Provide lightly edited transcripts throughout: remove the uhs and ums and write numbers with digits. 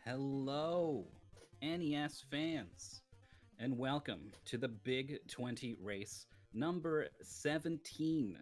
Hello, NES fans, and welcome to the Big 20 race number 17.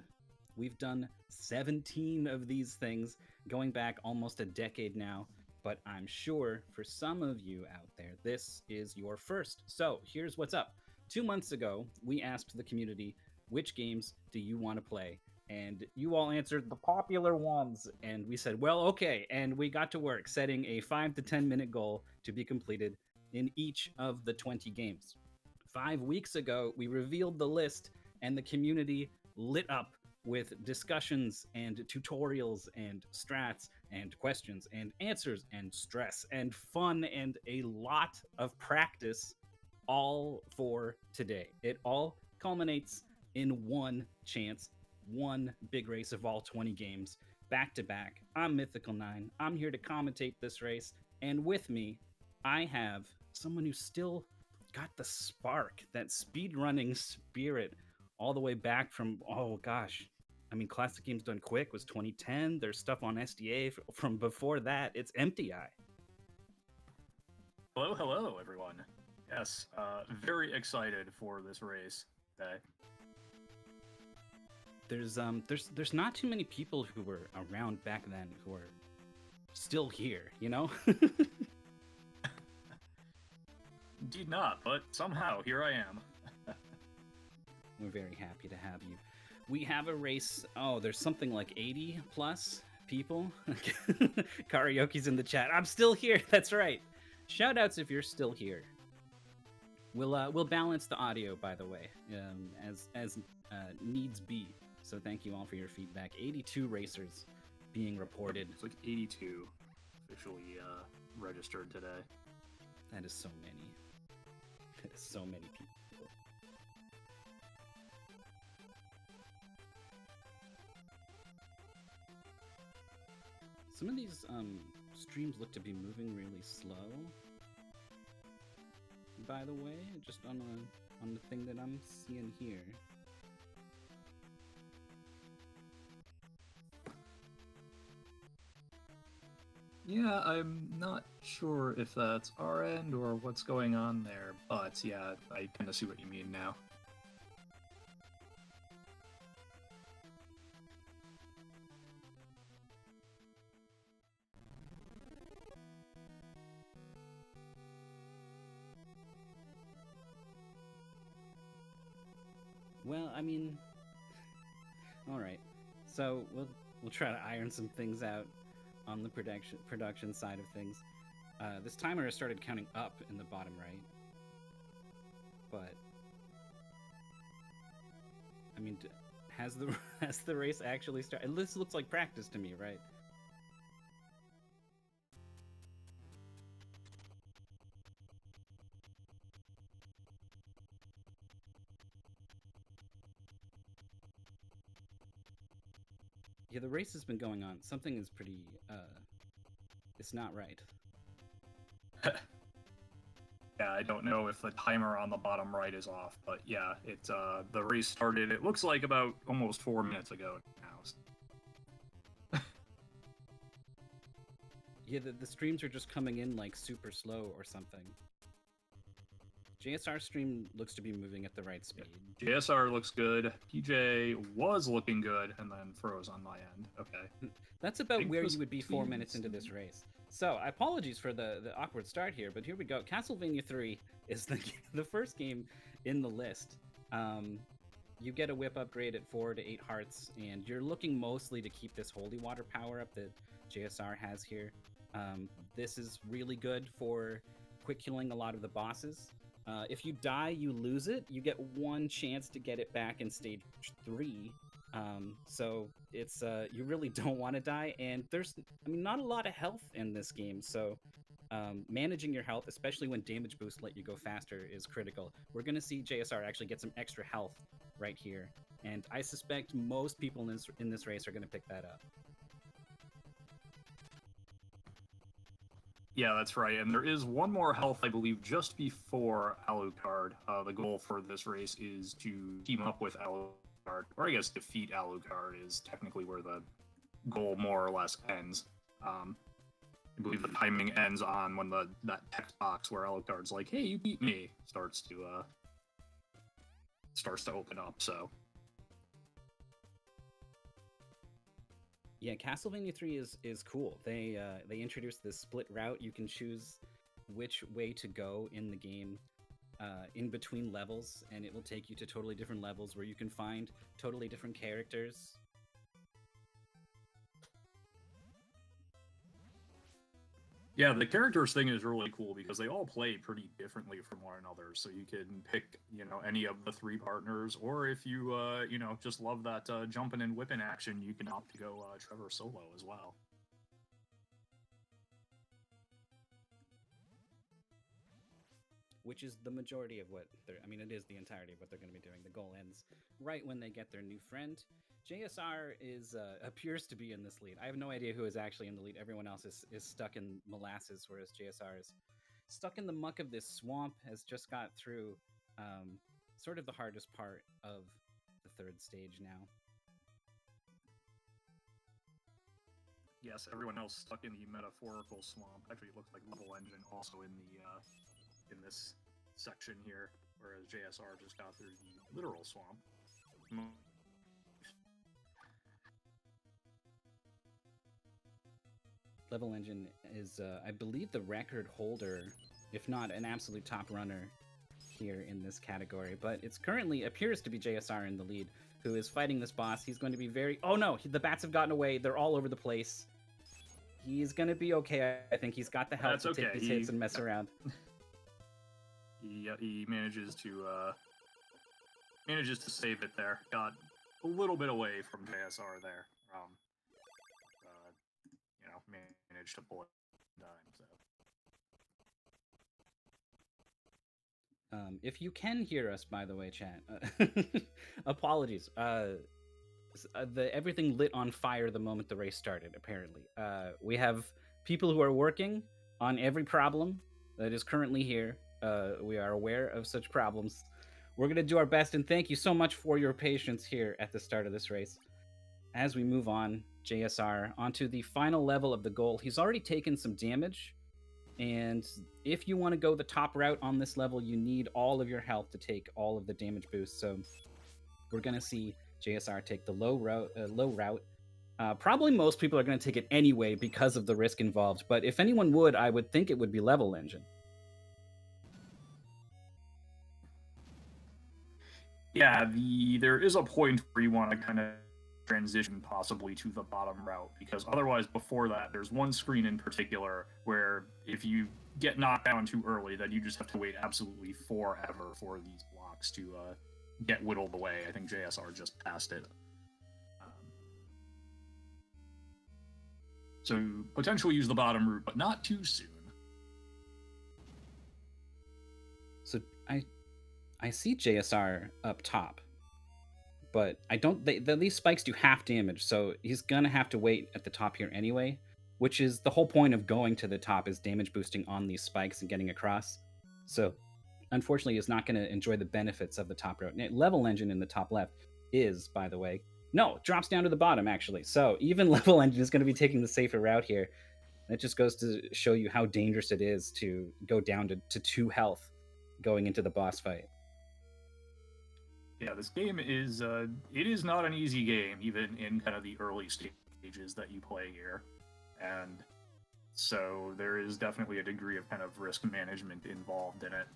We've done 17 of these things going back almost a decade now, but I'm sure for some of you out there, this is your first. So here's what's up. 2 months ago, we asked the community, which games do you want to play? And you all answered the popular ones. And we said, well, okay. And we got to work setting a 5 to 10 minute goal to be completed in each of the 20 games. 5 weeks ago, we revealed the list, and the community lit up with discussions and tutorials and strats and questions and answers and stress and fun and a lot of practice, all for today. It all culminates in one chance, one big race of all 20 games back to back. I'm Mythical9. I'm here to commentate this race, and with me, I have someone who still got the spark, that speedrunning spirit, all the way back from, oh gosh, I mean, Classic Games Done Quick was 2010. There's stuff on SDA from before that. It's Empty Eye. Hello, everyone. Yes, very excited for this race today. There's not too many people who were around back then who are still here, you know? Indeed not, but somehow here I am. We're very happy to have you. We have a race. Oh, there's something like 80 plus people. Karaoke's in the chat. I'm still here. That's right. Shout outs if you're still here. We'll balance the audio, by the way, as needs be. So thank you all for your feedback. 82 racers being reported. It's like 82 officially registered today. That is so many. That is so many people. Some of these streams look to be moving really slow. By the way, just on the thing that I'm seeing here. Yeah, I'm not sure if that's our end or what's going on there, but yeah, I kind of see what you mean now. Well, I mean, all right. So we'll try to iron some things out on the production side of things. This timer has started counting up in the bottom right, but I mean, has the race actually started? This looks like practice to me, right? Yeah, the race has been going on. Something is pretty, it's not right. Yeah, I don't know if the timer on the bottom right is off, but yeah, the race started, it looks like about almost 4 minutes ago now. Yeah, the streams are just coming in like super slow or something. JSR stream looks to be moving at the right speed. JSR looks good. PJ was looking good and then froze on my end. Okay. That's about where you would be 4 minutes into this race. So, apologies for the awkward start here, but here we go. Castlevania 3 is the first game in the list. You get a whip upgrade at 4 to 8 hearts, and you're looking mostly to keep this Holy Water power-up that JSR has here. This is really good for quick killing a lot of the bosses. If you die, you lose it. You get one chance to get it back in stage 3. So it's you really don't want to die, and there's, I mean, not a lot of health in this game, so managing your health, especially when damage boosts let you go faster, is critical. We're going to see JSR actually get some extra health right here, and I suspect most people in this race are going to pick that up. Yeah, that's right. And there is one more health, I believe, just before Alucard. The goal for this race is to team up with Alucard, or I guess defeat Alucard is technically where the goal more or less ends. I believe the timing ends on when that text box where Alucard's like, "Hey, you beat me," starts to open up. So yeah, Castlevania 3 is cool. They introduced this split route. You can choose which way to go in the game in between levels, and it will take you to totally different levels where you can find totally different characters. yeah, the characters thing is really cool because they all play pretty differently from one another. So you can pick, any of the three partners, or if you, just love that jumping and whipping action, you can opt to go Trevor solo as well. Which is the majority of what it is the entirety of what they're going to be doing. The goal ends right when they get their new friend. JSR appears to be in this lead. I have no idea who is actually in the lead. Everyone else is stuck in molasses, whereas JSR is stuck in the muck of this swamp, has just got through sort of the hardest part of the third stage now. Yes, everyone else stuck in the metaphorical swamp. Actually, it looks like Level Engine also in this section here, whereas JSR just got through the literal swamp. Level Engine is, I believe, the record holder, if not an absolute top runner here in this category. But it's currently appears to be JSR in the lead, who is fighting this boss. He's going to be very... Oh no, the bats have gotten away. They're all over the place. He's going to be okay. I think he's got the health to take these hits and mess around. He manages to save it there. Got a little bit away from JSR there. Managed to pull it in time. So. If you can hear us, by the way, chat, apologies. Everything lit on fire the moment the race started. Apparently, we have people who are working on every problem that is currently here. We are aware of such problems. We're going to do our best, and thank you so much for your patience here at the start of this race. As we move on, JSR, onto the final level of the goal. He's already taken some damage, and if you want to go the top route on this level, you need all of your health to take all of the damage boosts. So we're going to see JSR take the low route. Probably most people are going to take it anyway because of the risk involved, but if anyone would, I would think it would be Level Engine. Yeah, there is a point where you want to kind of transition possibly to the bottom route, because otherwise before that there's one screen in particular where if you get knocked down too early, then you just have to wait absolutely forever for these blocks to get whittled away. I think JSR just passed it. So potentially use the bottom route, but not too soon. So I see JSR up top, but I don't. These spikes do half damage, so he's gonna have to wait at the top here anyway. Which is the whole point of going to the top, is damage boosting on these spikes and getting across. So, unfortunately, he's not gonna enjoy the benefits of the top route. Level Engine in the top left is, by the way, no, drops down to the bottom actually. So even Level Engine is gonna be taking the safer route here. That just goes to show you how dangerous it is to go down to 2 health going into the boss fight. Yeah, this game is it is not an easy game, even in kind of the early stages that you play here. And so there is definitely a degree of kind of risk management involved in it.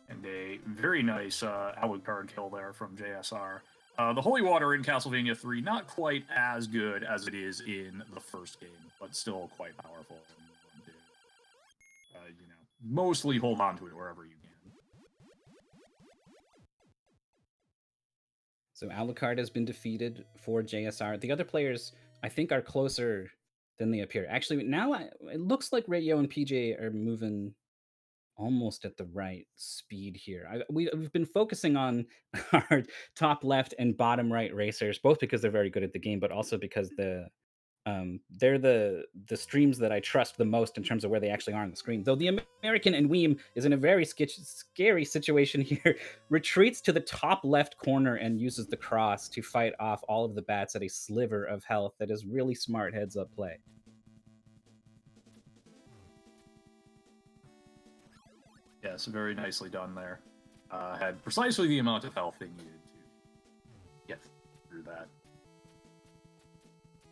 And a very nice Alucard kill there from JSR. The Holy Water in Castlevania 3, not quite as good as it is in the first game, but still quite powerful. Mostly hold on to it wherever you can. So Alucard has been defeated for JSR. The other players, I think, are closer than they appear. Actually, now it looks like Radio and PJ are moving almost at the right speed here. We've been focusing on our top left and bottom right racers, both because they're very good at the game, but also because the They're the streams that I trust the most in terms of where they actually are on the screen. Though the American and Weem is in a very scary situation here. Retreats to the top left corner and uses the cross to fight off all of the bats at a sliver of health. That is really smart heads up play. Yes, very nicely done there. Had precisely the amount of health they needed to get through that.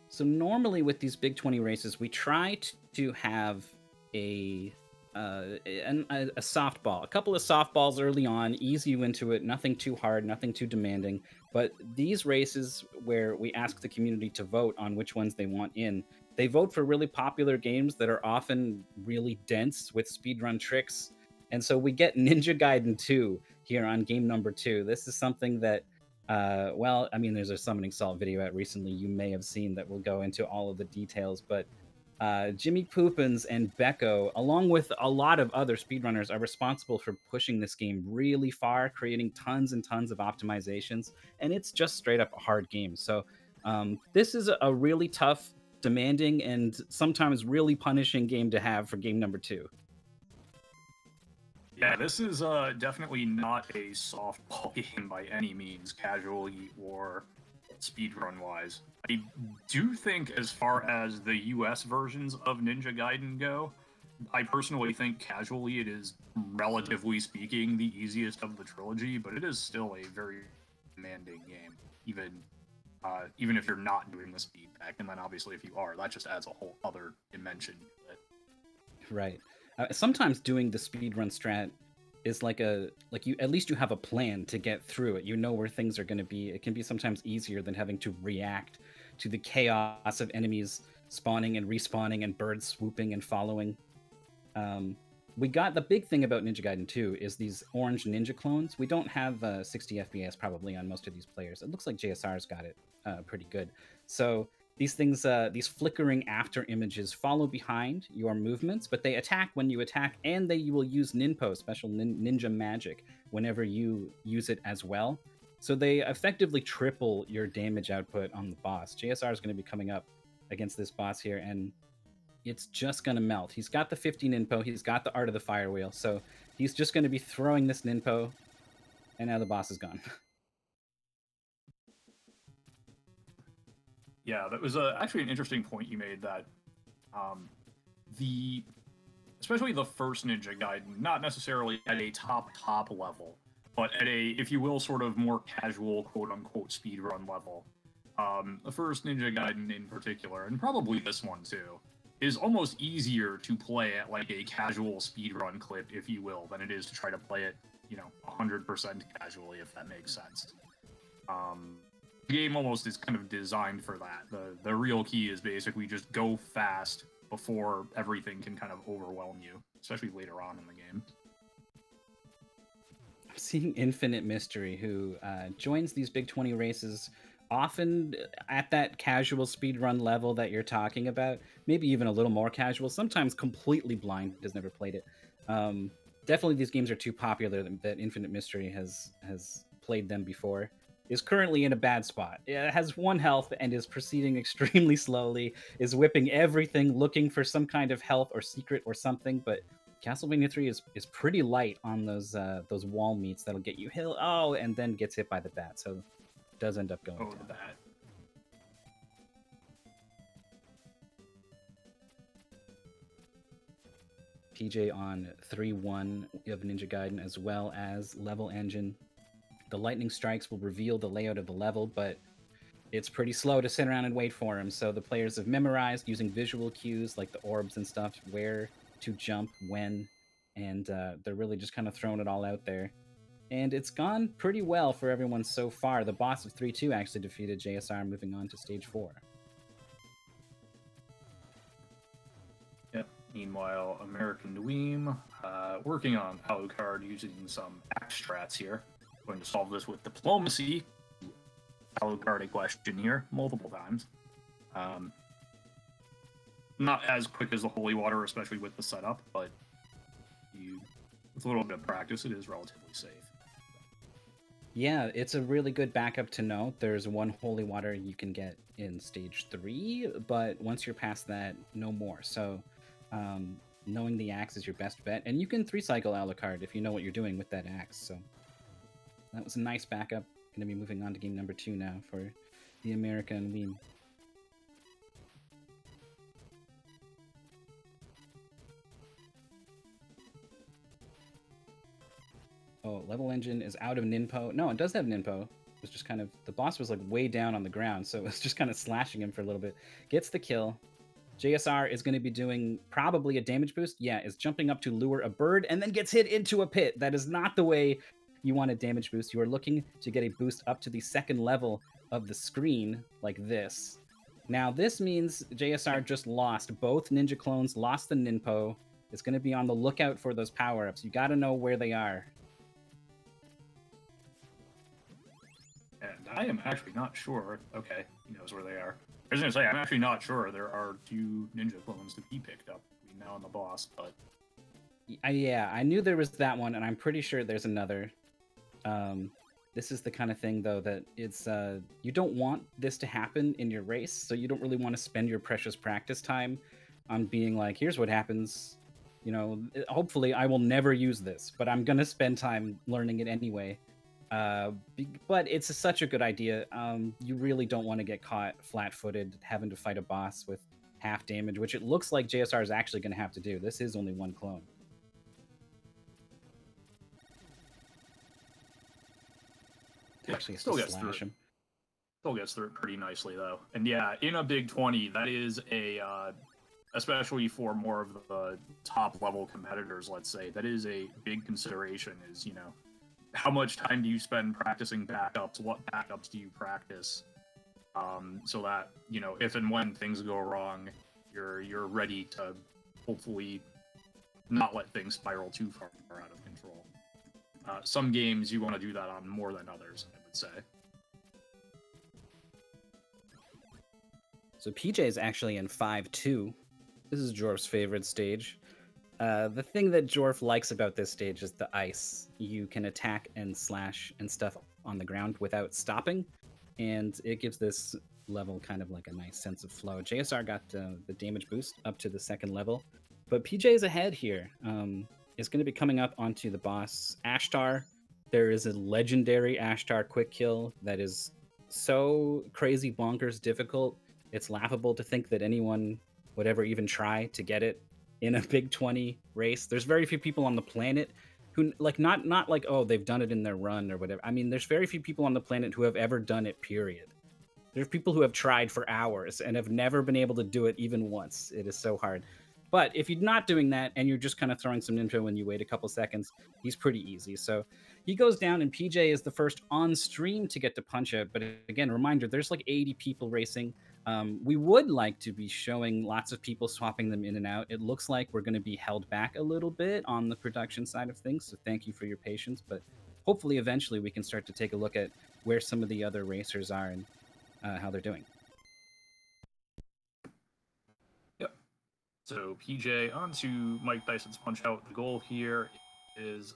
So normally with these Big 20 races, we try to have a softball, a couple of softballs early on, ease you into it, nothing too hard, nothing too demanding. But these races where we ask the community to vote on which ones they want in, they vote for really popular games that are often really dense with speedrun tricks. And so we get Ninja Gaiden 2 here on game number 2. This is something that well, I mean, there's a Summoning Salt video out recently you may have seen that will go into all of the details, but Jimmy Poopins and Becco, along with a lot of other speedrunners, are responsible for pushing this game really far, creating tons and tons of optimizations, and it's just straight up a hard game. So this is a really tough, demanding, and sometimes really punishing game to have for game number 2. Yeah, this is definitely not a softball game by any means, casually or speedrun-wise. I do think, as far as the US versions of Ninja Gaiden go, I personally think casually it is, relatively speaking, the easiest of the trilogy, but it is still a very demanding game, even if you're not doing the speed pack, and then obviously if you are, that just adds a whole other dimension to it. Right. Sometimes doing the speedrun strat is like you at least you have a plan to get through it. You know where things are going to be. It can be sometimes easier than having to react to the chaos of enemies spawning and respawning and birds swooping and following. We got the big thing about Ninja Gaiden 2 is these orange ninja clones. We don't have 60 FPS probably on most of these players. It looks like JSR's got it pretty good. So these things, these flickering after images follow behind your movements, but they attack when you attack, and you will use Ninpo, special ninja magic, whenever you use it as well. So they effectively triple your damage output on the boss. JSR is going to be coming up against this boss here, and it's just going to melt. He's got the 50 Ninpo, he's got the Art of the Fire Wheel, so he's just going to be throwing this Ninpo, and now the boss is gone. Yeah, that was actually an interesting point you made, that especially the first Ninja Gaiden, not necessarily at a top level, but at a, if you will, sort of more casual, quote-unquote, speedrun level. The first Ninja Gaiden in particular, and probably this one too, is almost easier to play at like a casual speedrun clip, if you will, than it is to try to play it, 100% casually, if that makes sense. The game almost is kind of designed for that. The real key is basically just go fast before everything can kind of overwhelm you, especially later on in the game. I'm seeing Infinite Mystery, who joins these Big 20 races often at that casual speedrun level that you're talking about, maybe even a little more casual, sometimes completely blind, has never played it. Definitely these games are too popular that Infinite Mystery has played them before. Is currently in a bad spot. It has 1 health and is proceeding extremely slowly, is whipping everything, looking for some kind of health or secret or something, but Castlevania 3 is pretty light on those wall meets that'll get you hit, and then gets hit by the bat, so it does end up going down. The bat. PJ on 3-1 of Ninja Gaiden, as well as Level Engine. The lightning strikes will reveal the layout of the level, but it's pretty slow to sit around and wait for them. So the players have memorized using visual cues like the orbs and stuff, where to jump, when, and they're really just kind of throwing it all out there. And it's gone pretty well for everyone so far. The boss of 3-2 actually defeated JSR, moving on to stage 4. Yep. Meanwhile, American Dweem working on Alucard using some axe strats here. Going to solve this with diplomacy. Alucard a question here multiple times. Not as quick as the Holy Water, especially with the setup, but with a little bit of practice, it is relatively safe. Yeah, it's a really good backup to know. There's one holy water you can get in stage 3, but once you're past that, no more. So, knowing the axe is your best bet, and you can 3-cycle Alucard if you know what you're doing with that axe. So, that was a nice backup. Going to be moving on to game number 2 now for the American Weem. Oh, level engine is out of Ninpo. No, it does have Ninpo. It was just kind of, the boss was like way down on the ground, so it was just kind of slashing him for a little bit. Gets the kill. JSR is going to be doing probably a damage boost. Yeah, is jumping up to lure a bird and then gets hit into a pit. That is not the way you want a damage boost. You are looking to get a boost up to the second level of the screen like this. Now, this means JSR just lost both ninja clones, lost the Ninpo. It's going to be on the lookout for those power-ups. You got to know where they are. And I am actually not sure. Okay, he knows where they are. I was going to say, I'm actually not sure there are 2 ninja clones to be picked up between now and the boss, but... Yeah, I knew there was that one, and I'm pretty sure there's another. This is the kind of thing, though, that it's... you don't want this to happen in your race, so you don't really want to spend your precious practice time on being like, here's what happens. You know, hopefully I will never use this, but I'm going to spend time learning it anyway. But it's such a good idea. You really don't want to get caught flat-footed having to fight a boss with half damage, which it looks like JSR is actually going to have to do. This is only one clone. Actually, still gets through him. Still gets through it pretty nicely, though. And yeah, in a big 20, that is a, especially for more of the top-level competitors, let's say, that is a big consideration is, you know, how much time do you spend practicing backups? What backups do you practice? So that, you know, if and when things go wrong, you're ready to hopefully not let things spiral too far out of control. Some games you want to do that on more than others, I would say. So PJ is actually in 5-2. This is Jorf's favorite stage. The thing that Jorf likes about this stage is the ice. You can attack and slash and stuff on the ground without stopping, and it gives this level kind of like a nice sense of flow. JSR got the damage boost up to the second level, but PJ is ahead here. Is going to be coming up onto the boss Ashtar. There is a legendary Ashtar quick kill that is so crazy bonkers difficult. It's laughable to think that anyone would ever even try to get it in a big 20 race. There's very few people on the planet who, like, not like, oh, they've done it in their run or whatever. I mean, there's very few people on the planet who have ever done it, period. There's people who have tried for hours and have never been able to do it even once. It is so hard. But if you're not doing that and you're just kind of throwing some ninja when you wait a couple seconds, he's pretty easy. So he goes down, and PJ is the first on stream to get to punch it. But again, reminder, there's like 80 people racing. We would like to be showing lots of people swapping them in and out. It looks like we're going to be held back a little bit on the production side of things, so thank you for your patience. But hopefully eventually we can start to take a look at where some of the other racers are and how they're doing. Yep. So PJ onto Mike Tyson's Punch Out. The goal here is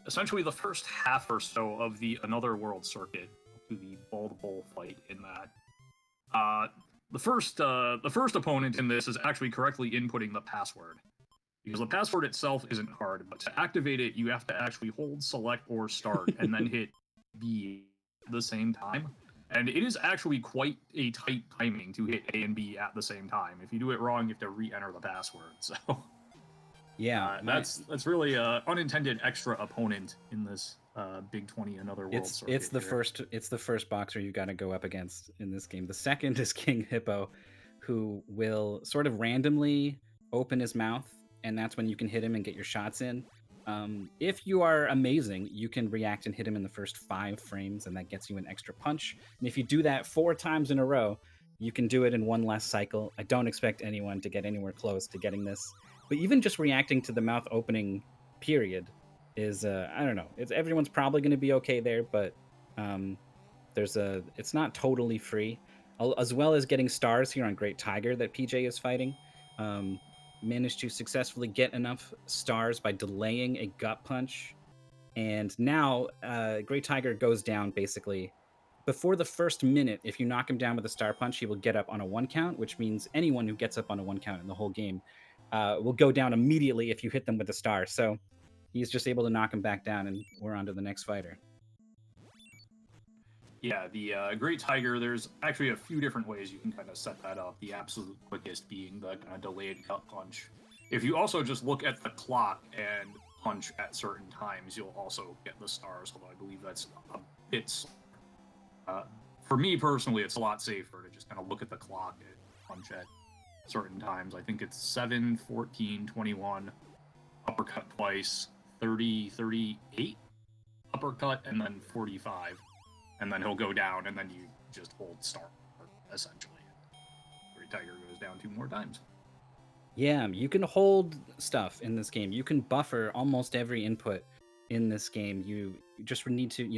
essentially the first half or so of the Another World circuit to the Bald Bull fight in that. The first opponent in this is actually correctly inputting the password, because the password itself isn't hard, but to activate it, you have to actually hold select or start and then hit B at the same time. And it is actually quite a tight timing to hit A and B at the same time. If you do it wrong, you have to re-enter the password. So yeah, that's really an unintended extra opponent in this Big 20 Another World circuit. It's the first boxer you got to go up against in this game. The second is King Hippo, who will sort of randomly open his mouth, and that's when you can hit him and get your shots in. If you are amazing, you can react and hit him in the first 5 frames, and that gets you an extra punch. And if you do that 4 times in a row, you can do it in one less cycle. I don't expect anyone to get anywhere close to getting this, but even just reacting to the mouth opening period is I don't know. Everyone's probably going to be okay there, but it's not totally free. As well as getting stars here on Great Tiger that PJ is fighting. Managed to successfully get enough stars by delaying a gut punch And now Great Tiger goes down basically. Before the first minute, if you knock him down with a star punch, he will get up on a 1 count, which means anyone who gets up on a 1 count in the whole game will go down immediately if you hit them with a star. So he's just able to knock him back down, and we're on to the next fighter. Yeah, the Great Tiger, there's actually a few different ways you can kind of set that up. The absolute quickest being the kind of delayed gut punch. If you also just look at the clock and punch at certain times, you'll also get the stars, although I believe that's a bit... for me personally, it's a lot safer to just kind of look at the clock and punch at certain times. I think it's 7, 14, 21, uppercut twice, 30, 38, uppercut, and then 45. And then he'll go down, and then you just hold start, essentially. Great Tiger goes down 2 more times. Yeah, you can hold stuff in this game. You can buffer almost every input in this game. You just need to,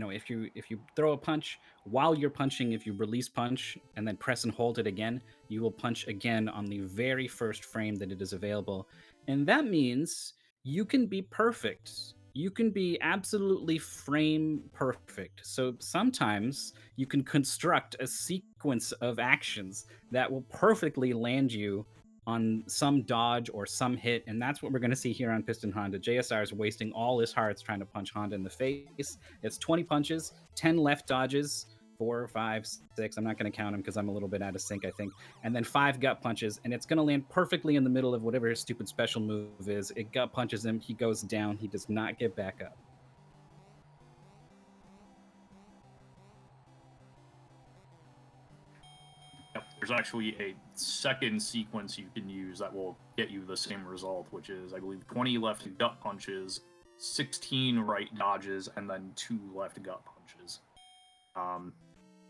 if you throw a punch, while you're punching, if you release punch and then press and hold it again, you will punch again on the very first frame that it is available. And that means you can be perfect. You can be absolutely frame perfect. So sometimes you can construct a sequence of actions that will perfectly land you on some dodge or some hit, and that's what we're going to see here on Piston Honda. JSR is wasting all his hearts trying to punch Honda in the face. It's 20 punches, 10 left dodges, 4, 5, 6. I'm not going to count them because I'm a little bit out of sync, I think. And then 5 gut punches, and it's going to land perfectly in the middle of whatever his stupid special move is. It gut punches him. He goes down. He does not get back up. Yep, there's actually a second sequence you can use that will get you the same result, which is, I believe, 20 left gut punches, 16 right dodges, and then 2 left gut punches.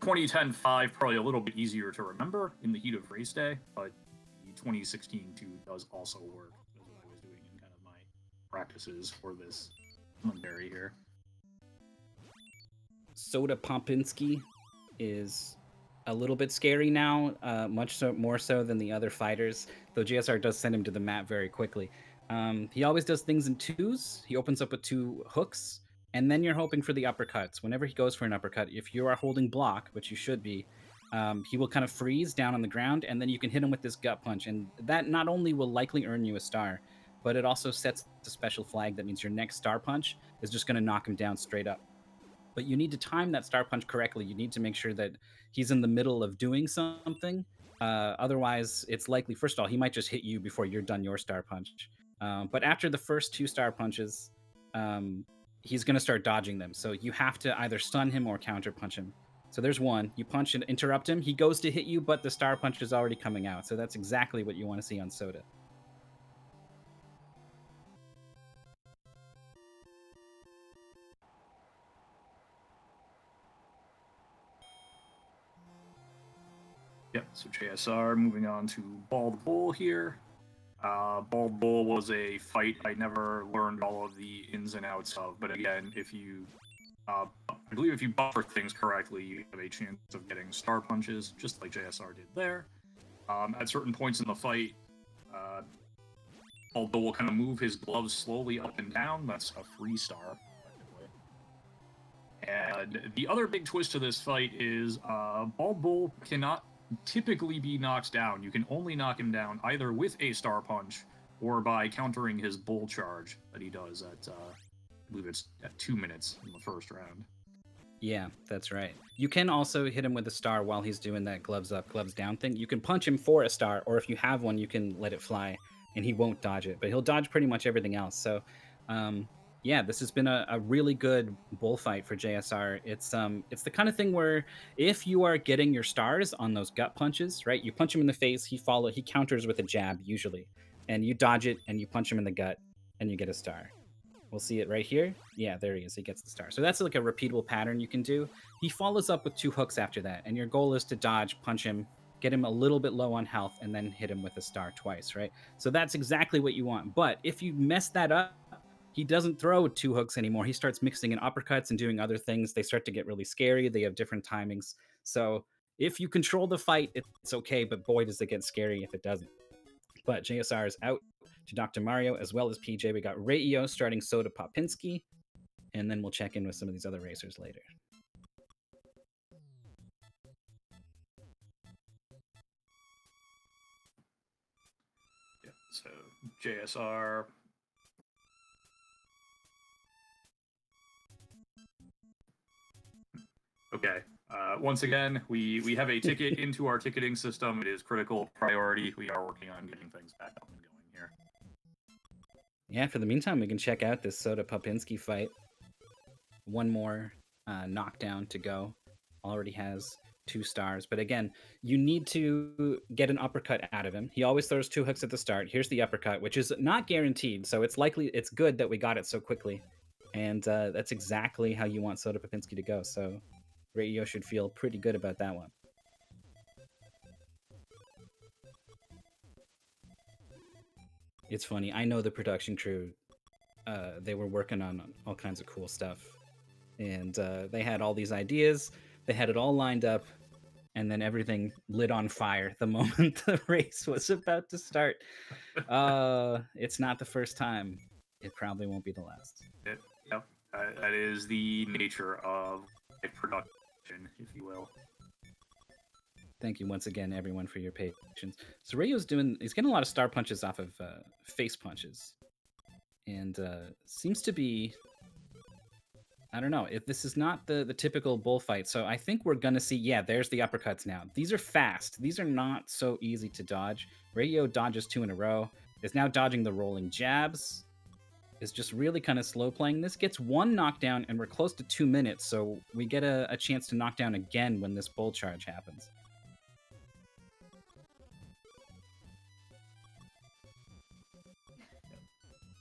20, 10, 5, probably a little bit easier to remember in the heat of race day, but the 2016 2 does also work. That's what I was doing in kind of my practices for this commentary here. Soda Popinski is a little bit scary now, more so than the other fighters, though JSR does send him to the mat very quickly. He always does things in 2s. He opens up with 2 hooks, and then you're hoping for the uppercuts. Whenever he goes for an uppercut, if you are holding block, which you should be, he will kind of freeze down on the ground, and then you can hit him with this gut punch, and that not only will likely earn you a star, but it also sets a special flag that means your next star punch is just going to knock him down straight up. But you need to time that star punch correctly. You need to make sure that he's in the middle of doing something. Otherwise, it's likely, first of all, he might just hit you before you're done your star punch. But after the first 2 star punches, he's going to start dodging them. So you have to either stun him or counter punch him. So there's 1. You punch and interrupt him. He goes to hit you, but the star punch is already coming out. So that's exactly what you want to see on Soda. Yep, so JSR moving on to Bald Bull here. Bald Bull was a fight I never learned all of the ins and outs of, but again, if you, I believe if you buffer things correctly, you have a chance of getting star punches, just like JSR did there. At certain points in the fight, Bald Bull will kind of move his gloves slowly up and down. That's a free star. And the other big twist to this fight is Bald Bull cannot typically be knocked down. You can only knock him down either with a star punch or by countering his bull charge that he does at, I believe it's at 2 minutes in the first round. Yeah, that's right. You can also hit him with a star while he's doing that gloves up, gloves down thing. You can punch him for a star, or if you have one, you can let it fly, and he won't dodge it. But he'll dodge pretty much everything else. So, yeah, this has been a really good bullfight for JSR. It's the kind of thing where if you are getting your stars on those gut punches, right? You punch him in the face, he counters with a jab usually, and you dodge it and you punch him in the gut and you get a star. We'll see it right here. Yeah, there he is. He gets the star. So that's like a repeatable pattern you can do. He follows up with 2 hooks after that, and your goal is to dodge, punch him, get him a little bit low on health, and then hit him with a star twice, right? So that's exactly what you want. But if you mess that up, he doesn't throw 2 hooks anymore. He starts mixing in uppercuts and doing other things. They start to get really scary. They have different timings. So if you control the fight, it's okay, but boy, does it get scary if it doesn't. But JSR is out to Dr. Mario as well as PJ. We got Ray Io starting Soda Popinski. and then we'll check in with some of these other racers later. Yeah, so JSR. Okay. Once again, we have a ticket into our ticketing system. It is critical priority. We are working on getting things back up and going here. Yeah, for the meantime, we can check out this Soda Popinski fight. One more knockdown to go. Already has 2 stars. But again, you need to get an uppercut out of him. He always throws 2 hooks at the start. Here's the uppercut, which is not guaranteed. So it's good that we got it so quickly. And that's exactly how you want Soda Popinski to go. So Ryo should feel pretty good about that one. It's funny. I know the production crew. They were working on all kinds of cool stuff. And they had all these ideas. They had it all lined up. And then everything lit on fire the moment the race was about to start. It's not the first time. It probably won't be the last. Yep. That is the nature of production, if you will. Thank you once again, everyone, for your patience. So Ryo's he's getting a lot of star punches off of face punches. And seems to be, I don't know, if this is not the typical bullfight. So I think we're going to see, yeah, there's the uppercuts now. These are fast. These are not so easy to dodge. Ryo dodges 2 in a row. Is now dodging the rolling jabs. Is just really kind of slow playing. This gets 1 knockdown, and we're close to 2 minutes, so we get a chance to knock down again when this bull charge happens.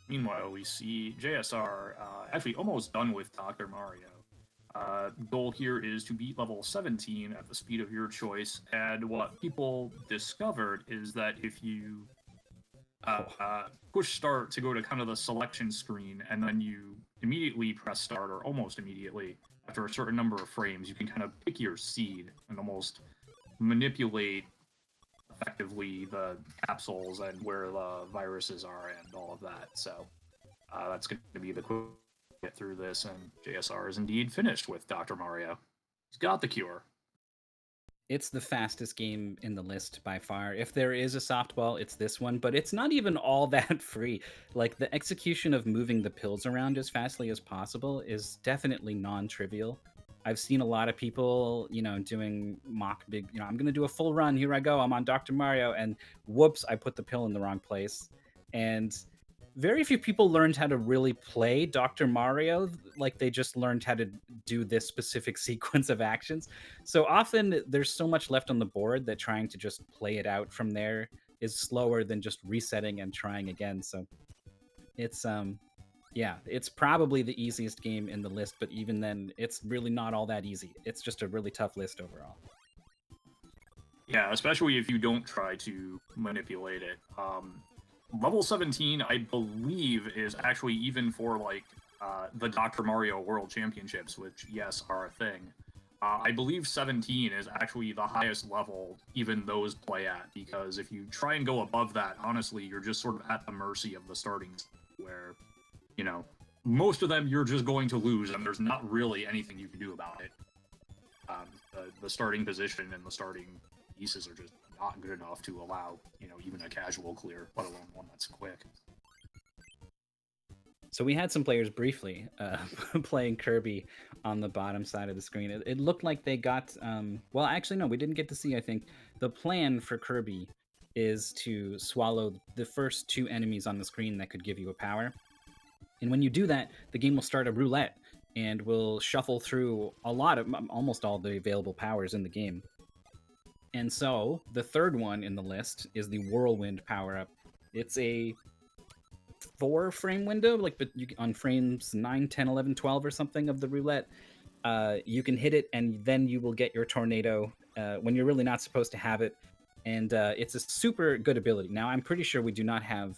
Meanwhile, we see JSR actually almost done with Dr. Mario. Goal here is to beat level 17 at the speed of your choice, and what people discovered is that if you push start to go to kind of the selection screen, and then you immediately press start, or almost immediately, after a certain number of frames, you can kind of pick your seed and almost manipulate effectively the capsules and where the viruses are and all of that. So that's going to be the quick get through this, and JSR is indeed finished with Dr. Mario. He's got the cure. It's the fastest game in the list by far. If there is a softball, it's this one, but it's not even all that free. Like, the execution of moving the pills around as fastly as possible is definitely non-trivial. I've seen a lot of people, doing mock big, I'm going to do a full run. Here I go. I'm on Dr. Mario. And whoops, I put the pill in the wrong place. And very few people learned how to really play Dr. Mario. Like, they just learned how to do this specific sequence of actions. So often there's so much left on the board that trying to just play it out from there is slower than just resetting and trying again. So it's, yeah, it's probably the easiest game in the list, but even then, it's really not all that easy. It's just a really tough list overall. Yeah, especially if you don't try to manipulate it. Level 17, I believe, is actually even for, like, the Dr. Mario World Championships, which, yes, are a thing. I believe 17 is actually the highest level even those play at, because if you try and go above that, honestly, you're just sort of at the mercy of the starting, where, most of them you're just going to lose, and there's not really anything you can do about it. The starting position and the starting pieces are just not good enough to allow, even a casual clear, let alone one that's quick. So we had some players briefly playing Kirby on the bottom side of the screen. It looked like they got, well, actually, no, we didn't get to see, I think. The plan for Kirby is to swallow the first 2 enemies on the screen that could give you a power. And when you do that, the game will start a roulette and will shuffle through almost all the available powers in the game. And so the third one in the list is the Whirlwind power-up. It's a 4-frame window, like on frames 9, 10, 11, 12 or something of the roulette. You can hit it, and then you will get your tornado when you're really not supposed to have it. And it's a super good ability. Now, I'm pretty sure we do not have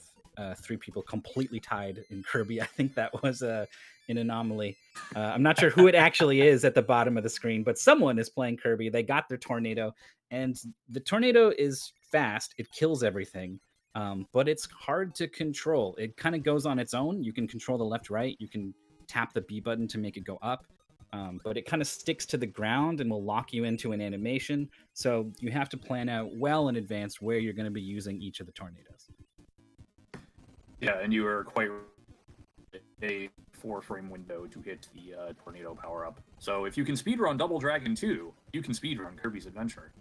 3 people completely tied in Kirby. I think that was an anomaly. I'm not sure who it actually is at the bottom of the screen, but someone is playing Kirby. They got their tornado, and the tornado is fast. It kills everything, but it's hard to control. It kind of goes on its own. You can control the left, right. You can tap the B button to make it go up. But it kind of sticks to the ground and will lock you into an animation. So you have to plan out well in advance where you're going to be using each of the tornadoes. Yeah, and you are quite a 4-frame window to hit the tornado power up. So if you can speedrun Double Dragon 2, you can speedrun Kirby's Adventure.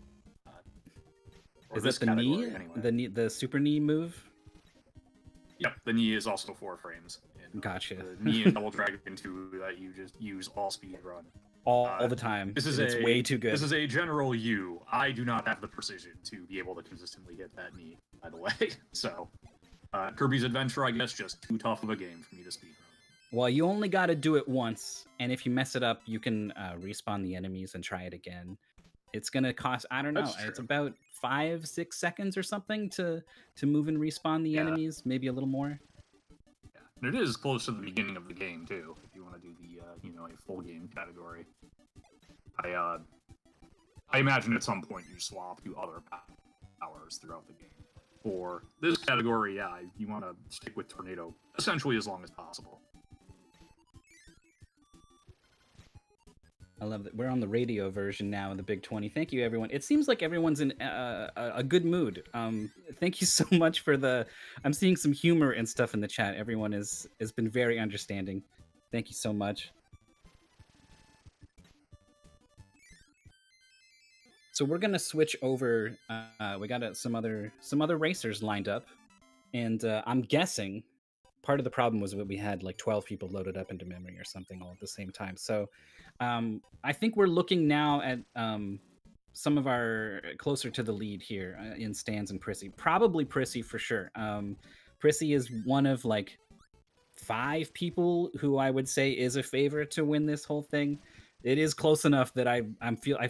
Is that the knee? Anyway. The super knee move? Yep, the knee is also 4 frames. Gotcha. The knee in Double Dragon 2 that you just use all speedrun. All the time. It's way too good. This is a general U. I do not have the precision to be able to consistently hit that knee, by the way. So, Kirby's Adventure, I guess, just too tough of a game for me to speedrun. Well, you only got to do it once, and if you mess it up, you can respawn the enemies and try it again. It's gonna cost, I don't know, it's about 5-6 seconds or something to move and respawn the enemies, maybe a little more. Yeah, and it is close to the beginning of the game too. If you want to do the a full game category, I imagine at some point you swap to other powers throughout the game. For this category, you want to stick with Tornado essentially as long as possible. I love that we're on the radio version now of the Big 20. Thank you, everyone. It seems like everyone's in a good mood. Thank you so much for the... I'm seeing some humor and stuff in the chat. Everyone has been very understanding. Thank you so much. So we're gonna switch over. We got some other racers lined up, and I'm guessing part of the problem was that we had like 12 people loaded up into memory or something all at the same time. So I think we're looking now at some of our closer to the lead here in Stans and Prissy. Probably Prissy for sure. Prissy is one of like 5 people who I would say is a favorite to win this whole thing. It is close enough that I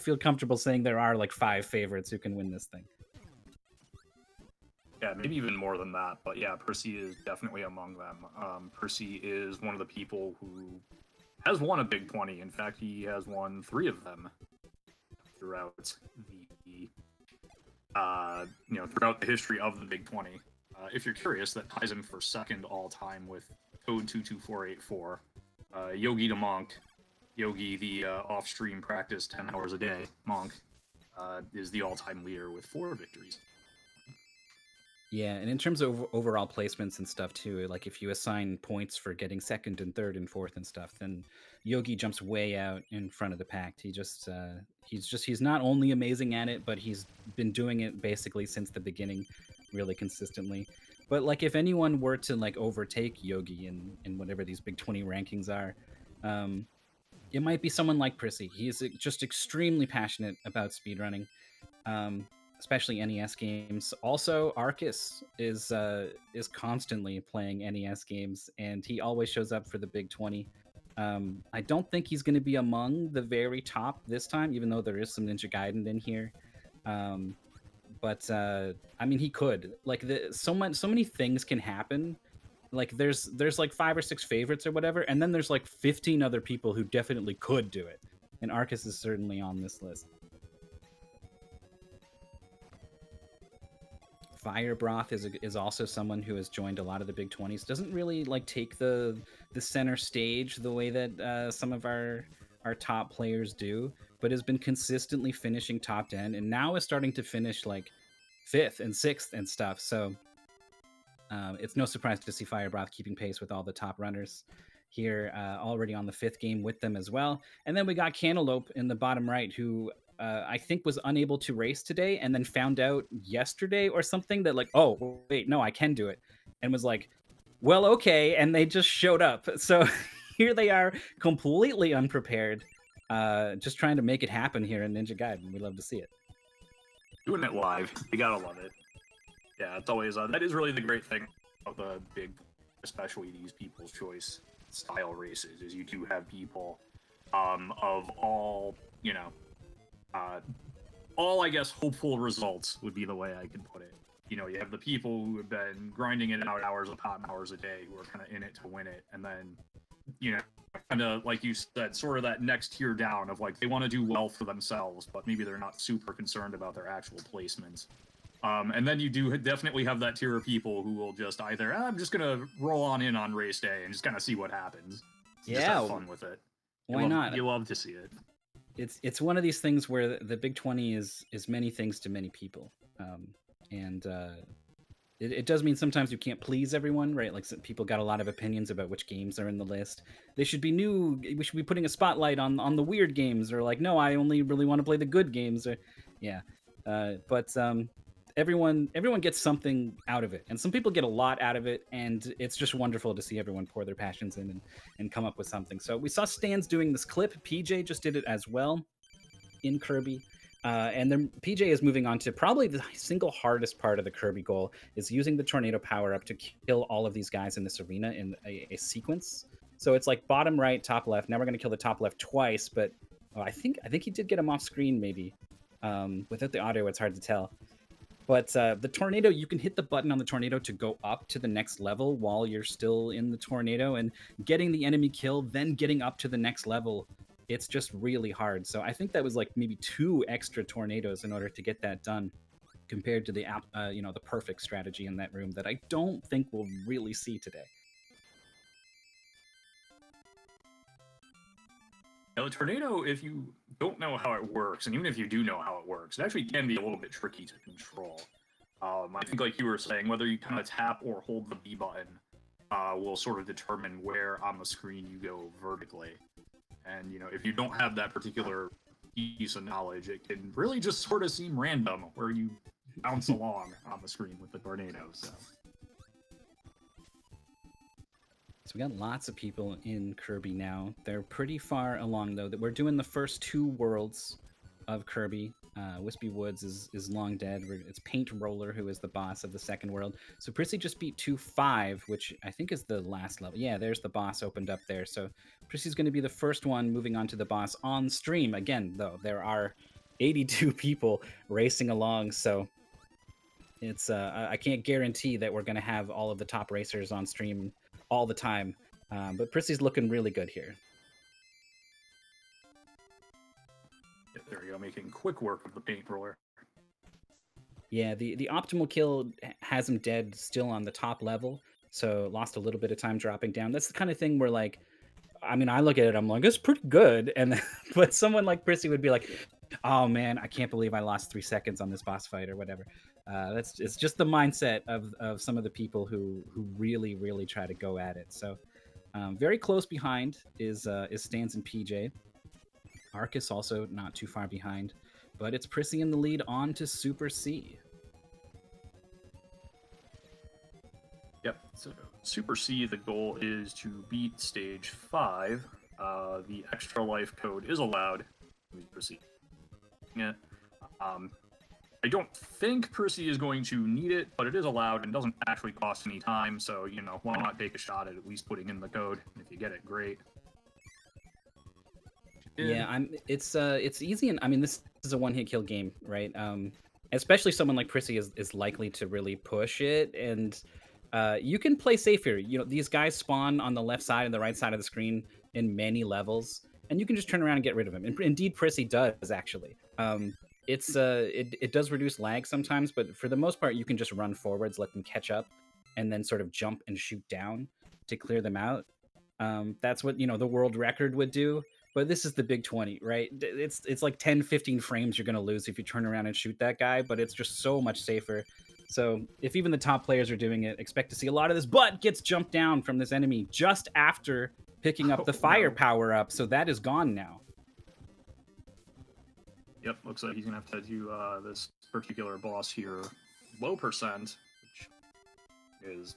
feel comfortable saying there are like 5 favorites who can win this thing. Yeah, maybe even more than that. But yeah, Prissy is definitely among them. Prissy is one of the people who has won a Big 20. In fact, he has won 3 of them throughout throughout the history of the Big 20. If you're curious, that ties him for second all time with Toad 22484. Yogi the Monk, Yogi the off-stream practice 10 hours a day Monk, is the all-time leader with 4 victories. Yeah, and in terms of overall placements and stuff too, like if you assign points for getting second and third and fourth and stuff, then Yogi jumps way out in front of the pack. He's not only amazing at it, but he's been doing it basically since the beginning, really consistently. But like if anyone were to like overtake Yogi in whatever these Big 20 rankings are, it might be someone like Prissy. He's just extremely passionate about speedrunning. Especially NES games. Also, Arcus is constantly playing NES games, and he always shows up for the Big 20. I don't think he's going to be among the very top this time, even though there is some Ninja Gaiden in here. But I mean, he could. Like, so many things can happen. Like, there's like 5 or 6 favorites or whatever, and then there's like 15 other people who definitely could do it. And Arcus is certainly on this list. Fire Broth is also someone who has joined a lot of the Big 20s. Doesn't really like take the center stage the way that some of our top players do, but has been consistently finishing top 10, and now is starting to finish like 5th and 6th and stuff. So it's no surprise to see Fire Broth keeping pace with all the top runners here, already on the 5th game with them as well. And then we got Cantaloupe in the bottom right, who I think was unable to race today, and then found out yesterday or something that like, oh wait, no, I can do it, and was like, well, okay, and they just showed up. So here they are, completely unprepared, just trying to make it happen here in Ninja Gaiden. We love to see it. Doing it live, you gotta love it. Yeah, it's always that is really the great thing of the big, especially these People's Choice style races, is you do have people of all, all, I guess, hopeful results would be the way I could put it. You have the people who have been grinding it out hours upon hours a day, who are kind of in it to win it, and then, kind of, like you said, sort of that next tier down of, like, they want to do well for themselves, but maybe they're not super concerned about their actual placements. And then you do definitely have that tier of people who will just either, I'm just going to roll on in on race day and just kind of see what happens. Just have fun with it. Why not? You love to see it. It's one of these things where the Big 20 is many things to many people, and it does mean sometimes you can't please everyone, right? Like people got a lot of opinions about which games are in the list. They should be new. We should be putting a spotlight on the weird games, or like, no, I only really want to play the good games. Or yeah, but everyone gets something out of it, and some people get a lot out of it, and it's just wonderful to see everyone pour their passions in and come up with something. So we saw Stans doing this clip. PJ just did it as well in Kirby. And then PJ is moving on to probably the single hardest part of the Kirby goal, is using the tornado power up to kill all of these guys in this arena in a sequence. So it's like bottom right, top left. Now we're going to kill the top left twice, but I think he did get him off screen maybe. Without the audio, it's hard to tell. But the tornado, you can hit the button on the tornado to go up to the next level while you're still in the tornado, and getting the enemy kill, then getting up to the next level. It's just really hard. So I think that was like maybe 2 extra tornadoes in order to get that done, compared to the the perfect strategy in that room that I don't think we'll really see today. Now, the tornado, if you don't know how it works, and even if you do know how it works, it actually can be a little bit tricky to control. I think, like you were saying, whether you kind of tap or hold the B button will sort of determine where on the screen you go vertically. And, if you don't have that particular piece of knowledge, it can really just sort of seem random where you bounce along on the screen with the tornado. So we got lots of people in Kirby now. They're pretty far along, though. We're doing the first 2 worlds of Kirby. Wispy Woods is long dead. It's Paint Roller who is the boss of the second world. So Prissy just beat 2-5, which I think is the last level. Yeah, there's the boss opened up there. So Prissy's going to be the first one moving on to the boss on stream. Again, though, there are 82 people racing along, so it's I can't guarantee that we're going to have all of the top racers on stream all the time. But Prissy's looking really good here. There we go, making quick work of the Paint Roller. Yeah, the optimal kill has him dead still on the top level, so lost a little bit of time dropping down. That's the kind of thing where, like, I mean, I look at it, I'm like, it's pretty good, and but someone like Prissy would be like, oh man, I can't believe I lost 3 seconds on this boss fight or whatever. It's just the mindset of some of the people who really try to go at it. So very close behind is Stans and PJ. Arcus also not too far behind, but it's Prissy in the lead on to Super C. Yep, so Super C, the goal is to beat stage 5. The extra life code is allowed. Let me proceed. Yeah. I don't think Prissy is going to need it, but it is allowed and doesn't actually cost any time, so, why not take a shot at least putting in the code? If you get it, great. Yeah, it's easy, and I mean, this is a one-hit kill game, right? Especially someone like Prissy is likely to really push it, and you can play safe here. These guys spawn on the left side and the right side of the screen in many levels, and you can just turn around and get rid of them. And indeed, Prissy does actually. It does reduce lag sometimes, but for the most part, you can just run forwards, let them catch up, and then sort of jump and shoot down to clear them out. That's what the world record would do. But this is the Big 20, right? It's like 10, 15 frames you're going to lose if you turn around and shoot that guy, but it's just so much safer. So if even the top players are doing it, expect to see a lot of this. But gets jumped down from this enemy just after picking up the fire power up, so that is gone now. Yep, looks like he's going to have to do this particular boss here low percent, which is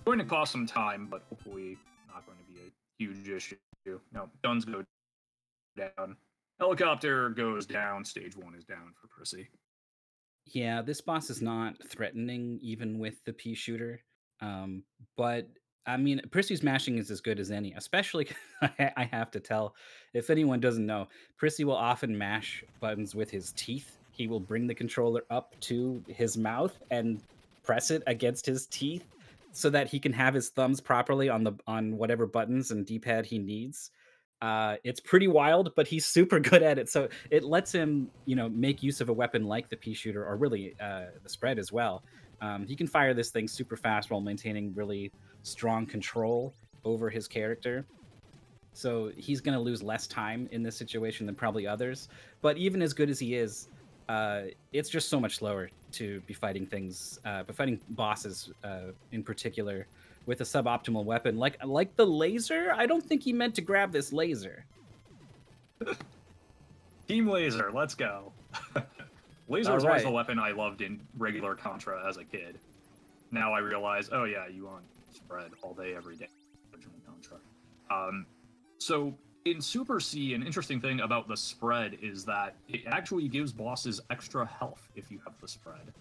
going to cost some time, but hopefully not going to be a huge issue. No, guns go down. Helicopter goes down. Stage 1 is down for Prissy. Yeah, this boss is not threatening even with the pea shooter. But I mean, Prissy's mashing is as good as any, especially I have to tell, if anyone doesn't know, Prissy will often mash buttons with his teeth. He will bring the controller up to his mouth and press it against his teeth so that he can have his thumbs properly on whatever buttons and D-pad he needs. It's pretty wild, but he's super good at it. So it lets him, make use of a weapon like the pea shooter, or really the spread as well. He can fire this thing super fast while maintaining really strong control. over his character. So he's going to lose less time in this situation than probably others. But even as good as he is, it's just so much slower to be fighting things, but fighting bosses in particular with a suboptimal weapon like the laser. I don't think he meant to grab this laser. Team Laser, let's go. Laser was always the weapon I loved in regular Contra as a kid. Now I realize, oh yeah, you want spread all day, every day. Contra. So in Super C, an interesting thing about the spread is that it actually gives bosses extra health if you have the spread.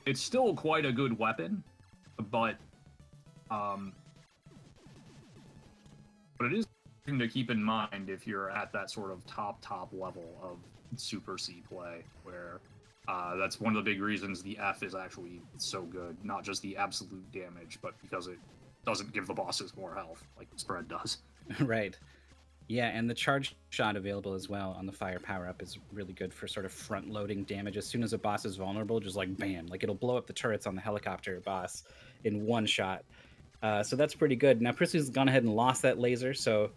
It's still quite a good weapon, but it is something to keep in mind if you're at that sort of top level of Super C play, where that's one of the big reasons the F is actually so good. Not just the absolute damage, but because it doesn't give the bosses more health like the spread does. Right. Yeah, and the charge shot available as well on the fire power-up is really good for sort of front-loading damage. As soon as a boss is vulnerable, just like bam, like it'll blow up the turrets on the helicopter boss in one shot. So that's pretty good. Now, Prissy's gone ahead and lost that laser, so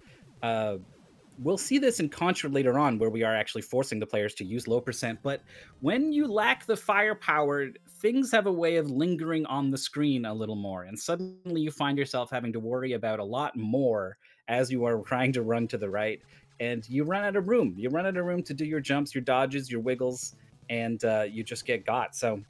we'll see this in Contra later on, where we are actually forcing the players to use low percent. But when you lack the firepower, things have a way of lingering on the screen a little more, and suddenly you find yourself having to worry about a lot more as you are trying to run to the right, and you run out of room. You run out of room to do your jumps, your dodges, your wiggles, and you just get got. So,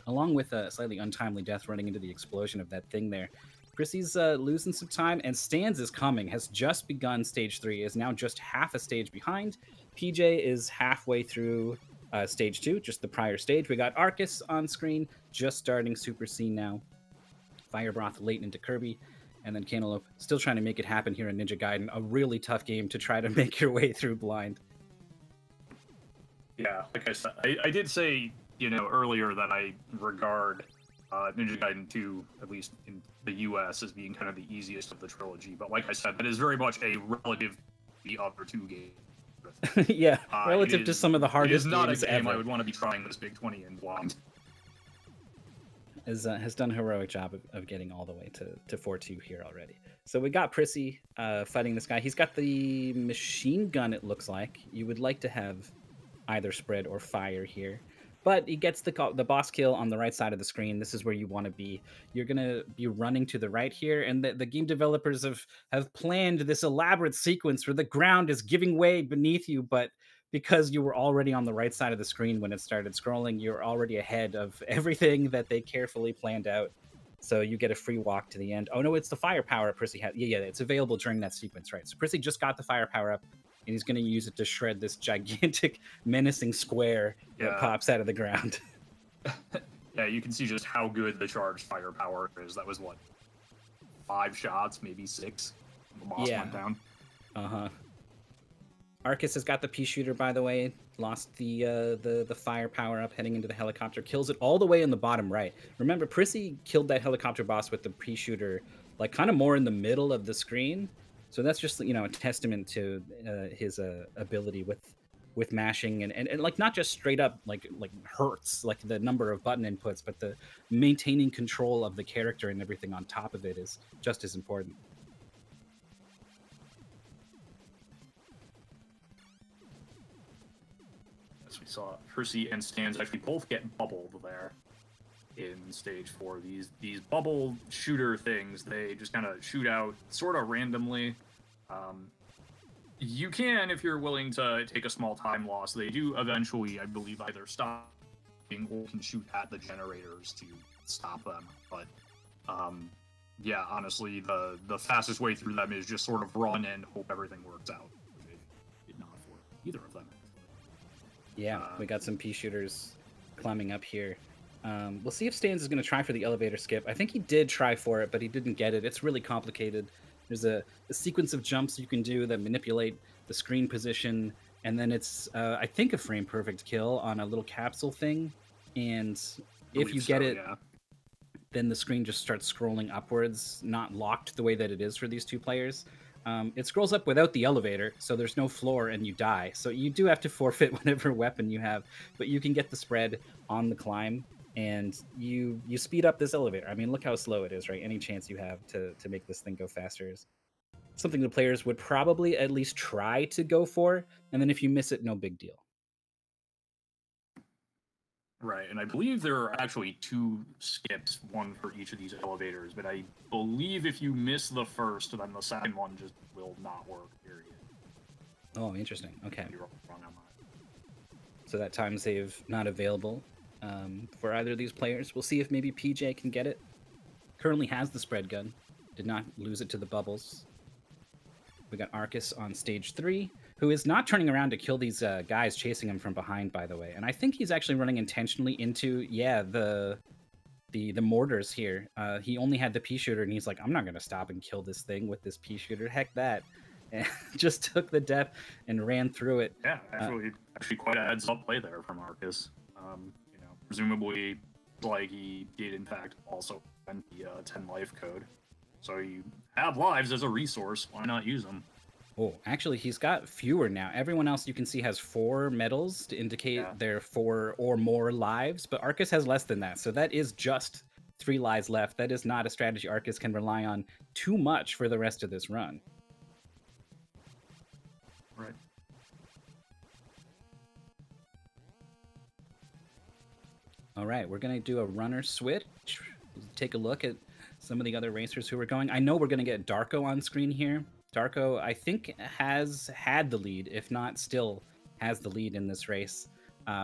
along with a slightly untimely death running into the explosion of that thing there, Prissy's losing some time, and Stans is coming, has just begun stage 3, is now just half a stage behind. PJ is halfway through stage 2, just the prior stage. We got Arcus on screen, just starting Super C now. Firebroth late into Kirby, and then Cantaloupe still trying to make it happen here in Ninja Gaiden. A really tough game to try to make your way through blind. Yeah, like I said, I did say, earlier that I regard Ninja Gaiden 2, at least in the US, as being kind of the easiest of the trilogy. But like I said, that is very much a relative to the other two games. Yeah, relative to some of the hardest games ever. It is not a game I would want to be trying this Big 20 in blind. Has done a heroic job of getting all the way to 4-2 here already. So we got Prissy fighting this guy. He's got the machine gun, it looks like. You would like to have either spread or fire here. But he gets the boss kill on the right side of the screen. This is where you want to be. You're going to be running to the right here. And the game developers have planned this elaborate sequence where the ground is giving way beneath you, but because you were already on the right side of the screen when it started scrolling, you're already ahead of everything that they carefully planned out. So you get a free walk to the end. Oh, no, it's the firepower Prissy had. Yeah, it's available during that sequence, right? So Prissy just got the firepower up, and he's going to use it to shred this gigantic, menacing square that pops out of the ground. Yeah, you can see just how good the charged firepower is. That was, 5 shots, maybe 6? The boss went down. Uh-huh. Arcus has got the pea shooter, by the way. Lost the fire power up heading into the helicopter. Kills it all the way in the bottom right. Remember, Prissy killed that helicopter boss with the pea shooter, kind of more in the middle of the screen. So that's just, a testament to his ability with mashing and not just straight up like hurts, like the number of button inputs, but the maintaining control of the character and everything on top of it is just as important. As we saw, Prissy and Stans actually both get bubbled there in stage 4. These bubble shooter things, they just kind of shoot out sort of randomly. You can, if you're willing to take a small time loss, they do eventually, I believe, either stop or can shoot at the generators to stop them. But yeah, honestly, the fastest way through them is just sort of run and hope everything works out. It did not for either of them. Yeah, we got some pea shooters climbing up here. We'll see if Stans is going to try for the elevator skip. I think he did try for it, but he didn't get it. It's really complicated. There's a sequence of jumps you can do that manipulate the screen position, and then it's, I think, a frame-perfect kill on a little capsule thing. And if you get it, then the screen just starts scrolling upwards, not locked the way that it is for these two players. It scrolls up without the elevator, so there's no floor and you die. So you do have to forfeit whatever weapon you have, but you can get the spread on the climb. and you speed up this elevator. I mean, look how slow it is, right? Any chance you have to make this thing go faster is something the players would probably at least try to go for, and then if you miss it, no big deal. Right, and I believe there are actually 2 skips, one for each of these elevators, but I believe if you miss the first, then the second one just will not work, period. Oh, interesting. Okay. You're wrong on that. So that time save not available for either of these players. We'll see if maybe PJ can get it. Currently has the spread gun. Did not lose it to the bubbles. We got Arcus on stage 3, who is not turning around to kill these guys chasing him from behind, by the way. And I think he's actually running intentionally into, the mortars here. He only had the pea shooter, and he's like, I'm not going to stop and kill this thing with this pea shooter. Heck that. And just took the death and ran through it. Yeah, actually quite a heads-up play there from Arcus. Presumably, like, he did, in fact, also spend the 10 life code. So you have lives as a resource. Why not use them? Oh, actually, he's got fewer now. Everyone else you can see has 4 medals to indicate their 4 or more lives, but Arcus has less than that. So that is just 3 lives left. That is not a strategy Arcus can rely on too much for the rest of this run. Right. All right, we're going to do a runner switch. Take a look at some of the other racers who are going. I know we're going to get Darko on screen here. Darko, I think, has had the lead, if not still has the lead in this race.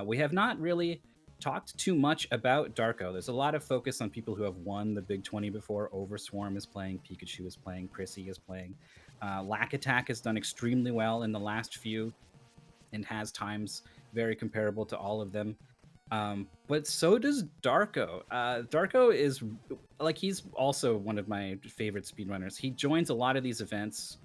We have not really talked too much about Darko. There's a lot of focus on people who have won the Big 20 before. Overswarm is playing, Pikachu is playing, Prissy is playing. Lack Attack has done extremely well in the last few and has times very comparable to all of them. But so does Darko. Darko is, like, he's also one of my favorite speedrunners. He joins a lot of these events,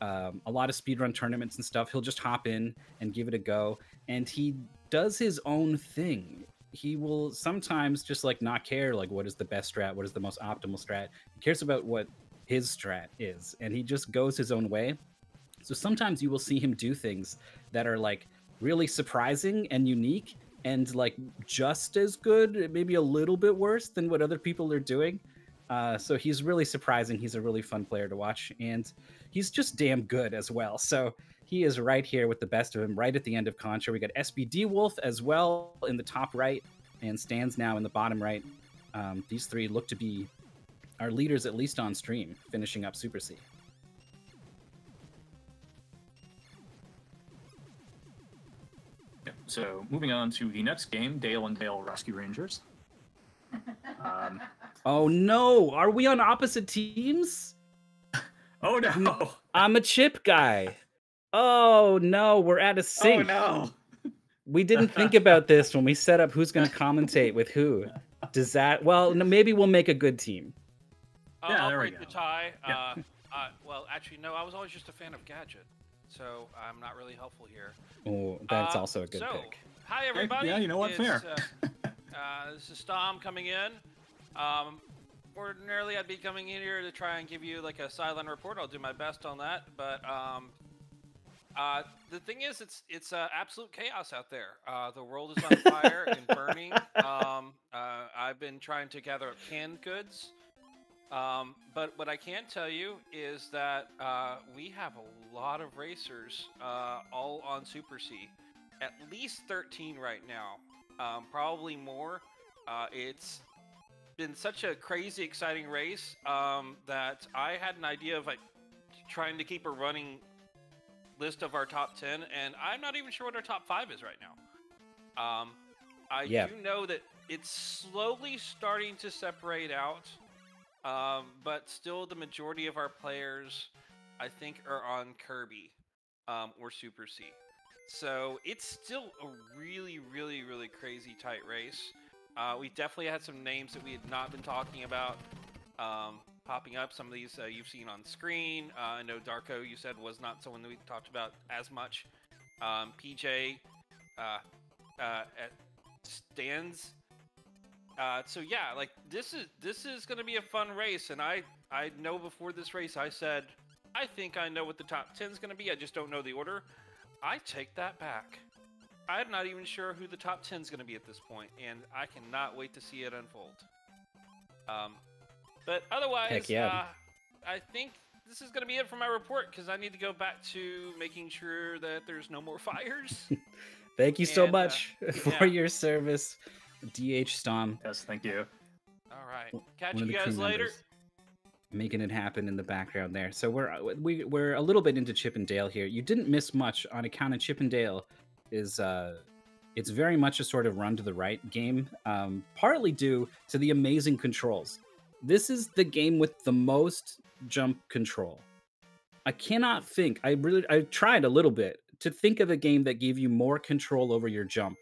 a lot of speedrun tournaments and stuff. He'll just hop in and give it a go, and he does his own thing. He will sometimes just, like, not care, like, what is the best strat, what is the most optimal strat. He cares about what his strat is, and he just goes his own way. So sometimes you will see him do things that are, like, really surprising and unique, and, like, just as good, maybe a little bit worse than what other people are doing. So he's really surprising. He's a really fun player to watch, and he's just damn good as well. So he is right here with the best of him, right at the end of Contra. We got SBD Wolf as well in the top right, and Stands now in the bottom right. These 3 look to be our leaders, at least on stream, finishing up Super C. So moving on to the next game, Dale and Dale Rescue Rangers. Oh no, are we on opposite teams? Oh no, I'm a chip guy. Oh no, we're at a sync. Oh no. We didn't think about this when we set up who's going to commentate with who. Does that, well, no, maybe we'll make a good team. Yeah, I'll break the tie. Yeah. Well, actually, no, I was always just a fan of Gadget, so I'm not really helpful here. Oh, that's also a good pick. Hi, everybody. Yeah, you know what? Fair. This is Stom coming in. Ordinarily, I'd be coming in here to try and give you, like, a sideline report. I'll do my best on that, but the thing is, it's absolute chaos out there. The world is on fire and burning. I've been trying to gather up canned goods. But what I can tell you is that we have a lot of racers all on Super C. At least 13 right now. Probably more. It's been such a crazy, exciting race that I had an idea of, like, trying to keep a running list of our top 10, and I'm not even sure what our top 5 is right now. I do know that it's slowly starting to separate out. But still, the majority of our players, I think, are on Kirby or Super C. So it's still a really, really, really crazy tight race. We definitely had some names that we had not been talking about popping up. Some of these you've seen on screen. I know Darko, you said, was not someone that we talked about as much. PJ Stands. So yeah, like, this is gonna be a fun race, and I know before this race I said I think I know what the top 10 is gonna be. I just don't know the order. I take that back. I'm not even sure who the top 10 is going to be at this point, and I cannot wait to see it unfold. But otherwise, Heck yeah. I think this is going to be it for my report, because I need to go back to making sure that there's no more fires. Thank you so And, much for your service, DH Stom. Yes, thank you. All right. Catch One of you the crew guys later. members, making it happen in the background there. So we're a little bit into Chip and Dale here. You didn't miss much on account of Chip and Dale is it's very much a sort of run to the right game, partly due to the amazing controls. This is the game with the most jump control. I cannot think. I tried a little bit to think of a game that gave you more control over your jump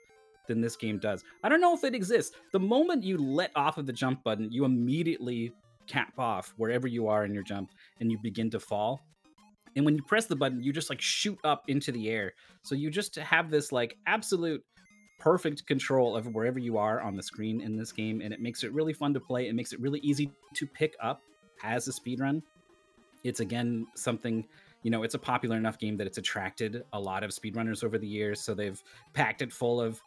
than this game does. I don't know if it exists. The moment you let off of the jump button, you immediately cap off wherever you are in your jump and you begin to fall. And when you press the button, you just like shoot up into the air. So you just have this like absolute perfect control of wherever you are on the screen in this game. And it makes it really fun to play. It makes it really easy to pick up as a speedrun. It's again something, you know, it's a popular enough game that it's attracted a lot of speedrunners over the years. So they've packed it full of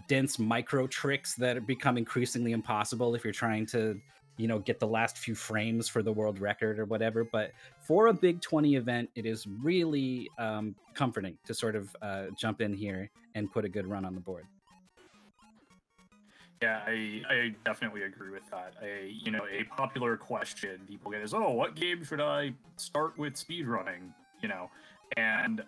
dense micro tricks that become increasingly impossible if you're trying to, you know, get the last few frames for the world record or whatever. But for a Big 20 event, it is really comforting to sort of jump in here and put a good run on the board. Yeah, I definitely agree with that. A popular question people get is, oh, what game should I start with speedrunning? You know, and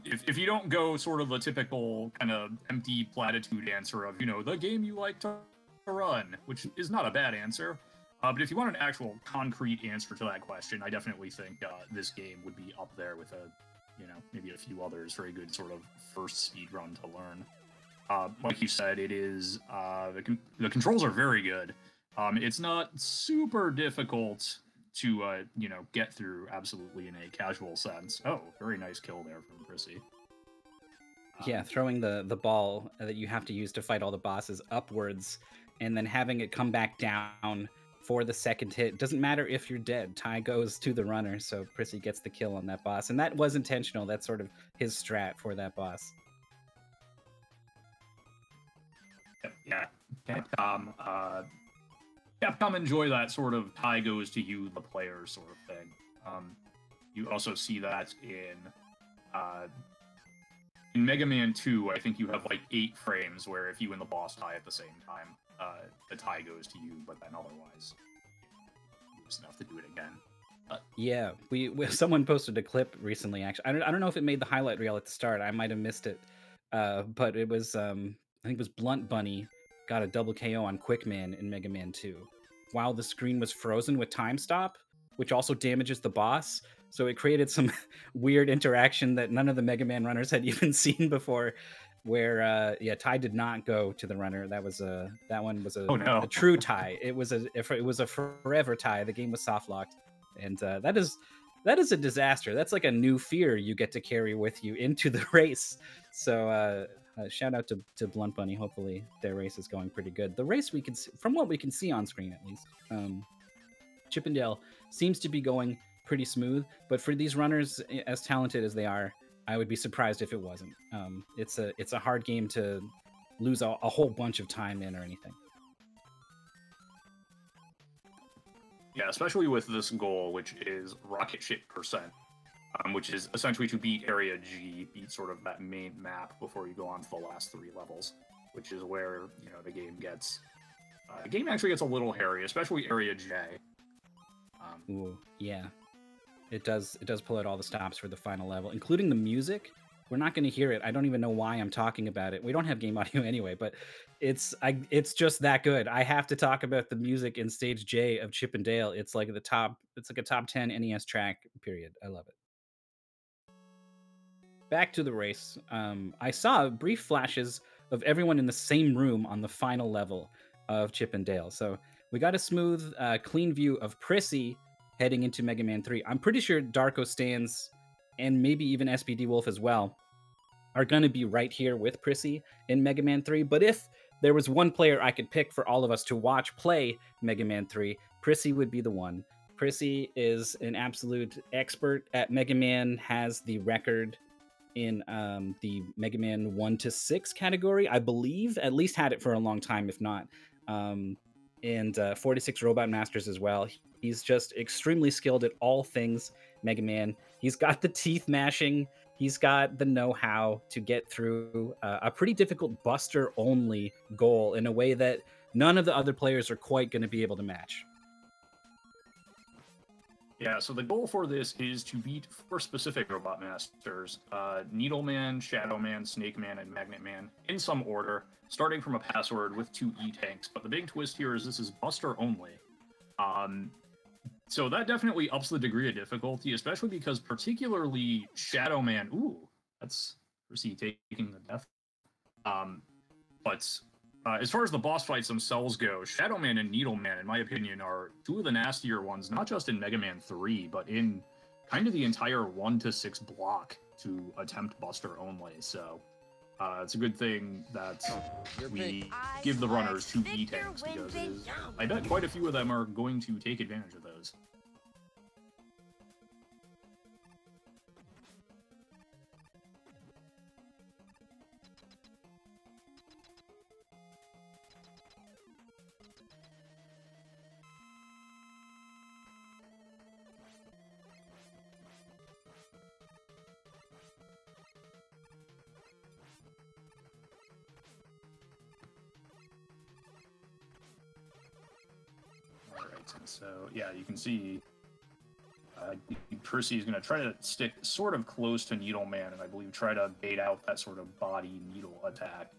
if you don't go sort of the typical kind of empty platitude answer of, you know, the game you like to run, which is not a bad answer, but if you want an actual concrete answer to that question, I definitely think this game would be up there with maybe a few others. Very good sort of first speedrun to learn. Like you said, it is the controls are very good. It's not super difficult to get through absolutely in a casual sense. Oh, very nice kill there from Chrissy. Yeah, throwing the ball that you have to use to fight all the bosses upwards and then having it come back down for the second hit. Doesn't matter if you're dead. Ty goes to the runner, so Prissy gets the kill on that boss. And that was intentional. That's sort of his strat for that boss. Yeah, Capcom enjoy that sort of Ty goes to you, the player sort of thing. You also see that in Mega Man 2. I think you have like 8 frames where if you and the boss tie at the same time, the tie goes to you, but then otherwise, it's enough to do it again. Yeah, someone posted a clip recently. Actually, I don't know if it made the highlight reel at the start. I might have missed it, but it was I think it was Blunt Bunny got a double KO on Quickman in Mega Man 2 while the screen was frozen with time stop, which also damages the boss. So it created some weird interaction that none of the Mega Man runners had even seen before, where Ty did not go to the runner. That one was a true tie. It was a forever tie. The game was soft locked, and that is a disaster. That's like a new fear you get to carry with you into the race. So shout out to Blunt Bunny. Hopefully their race is going pretty good. The race, we can see, from what we can see on screen at least, Chip and Dale seems to be going pretty smooth. But for these runners, as talented as they are, I would be surprised if it wasn't. It's a hard game to lose a whole bunch of time in or anything. Yeah, especially with this goal, which is rocket ship percent. Which is essentially to beat Area G, beat sort of that main map before you go on to the last 3 levels, which is where, you know, the game actually gets a little hairy, especially Area J. Ooh, yeah. It does pull out all the stops for the final level, including the music. We're not going to hear it. I don't even know why I'm talking about it. We don't have game audio anyway, but it's just that good. I have to talk about the music in Stage J of Chip and Dale. It's like a top 10 NES track, period. I love it. Back to the race. I saw brief flashes of everyone in the same room on the final level of Chip and Dale. So we got a smooth, clean view of Prissy heading into Mega Man 3. I'm pretty sure Darko Stans and maybe even SPD Wolf as well are going to be right here with Prissy in Mega Man 3. But if there was one player I could pick for all of us to watch play Mega Man 3, Prissy would be the one. Prissy is an absolute expert at Mega Man, has the record in the Mega Man 1 to 6 category, I believe. At least had it for a long time, if not. And 46 Robot Masters as well. He's just extremely skilled at all things Mega Man. He's got the teeth mashing. He's got the know-how to get through a pretty difficult Buster-only goal in a way that none of the other players are quite going to be able to match. Yeah, so the goal for this is to beat 4 specific Robot Masters, Needleman, Shadow Man, Snake Man, and Magnet Man, in some order, starting from a password with 2 E-Tanks. But the big twist here is this is Buster only. So that definitely ups the degree of difficulty, especially because particularly Shadow Man, ooh, that's Percy taking the death. But as far as the boss fights themselves go, Shadow Man and Needle Man, in my opinion, are 2 of the nastier ones, not just in Mega Man 3, but in kind of the entire 1 to 6 block to attempt Buster only. So it's a good thing that we give the runners 2 E-Tanks, because I bet quite a few of them are going to take advantage of those. And so, yeah, you can see Percy is going to try to stick sort of close to Needle Man, and I believe try to bait out that sort of body needle attack.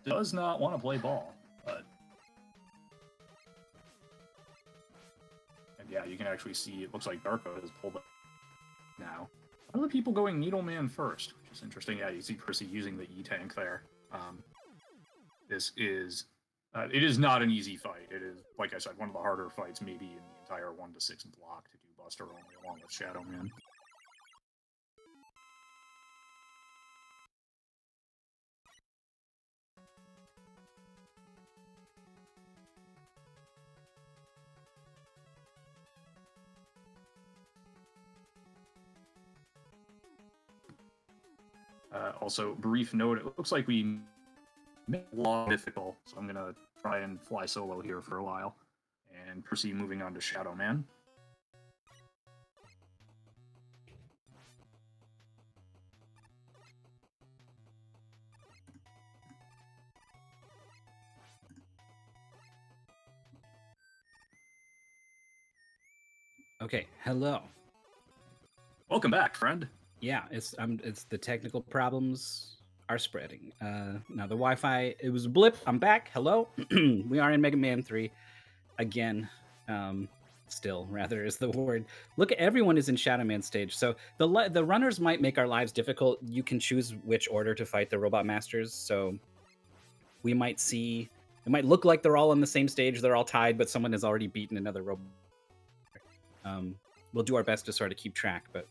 Does not want to play ball, but... And yeah, you can actually see, it looks like Darko has pulled it now. Other people going Needle Man first, which is interesting. Yeah, you see Percy using the E-Tank there. This is... it is not an easy fight. It is, like I said, one of the harder fights maybe in the entire 1 to 6 block to do Buster only, along with Shadow Man. Also, brief note, it looks like we made it a lot difficult, so I'm going to try and fly solo here for a while, and proceed moving on to Shadow Man. Okay, hello. Welcome back, friend. Yeah, it's the technical problems are spreading. Now the Wi-Fi, it was a blip. I'm back. Hello. We are in Mega Man 3 again. Still, rather is the word. Look, everyone is in Shadow Man stage. So the runners might make our lives difficult. You can choose which order to fight the Robot Masters. So we might see, it might look like they're all on the same stage. They're all tied, but someone has already beaten another robot. We'll do our best to sort of keep track, but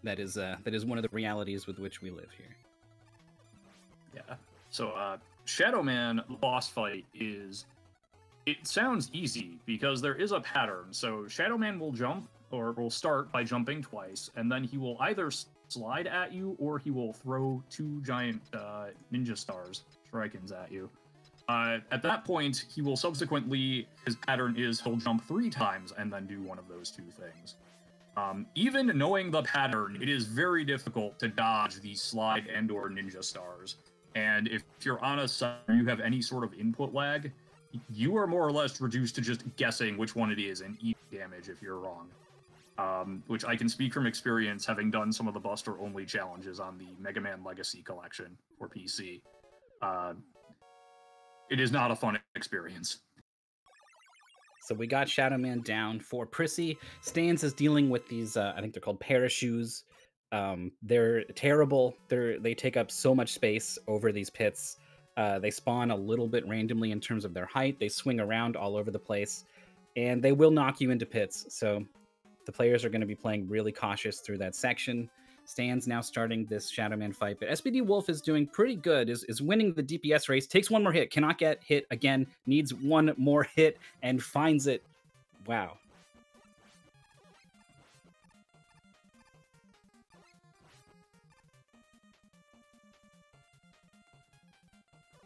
that is one of the realities with which we live here. Yeah. So Shadow Man boss fight is, it sounds easy because there is a pattern. So Shadow Man will jump, or will start by jumping twice, and then he will either slide at you or he will throw 2 giant ninja stars, shurikens, at you. At that point, he will subsequently, his pattern is he'll jump 3 times and then do one of those 2 things. Even knowing the pattern, it is very difficult to dodge these slide and or ninja stars. And if you're on a side where you have any sort of input lag, you are more or less reduced to just guessing which one it is and eat damage if you're wrong. Which I can speak from experience, having done some of the Buster-only challenges on the Mega Man Legacy Collection for PC. It is not a fun experience. So we got Shadow Man down for Prissy. Stans is dealing with these, I think they're called parachutes. They're terrible. They take up so much space over these pits. They spawn a little bit randomly in terms of their height. They swing around all over the place, and they will knock you into pits. So the players are going to be playing really cautious through that section. Stan's now starting this Shadow Man fight, but SPD Wolf is doing pretty good, is winning the DPS race, takes 1 more hit, cannot get hit again, needs 1 more hit, and finds it. Wow.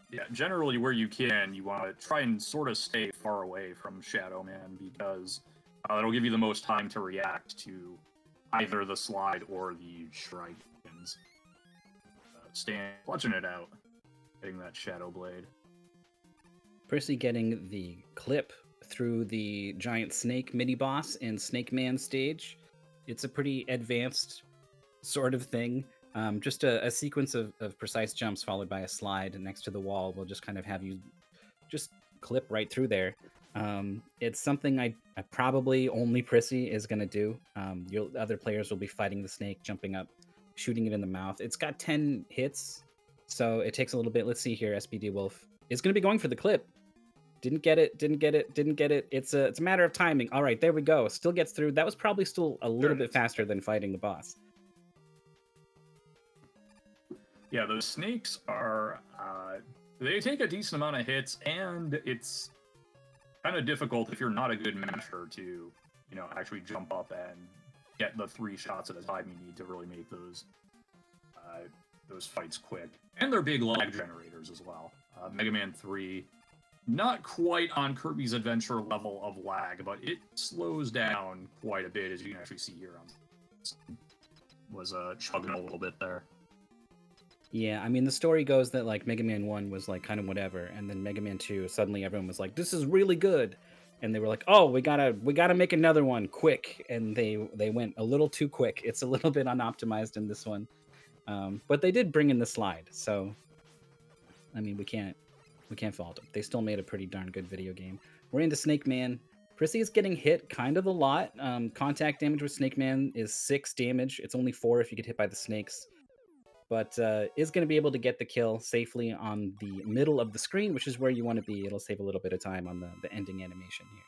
Yeah, generally where you can, you want to try and sort of stay far away from Shadow Man because it'll give you the most time to react to either the slide or the Shrikens. Stan clutching it out, getting that Shadow Blade. Percy getting the clip through the giant snake mini boss in Snake Man stage. It's a pretty advanced sort of thing. Just a sequence of precise jumps followed by a slide next to the wall will just kind of have you just clip right through there. It's something I probably only Prissy is going to do. Other players will be fighting the snake, jumping up, shooting it in the mouth. It's got 10 hits, so it takes a little bit. Let's see here. SPD Wolf is going to be going for the clip. Didn't get it. It's a matter of timing. All right, there we go. Still gets through. That was probably still a little bit faster than fighting the boss. Yeah, those snakes are, they take a decent amount of hits, and it's kind of difficult if you're not a good masher to, actually jump up and get the 3 shots at a time you need to really make those fights quick. And they're big lag generators as well. Mega Man 3, not quite on Kirby's Adventure level of lag, but it slows down quite a bit, as you can actually see here. Was chugging a little bit there. Yeah, I mean, the story goes that, like, Mega Man 1 was, like, kind of whatever, and then Mega Man 2, suddenly everyone was like, this is really good, and they were like, oh, we gotta make another one, quick, and they went a little too quick. It's a little bit unoptimized in this one, but they did bring in the slide, so, I mean, we can't fault them. They still made a pretty darn good video game. We're into Snake Man. Prissy is getting hit kind of a lot. Contact damage with Snake Man is 6 damage. It's only 4 if you get hit by the snakes. But is going to be able to get the kill safely on the middle of the screen, which is where you want to be. It'll save a little bit of time on the ending animation here.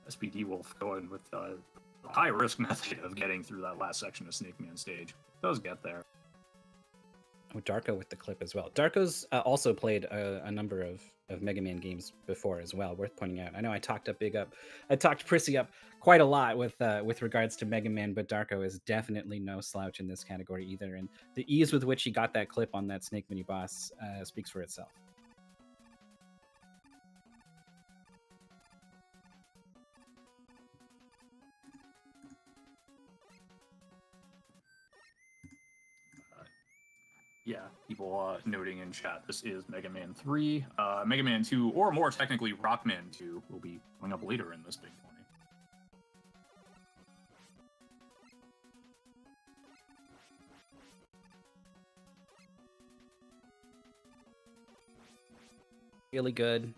SPD Wolf going with the high-risk method of getting through that last section of Snake Man stage. Does get there. Oh, Darko with the clip as well. Darko's also played a number of Mega Man games before as well, worth pointing out. I know I talked Prissy up quite a lot with regards to Mega Man, but Darko is definitely no slouch in this category either, and the ease with which he got that clip on that snake mini boss speaks for itself. Yeah, people noting in chat, this is Mega Man 3. Mega Man 2, or more technically, Rockman 2, will be coming up later in this big 20. Really good.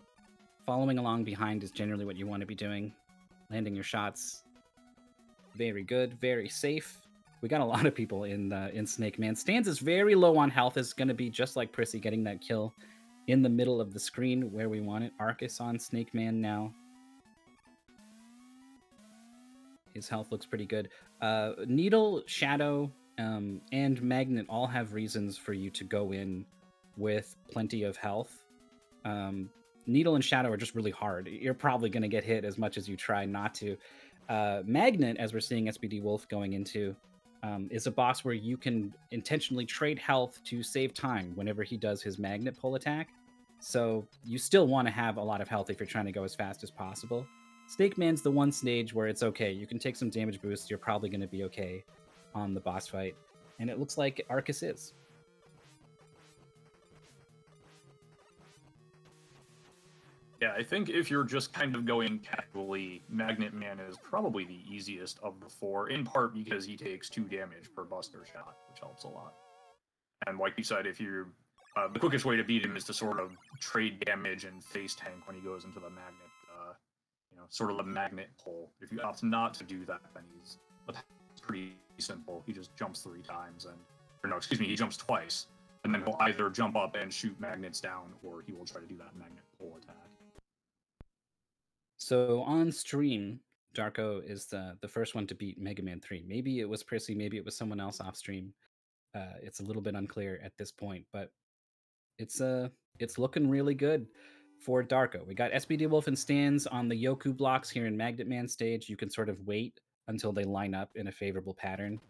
Following along behind is generally what you want to be doing. Landing your shots. Very good, very safe. We got a lot of people in Snake Man. Stans is very low on health. Is going to be just like Prissy getting that kill in the middle of the screen where we want it. Arcus on Snake Man now. His health looks pretty good. Needle, Shadow, and Magnet all have reasons for you to go in with plenty of health. Needle and Shadow are just really hard. You're probably going to get hit as much as you try not to. Magnet, as we're seeing SPD Wolf going into, is a boss where you can intentionally trade health to save time whenever he does his magnet pull attack. So you still want to have a lot of health if you're trying to go as fast as possible. Snake Man's the one stage where it's okay. You can take some damage boosts. You're probably going to be okay on the boss fight. And it looks like Arcus is. Yeah, I think if you're just kind of going casually, Magnet Man is probably the easiest of the 4, in part because he takes 2 damage per buster shot, which helps a lot. And like you said, if you're the quickest way to beat him is to sort of trade damage and face tank when he goes into the magnet, sort of the magnet pull. If you opt not to do that, then it's pretty simple. He just jumps 3 times, he jumps twice, and then he'll either jump up and shoot magnets down, or he will try to do that magnet pull attack. So on stream, Darko is the first one to beat Mega Man 3. Maybe it was Prissy, maybe it was someone else off stream. It's a little bit unclear at this point, but it's looking really good for Darko. We got SPD Wolf and Stans on the Yoku blocks here in Magnet Man stage. You can sort of wait until they line up in a favorable pattern.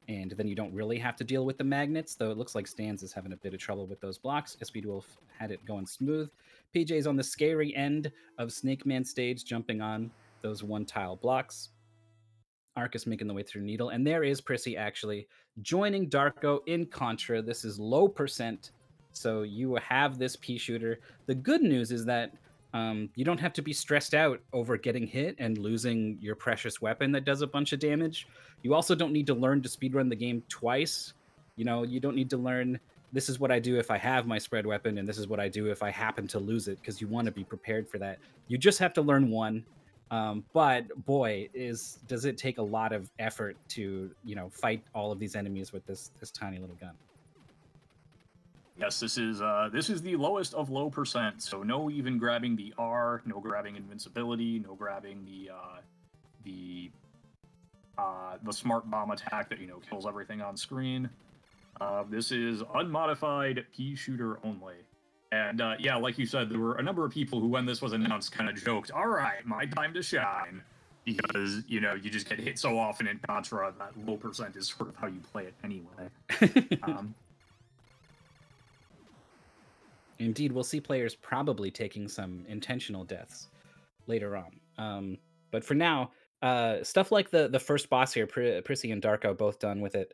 and then you don't really have to deal with the magnets, though it looks like Stans is having a bit of trouble with those blocks. Speedwolf had it going smooth. PJ's on the scary end of Snake Man stage, jumping on those one-tile blocks. Arcus making the way through Needle, and there is Prissy actually joining Darko in Contra. This is low percent, so you have this pea shooter. The good news is that you don't have to be stressed out over getting hit and losing your precious weapon that does a bunch of damage. You also don't need to learn to speedrun the game twice. You know, you don't need to learn, this is what I do if I have my spread weapon, and this is what I do if I happen to lose it, because you want to be prepared for that. You just have to learn one. But boy, does it take a lot of effort to, you know, fight all of these enemies with this tiny little gun. Yes, this is the lowest of low percent. So no even grabbing the R, no grabbing invincibility, no grabbing the smart bomb attack that, you know, kills everything on screen. This is unmodified pea shooter only. And yeah, like you said, there were a number of people who, when this was announced, kind of joked, "All right, my time to shine," because, you know, you just get hit so often in Contra that low percent is sort of how you play it anyway. Indeed, we'll see players probably taking some intentional deaths later on. But for now, stuff like the first boss here, Prissy and Darko both done with it.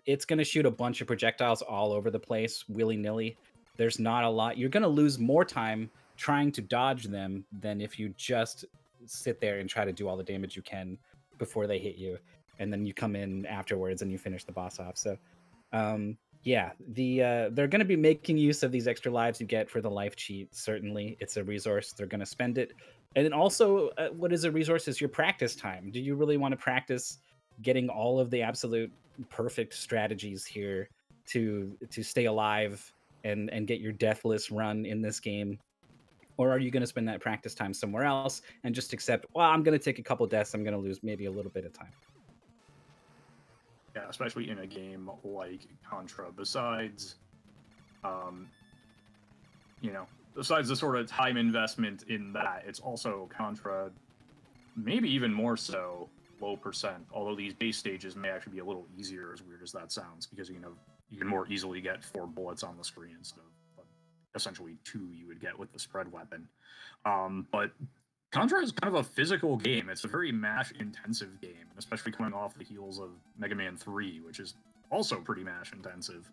It's going to shoot a bunch of projectiles all over the place, willy-nilly. There's not a lot. You're going to lose more time trying to dodge them than if you just sit there and try to do all the damage you can before they hit you. And then you come in afterwards and you finish the boss off. So, yeah, they're going to be making use of these extra lives you get for the life cheat. Certainly, it's a resource. They're going to spend it. And then also, what is a resource is your practice time. Do you really want to practice getting all of the absolute perfect strategies here to stay alive and get your deathless run in this game? Or are you going to spend that practice time somewhere else and just accept, well, I'm going to take a couple deaths, I'm going to lose maybe a little bit of time? Yeah, especially in a game like Contra. Besides, you know, besides the sort of time investment in that, it's also Contra, maybe even more so, low percent. Although these base stages may actually be a little easier, as weird as that sounds, because, you know, you can more easily get 4 bullets on the screen instead of essentially 2 you would get with the spread weapon. But Contra is kind of a physical game. It's a very mash-intensive game, especially coming off the heels of Mega Man 3, which is also pretty mash-intensive.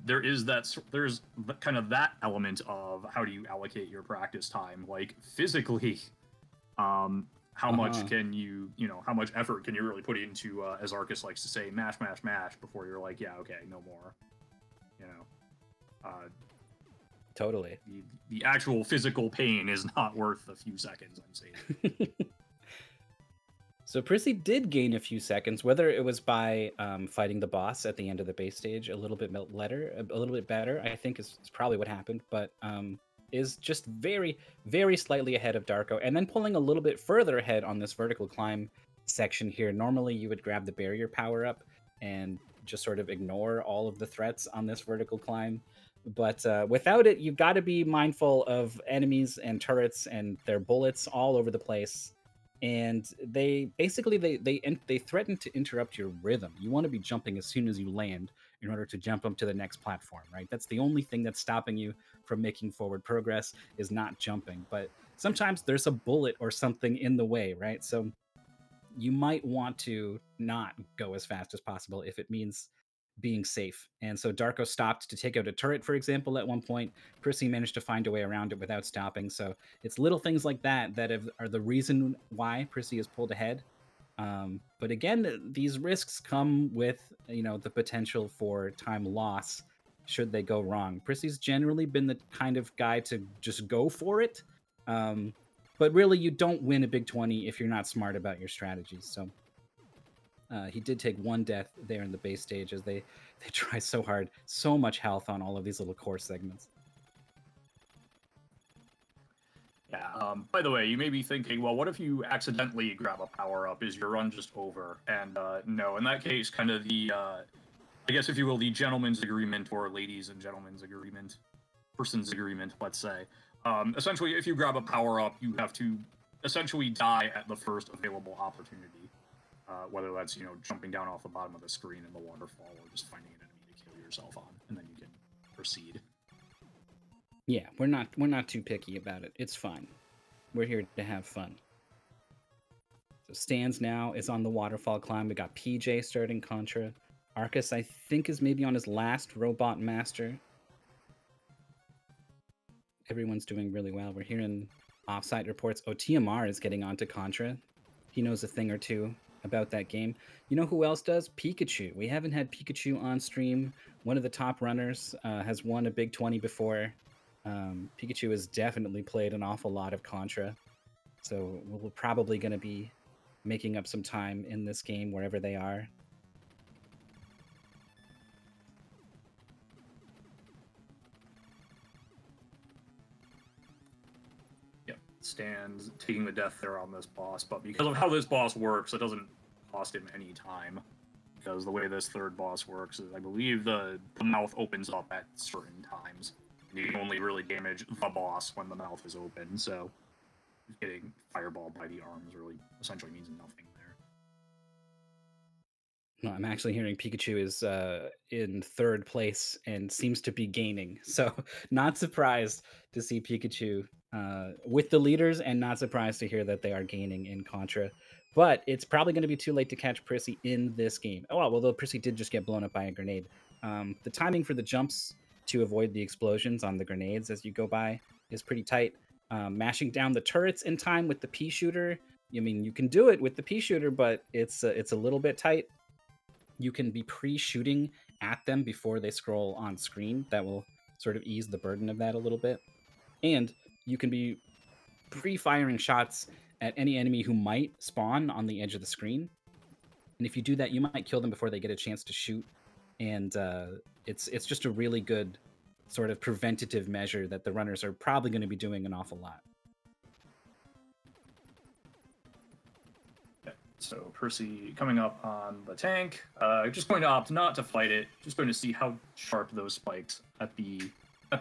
There's kind of that element of how do you allocate your practice time, like physically. How much can you know, how much effort can you really put into, as Arcus likes to say, mash, mash, mash, before you're like, yeah, okay, no more. You know, totally. The actual physical pain is not worth a few seconds, I'm saying. So Prissy did gain a few seconds, whether it was by fighting the boss at the end of the base stage a little bit better, I think is probably what happened, but is just very, very slightly ahead of Darko, and then pulling a little bit further ahead on this vertical climb section here. Normally you would grab the barrier power up and just sort of ignore all of the threats on this vertical climb. But without it, you've got to be mindful of enemies and turrets and their bullets all over the place. And they basically, they threaten to interrupt your rhythm. You want to be jumping as soon as you land in order to jump up to the next platform, right? That's the only thing that's stopping you from making forward progress, is not jumping. But sometimes there's a bullet or something in the way, right? So you might want to not go as fast as possible if it means being safe. And so Darko stopped to take out a turret, for example, at one point. Prissy managed to find a way around it without stopping. So it's little things like that that are the reason why Prissy is pulled ahead. But again, these risks come with, you know, the potential for time loss should they go wrong. Prissy's generally been the kind of guy to just go for it. But really, you don't win a Big 20 if you're not smart about your strategies. So he did take 1 death there in the base stage as they try so hard, so much health on all of these little core segments. Yeah, by the way, you may be thinking, well, what if you accidentally grab a power-up? Is your run just over? And no, in that case, kind of the, I guess if you will, the gentleman's agreement, or ladies and gentlemen's agreement, person's agreement, let's say. Essentially, if you grab a power-up, you have to essentially die at the first available opportunity. whether that's jumping down off the bottom of the screen in the waterfall or just finding an enemy to kill yourself on, and then you can proceed. Yeah, we're not too picky about it. It's fine. We're here to have fun. So Stans now is on the waterfall climb. We got PJ starting Contra. Arcus, I think, is maybe on his last Robot Master. Everyone's doing really well. We're hearing offsite reports. Oh, TMR is getting onto Contra. He knows a thing or two about that game. You know who else does? Pikachu. We haven't had Pikachu on stream. One of the top runners has won a Big 20 before. Pikachu has definitely played an awful lot of Contra. So we're probably going to be making up some time in this game wherever they are. Stands taking the death there on this boss, but because of how this boss works, it doesn't cost him any time. Because the way this third boss works is, I believe the mouth opens up at certain times. And you can only really damage the boss when the mouth is open, so getting fireballed by the arms really essentially means nothing there. No, I'm actually hearing Pikachu is in third place and seems to be gaining. So not surprised to see Pikachu with the leaders, and not surprised to hear that they are gaining in Contra. But it's probably going to be too late to catch Prissy in this game. Oh, well, although Prissy did just get blown up by a grenade. The timing for the jumps to avoid the explosions on the grenades as you go by is pretty tight. Mashing down the turrets in time with the pea shooter. I mean, you can do it with the pea shooter, but it's a little bit tight. You can be pre-shooting at them before they scroll on screen. That will sort of ease the burden of that a little bit. And you can be pre-firing shots at any enemy who might spawn on the edge of the screen. And if you do that, you might kill them before they get a chance to shoot. And it's just a really good sort of preventative measure that the runners are probably going to be doing an awful lot. So Percy coming up on the tank, just going to opt not to fight it, just going to see how sharp those spikes at the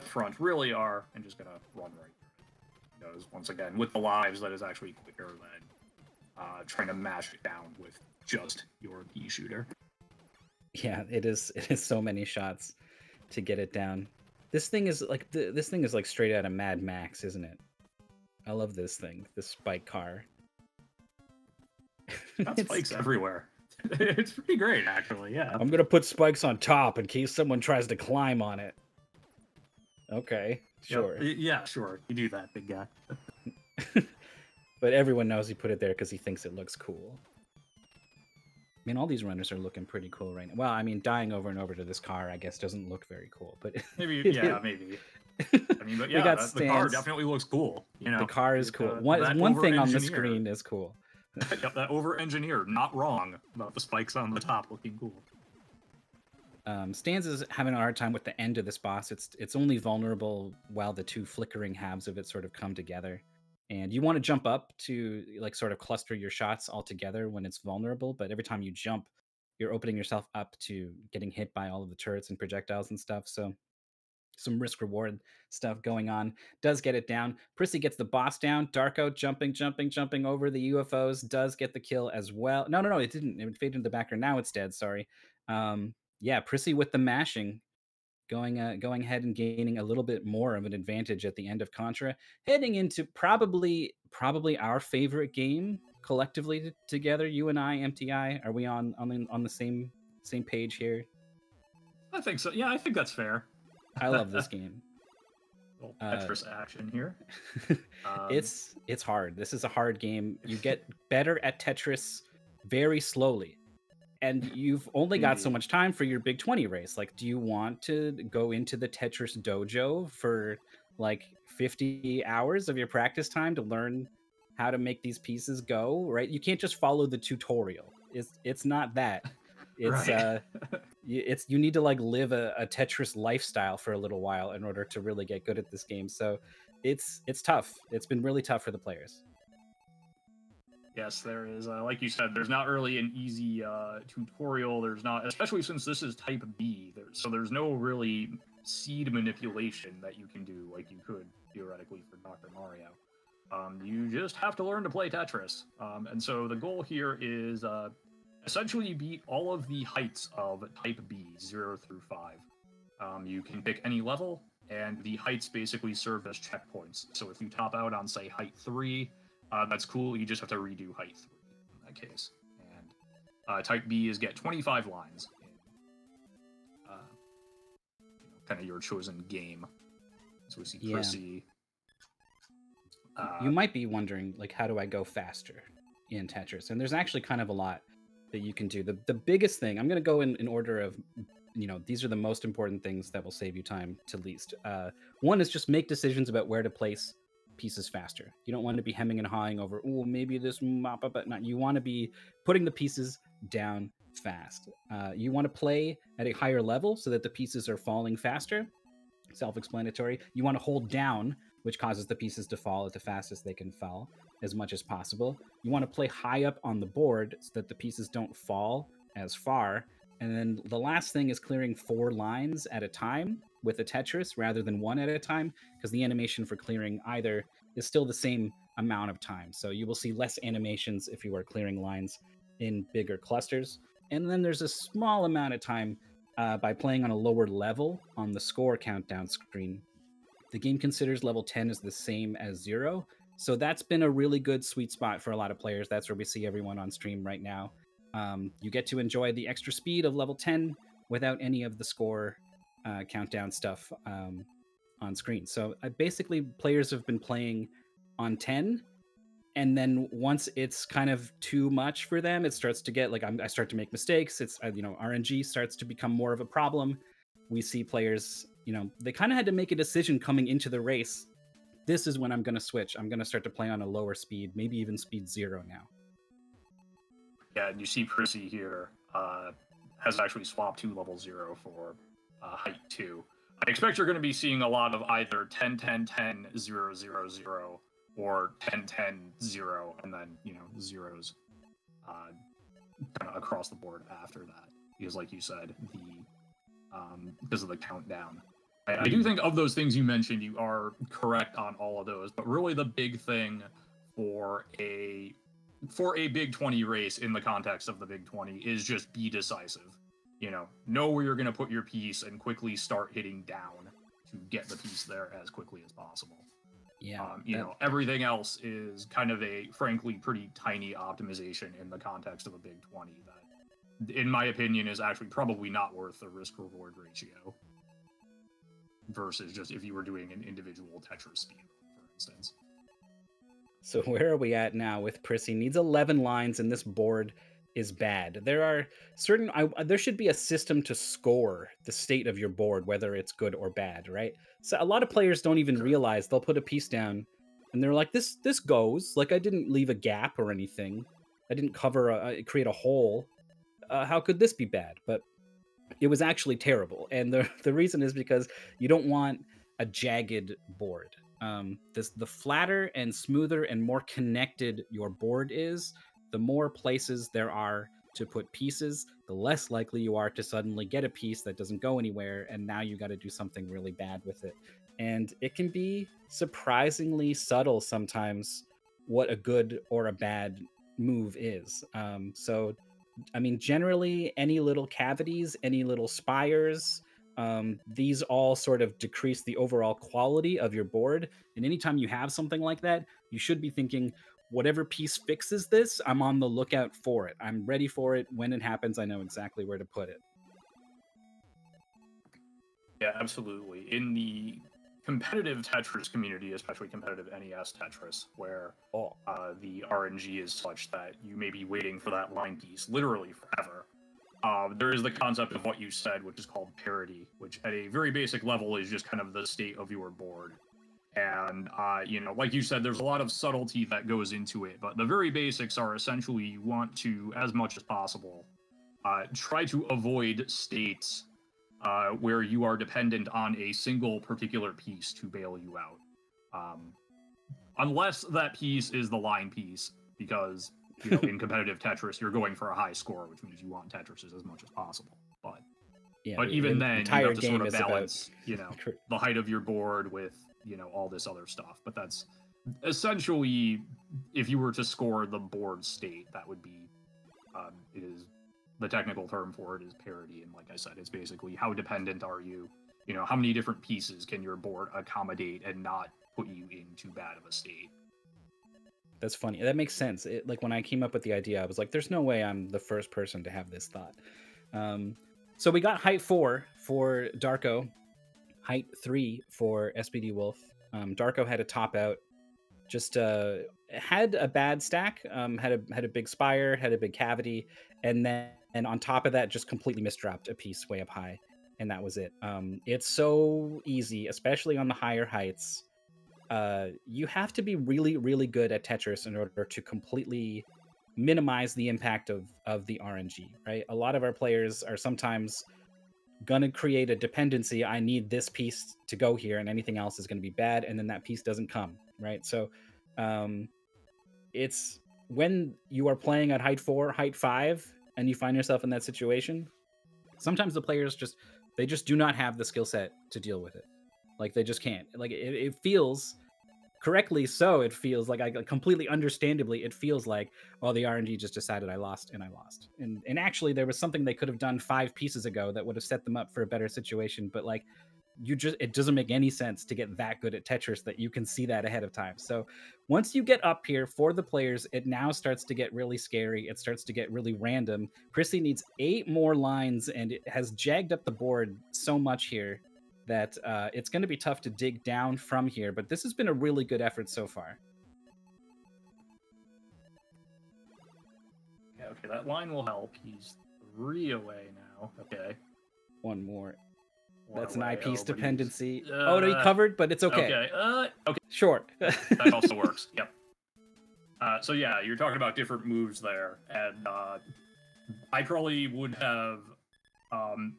front really are, and just going to run right through it. Because once again, with the lives, that is actually quicker than trying to mash it down with just your pea shooter. Yeah, it is so many shots to get it down. This thing is like straight out of Mad Max, isn't it? I love this thing, this spike car. Got spikes everywhere. It's pretty great, actually. Yeah. I'm gonna put spikes on top in case someone tries to climb on it. Okay, sure. Yep. Yeah, sure. You do that, big guy. But everyone knows he put it there because he thinks it looks cool. I mean, all these runners are looking pretty cool right now. Well, I mean, dying over and over to this car, I guess, doesn't look very cool. But maybe, yeah, maybe. I mean, but yeah, the car definitely looks cool. You know, the car is cool. One thing on the screen is cool. Yep, that over-engineered, not wrong about the spikes on the top looking cool. Stans is having a hard time with the end of this boss. It's only vulnerable while the two flickering halves of it sort of come together. And you want to jump up to like sort of cluster your shots all together when it's vulnerable, but every time you jump, you're opening yourself up to getting hit by all of the turrets and projectiles and stuff. So some risk reward stuff going on. Does get it down. Prissy gets the boss down. Darko jumping over the UFOs. Does get the kill as well. No, it didn't. It faded into the background. Now it's dead. Sorry. Yeah, Prissy with the mashing, going ahead and gaining a little bit more of an advantage at the end of Contra, heading into probably our favorite game collectively together. You and I, MTI, are we on the same page here? I think so. Yeah, I think that's fair. I love this game. Tetris action here. It's hard. This is a hard game. You get better at Tetris very slowly, and you've only got so much time for your Big 20 race. Like, do you want to go into the Tetris dojo for like 50 hours of your practice time to learn how to make these pieces go? Right? You can't just follow the tutorial. It's not that. It's right. You need to like live a Tetris lifestyle for a little while in order to really get good at this game. So it's tough. It's been really tough for the players. Yes, there is. Like you said, there's not really an easy tutorial. There's not, especially since this is Type B. So there's no really seed manipulation that you can do like you could theoretically for Dr. Mario. You just have to learn to play Tetris. And so the goal here is essentially you beat all of the heights of type B, 0 through 5. You can pick any level, and the heights basically serve as checkpoints. So if you top out on, say, height 3, that's cool. You just have to redo height 3 in that case. And type B is get 25 lines in kind of your chosen game. So we see Prissy. You might be wondering, like, how do I go faster in Tetris? And there's actually kind of a lot that you can do. The biggest thing, I'm going to go in order of, these are the most important things that will save you time to least. One is just make decisions about where to place pieces faster. You don't want to be hemming and hawing over, oh, maybe this, but not. You want to be putting the pieces down fast. You want to play at a higher level so that the pieces are falling faster. Self-explanatory. You want to hold down, which causes the pieces to fall at the fastest they can fall as much as possible. You want to play high up on the board so that the pieces don't fall as far. And then the last thing is clearing 4 lines at a time with a Tetris rather than 1 at a time, because the animation for clearing either is still the same amount of time. So you will see less animations if you are clearing lines in bigger clusters. And then there's a small amount of time by playing on a lower level on the score countdown screen. The game considers level 10 as the same as 0. So that's been a really good sweet spot for a lot of players. That's where we see everyone on stream right now. You get to enjoy the extra speed of level 10 without any of the score countdown stuff on screen. So basically, players have been playing on 10, and then once it's kind of too much for them, it starts to get like I start to make mistakes. It's RNG starts to become more of a problem. We see players, they kind of had to make a decision coming into the race. This is when I'm going to switch. I'm going to start to play on a lower speed, maybe even speed 0 now. Yeah, and you see Prissy here has actually swapped to level 0 for height 2. I expect you're going to be seeing a lot of either 10, 10, 10, 0, 0, 0, or 10, 10, 0, and then, zeros kind of across the board after that. Because like you said, because of the countdown. I do think of those things you mentioned, you are correct on all of those, but really the big thing for a Big 20 race in the context of the Big 20 is just be decisive. Know where you're going to put your piece and quickly start hitting down to get the piece there as quickly as possible. Yeah. Everything else is kind of a, frankly, pretty tiny optimization in the context of a Big 20 that, in my opinion, is actually probably not worth the risk-reward ratio versus just if you were doing an individual Tetris speed, for instance. So where are we at now with Prissy? Needs 11 lines, and this board is bad. There are certain... there should be a system to score the state of your board, whether it's good or bad, right? So a lot of players don't even realize they'll put a piece down, and they're like, this goes. Like, I didn't leave a gap or anything. I didn't create a hole. How could this be bad? But it was actually terrible. And the reason is because you don't want a jagged board. The flatter and smoother and more connected your board is, the more places there are to put pieces, the less likely you are to suddenly get a piece that doesn't go anywhere, and now you got to do something really bad with it. And it can be surprisingly subtle sometimes what a good or a bad move is. So, generally, any little cavities, any little spires, these all sort of decrease the overall quality of your board. And anytime you have something like that, you should be thinking, whatever piece fixes this, I'm on the lookout for it. I'm ready for it. When it happens, I know exactly where to put it. Yeah, absolutely. In the competitive Tetris community, especially competitive NES Tetris, where the RNG is such that you may be waiting for that line piece literally forever, there is the concept of what you said, which is called parity, which at a very basic level is just kind of the state of your board. And, like you said, there's a lot of subtlety that goes into it, but the very basics are essentially you want to, as much as possible, try to avoid states where you are dependent on a single particular piece to bail you out. Unless that piece is the line piece, because, in competitive Tetris, you're going for a high score, which means you want Tetrises as much as possible. But even then, you have to sort of balance, the height of your board with, all this other stuff. But that's essentially, if you were to score the board state, that would be It is the technical term for it is parity, and like I said, it's basically how dependent are you? You know, how many different pieces can your board accommodate and not put you in too bad of a state? That's funny. That makes sense. Like when I came up with the idea, I was like, "There's no way I'm the first person to have this thought." So we got height 4 for Darko, height 3 for SPD Wolf. Darko had a top out, just had a bad stack, had a big spire, had a big cavity, and then on top of that, just completely misdropped a piece way up high, and that was it. It's so easy, especially on the higher heights. You have to be really, really good at Tetris in order to completely minimize the impact of the RNG, right? A lot of our players are sometimes gonna create a dependency. I need this piece to go here, and anything else is gonna be bad, and then that piece doesn't come, right? So it's when you are playing at height 4, height 5, and you find yourself in that situation, sometimes the players just do not have the skill set to deal with it. Like they just can't. Like it feels correctly so. It feels like, I completely understandably, it feels like, well, the RNG just decided I lost, and I lost. And actually, there was something they could have done 5 pieces ago that would have set them up for a better situation. But like, it doesn't make any sense to get that good at Tetris that you can see that ahead of time. So once you get up here for the players, it now starts to get really scary. It starts to get really random. Prissy needs 8 more lines, and it has jagged up the board so much here that it's going to be tough to dig down from here, but this has been a really good effort so far. Yeah, okay, that line will help. He's 3 away now. Okay. One more. One That's away. an eyepiece but dependency. he's, Oh, no, he covered, but it's okay. Okay. Okay. Sure. That also works. Yep. So yeah, you're talking about different moves there, and I probably would have.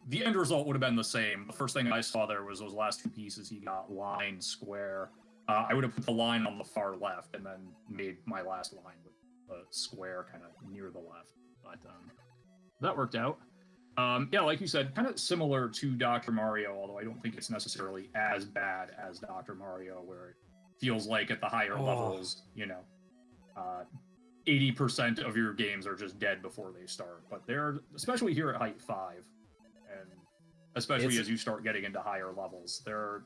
The end result would have been the same. The first thing I saw there was those last 2 pieces. He got line, square. I would have put the line on the far left and then made my last line with the square kind of near the left. But that worked out. Yeah, like you said, kind of similar to Dr. Mario, although I don't think it's necessarily as bad as Dr. Mario, where it feels like at the higher levels, 80% of your games are just dead before they start. But they're, especially here at height 5, and especially as you start getting into higher levels, they're,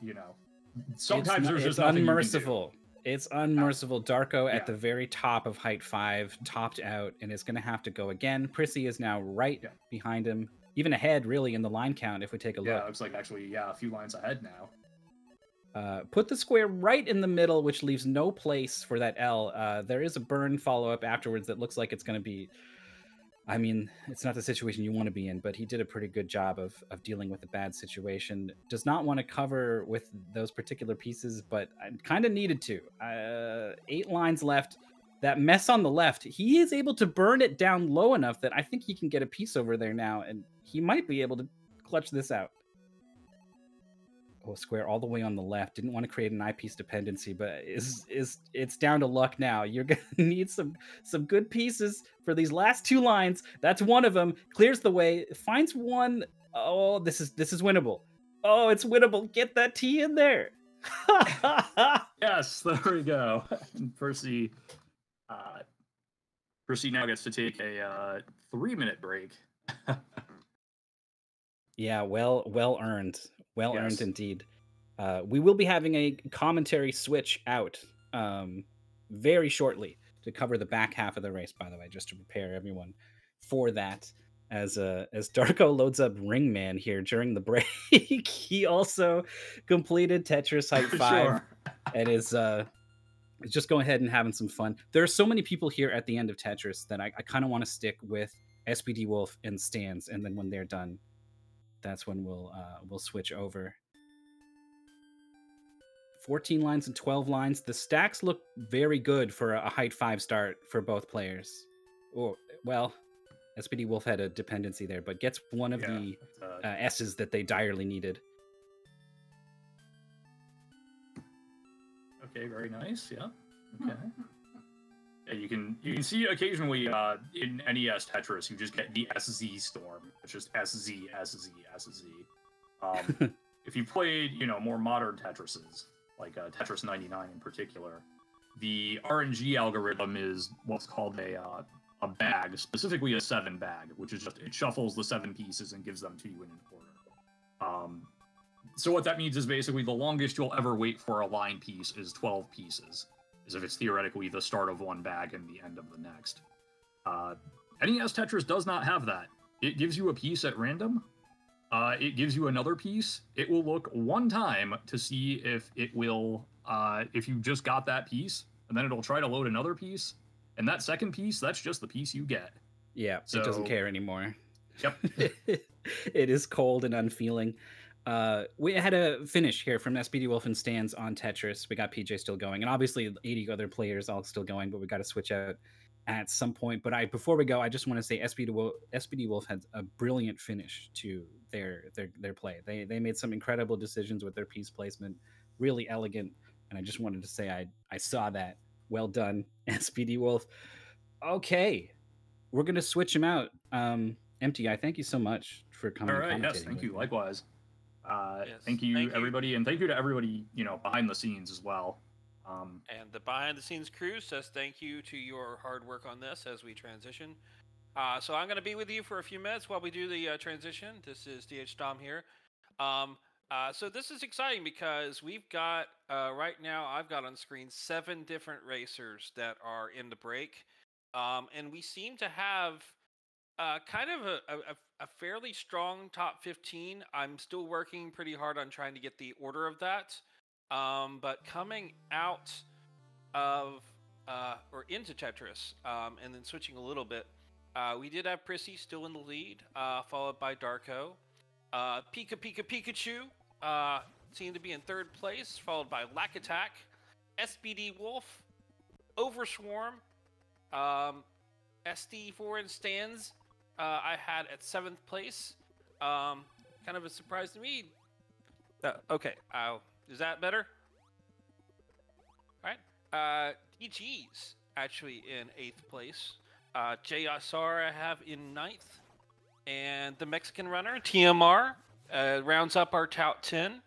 sometimes there's just nothing unmerciful. It's unmerciful. Darko at the very top of height 5, topped out, and is going to have to go again. Prissy is now right behind him, even ahead, really, in the line count, if we take a look. Yeah, it looks like actually, a few lines ahead now. Put the square right in the middle, which leaves no place for that L. There is a burn follow-up afterwards that looks like it's going to be... I mean, it's not the situation you want to be in, but he did a pretty good job of dealing with a bad situation. Does not want to cover with those particular pieces, but I kind of needed to. 8 lines left. That mess on the left, he is able to burn it down low enough that I think he can get a piece over there now, and he might be able to clutch this out. Oh, square all the way on the left. Didn't want to create an eyepiece dependency, but it's down to luck now. You're gonna need some good pieces for these last 2 lines. That's one of them. Clears the way. Finds one. Oh, this is winnable. Oh, it's winnable. Get that T in there. Yes, there we go. And Percy now gets to take a 3-minute break. Yeah, well earned. Well earned indeed. We will be having a commentary switch out very shortly to cover the back half of the race, by the way, just to prepare everyone for that. As Darko loads up Ringman here during the break, he also completed Tetris Height 5 and is just going ahead and having some fun. There are so many people here at the end of Tetris that I kind of want to stick with SPD Wolf and Stans, and then when they're done, that's when we'll switch over. 14 lines and 12 lines. The stacks look very good for a height 5 start for both players. Oh, well, SPD Wolf had a dependency there, but gets one of the S's that they direly needed. Okay, very nice. Yeah. Okay. Yeah, you can see occasionally in NES Tetris, you just get the SZ storm. It's just SZ, SZ, SZ. If you played, more modern Tetrises, like Tetris 99 in particular, the RNG algorithm is what's called a a bag, specifically a 7 bag, which is just, it shuffles the 7 pieces and gives them to you in an order. So what that means is basically the longest you'll ever wait for a line piece is 12 pieces, as if it's theoretically the start of one bag and the end of the next. NES Tetris does not have that. It gives you a piece at random. It gives you another piece. It will look one time to see if it will, if you just got that piece, and then it'll try to load another piece. And that second piece, that's just the piece you get. Yeah, So, it doesn't care anymore. Yep. It is cold and unfeeling. We had a finish here from SPD Wolf and Stans on Tetris. We got PJ still going, and obviously 80 other players all still going, but we got to switch out at some point. But before we go, I just want to say SPD Wolf had a brilliant finish to their play. They made some incredible decisions with their piece placement, really elegant, and I just wanted to say I saw that. Well done, SPD Wolf. Okay, we're gonna switch him out. MTI, thank you so much for coming. All right, yes, thank you. Likewise. Yes, thank you, everybody, and thank you to everybody, behind the scenes as well. And the behind the scenes crew says thank you to your hard work on this as we transition. So I'm going to be with you for a few minutes while we do the transition. This is DH Dom here. So this is exciting because we've got, right now, I've got on screen 7 different racers that are in the break. And we seem to have kind of a fairly strong top 15. I'm still working pretty hard on trying to get the order of that. But coming out of, or into Tetris, and then switching a little bit, we did have Prissy still in the lead, followed by Darko. Pikachu seemed to be in 3rd place, followed by Lack Attack, SPD Wolf, Overswarm, SD4 and Stans. I had at 7th place. Kind of a surprise to me. Okay, is that better? All right. DG's actually in 8th place. JSR I have in 9th. And the Mexican runner, TMR, rounds up our top 10.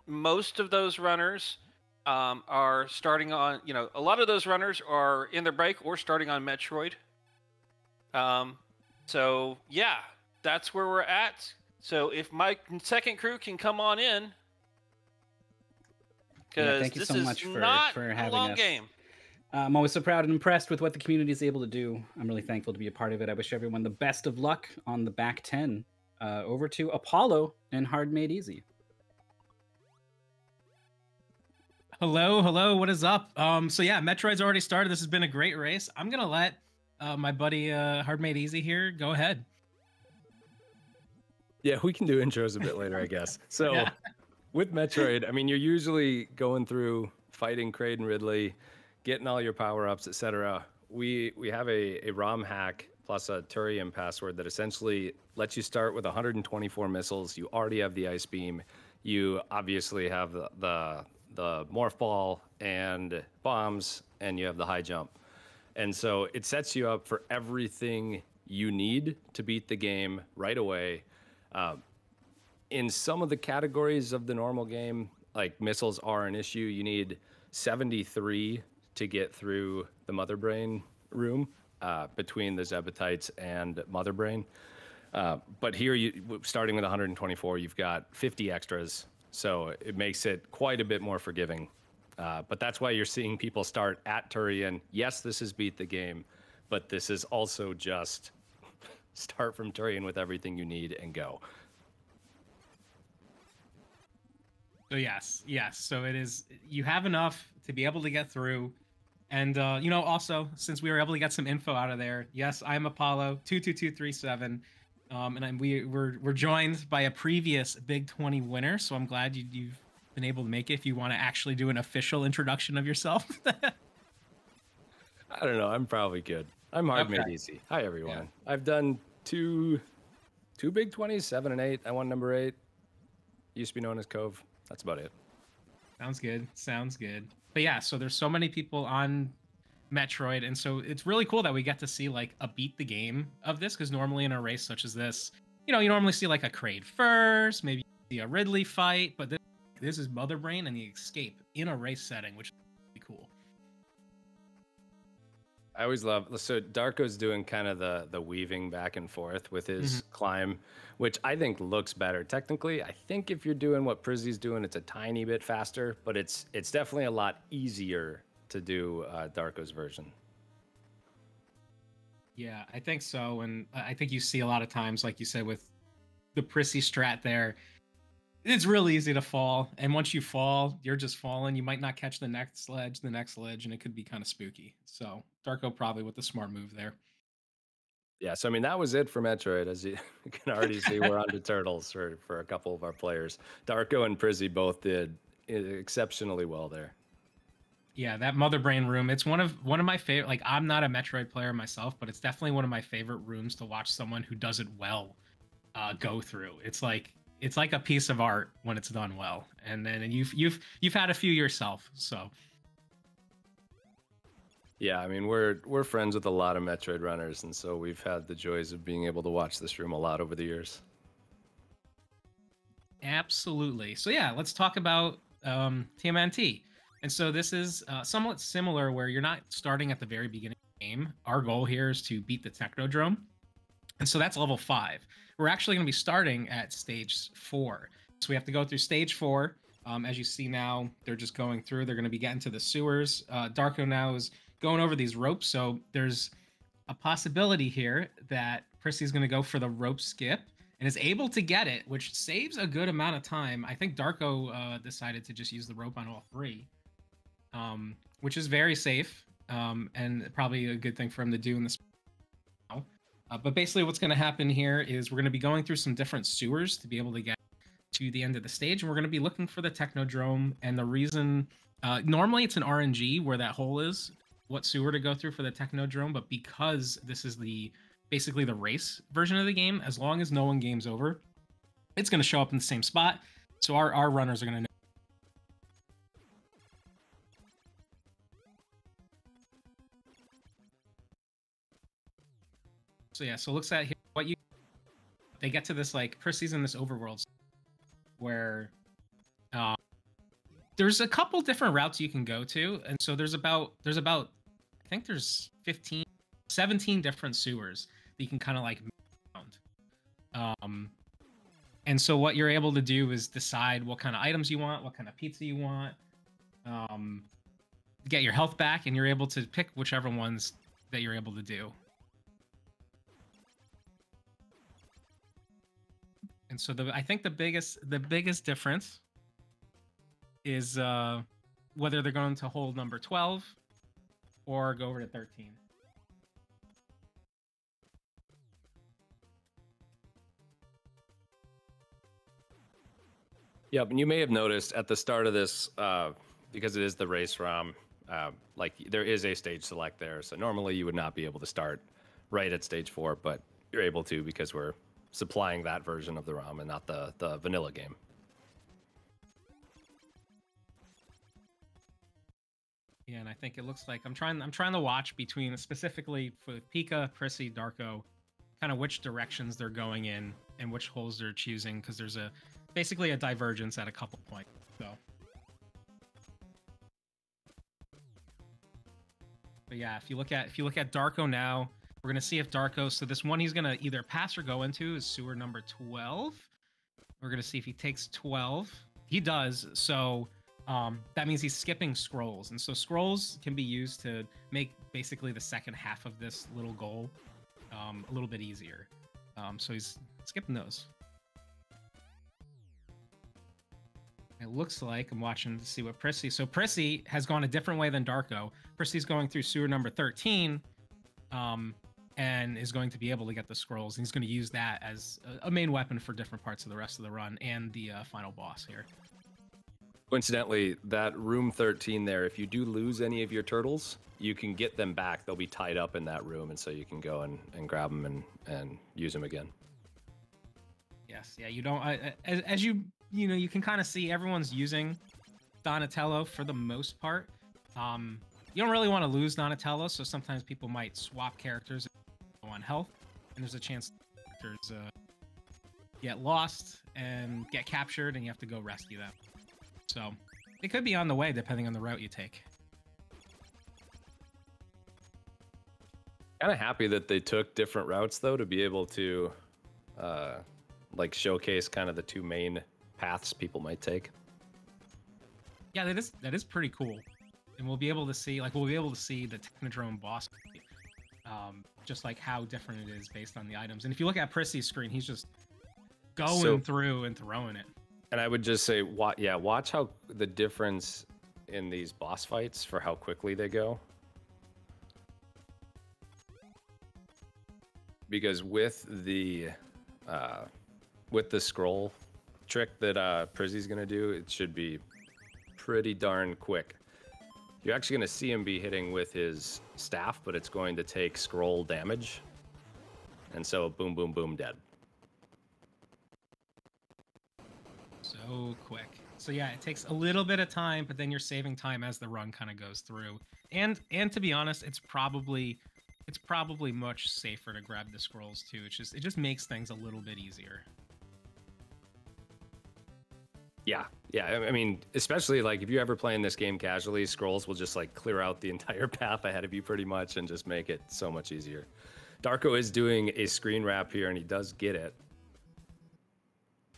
Most of those runners are starting on, a lot of those runners are in their break or starting on Metroid. So, yeah, that's where we're at. So if my second crew can come on in, because thank you this so is much not for a having long us. game. I'm always so proud and impressed with what the community is able to do. I'm really thankful to be a part of it. I wish everyone the best of luck on the back 10. Over to Apollo and Hard Made Easy. Hello, what is up? So yeah, Metroid's already started. This has been a great race. I'm gonna let my buddy Hard Made Easy here go ahead. Yeah, we can do intros a bit later, I guess. So Yeah. with Metroid, I mean, you're usually going through fighting Kraid and Ridley, getting all your power-ups, etc. We have a ROM hack plus a Turian password that essentially lets you start with 124 missiles. You already have the Ice Beam. You obviously have the Morph Ball and bombs, and you have the high jump. And so it sets you up for everything you need to beat the game right away. In some of the categories of the normal game, like missiles are an issue. You need 73 to get through the Mother Brain room between the Zebatites and Mother Brain. But here, starting with 124, you've got 50 extras. So it makes it quite a bit more forgiving. But that's why you're seeing people start at Turian. Yes, this is beat the game, but this is also just start from Turian with everything you need and go. So yes. So it is. You have enough to be able to get through, and also since we were able to get some info out of there. Yes, I'm Apollo 22237, and we're joined by a previous Big 20 winner. So I'm glad you've been able to make it. If you want to actually do an official introduction of yourself. I don't know. I'm probably good. I'm Hard Made Easy. Hi, everyone. Yeah. I've done two Big 20s, 7 and 8. I won number 8. Used to be known as Cove. That's about it. Sounds good. But yeah, so there's so many people on Metroid, and so it's really cool that we get to see like a beat the game of this, because normally in a race such as this, you normally see like a Kraid first, maybe see a Ridley fight, but this is Mother Brain and the escape in a race setting, which is really cool. I always love. So Darko's doing kind of the weaving back and forth with his climb, which I think looks better. Technically, I think if you're doing what Prizzy's doing, it's a tiny bit faster, but it's definitely a lot easier to do Darko's version. Yeah, I think so, and I think you see a lot of times, like you said, with the Prissy strat there, it's real easy to fall, and once you fall, you're just falling. You might not catch the next ledge, and it could be kind of spooky. So Darko probably with the smart move there. Yeah, so I mean that was it for Metroid. As you can already see, we're on to Turtles for a couple of our players. Darko and Prizzy both did exceptionally well there. Yeah, that Mother Brain room. It's one of my favorite. Like, I'm not a Metroid player myself, but it's definitely one of my favorite rooms to watch someone who does it well go through. It's like a piece of art when it's done well. And then you've had a few yourself, so. Yeah, I mean we're friends with a lot of Metroid runners, and so we've had the joys of being able to watch this room a lot over the years. Absolutely. So yeah, let's talk about TMNT. And so this is somewhat similar, where you're not starting at the very beginning of the game. Our goal here is to beat the Technodrome, and so that's level 5. We're actually going to be starting at stage 4. So we have to go through stage 4. As you see now, they're just going through. They're going to be getting to the sewers. Darko now is going over these ropes, so there's a possibility here that Prissy's going to go for the rope skip and is able to get it, which saves a good amount of time. I think Darko decided to just use the rope on all 3, which is very safe, and probably a good thing for him to do in this. But basically what's going to happen here is we're going to be going through some different sewers to be able to get to the end of the stage, and we're going to be looking for the Technodrome. And the reason, normally it's an RNG where that hole is, what sewer to go through for the Technodrome, but because this is basically the race version of the game, as long as no one games over, it's going to show up in the same spot. So our runners are going to know. So yeah, so it looks at here they get to this, like, Prissy's in this overworld where there's a couple different routes you can go to, and so there's about I think there's 17 different sewers that you can kind of like move around. And so what you're able to do is decide what kind of items you want, what kind of pizza you want, get your health back, and you're able to pick whichever ones that you're able to do. And so I think the biggest difference is whether they're going to hold number 12 or go over to 13. Yep, and you may have noticed at the start of this, because it is the race ROM, like there is a stage select there. So normally you would not be able to start right at stage 4, but you're able to because we're supplying that version of the ROM and not the vanilla game. Yeah, and I think it looks like I'm trying to watch between, specifically for Pika, Prissy, Darko, kind of which directions they're going in and which holes they're choosing, because there's basically a divergence at a couple points. So, but yeah, if you look at Darko now, we're gonna see if Darko. So this one he's gonna either pass or go into is sewer number 12. We're gonna see if he takes 12. He does. So that means he's skipping scrolls, and so scrolls can be used to make basically the second half of this little goal a little bit easier. So he's skipping those. It looks like I'm watching to see what Prissy. So Prissy has gone a different way than Darko. Prissy's going through sewer number 13, and is going to be able to get the scrolls. And he's going to use that as a main weapon for different parts of the rest of the run and the final boss here. Coincidentally, that room 13 there, if you do lose any of your turtles, you can get them back. They'll be tied up in that room, and so you can go and grab them and use them again. Yes, yeah, you don't... as you you can kind of see everyone's using Donatello for the most part. You don't really want to lose Donatello, so sometimes people might swap characters on health, and there's a chance characters get lost and get captured, and you have to go rescue them. So it could be on the way depending on the route you take. Kind of happy that they took different routes though to be able to like showcase kind of the two main paths people might take. Yeah, that is pretty cool, and we'll be able to see the Technodrome boss, just like how different it is based on the items. And if you look at Prissy's screen, he's just going through and throwing it. And I would just say, watch how the difference in these boss fights for how quickly they go. Because with the scroll trick that Prizzy's gonna do, it should be pretty darn quick. You're actually gonna see him be hitting with his staff, but it's going to take scroll damage. And so boom, boom, boom, dead. So quick. So yeah, it takes a little bit of time, but then you're saving time as the run kind of goes through. And to be honest, it's probably much safer to grab the scrolls too. It just makes things a little bit easier. Yeah. I mean, especially like if you're ever playing this game casually, scrolls will just like clear out the entire path ahead of you pretty much and just make it so much easier. Darko is doing a screen wrap here and he does get it.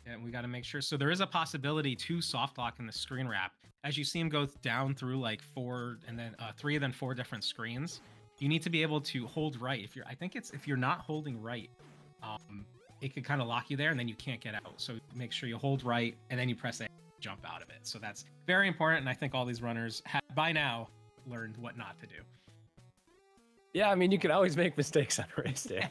And we got to make sure. So there is a possibility to soft lock in the screen wrap. As you see him go down through like 4 and then 3 and then 4 different screens, you need to be able to hold right. If you're not holding right, it could kind of lock you there and then you can't get out. So make sure you hold right and then you press A, jump out of it. So that's very important. And I think all these runners have by now learned what not to do. Yeah, I mean, you can always make mistakes on race day.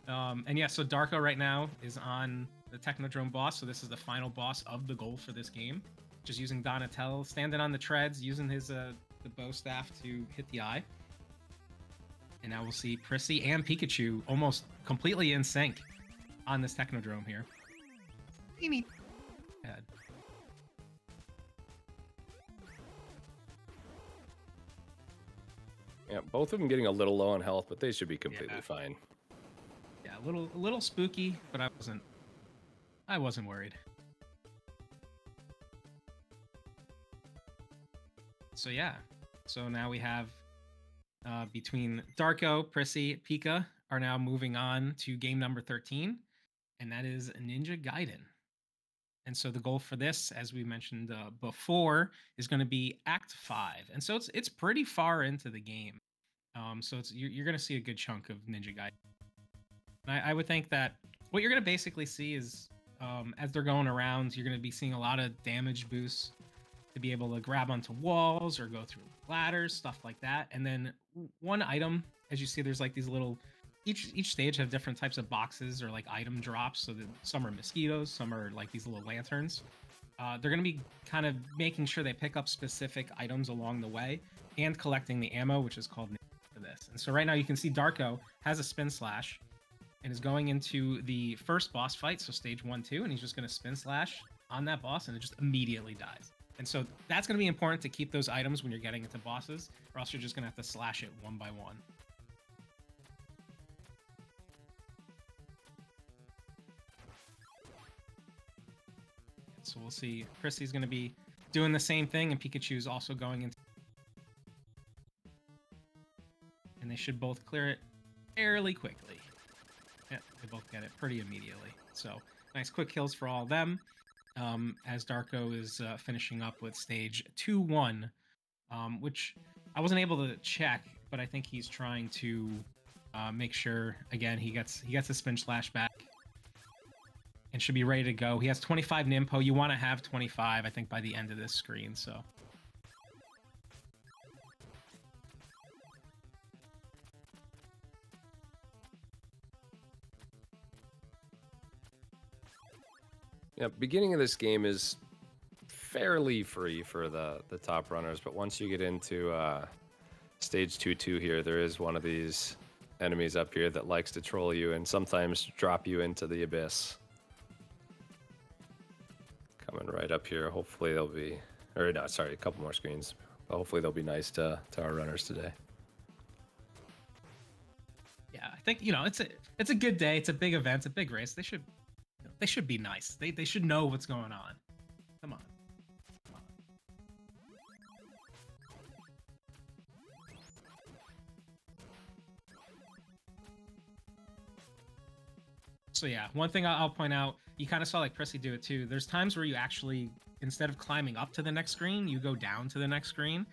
And yeah, so Darko right now is on the Technodrome boss. So this is the final boss of the goal for this game. Just using Donatello, standing on the treads, using his the bow staff to hit the eye. And now we'll see Prissy and Pikachu almost completely in sync on this Technodrome here. Teeny head. Yeah, both of them getting a little low on health, but they should be completely fine. Yeah, a little spooky, but I wasn't worried. So yeah, so now we have between Darko, Prissy, Pika are now moving on to game number 13, and that is Ninja Gaiden. And so the goal for this, as we mentioned before, is going to be Act 5, and so it's pretty far into the game. So you're going to see a good chunk of Ninja Gaiden. And I would think that what you're going to basically see is as they're going around, you're going to be seeing a lot of damage boosts to be able to grab onto walls or go through ladders, stuff like that. And then one item, as you see, there's like these little, each stage have different types of boxes or like item drops. So that some are mosquitoes, some are like these little lanterns. They're going to be kind of making sure they pick up specific items along the way and collecting the ammo, which is called for this. And so right now you can see Darko has a spin slash and is going into the first boss fight, so stage 1, 2, and he's just going to spin slash on that boss and it just immediately dies. And so that's going to be important to keep those items when you're getting into bosses, or else you're just going to have to slash it one by one. So we'll see. Prissy's going to be doing the same thing, and Pikachu's also going into... And they should both clear it fairly quickly. Yeah, they both get it pretty immediately. So nice quick kills for all of them. As Darko is finishing up with stage 2-1, which I wasn't able to check, but I think he's trying to make sure, again, he gets a spin slash back and should be ready to go. He has 25 Nimpo. You want to have 25, I think, by the end of this screen, so... Yeah, beginning of this game is fairly free for the top runners, but once you get into stage 2-2 here, there is one of these enemies up here that likes to troll you and sometimes drop you into the abyss. Coming right up here. Hopefully they'll be, or no, sorry, a couple more screens. But hopefully they'll be nice to our runners today. Yeah, I think, it's a good day. It's a big event. It's a big race. They should be nice. They should know what's going on. Come on. So yeah, one thing I'll point out, you kind of saw like Prissy do it too. There's times where you actually, instead of climbing up to the next screen, you go down to the next screen.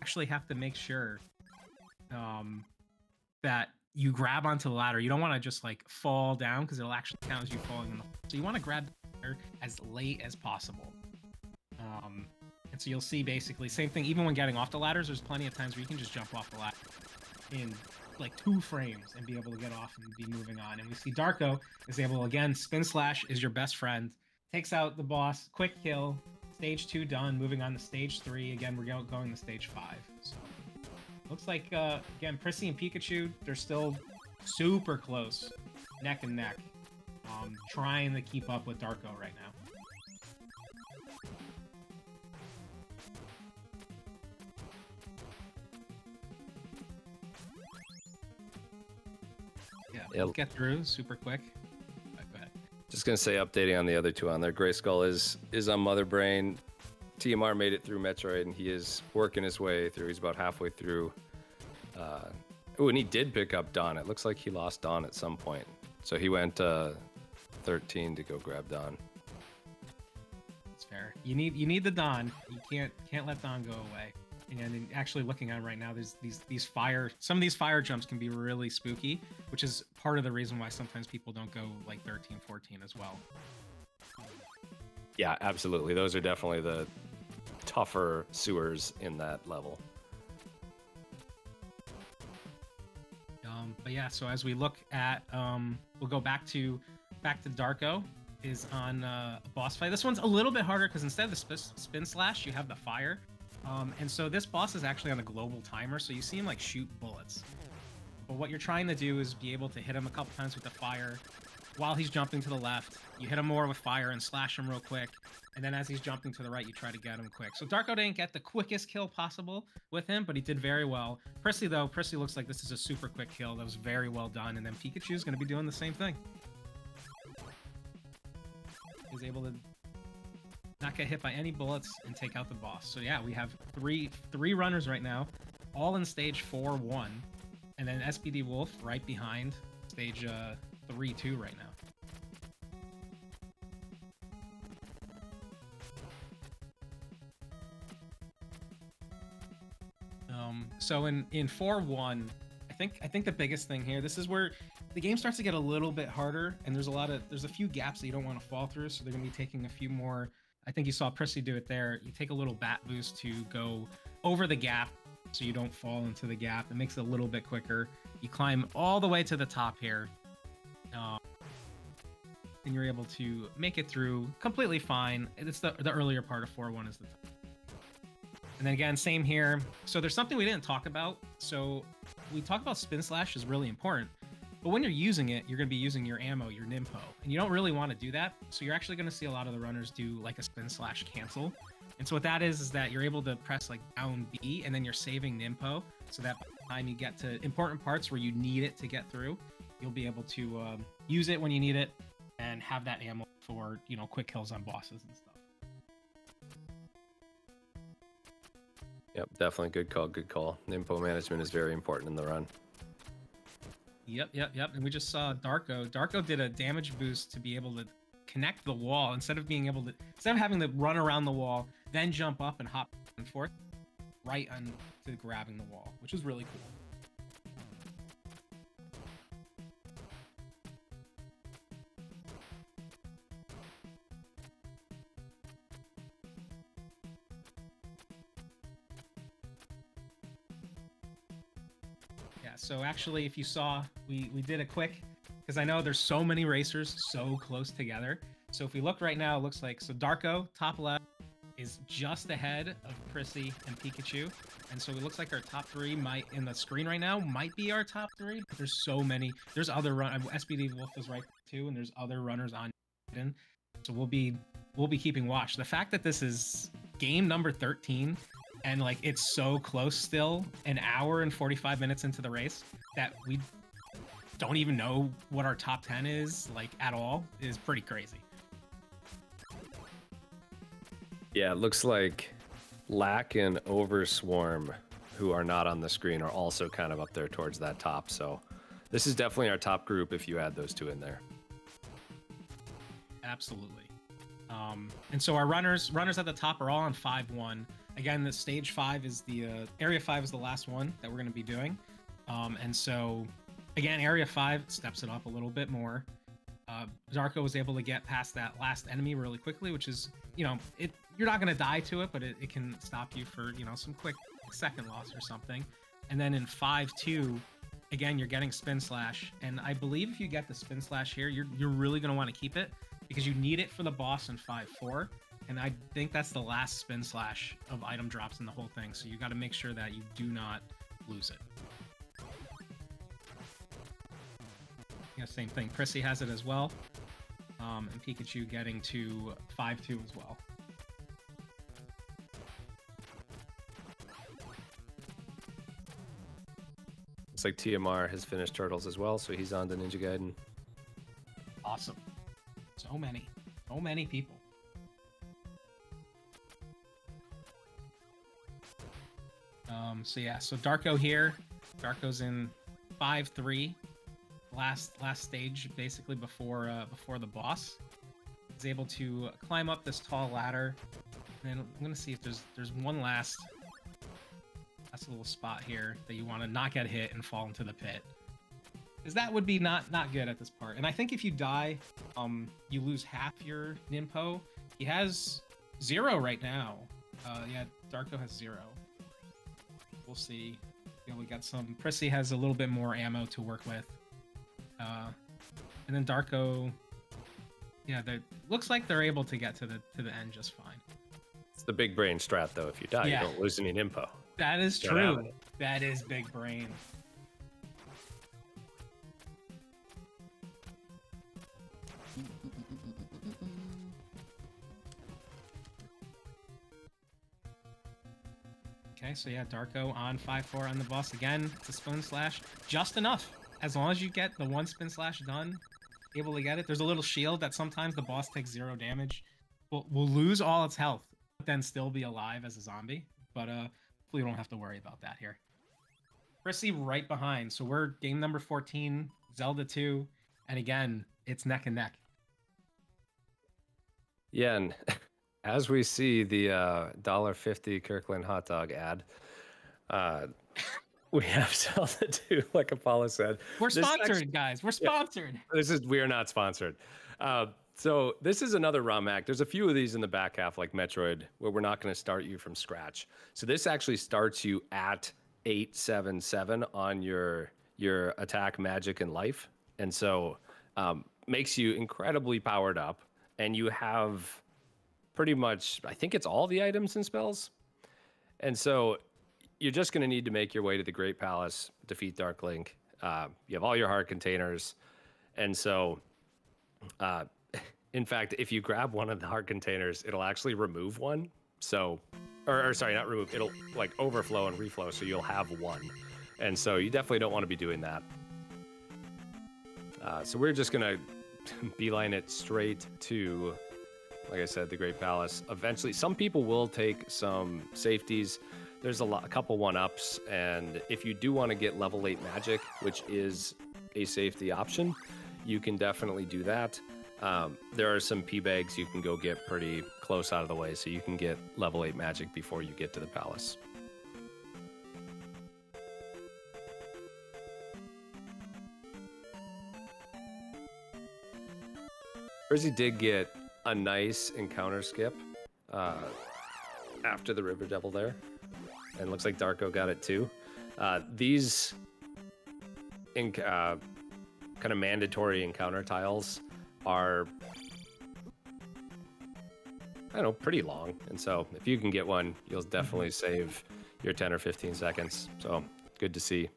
Actually have to make sure that you grab onto the ladder. You don't want to just like fall down because it'll actually count as you falling in the hole. So you want to grab the ladder as late as possible. And so you'll see basically same thing. Even when getting off the ladders, there's plenty of times where you can just jump off the ladder in like 2 frames and be able to get off and be moving on. And we see Darko is able, again, spin slash is your best friend. Takes out the boss, quick kill, stage 2 done, moving on to stage 3. Again, we're going to stage 5. So looks like, again, Prissy and Pikachu, they're still super close, neck and neck, trying to keep up with Darko right now. Yeah, we'll get through super quick. Right, go ahead. Just gonna say, updating on the other 2 on there. Grayskull is on Mother Brain. TMR made it through Metroid, and he is working his way through. He's about halfway through. And he did pick up Dawn. It looks like he lost Dawn at some point, so he went 13 to go grab Dawn. That's fair. You need the Dawn. You can't let Dawn go away. And actually looking at it right now, there's these fire. Some of these fire jumps can be really spooky, which is part of the reason why sometimes people don't go like 13, 14 as well. Yeah, absolutely. Those are definitely the tougher sewers in that level. But yeah, so as we look at, we'll go back to Darko is on a boss fight. This one's a little bit harder because instead of the spin slash, you have the fire. And so this boss is actually on a global timer, so you see him like shoot bullets. But what you're trying to do is be able to hit him a couple times with the fire while he's jumping to the left. You hit him more with fire and slash him real quick. And then as he's jumping to the right, you try to get him quick. So Darko didn't get the quickest kill possible with him, but he did very well. Prissy, though, Prissy looks like this is a super quick kill. That was very well done. And then Pikachu's going to be doing the same thing. He's able to not get hit by any bullets and take out the boss. So yeah, we have three runners right now, all in stage 4-1, and then SPD Wolf right behind stage 3-2 right now. So in 4-1, I think the biggest thing here, this is where the game starts to get a little bit harder, and there's a few gaps that you don't want to fall through, so they're gonna be taking a few more. I think you saw Prissy do it there. You take a little bat boost to go over the gap so you don't fall into the gap. It makes it a little bit quicker. You climb all the way to the top here. And you're able to make it through completely fine. It's the earlier part of 4-1 is the top. And then again, same here. So there's something we didn't talk about. So we talked about spin slash is really important. But when you're using it, you're going to be using your ammo, your Nimpo. And you don't really want to do that. So you're actually going to see a lot of the runners do like a spin slash cancel. And so what that is that you're able to press like down B and then you're saving Nimpo. So that by the time you get to important parts where you need it to get through, you'll be able to use it when you need it and have that ammo for, you know, quick kills on bosses and stuff. Yep, definitely good call, good call. Nimpo management is very important in the run. Yep. And we just saw Darko. Darko did a damage boost to be able to connect the wall instead of having to run around the wall, then jump up and hop back and forth, right on to grabbing the wall, which was really cool. So actually, if you saw, we did a quick, because I know there's so many racers so close together. So if we look right now, it looks like, so Darko, top left, is just ahead of Prissy and Pikachu. And so it looks like our top 3 in the screen right now, might be our top 3. But there's so many. There's other SPD Wolf is right too, and there's other runners on. So we'll be keeping watch. The fact that this is game number 13, and like it's so close still, an hour and 45 minutes into the race, that we don't even know what our top 10 is like at all, is pretty crazy. Yeah, it looks like Lack and Overswarm, who are not on the screen, are also kind of up there towards that top. So this is definitely our top group if you add those 2 in there. Absolutely. And so our runners at the top are all on 5-1. Again, the stage 5 is the area 5 is the last one that we're going to be doing. And so again, area 5 steps it up a little bit more. Darko was able to get past that last enemy really quickly, which is, you know, you're not going to die to it, but it can stop you for, you know, some quick second loss or something. And then in 5-2, again, you're getting Spin Slash. And I believe if you get the Spin Slash here, you're really going to want to keep it because you need it for the boss in 5-4. And I think that's the last Spin Slash of item drops in the whole thing. So you got to make sure that you do not lose it. Yeah, same thing. Prissy has it as well. And Pikachu getting to 5-2 as well. Looks like TMR has finished Turtles as well, so he's on to Ninja Gaiden. Awesome. So many people. So yeah, so Darko here. Darko's in 5-3. Last stage, basically before the boss. He's able to climb up this tall ladder. And then I'm gonna see if there's one last little spot here that you want to not get hit and fall into the pit. Because that would be not good at this part. And I think if you die, you lose half your Ninpo. He has 0 right now. Yeah, Darko has 0. We'll see. You know, we got some. Prissy has a little bit more ammo to work with. And then Darko, yeah, looks like they're able to get to the end just fine. It's the big brain strat, though. If you die, Yeah. you don't lose any info. That is Don't have true. it. That is big brain. Okay, so yeah, Darko on 5-4 on the boss again. It's a Spin Slash, just enough. As long as you get the one Spin Slash done, able to get it. There's a little shield that sometimes the boss takes 0 damage. Will lose all its health, but then still be alive as a zombie. But hopefully we don't have to worry about that here. Prissy right behind. So we're game number 14, Zelda 2, and again, it's neck and neck. Yeah, and as we see the $1.50 Kirkland hot dog ad, we have Zelda 2, like Apollo said. We're This sponsored, actually- guys. We're sponsored. We are not sponsored. So this is another ROM hack. There's a few of these in the back half, like Metroid, where we're not going to start you from scratch. So this actually starts you at 877 on your attack, magic, and life, and so makes you incredibly powered up. And you have pretty much, I think it's all the items and spells. And so you're just going to need to make your way to the Great Palace, defeat Dark Link. You have all your heart containers. And so, in fact, if you grab one of the heart containers, it'll actually remove one. So, or sorry, not remove, it'll like overflow and reflow. So you'll have one. And so you definitely don't want to be doing that. So we're just going to beeline it straight to, like I said, the Great Palace. Eventually, some people will take some safeties. There's a couple 1-ups, and if you do want to get level 8 magic, which is a safety option, you can definitely do that. There are some P-bags you can go get pretty close out of the way, so you can get level 8 magic before you get to the palace. Jersey did get a nice encounter skip after the River Devil there. And looks like Darko got it too. These kind of mandatory encounter tiles are, I don't know, pretty long. And so if you can get one, you'll definitely save your 10 or 15 seconds. So good to see.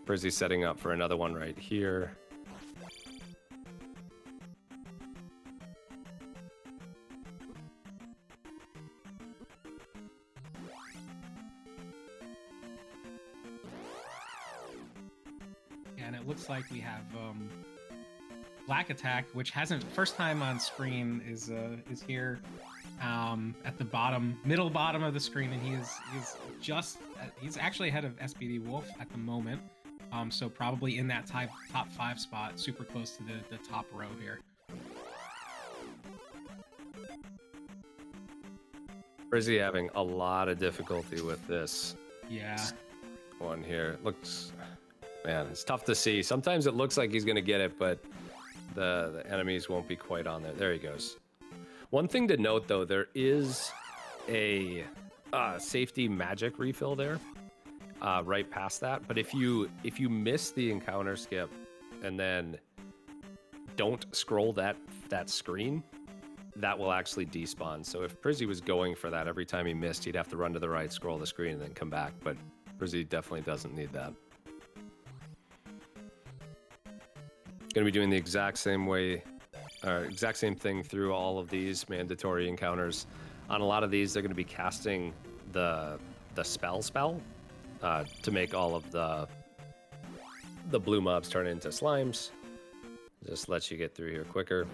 Brizzy's setting up for another one right here. And it looks like we have Black Attack, which hasn't, first time on screen is here at the middle bottom of the screen, and he's actually ahead of SPD Wolf at the moment. So probably in that top 5 spot, super close to the top row here. Frizzy having a lot of difficulty with this Yeah. one here. Looks, man, it's tough to see. Sometimes it looks like he's gonna get it, but the enemies won't be quite on there. There he goes. One thing to note though, there is a safety magic refill there, right past that. But if you miss the encounter skip and then don't scroll that screen, that will actually despawn. So if Prizzy was going for that every time he missed, he'd have to run to the right, scroll the screen, and then come back. But Prizzy definitely doesn't need that. Going to be doing the exact same way, exact same thing through all of these mandatory encounters. On a lot of these, they're going to be casting the spell to make all of the blue mobs turn into slimes. Just lets you get through here quicker.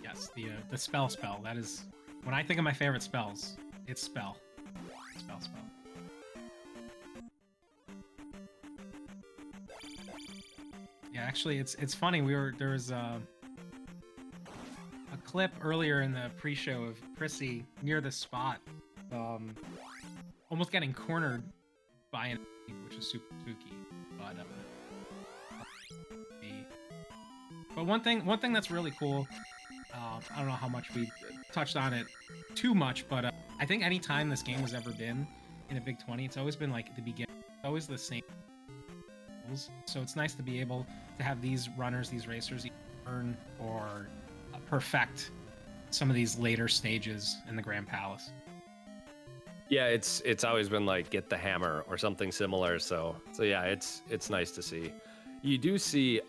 Yes, the spell. That is, when I think of my favorite spells, it's spell. Spell. Yeah, actually, it's funny. There was a clip earlier in the pre-show of Prissy near the spot, almost getting cornered by an enemy, which is super spooky. But one thing that's really cool. I don't know how much we touched on it too much, but I think any time this game has ever been in a Big 20, it's always been like at the beginning, always the same. So it's nice to be able to have these runners, these racers, earn or perfect some of these later stages in the Grand Palace. Yeah, it's always been like get the hammer or something similar. So yeah, it's nice to see. You do see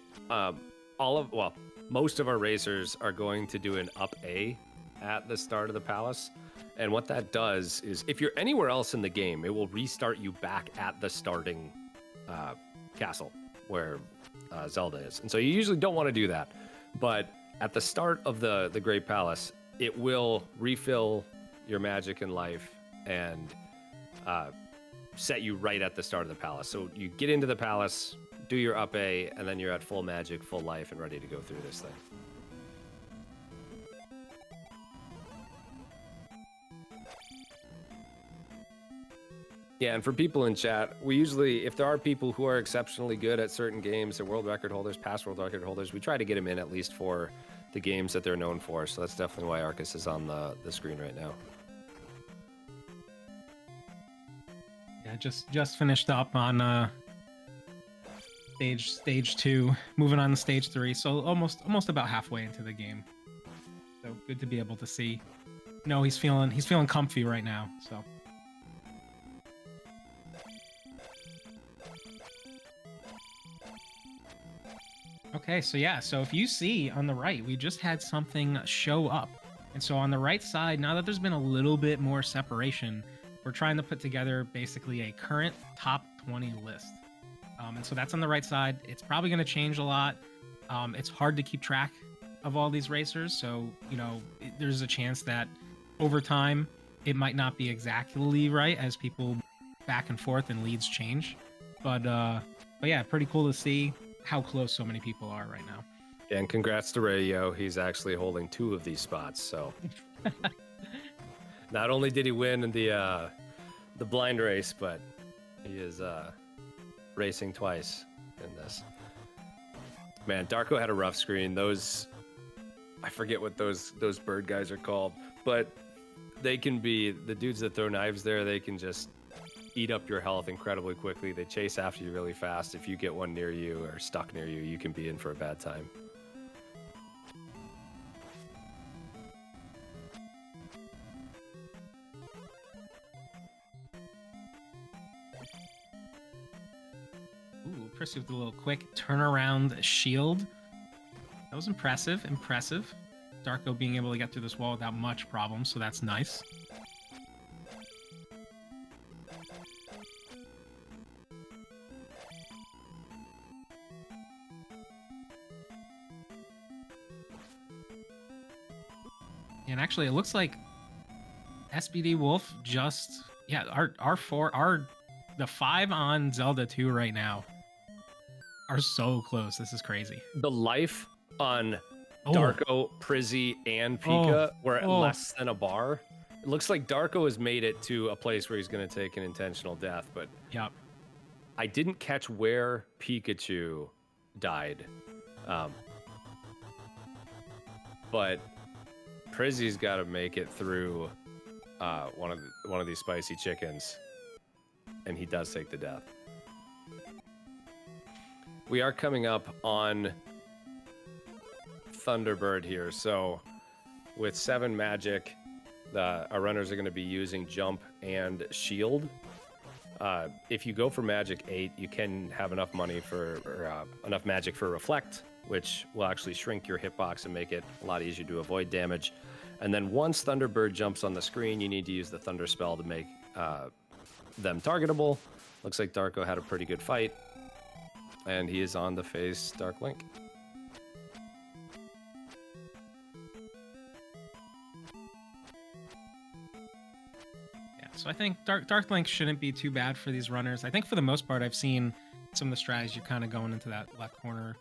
most of our racers are going to do an up A at the start of the palace. And what that does is if you're anywhere else in the game, it will restart you back at the starting castle where Zelda is. And so you usually don't want to do that. But at the start of the Great Palace, it will refill your magic and life and set you right at the start of the palace. So you get into the palace, do your up A, and then you're at full magic, full life, and ready to go through this thing. Yeah, and for people in chat, we usually, if there are people who are exceptionally good at certain games, they're world record holders, past world record holders, we try to get them in at least for the games that they're known for. So that's definitely why Arcus is on the screen right now. Yeah, just finished up on stage 2, moving on to stage 3, so almost about halfway into the game. So good to be able to see. No, he's feeling comfy right now. So. Okay, so yeah, so if you see on the right, we just had something show up. And so on the right side, now that there's been a little bit more separation, we're trying to put together basically a current top 20 list. And so that's on the right side. It's probably going to change a lot. It's hard to keep track of all these racers. So, there's a chance that over time, it might not be exactly right as people back and forth and leads change. But yeah, pretty cool to see how close so many people are right now. And congrats to Rayo. He's actually holding 2 of these spots. So not only did he win in the blind race, but he is racing twice in this. Man, Darko had a rough screen. I forget what those bird guys are called, but they can be the dudes that throw knives there. They can just eat up your health incredibly quickly. They chase after you really fast. If you get one near you or stuck near you, you can be in for a bad time. Ooh, Prissy with a little quick turnaround shield. That was impressive. Darko being able to get through this wall without much problem, so that's nice. And actually, it looks like SBD Wolf just the 5 on Zelda 2 right now are so close. This is crazy. The life on Darko, Prizzy, and Pika were at less than a bar. It looks like Darko has made it to a place where he's going to take an intentional death, but Yep. I didn't catch where Pikachu died. But Prizzy's got to make it through one of these spicy chickens, and he does take the death. We are coming up on Thunderbird here, so with 7 magic, our runners are going to be using jump and shield. If you go for magic 8, you can have enough money enough magic for reflect, which will actually shrink your hitbox and make it a lot easier to avoid damage. And then once Thunderbird jumps on the screen, you need to use the Thunder spell to make them targetable. Looks like Darko had a pretty good fight, and he is on to face Dark Link. So I think Dark Link shouldn't be too bad for these runners. I think for the most part, I've seen some of the strategies you're kind of going into that left corner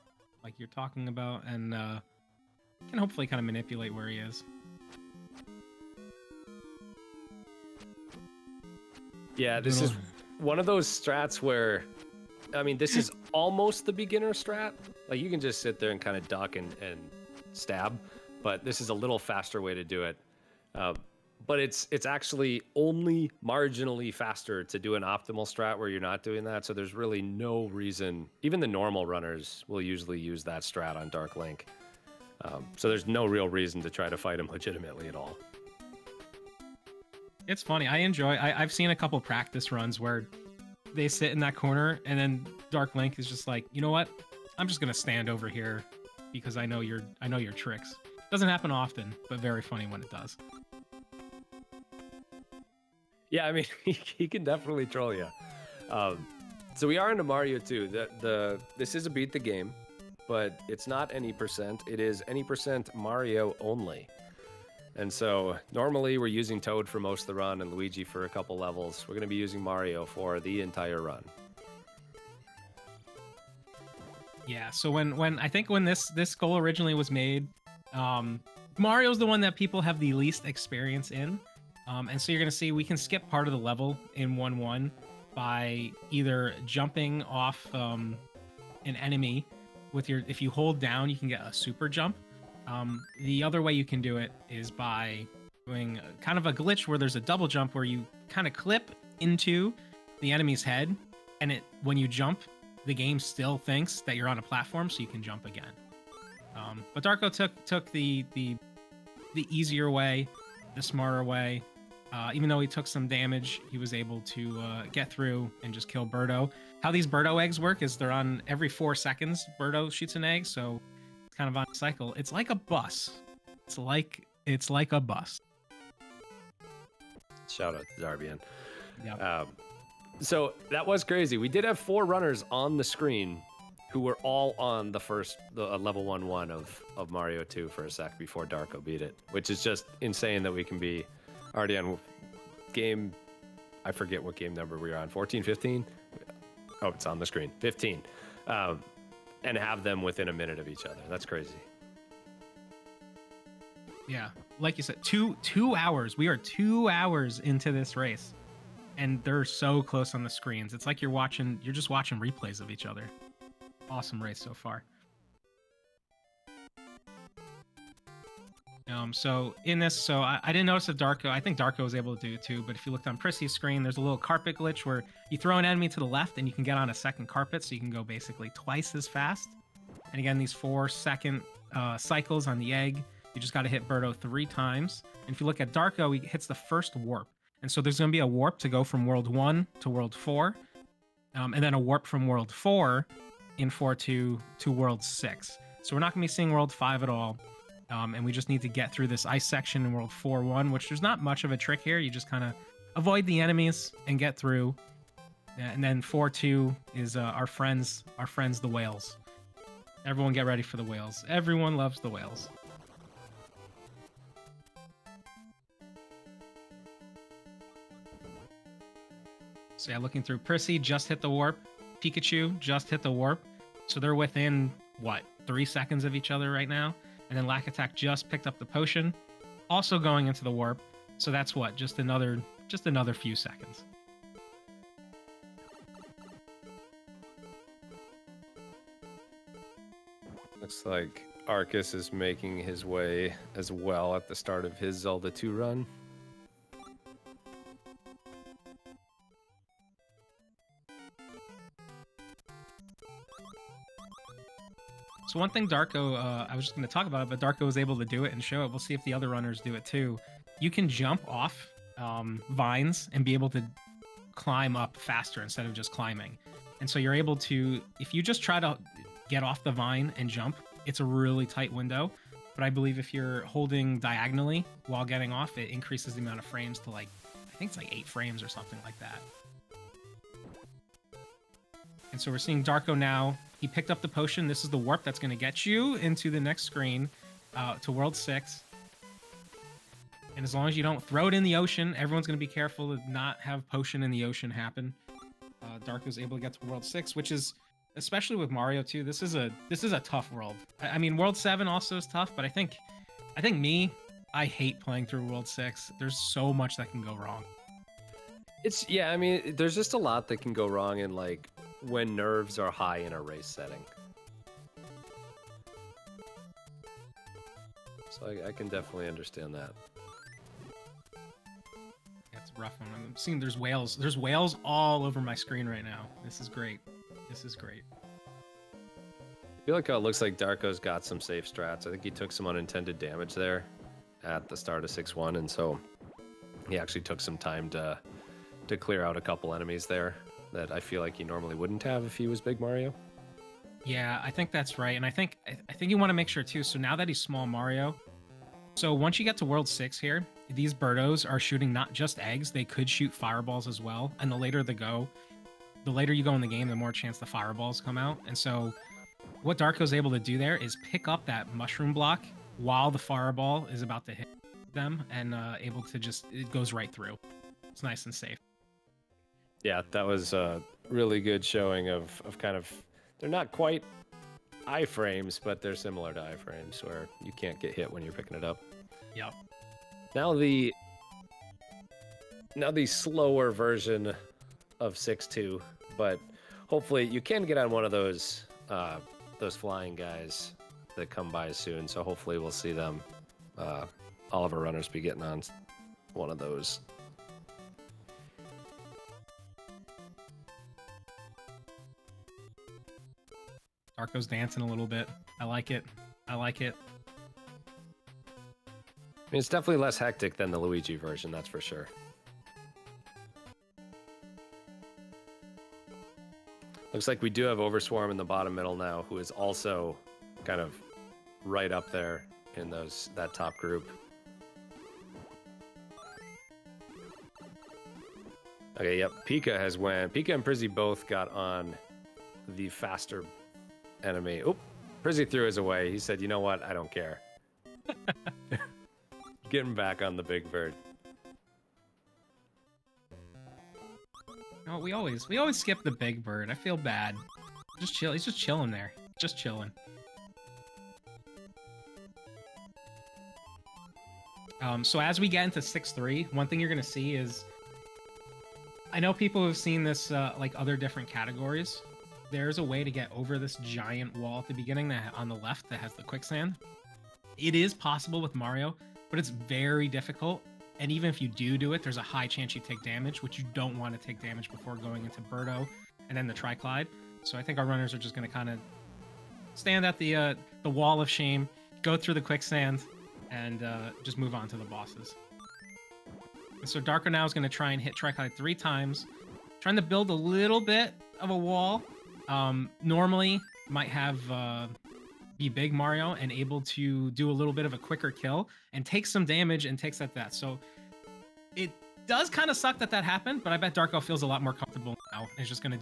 like you're talking about, and can hopefully kind of manipulate where he is. Yeah, this is one of those strats where, I mean, this is almost the beginner strat. Like, you can just sit there and kind of duck and stab, but this is a little faster way to do it. But it's actually only marginally faster to do an optimal strat where you're not doing that. So there's really no reason. Even the normal runners will usually use that strat on Dark Link. So there's no real reason to try to fight him legitimately at all. It's funny. I've seen a couple practice runs where they sit in that corner and then Dark Link is just like, you know what? I'm just gonna stand over here because I know your tricks. Doesn't happen often, but very funny when it does. Yeah, I mean, he can definitely troll you. So we are into Mario 2. This is a beat the game, but it's not any percent. It is any percent Mario only. And so normally we're using Toad for most of the run and Luigi for a couple levels. We're going to be using Mario for the entire run. Yeah, so when I think when this goal originally was made, Mario's the one that people have the least experience in. And so you're going to see we can skip part of the level in 1-1 by either jumping off an enemy with if you hold down, you can get a super jump. The other way you can do it is by doing kind of a glitch where there's a double jump where you kind of clip into the enemy's head, and when you jump, the game still thinks that you're on a platform, so you can jump again. But Darko took the easier way, the smarter way. Even though he took some damage, he was able to get through and just kill Birdo. How these Birdo eggs work is they're on every 4 seconds. Birdo shoots an egg, so it's kind of on a cycle. It's like a bus. It's like a bus. Shout out to Darbian. Yep. So that was crazy. We did have 4 runners on the screen who were all on the level 1-1 of Mario 2 for a sec before Darko beat it, which is just insane that we can be already on game, I forget what game number we were on, 14, 15? Oh, it's on the screen, 15. And have them within a minute of each other. That's crazy. Yeah, like you said, two hours. We are 2 hours into this race, and they're so close on the screens. It's like you're just watching replays of each other. Awesome race so far. So in this, I didn't notice if Darko, I think Darko was able to do it too, but if you looked on Prissy's screen, there's a little carpet glitch where you throw an enemy to the left and you can get on a second carpet, so you can go basically twice as fast. And again, these 4-second cycles on the egg, you just got to hit Birdo 3 times. And if you look at Darko, he hits the first warp. And so there's going to be a warp to go from World 1 to World 4, and then a warp from World 4 in 4-2 to World 6. So we're not going to be seeing World 5 at all. And we just need to get through this ice section in World 4-1, which there's not much of a trick here. You just kind of avoid the enemies and get through. And then 4-2 is our friends the whales. Everyone get ready for the whales. Everyone loves the whales. So yeah, looking through, Prissy just hit the warp. Pikachu just hit the warp. So they're within, 3 seconds of each other right now. And then Lack Attack just picked up the potion, also going into the warp. So that's what, just another few seconds. Looks like Arcus is making his way as well at the start of his Zelda 2 run. So one thing Darko, I was just going to talk about it, but Darko was able to do it and show it. We'll see if the other runners do it too. You can jump off vines and be able to climb up faster instead of just climbing. And so you're able to, if you just try to get off the vine and jump, it's a really tight window. But I believe if you're holding diagonally while getting off, it increases the amount of frames to like, I think it's like 8 frames or something like that. And so we're seeing Darko now. He picked up the potion. This is the warp that's going to get you into the next screen, to World 6. And as long as you don't throw it in the ocean, everyone's going to be careful to not have potion in the ocean happen. Darko's able to get to World 6, which is, especially with Mario 2, this is a tough world. I mean, World 7 also is tough, but I think I hate playing through World 6. There's so much that can go wrong. Yeah, I mean, there's just a lot that can go wrong in, like, when nerves are high in a race setting. So I can definitely understand that. That's a rough one. I'm seeing there's whales. There's whales all over my screen right now. This is great. This is great. I feel like it looks like Darko's got some safe strats. I think he took some unintended damage there at the start of 6-1, and so he actually took some time to clear out a couple enemies there that I feel like he normally wouldn't have if he was Big Mario. Yeah, I think that's right. And I think you want to make sure too. So now that he's Small Mario, so once you get to World 6 here, these Birdos are shooting not just eggs, they could shoot fireballs as well. And the later you go in the game, the more chance the fireballs come out. And so what Darko's able to do there is pick up that mushroom block while the fireball is about to hit them, and able to it goes right through. It's nice and safe. Yeah, that was a really good showing of kind of, they're not quite iframes, but they're similar to iframes where you can't get hit when you're picking it up. Yep. Now the slower version of 6-2, but hopefully you can get on one of those flying guys that come by soon. So hopefully we'll see them. All of our runners be getting on one of those. Darko's dancing a little bit. I like it. I like it. I mean, it's definitely less hectic than the Luigi version, that's for sure. Looks like we do have Overswarm in the bottom middle now, who is also kind of right up there in that top group. Okay, yep. Pika and Prizzy both got on the faster enemy. Oop, Prizzy threw his away. He said, "You know what? I don't care." Getting back on the big bird. No, we always skip the big bird. I feel bad. Just chill. He's just chilling there. Just chilling. So as we get into 6-3, one thing you're gonna see is, I know people have seen this like other different categories. There's a way to get over this giant wall at the beginning on the left that has the quicksand. It is possible with Mario, but it's very difficult. And even if you do it, there's a high chance you take damage, which you don't want to take damage before going into Birdo and then the Triclide. So I think our runners are just going to kind of stand at the wall of shame, go through the quicksand, and just move on to the bosses. And so Darko now is going to try and hit Triclide 3 times, trying to build a little bit of a wall. Normally might have be Big Mario and able to do a little bit of a quicker kill and take some damage and takes at that. So it does kind of suck that happened, but I bet Darko feels a lot more comfortable now. It's just gonna,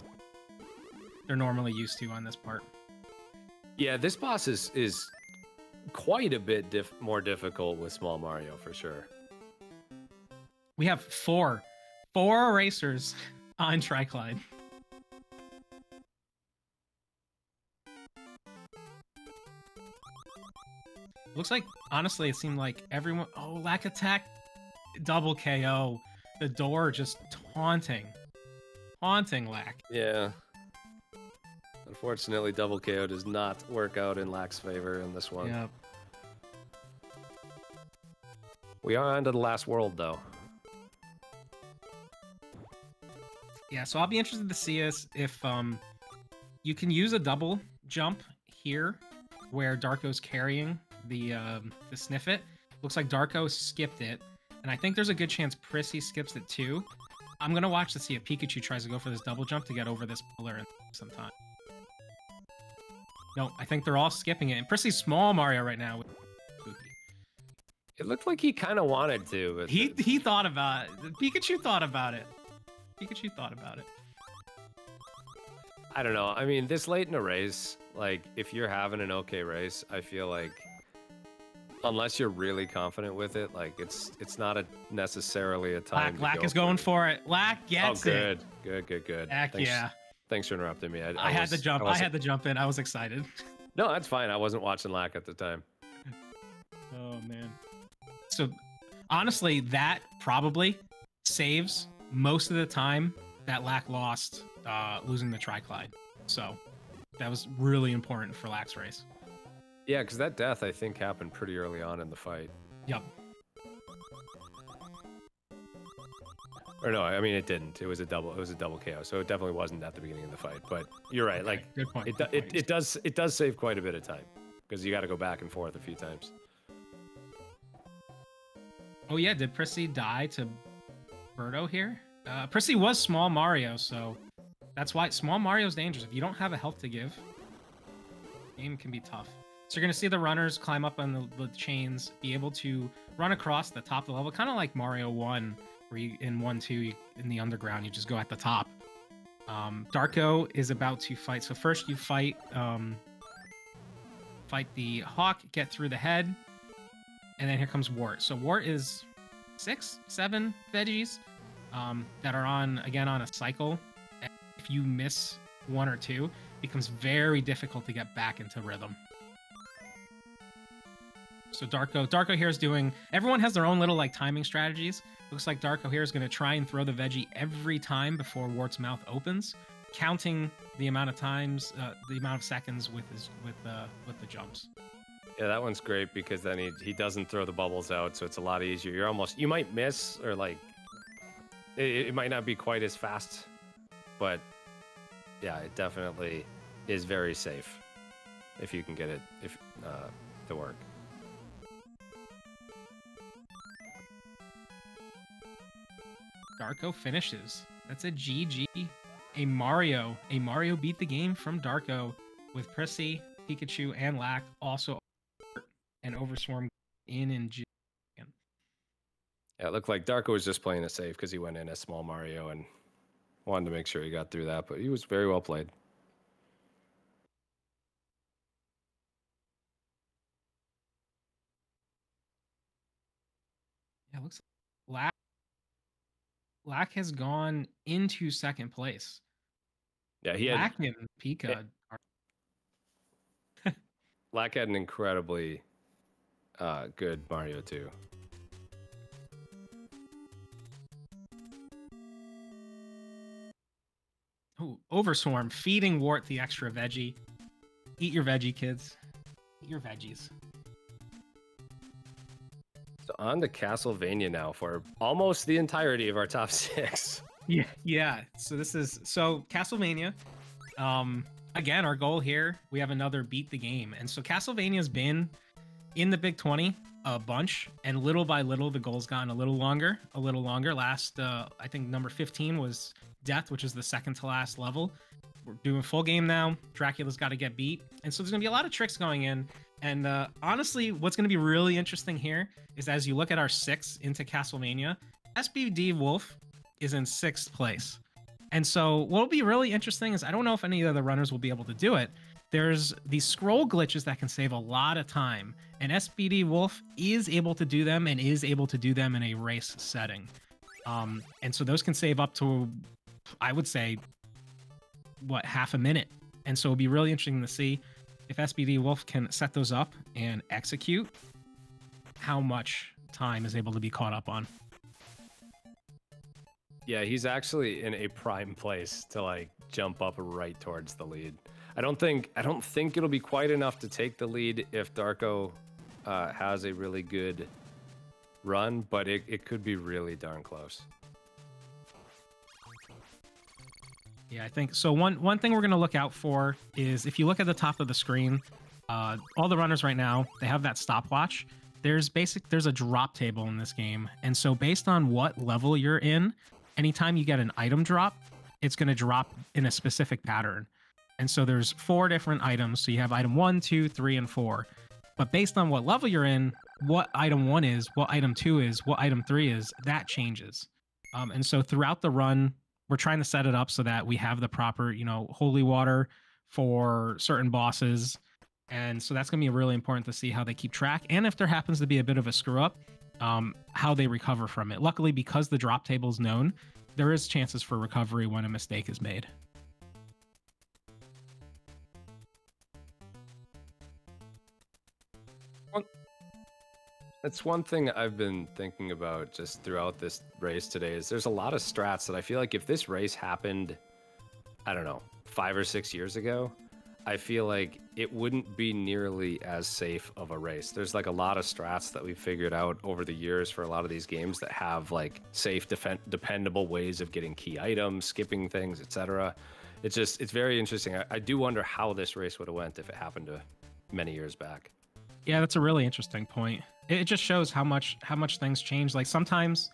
they're normally used to on this part. Yeah, this boss is quite a bit more difficult with Small Mario for sure. We have four erasers on Triclide. Looks like, honestly, it seemed like everyone... Oh, Lack Attack double KO. The door just taunting Lack. Yeah. Unfortunately, double KO does not work out in Lack's favor in this one. Yeah. We are onto the last world, though. Yeah, so I'll be interested to see if you can use a double jump here where Darko's carrying the Sniffit. Looks like Darko skipped it, and I think there's a good chance Prissy skips it too. I'm gonna watch to see if Pikachu tries to go for this double jump to get over this pillar in some time. No, I think they're all skipping it, and Prissy's small Mario right now. It looked like he kind of wanted to, but He thought about it. Pikachu thought about it. Pikachu thought about it. I don't know. I mean, this late in a race, like, if you're having an okay race, I feel like, unless you're really confident with it, like, it's not necessarily a time. Lack is going for it. Lack gets it. it. Good. Heck Thanks, yeah. Thanks for interrupting me. I had to jump. I had to jump in. I was excited. No, that's fine. I wasn't watching Lack at the time. Oh man. So honestly, that probably saves most of the time that Lack lost losing the Tri-Clyde. So that was really important for Lack's race. Yeah, because that death I think happened pretty early on in the fight. Yep. Or no, I mean it didn't. It was a double KO, so it definitely wasn't at the beginning of the fight. But you're right. Okay, Like good point. it does save quite a bit of time because you got to go back and forth a few times. Oh yeah, did Prissy die to Birdo here? Prissy was small Mario, so that's why small Mario's dangerous. If you don't have a health to give, the game can be tough. So you're gonna see the runners climb up on the chains, be able to run across the top of the level, kind of like Mario 1, where you in 1-2 in the underground, you just go at the top. Darko is about to fight. So first you fight the Hawk, get through the head, and then here comes Wart. So Wart is 6-7 veggies that are on a cycle. And if you miss one or two, it becomes very difficult to get back into rhythm. So Darko here is doing. Everyone has their own little like timing strategies. Looks like Darko here is going to try and throw the veggie every time before Wart's mouth opens, counting the amount of times, the amount of seconds with the jumps. Yeah, that one's great because then he doesn't throw the bubbles out, so it's a lot easier. You might miss or like it might not be quite as fast, but yeah, it definitely is very safe if you can get it to work. Darko finishes. That's a GG. A Mario beat the game from Darko with Prissy, Pikachu, and Lack also and Overswarm in G. Yeah, it looked like Darko was just playing it safe because he went in as small Mario and wanted to make sure he got through that, but he was very well played. Yeah, it looks like Lack has gone into second place. Yeah, he had Lack and Pika. Lack had an incredibly good Mario too. Oh, Overswarm feeding Wart the extra veggie. Eat your veggie, kids. Eat your veggies. So on to Castlevania now for almost the entirety of our top 6. Yeah. So Castlevania. Again, our goal here, we have another beat the game. And so Castlevania's been in the Big 20 a bunch, and little by little, the goal's gotten a little longer. Last, I think number 15 was Death, which is the second to last level. We're doing full game now. Dracula's got to get beat. And so there's going to be a lot of tricks going in. And honestly, what's going to be really interesting here is as you look at our 6 into Castlevania, SBD Wolf is in 6th place. And so what'll be really interesting is I don't know if any of the runners will be able to do it. There's these scroll glitches that can save a lot of time, and SBD Wolf is able to do them and is able to do them in a race setting. And so those can save up to, I would say, half a minute. And so it'll be really interesting to see if SBD Wolf can set those up and execute how much time is able to be caught up on. Yeah, he's actually in a prime place to like jump up right towards the lead. I don't think it'll be quite enough to take the lead if Darko has a really good run, but it could be really darn close. Yeah, I think so. One thing we're going to look out for is if you look at the top of the screen, all the runners right now, they have that stopwatch. There's a drop table in this game. And so based on what level you're in, anytime you get an item drop, it's going to drop in a specific pattern. And so there's 4 different items. So you have item 1, 2, 3, and 4. But based on what level you're in, what item 1 is, what item 2 is, what item 3 is, that changes. And so throughout the run, we're trying to set it up so that we have the proper, holy water for certain bosses. And so that's going to be really important to see how they keep track. And if there happens to be a bit of a screw up, how they recover from it. Luckily, because the drop table is known, there is chances for recovery when a mistake is made. That's one thing I've been thinking about just throughout this race today is there's a lot of strats that I feel like if this race happened, I don't know, 5 or 6 years ago, I feel like it wouldn't be nearly as safe of a race. There's like a lot of strats that we've figured out over the years for a lot of these games that have like safe, dependable ways of getting key items, skipping things, etc. It's very interesting. I do wonder how this race would have went if it happened to many years back. Yeah, that's a really interesting point. It just shows how much things change. Like sometimes,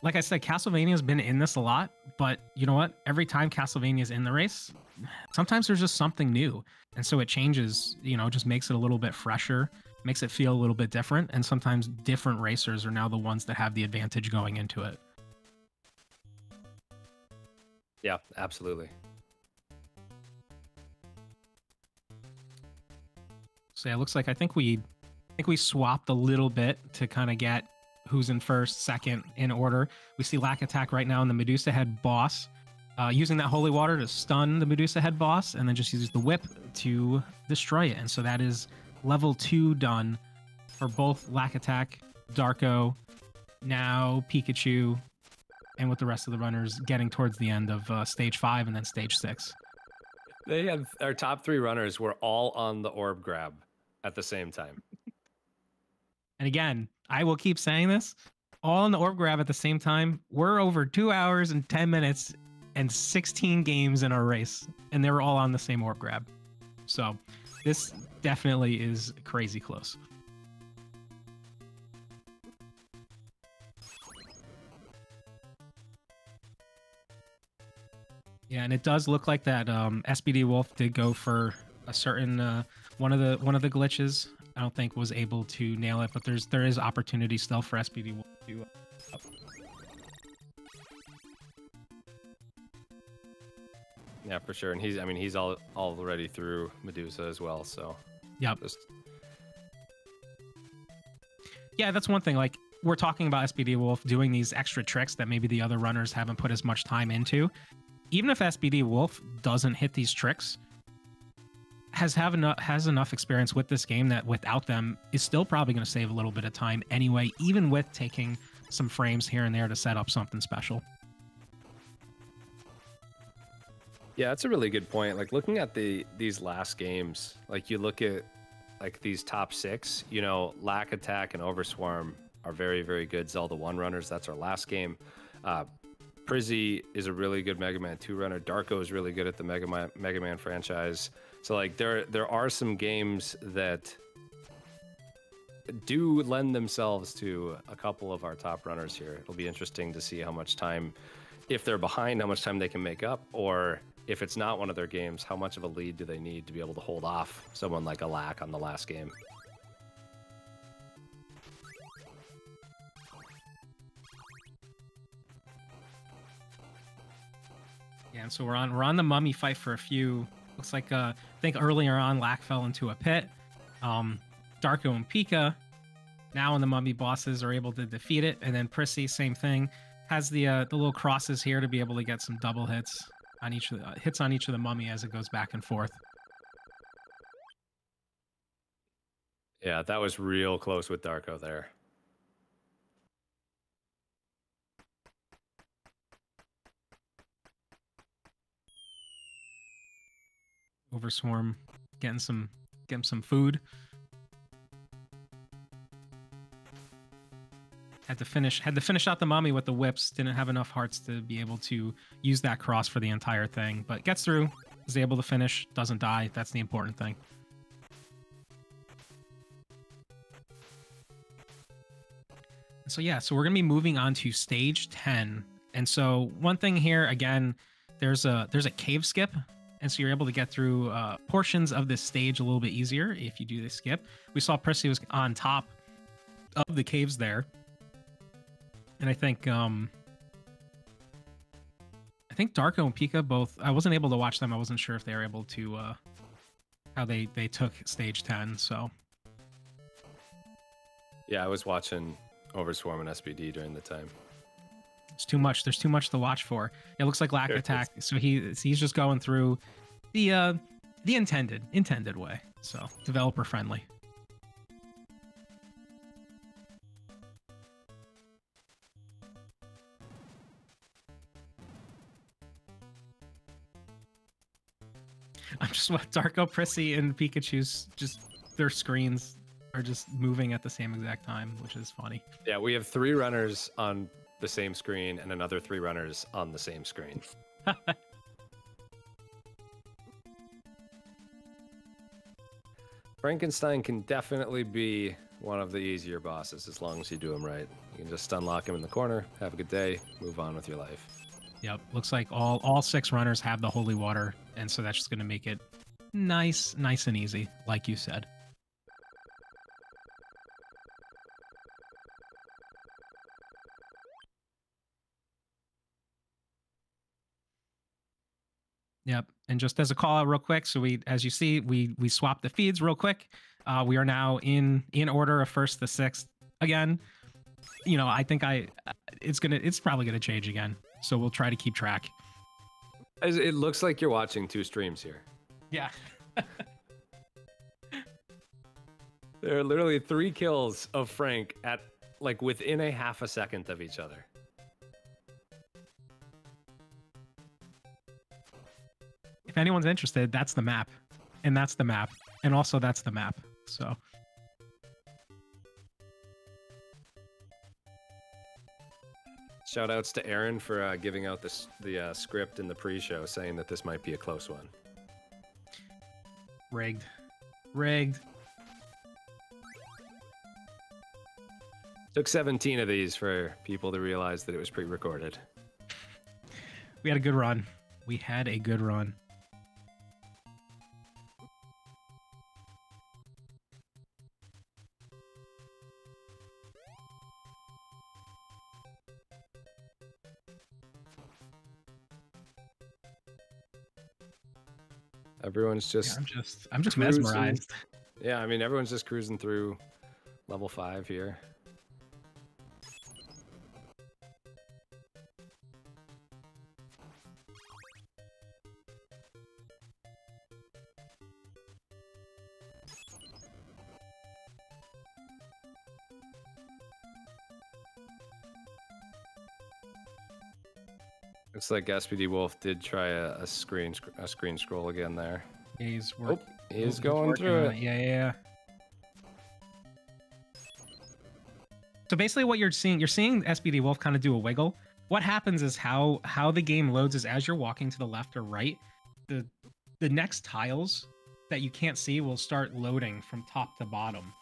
like I said, Castlevania's been in this a lot, but you know what? Every time Castlevania's in the race, sometimes there's just something new. And so it changes, just makes it a little bit fresher, makes it feel a little bit different. And sometimes different racers are now the ones that have the advantage going into it. Yeah, absolutely. So yeah, it looks like I think we swapped a little bit to kind of get who's in first, second in order. We see Lack Attack right now in the Medusa Head boss, using that holy water to stun the Medusa Head boss, and then just uses the whip to destroy it. And so that is level 2 done for both Lack Attack, Darko, now Pikachu, and with the rest of the runners getting towards the end of stage 5 and then stage 6. They have our top 3 runners were all on the orb grab at the same time. And again, I will keep saying this, all in the orb grab at the same time. We're over 2 hours and 10 minutes and 16 games in our race, and they were all on the same orb grab. So this definitely is crazy close. Yeah, and it does look like that SPD Wolf did go for a certain one of the glitches. I don't think was able to nail it, but there is opportunity still for SPD Wolf to Yeah, for sure. And he's already through Medusa as well, so yep. Yeah, that's one thing. Like, we're talking about SPD Wolf doing these extra tricks that maybe the other runners haven't put as much time into. Even if SPD Wolf doesn't hit these tricks, has enough experience with this game that without them is still probably going to save a little bit of time anyway, even with taking some frames here and there to set up something special. Yeah, that's a really good point. Like looking at these last games, like you look at like these top 6, Lack Attack and Overswarm are very, very good Zelda 1 runners. That's our last game. Prizzy is a really good Mega Man 2 runner. Darko is really good at the Mega Man franchise. So like there are some games that do lend themselves to a couple of our top runners here. It'll be interesting to see how much time, if they're behind, how much time they can make up, or if it's not one of their games, how much of a lead do they need to be able to hold off someone like a Lack on the last game. Yeah, and so we're on the mummy fight for a few. Looks like I think earlier on Lack fell into a pit. Darko and Pika now, when the mummy bosses are able to defeat it, and then Prissy, same thing, has the little crosses here to be able to get some double hits on each of the mummy as it goes back and forth. Yeah, that was real close with Darko there. Overswarm getting some food. Had to finish out the mummy with the whips. Didn't have enough hearts to be able to use that cross for the entire thing, but gets through. Is able to finish. Doesn't die. That's the important thing. So yeah, so we're gonna be moving on to stage 10. And so one thing here again, there's a cave skip, and so you're able to get through portions of this stage a little bit easier if you do this skip. We saw Prissy was on top of the caves there. And I think Darko and Pika both. I wasn't able to watch them. I wasn't sure if they were able to how they took stage 10. So Yeah, I was watching Overswarm and SBD during the time. it's too much. There's too much to watch for. It looks like Lack There it Attack. So he's just going through the intended way. So developer friendly. I'm just what Darko, Prissy, and Pikachu's just their screens are just moving at the same exact time, which is funny. Yeah, we have 3 runners on the same screen and another 3 runners on the same screen. Frankenstein can definitely be one of the easier bosses as long as you do him right. You can just unlock him in the corner, have a good day, move on with your life. Yep, looks like all 6 runners have the holy water, and so that's just going to make it nice and easy, like you said. Yep, and just as a call out real quick, so as you see, we swapped the feeds real quick. We are now in order of first to sixth again. You know, I think it's probably gonna change again. So we'll try to keep track. It looks like you're watching 2 streams here. Yeah. There are literally 3 kills of Frank at like within a half a second of each other. If anyone's interested, that's the map. And that's the map. And also that's the map. So Shout outs to Aaron for giving out the script in the pre-show, saying that this might be a close one. rigged. Took 17 of these for people to realize that it was pre-recorded. We had a good run. Everyone's just I'm just cruising. mesmerized. Yeah, I mean everyone's just cruising through level 5 here. Looks like SPD Wolf did try a screen scroll again there. Yeah, he's Oh, he's going working through on it. Yeah. So basically what you're seeing SPD Wolf kind of do a wiggle. What happens is how the game loads is as you're walking to the left or right, the next tiles that you can't see will start loading from top to bottom.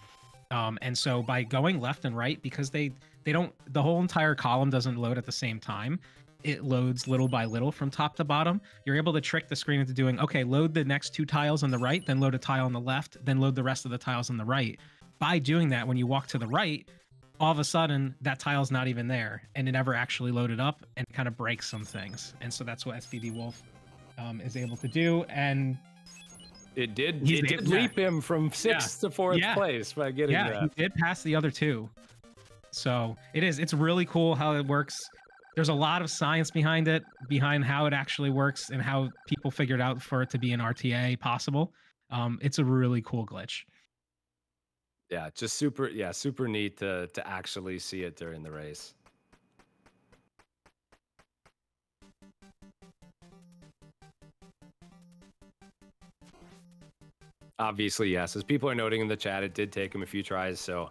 And so by going left and right, because they don't, the whole entire column doesn't load at the same time, it loads little by little from top to bottom. You're able to trick the screen into doing, okay, load the next 2 tiles on the right, then load a tile on the left, then load the rest of the tiles on the right. By doing that, when you walk to the right, all of a sudden that tile's not even there and it never actually loaded up and kind of breaks some things. And so that's what SPD Wolf is able to do. And It did He's- leap him from 6th to 4th Yeah. place by getting yeah, that. he did pass the other 2. So it's really cool how it works. There's a lot of science behind it, behind how it actually works and how people figured out for it to be an RTA possible. It's a really cool glitch. Yeah, just super neat to actually see it during the race. Obviously, yes. As people are noting in the chat, it did take him a few tries, so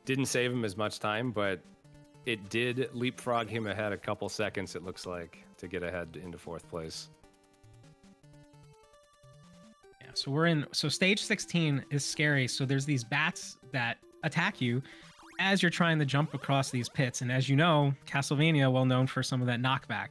didn't save him as much time, but it did leapfrog him ahead a couple seconds, it looks like, to get ahead into 4th place. Yeah, so stage 16 is scary. So there's these bats that attack you as you're trying to jump across these pits. And as you know, Castlevania, well known for some of that knockback.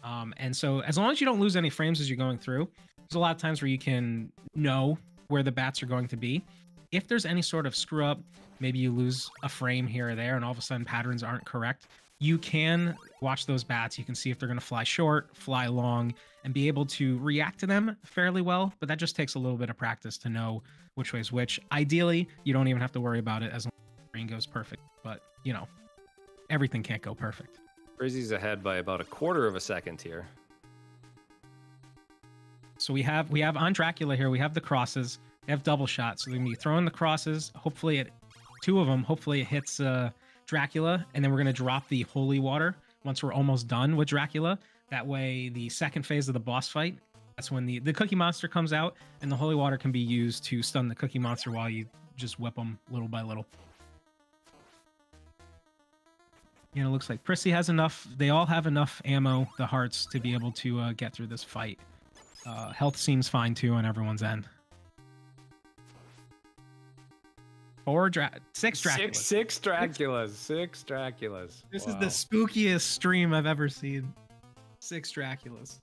And so as long as you don't lose any frames as you're going through, there's a lot of times where you can know where the bats are going to be. If there's any sort of screw up, maybe you lose a frame here or there and all of a sudden patterns aren't correct, you can watch those bats. You can see if they're going to fly short, fly long, and be able to react to them fairly well. But that just takes a little bit of practice to know which way is which. Ideally, you don't even have to worry about it as long as the screen goes perfect. But, you know, everything can't go perfect. Frizzy's ahead by about 1/4 of a second here. So we have on Dracula here, we have the crosses. They have double shots. So they're going to be throwing the crosses. Hopefully, 2 of them, hopefully it hits Dracula. And then we're going to drop the holy water once we're almost done with Dracula. That way, the second phase of the boss fight, that's when the Cookie Monster comes out. And the holy water can be used to stun the Cookie Monster while you just whip them little by little. You know, it looks like Prissy has enough. They all have enough ammo, the hearts, to be able to get through this fight. Health seems fine, too, on everyone's end. 6 Draculas. Six Draculas. 6 Draculas. This is the spookiest stream I've ever seen. 6 Draculas.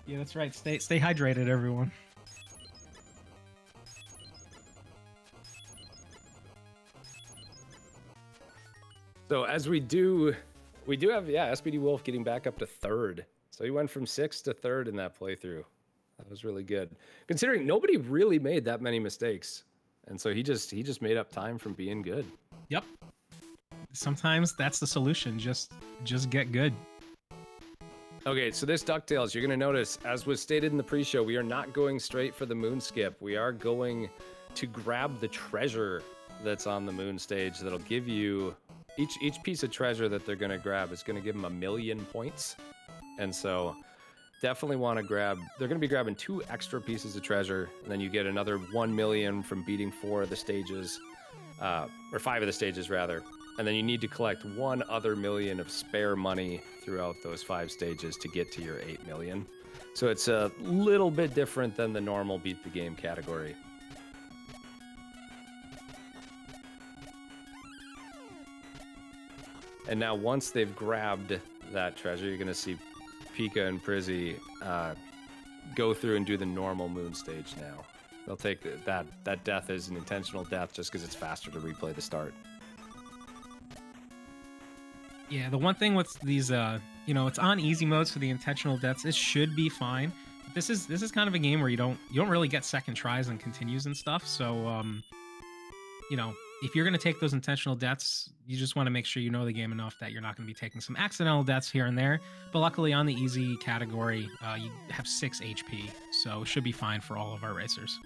Yeah, that's right. Stay hydrated, everyone. So as we do have, SPD Wolf getting back up to 3rd. So he went from 6th to 3rd in that playthrough. That was really good, considering nobody really made that many mistakes, and so he just made up time from being good. Yep. Sometimes that's the solution. Just get good. Okay, so this DuckTales, you're gonna notice, as was stated in the pre-show, we are not going straight for the moon skip. We are going to grab the treasure that's on the moon stage. That'll give you each piece of treasure that they're gonna grab is gonna give them 1,000,000 points. And so definitely want to grab, they're going to be grabbing 2 extra pieces of treasure, and then you get another 1,000,000 from beating 4 of the stages, or 5 of the stages rather. And then you need to collect 1 other million of spare money throughout those 5 stages to get to your 8,000,000. So it's a little bit different than the normal beat the game category. And now once they've grabbed that treasure, you're going to see Pika and Prizzy go through and do the normal moon stage now. They'll take that death as an intentional death just because it's faster to replay the start. Yeah, the one thing with these, you know, it's on easy mode, so the intentional deaths, it should be fine. This is kind of a game where you don't really get second tries and continues and stuff. So, you know, if you're going to take those intentional deaths, you just want to make sure you know the game enough that you're not going to be taking some accidental deaths here and there. But luckily on the easy category, you have 6 HP, so it should be fine for all of our racers.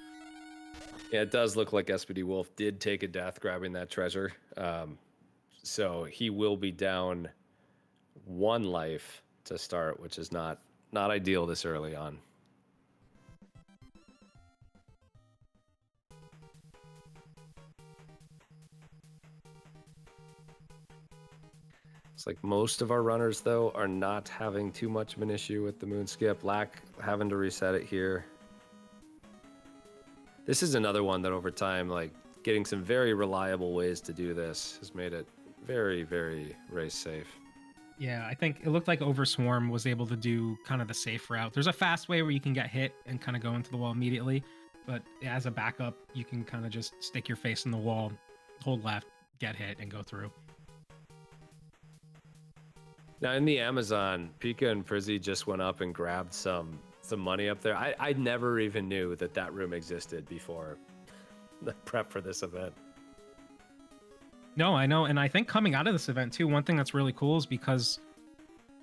Yeah, it does look like SPD Wolf did take a death grabbing that treasure. So he will be down 1 life to start, which is not ideal this early on. It's like most of our runners, though, are not having too much of an issue with the moon skip. Lack having to reset it here. This is another one that over time, like getting some very reliable ways to do this has made it very, very race safe. Yeah, I think it looked like Overswarm was able to do kind of the safe route. There's a fast way where you can get hit and kind of go into the wall immediately, but as a backup, you can kind of just stick your face in the wall, hold left, get hit, and go through. Now in the Amazon, Pika and Prizzy just went up and grabbed some money up there. I never even knew that room existed before the prep for this event. No, I know. And I think coming out of this event too, one thing that's really cool is because,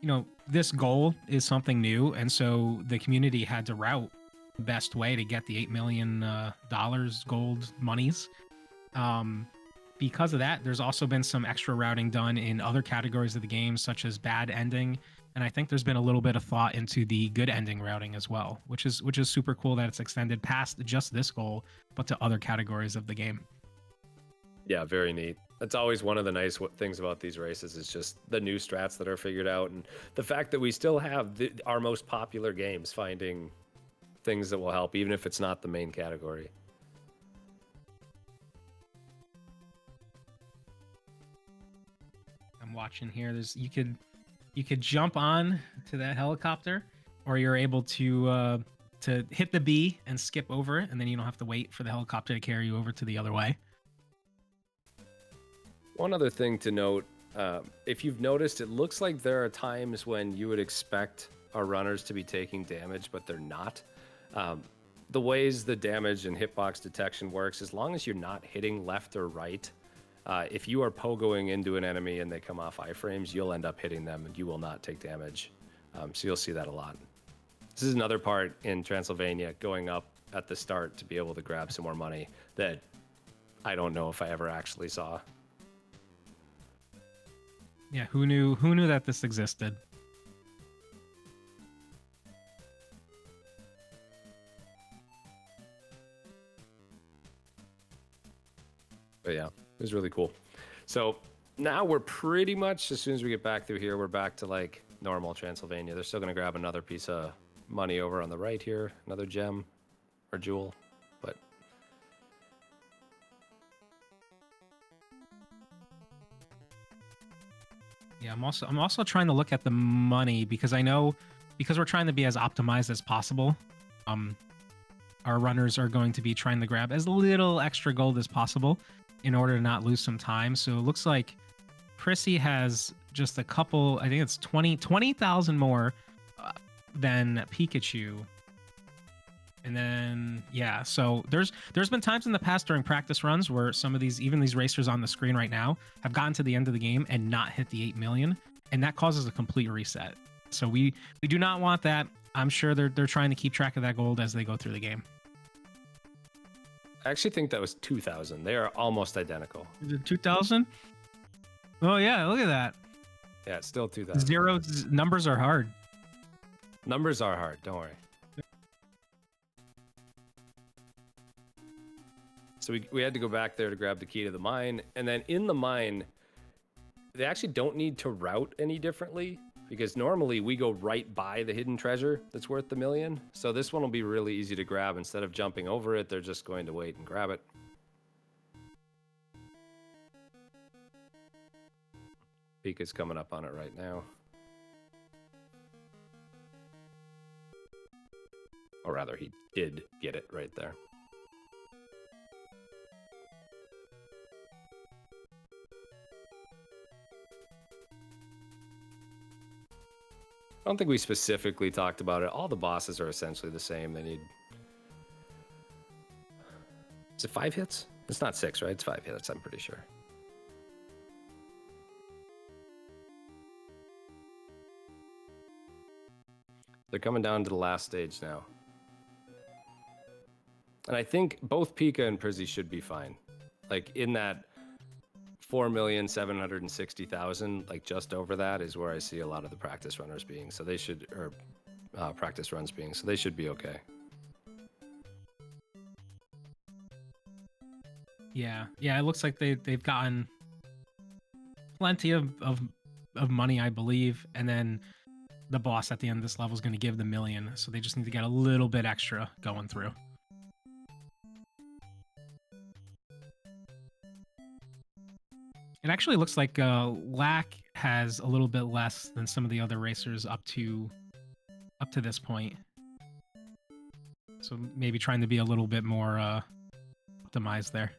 you know, this goal is something new. And so the community had to route the best way to get the $8 million gold monies. Because of that, there's also been some extra routing done in other categories of the game, such as bad ending And I think there's been a little bit of thought into the good ending routing as well, which is super cool that it's extended past just this goal, but to other categories of the game. Yeah, very neat. That's always one of the nice things about these races is just the new strats that are figured out, and the fact that we still have our most popular games finding things that will help, even if it's not the main category. I'm watching here. You could jump on to that helicopter, or you're able to hit the B and skip over it, and then you don't have to wait for the helicopter to carry you over to the other way. One other thing to note, if you've noticed, it looks like there are times when you would expect our runners to be taking damage, but they're not. The ways the damage and hitbox detection works, as long as you're not hitting left or right, if you are pogoing into an enemy and they come off iframes, you'll end up hitting them and you will not take damage. So you'll see that a lot. This is another part in Transylvania, going up at the start to be able to grab some more money that I don't know if I ever actually saw. Yeah, who knew that this existed? But yeah, it was really cool. So now we're pretty much, as soon as we get back through here, we're back to like normal Transylvania. They're still going to grab another piece of money over on the right here, another gem or jewel, but yeah, I'm also trying to look at the money because I know, because we're trying to be as optimized as possible. Our runners are going to be trying to grab as little extra gold as possible in order to not lose some time. So it looks like Prissy has just a couple, I think it's 20,000 more than Pikachu. And then, yeah, so there's been times in the past during practice runs where some of these, even these racers on the screen right now, have gotten to the end of the game and not hit the 8 million, and that causes a complete reset. So we do not want that. I'm sure they're trying to keep track of that gold as they go through the game. I actually think that was 2,000. They are almost identical. Is it 2,000? Oh yeah, look at that. Yeah, it's still 2,000. Numbers are hard. Numbers are hard, don't worry. So we had to go back there to grab the key to the mine. And then in the mine, they actually don't need to route any differently, because normally we go right by the hidden treasure that's worth the million. So this one will be really easy to grab. Instead of jumping over it, they're just going to wait and grab it. Pika's coming up on it right now. Or rather, he did get it right there. I don't think we specifically talked about it. All the bosses are essentially the same. They need... Is it 5 hits? It's not 6, right? It's 5 hits, I'm pretty sure. They're coming down to the last stage now. And I think both Pika and Prizzy should be fine. Like, in that 4,760,000, like just over that is where I see a lot of the practice runners being. So they should, or practice runs being, so they should be okay. Yeah, it looks like they've gotten plenty of money, I believe, and then the boss at the end of this level is going to give the million, so they just need to get a little bit extra going through. It actually looks like Lack has a little bit less than some of the other racers up to this point. So maybe trying to be a little bit more optimized there.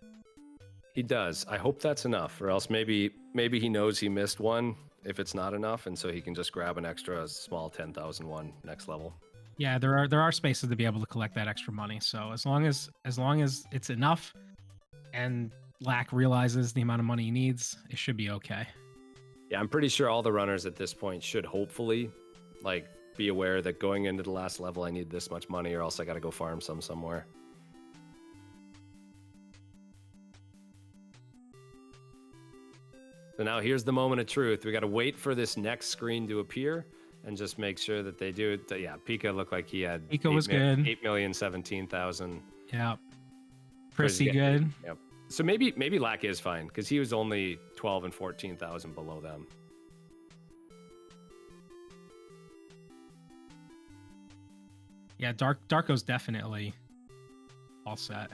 He does. I hope that's enough, or else maybe he knows he missed one if it's not enough, and so he can just grab an extra small 10,000 one next level. Yeah, there are spaces to be able to collect that extra money. So as long as it's enough and Lack realizes the amount of money he needs, it should be okay. Yeah, I'm pretty sure all the runners at this point should hopefully like be aware that going into the last level I need this much money, or else I gotta go farm somewhere. So now here's the moment of truth. We gotta wait for this next screen to appear, and just make sure that they do it. Yeah, Pika looked like he had Pika was good. 8,017,000. Yeah. Pretty good. Yep. So maybe Lack is fine because he was only 12 and 14,000 below them. Yeah, Darko's definitely all set.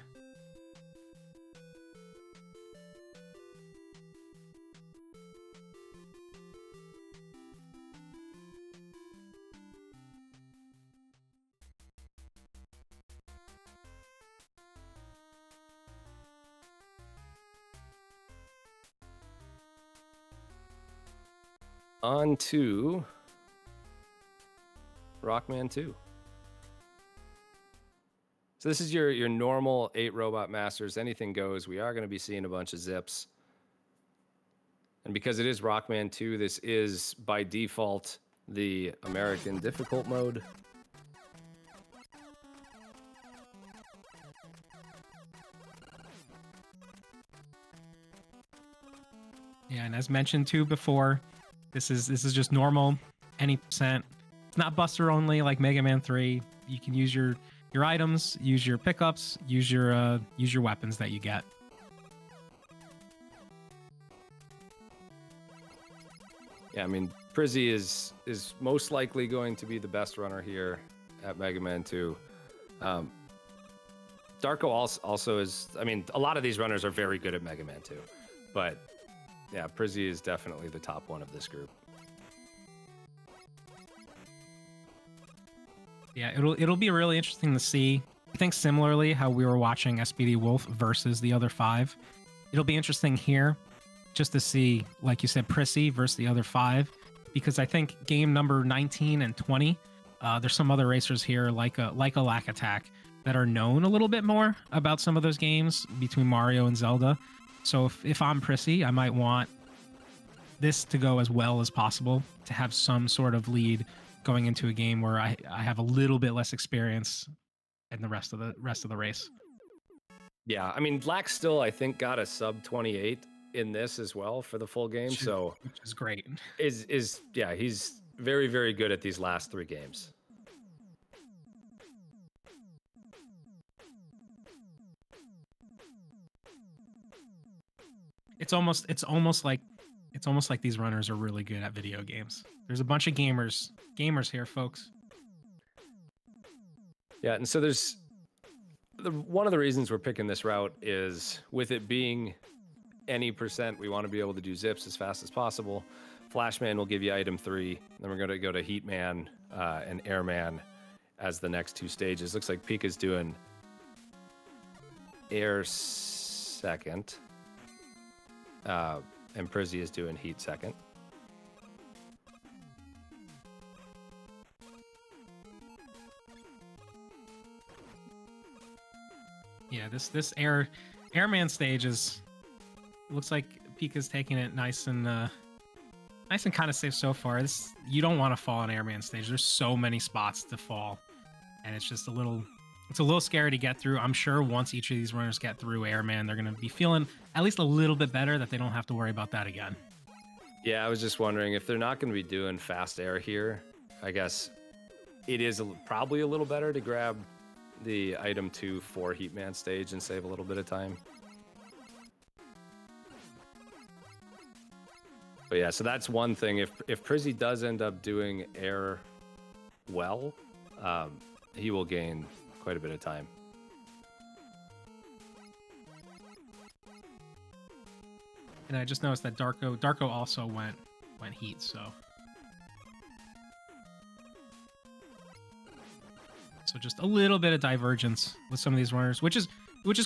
On to Rockman 2. So this is your normal 8 Robot Masters. Anything goes. We are going to be seeing a bunch of zips. And because it is Rockman 2, this is by default the American difficult mode. Yeah, and as mentioned too before, this is just normal, any percent. It's not buster only like Mega Man 3. You can use your items, use your pickups, use your weapons that you get. Yeah, I mean, Prizzy is most likely going to be the best runner here at Mega Man 2. Darko also is. I mean, a lot of these runners are very good at Mega Man 2, but yeah, Prizzy is definitely the top one of this group. Yeah, it'll be really interesting to see. I think similarly how we were watching SPD Wolf versus the other 5. It'll be interesting here just to see, like you said, Prissy versus the other 5, because I think game number 19 and 20, there's some other racers here like a Lack Attack that are known a little bit more about some of those games between Mario and Zelda. So if I'm Prissy, I might want this to go as well as possible to have some sort of lead going into a game where I have a little bit less experience in the rest of the race. Yeah, I mean, Lack still, I think, got a sub 28 in this as well for the full game. So which is great. Yeah, he's very, very good at these last 3 games. It's almost like these runners are really good at video games. There's a bunch of gamers here, folks. Yeah, and so there's one of the reasons we're picking this route is with it being any percent, we want to be able to do zips as fast as possible. Flashman will give you item 3. Then we're going to go to Heatman and Airman as the next 2 stages. Looks like Pika's doing Air second. And Prizzy is doing Heat second. Yeah, this Airman stage looks like Pika's taking it nice and kind of safe so far. You don't want to fall on Airman stage. There's so many spots to fall, and it's just a little scary to get through. I'm sure once each of these runners get through Airman, they're going to be feeling at least a little bit better that they don't have to worry about that again. Yeah, I was just wondering if they're not going to be doing fast air here. I guess it is probably a little better to grab the item 2 for Heatman stage and save a little bit of time. But yeah, so that's one thing. If Prizzy does end up doing air well, he will gain quite a bit of time. And I just noticed that Darko also went Heat, so just a little bit of divergence with some of these runners, which is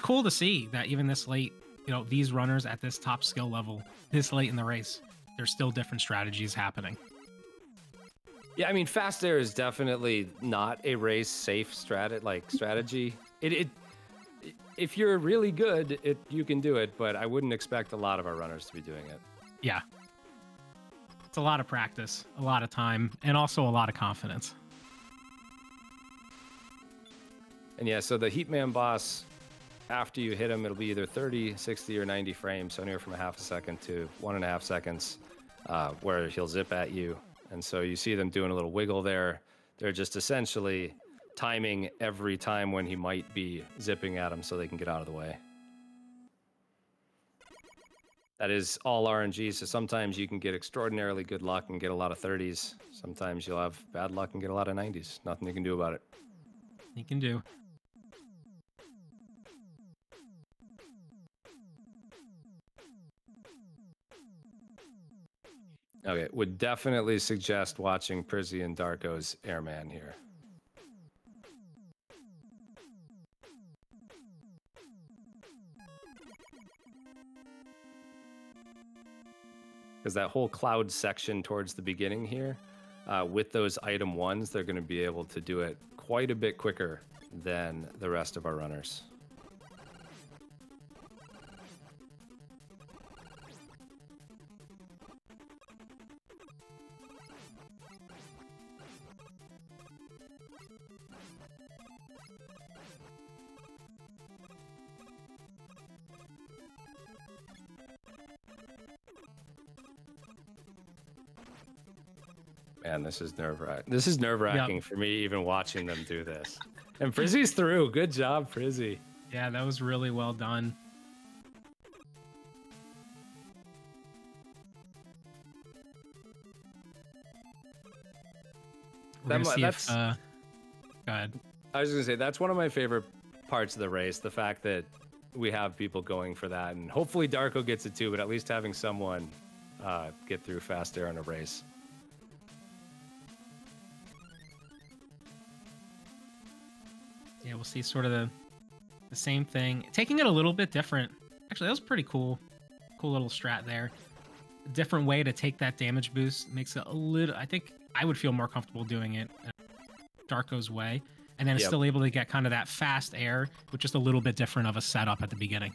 cool to see that even this late, these runners at this top skill level, this late in the race, there's still different strategies happening. Yeah, I mean, fast air is definitely not a race safe strategy. If you're really good, you can do it, but I wouldn't expect a lot of our runners to be doing it. Yeah. It's a lot of practice, a lot of time, and also a lot of confidence. And yeah, so the Heatman boss, after you hit him, it'll be either 30, 60, or 90 frames, so anywhere from a half a second to 1.5 seconds, where he'll zip at you. And so you see them doing a little wiggle there. They're just essentially timing every time when he might be zipping at him so they can get out of the way. That is all RNG, so sometimes you can get extraordinarily good luck and get a lot of 30s. Sometimes you'll have bad luck and get a lot of 90s. Nothing you can do about it. You can do. Okay, would definitely suggest watching Prizzy and Darko's Airman here. Because that whole cloud section towards the beginning here, with those item 1s, they're going to be able to do it quite a bit quicker than the rest of our runners. Man, this is nerve-wracking. This is nerve-wracking for me, even watching them do this. And Prizzy's through. Good job, Prizzy. Yeah, that was really well done. We're gonna see if, go ahead. I was going to say, that's one of my favorite parts of the race, the fact that we have people going for that. And hopefully Darko gets it too, but at least having someone get through fast air in a race. Yeah, we'll see sort of the same thing. Taking it a little bit different. Actually, that was pretty cool. Cool little strat there. A different way to take that damage boost makes it a little... I think I would feel more comfortable doing it Darko's way. And then still able to get kind of that fast air with just a little bit different of a setup at the beginning.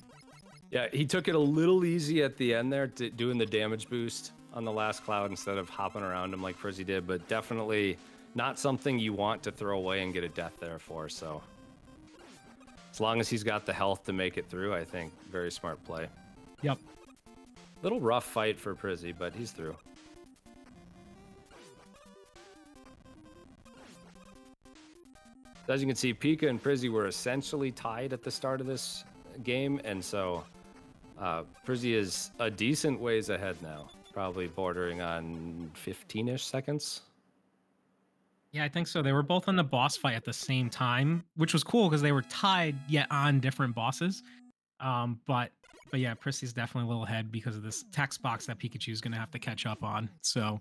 Yeah, he took it a little easy at the end there, doing the damage boost on the last cloud instead of hopping around him like Prizzy did, but definitely not something you want to throw away and get a death there for, so... As long as he's got the health to make it through, I think very smart play. Yep. Little rough fight for Prizzy, but he's through. As you can see, Pika and Prizzy were essentially tied at the start of this game, and so Prizzy is a decent ways ahead now, probably bordering on 15-ish seconds. Yeah, I think so. They were both on the boss fight at the same time, which was cool because they were tied yet on different bosses. But yeah, Prizzy's definitely a little ahead because of this text box that Pikachu's going to have to catch up on. So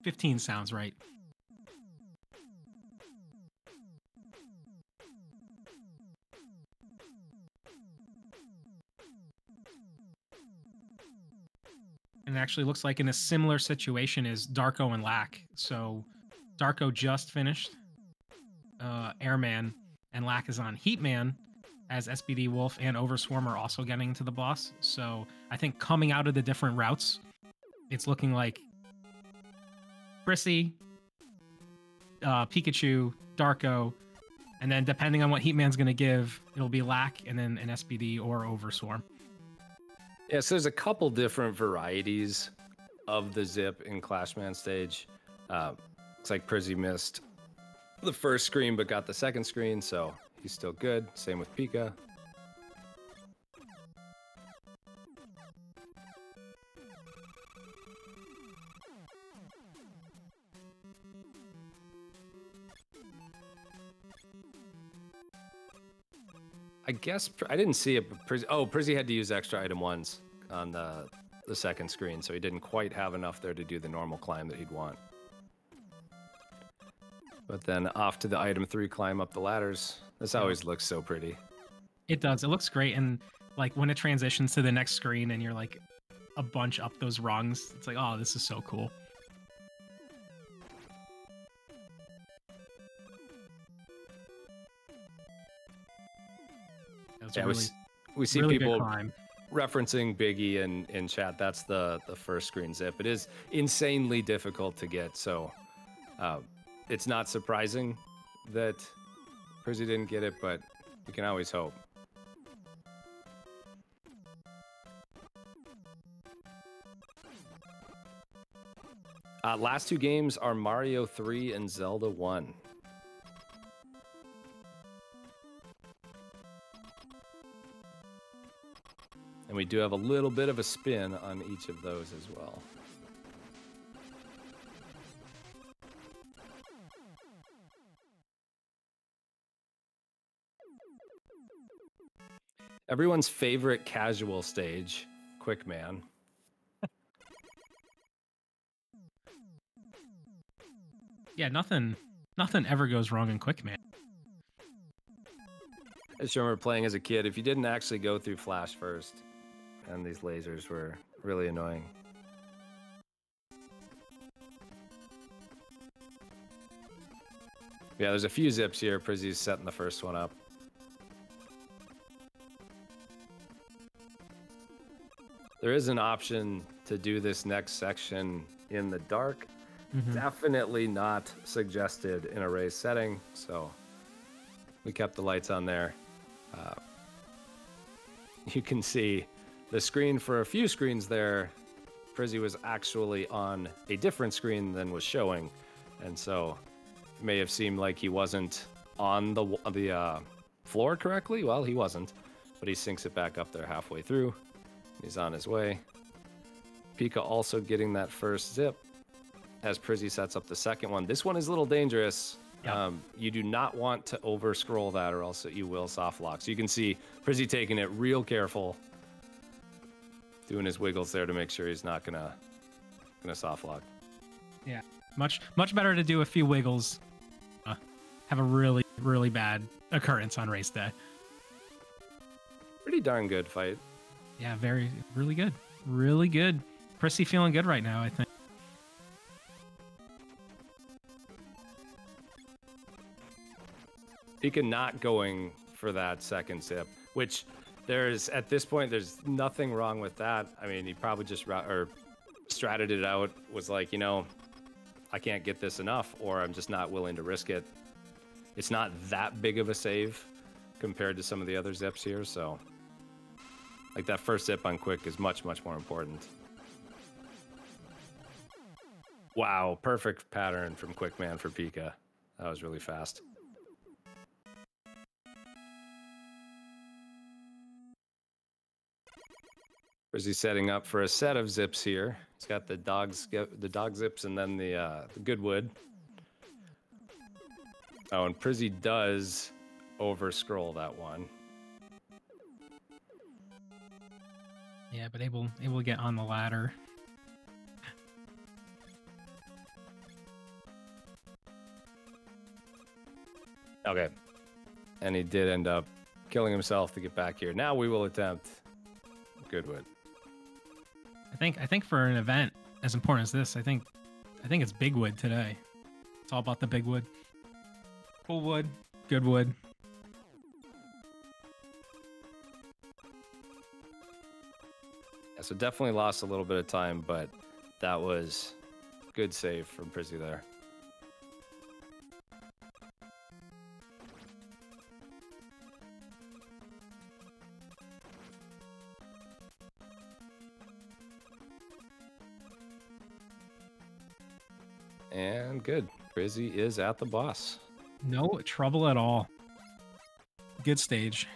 15 sounds right. And it actually looks like in a similar situation is Darko and Lack. So Darko just finished Airman, and Lack is on Heatman, as SBD Wolf and Overswarm are also getting into the boss. So I think coming out of the different routes, it's looking like Prizzy, Pikachu, Darko, and then depending on what Heatman's going to give, it'll be Lack and then an SBD or Overswarm. Yeah, so there's a couple different varieties of the zip in Clashman stage. Looks like Prizzy missed the first screen but got the second screen, so he's still good. Same with Pika. I guess I didn't see it, but Prizzy had to use extra item 1s on the second screen, so he didn't quite have enough there to do the normal climb that he'd want. But then off to the item 3 climb up the ladders. This always looks so pretty. It does. It looks great. And like when it transitions to the next screen and you're like a bunch up those rungs, it's like, oh, this is so cool. Yeah, really, we see really people referencing Biggie in chat. That's the first screen zip. It is insanely difficult to get, so it's not surprising that Prizzy didn't get it, but we can always hope. Last two games are Mario 3 and Zelda 1. And we do have a little bit of a spin on each of those as well. Everyone's favorite casual stage, Quick Man. Yeah, nothing ever goes wrong in Quick Man. I just remember playing as a kid. If you didn't actually go through Flash first, and these lasers were really annoying. Yeah, there's a few zips here. Prizzy's setting the first one up. There is an option to do this next section in the dark. Definitely not suggested in a race setting, so we kept the lights on there. You can see the screen for a few screens there. Prizzy was actually on a different screen than was showing, and so it may have seemed like he wasn't on the floor correctly. Well, he wasn't, but he sinks it back up there halfway through. He's on his way. Pika also getting that first zip as Prizzy sets up the second one. This one is a little dangerous. Yeah. You do not want to over scroll that or else you will soft lock. So you can see Prizzy taking it real careful, doing his wiggles there to make sure he's not gonna soft lock. Yeah, much better to do a few wiggles. Have a really bad occurrence on race day. Pretty darn good fight. Yeah, really good. Really good. Prizzy feeling good right now, I think. Pika not going for that second zip, which at this point, there's nothing wrong with that. I mean, he probably just stratted it out, was like, I can't get this enough, or I'm just not willing to risk it. It's not that big of a save compared to some of the other zips here, so like that first zip on Quick is much more important. Wow, perfect pattern from Quick Man for Pika. That was really fast. Prizzy setting up for a set of zips here. He's got the dog zips and then the Goodwood. Oh, and Prizzy does over scroll that one. Yeah, but able to get on the ladder. Okay. And he did end up killing himself to get back here. Now we will attempt Goodwood. I think for an event as important as this, I think it's Big Wood today. It's all about the Big Wood. Full wood, good wood. Yeah, so definitely lost a little bit of time, but that was good save from Prizzy there. And good. Prizzy is at the boss. No trouble at all. Good stage.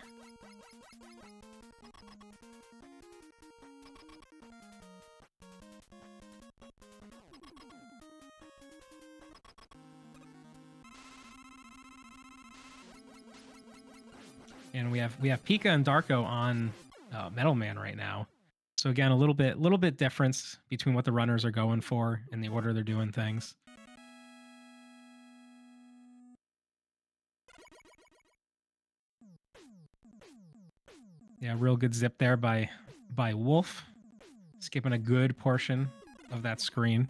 And we have Pika and Darko on Metal Man right now. So again, a little bit difference between what the runners are going for and the order they're doing things. Yeah, real good zip there by Wolf, skipping a good portion of that screen.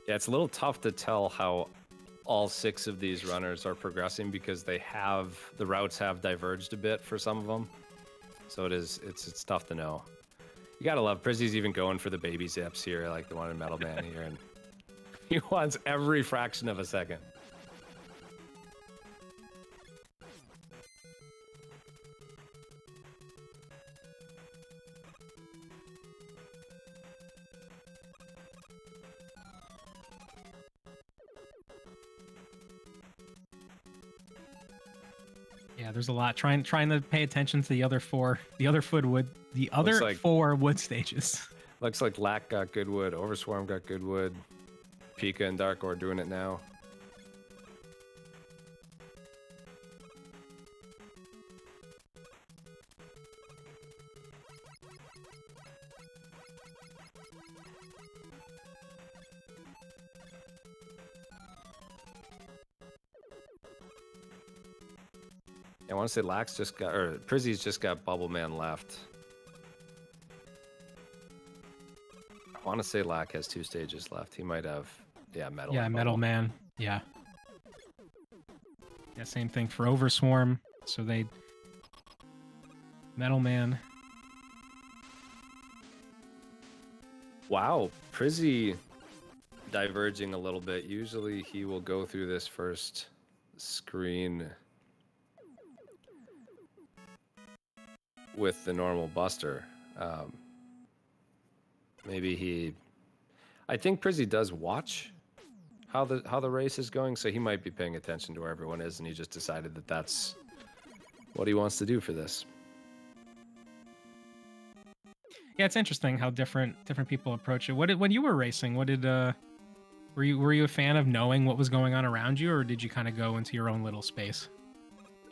Yeah, it's a little tough to tell how all 6 of these runners are progressing because the routes have diverged a bit for some of them. So it's tough to know. You gotta love Prizzy's even going for the baby zips here, like the one in Metal Man here, and He wants every fraction of a second. Yeah, there's a lot. Trying to pay attention to the other four like- four wood stages. Looks like Lack got good wood, Overswarm got good wood, Pika and Dark are doing it now. I want to say Lax just got, or Prizzy's just got Bubble Man left. I want to say Lack has 2 stages left. He might have, yeah, Metal. Yeah, and Metal Bubble. Man. Yeah. Yeah, same thing for Overswarm. So they Metal Man. Wow, Prizzy diverging a little bit. Usually he will go through this first screen with the normal Buster. Maybe he... I think Prizzy does watch how the race is going, so he might be paying attention to where everyone is, and he just decided that that's what he wants to do for this. Yeah, it's interesting how different people approach it. When you were racing, were you a fan of knowing what was going on around you, or did you kind of go into your own little space?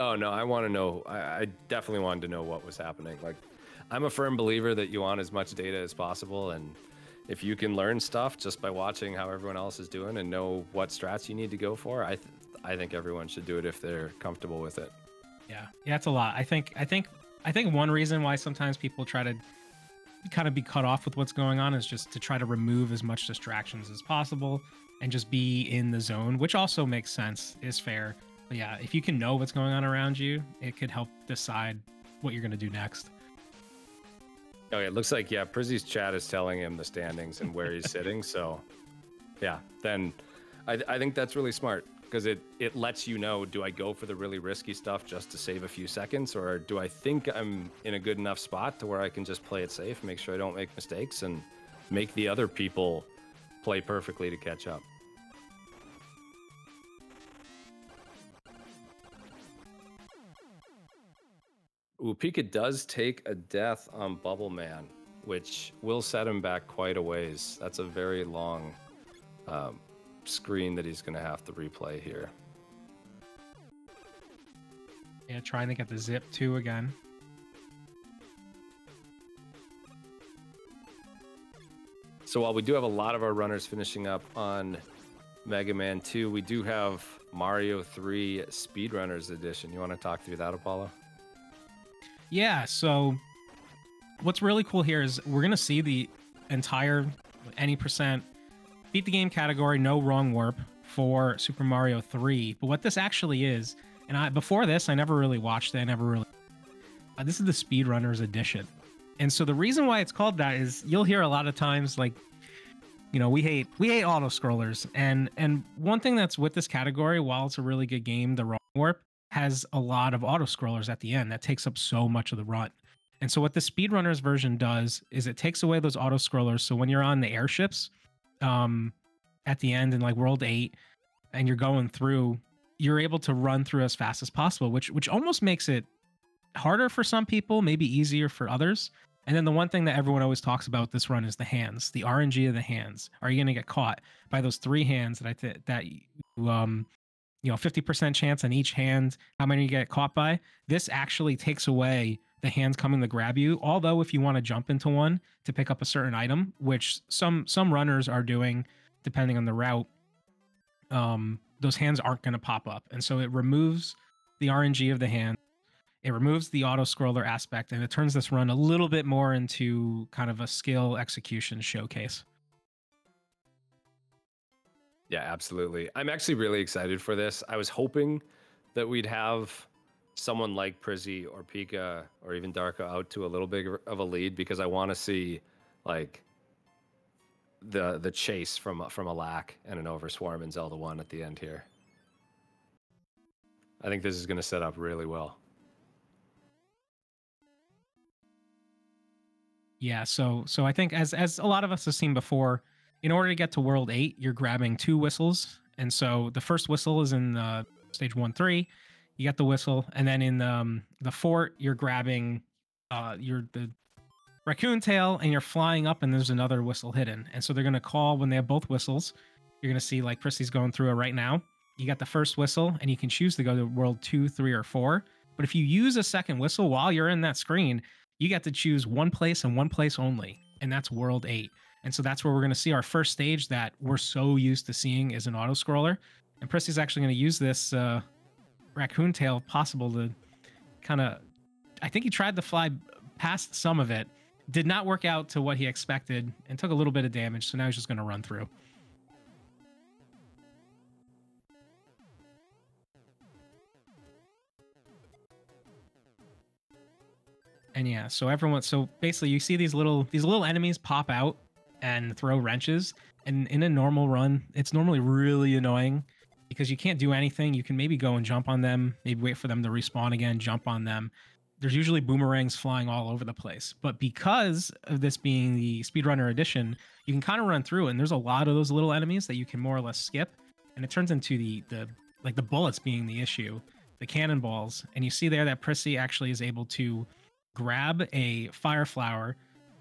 Oh no, I want to know. I definitely wanted to know what was happening. Like, I'm a firm believer that you want as much data as possible, and if you can learn stuff just by watching how everyone else is doing and know what strats you need to go for, I think everyone should do it if they're comfortable with it. Yeah, it's a lot. I think one reason why sometimes people try to kind of be cut off with what's going on is just to try to remove as much distractions as possible and just be in the zone, which also makes sense, is fair. But yeah, if you can know what's going on around you, it could help decide what you're going to do next. Okay, it looks like, yeah, Prizzy's chat is telling him the standings and where he's sitting. So, yeah, then I think that's really smart because it lets you know, do I go for the really risky stuff just to save a few seconds, or do I think I'm in a good enough spot to where I can just play it safe, make sure I don't make mistakes, and make the other people play perfectly to catch up? Ooh, Pika does take a death on Bubble Man, which will set him back quite a ways. That's a very long screen that he's going to have to replay here. Yeah, trying to get the zip 2 again. So while we do have a lot of our runners finishing up on Mega Man 2, we do have Mario 3 Speedrunners Edition. You want to talk through that, Apollo? Yeah, so what's really cool here is we're going to see the entire any percent beat the game category, no wrong warp for Super Mario 3. But what this actually is, and before this, I never really watched it. This is the Speedrunners Edition. And so the reason why it's called that is you'll hear a lot of times, like, you know, we hate auto scrollers. And one thing that's with this category, while it's a really good game, the wrong warp has a lot of auto scrollers at the end that takes up so much of the run. And so what the Speedrunners version does is it takes away those auto scrollers. So when you're on the airships at the end in like World 8 and you're going through, you're able to run through as fast as possible, which almost makes it harder for some people, maybe easier for others. And then the one thing that everyone always talks about with this run is the hands, the RNG of the hands. Are you going to get caught by those 3 hands that you 50% chance on each hand, how many you get caught by? This actually takes away the hands coming to grab you. Although if you want to jump into one to pick up a certain item, which some runners are doing depending on the route, those hands aren't going to pop up. And so it removes the RNG of the hand. It removes the auto scroller aspect, and it turns this run a little bit more into kind of a skill execution showcase. Yeah, absolutely. I'm actually really excited for this. I was hoping that we'd have someone like Prizzy or Pika or even Darko out to a little bit of a lead, because I want to see like the chase from a lack and an overswarm in Zelda 1 at the end here. I think this is going to set up really well. Yeah, so I think as a lot of us have seen before, in order to get to World 8, you're grabbing 2 whistles. And so the first whistle is in stage 1-3. You get the whistle, and then in the fort, you're grabbing the raccoon tail, and you're flying up, and there's another whistle hidden. And so they're gonna call when they have both whistles. You're gonna see like Prissy's going through it right now. You got the first whistle, and you can choose to go to World 2, 3, or 4. But if you use a second whistle while you're in that screen, you get to choose one place and one place only, and that's World 8. And so that's where we're going to see our first stage that we're so used to seeing as an auto scroller. And Prissy's actually going to use this raccoon tail, if possible, to kind of. I think he tried to fly past some of it, did not work out to what he expected, and took a little bit of damage. So now he's just going to run through. And yeah, so basically you see these little enemies pop out and throw wrenches. And in a normal run, it's normally really annoying because you can't do anything. You can maybe go and jump on them, maybe wait for them to respawn again, jump on them. There's usually boomerangs flying all over the place. But because of this being the speedrunner edition, you can kind of run through, and there's a lot of those little enemies that you can more or less skip. And it turns into the bullets being the issue, the cannonballs. And you see there that Prissy actually is able to grab a fire flower.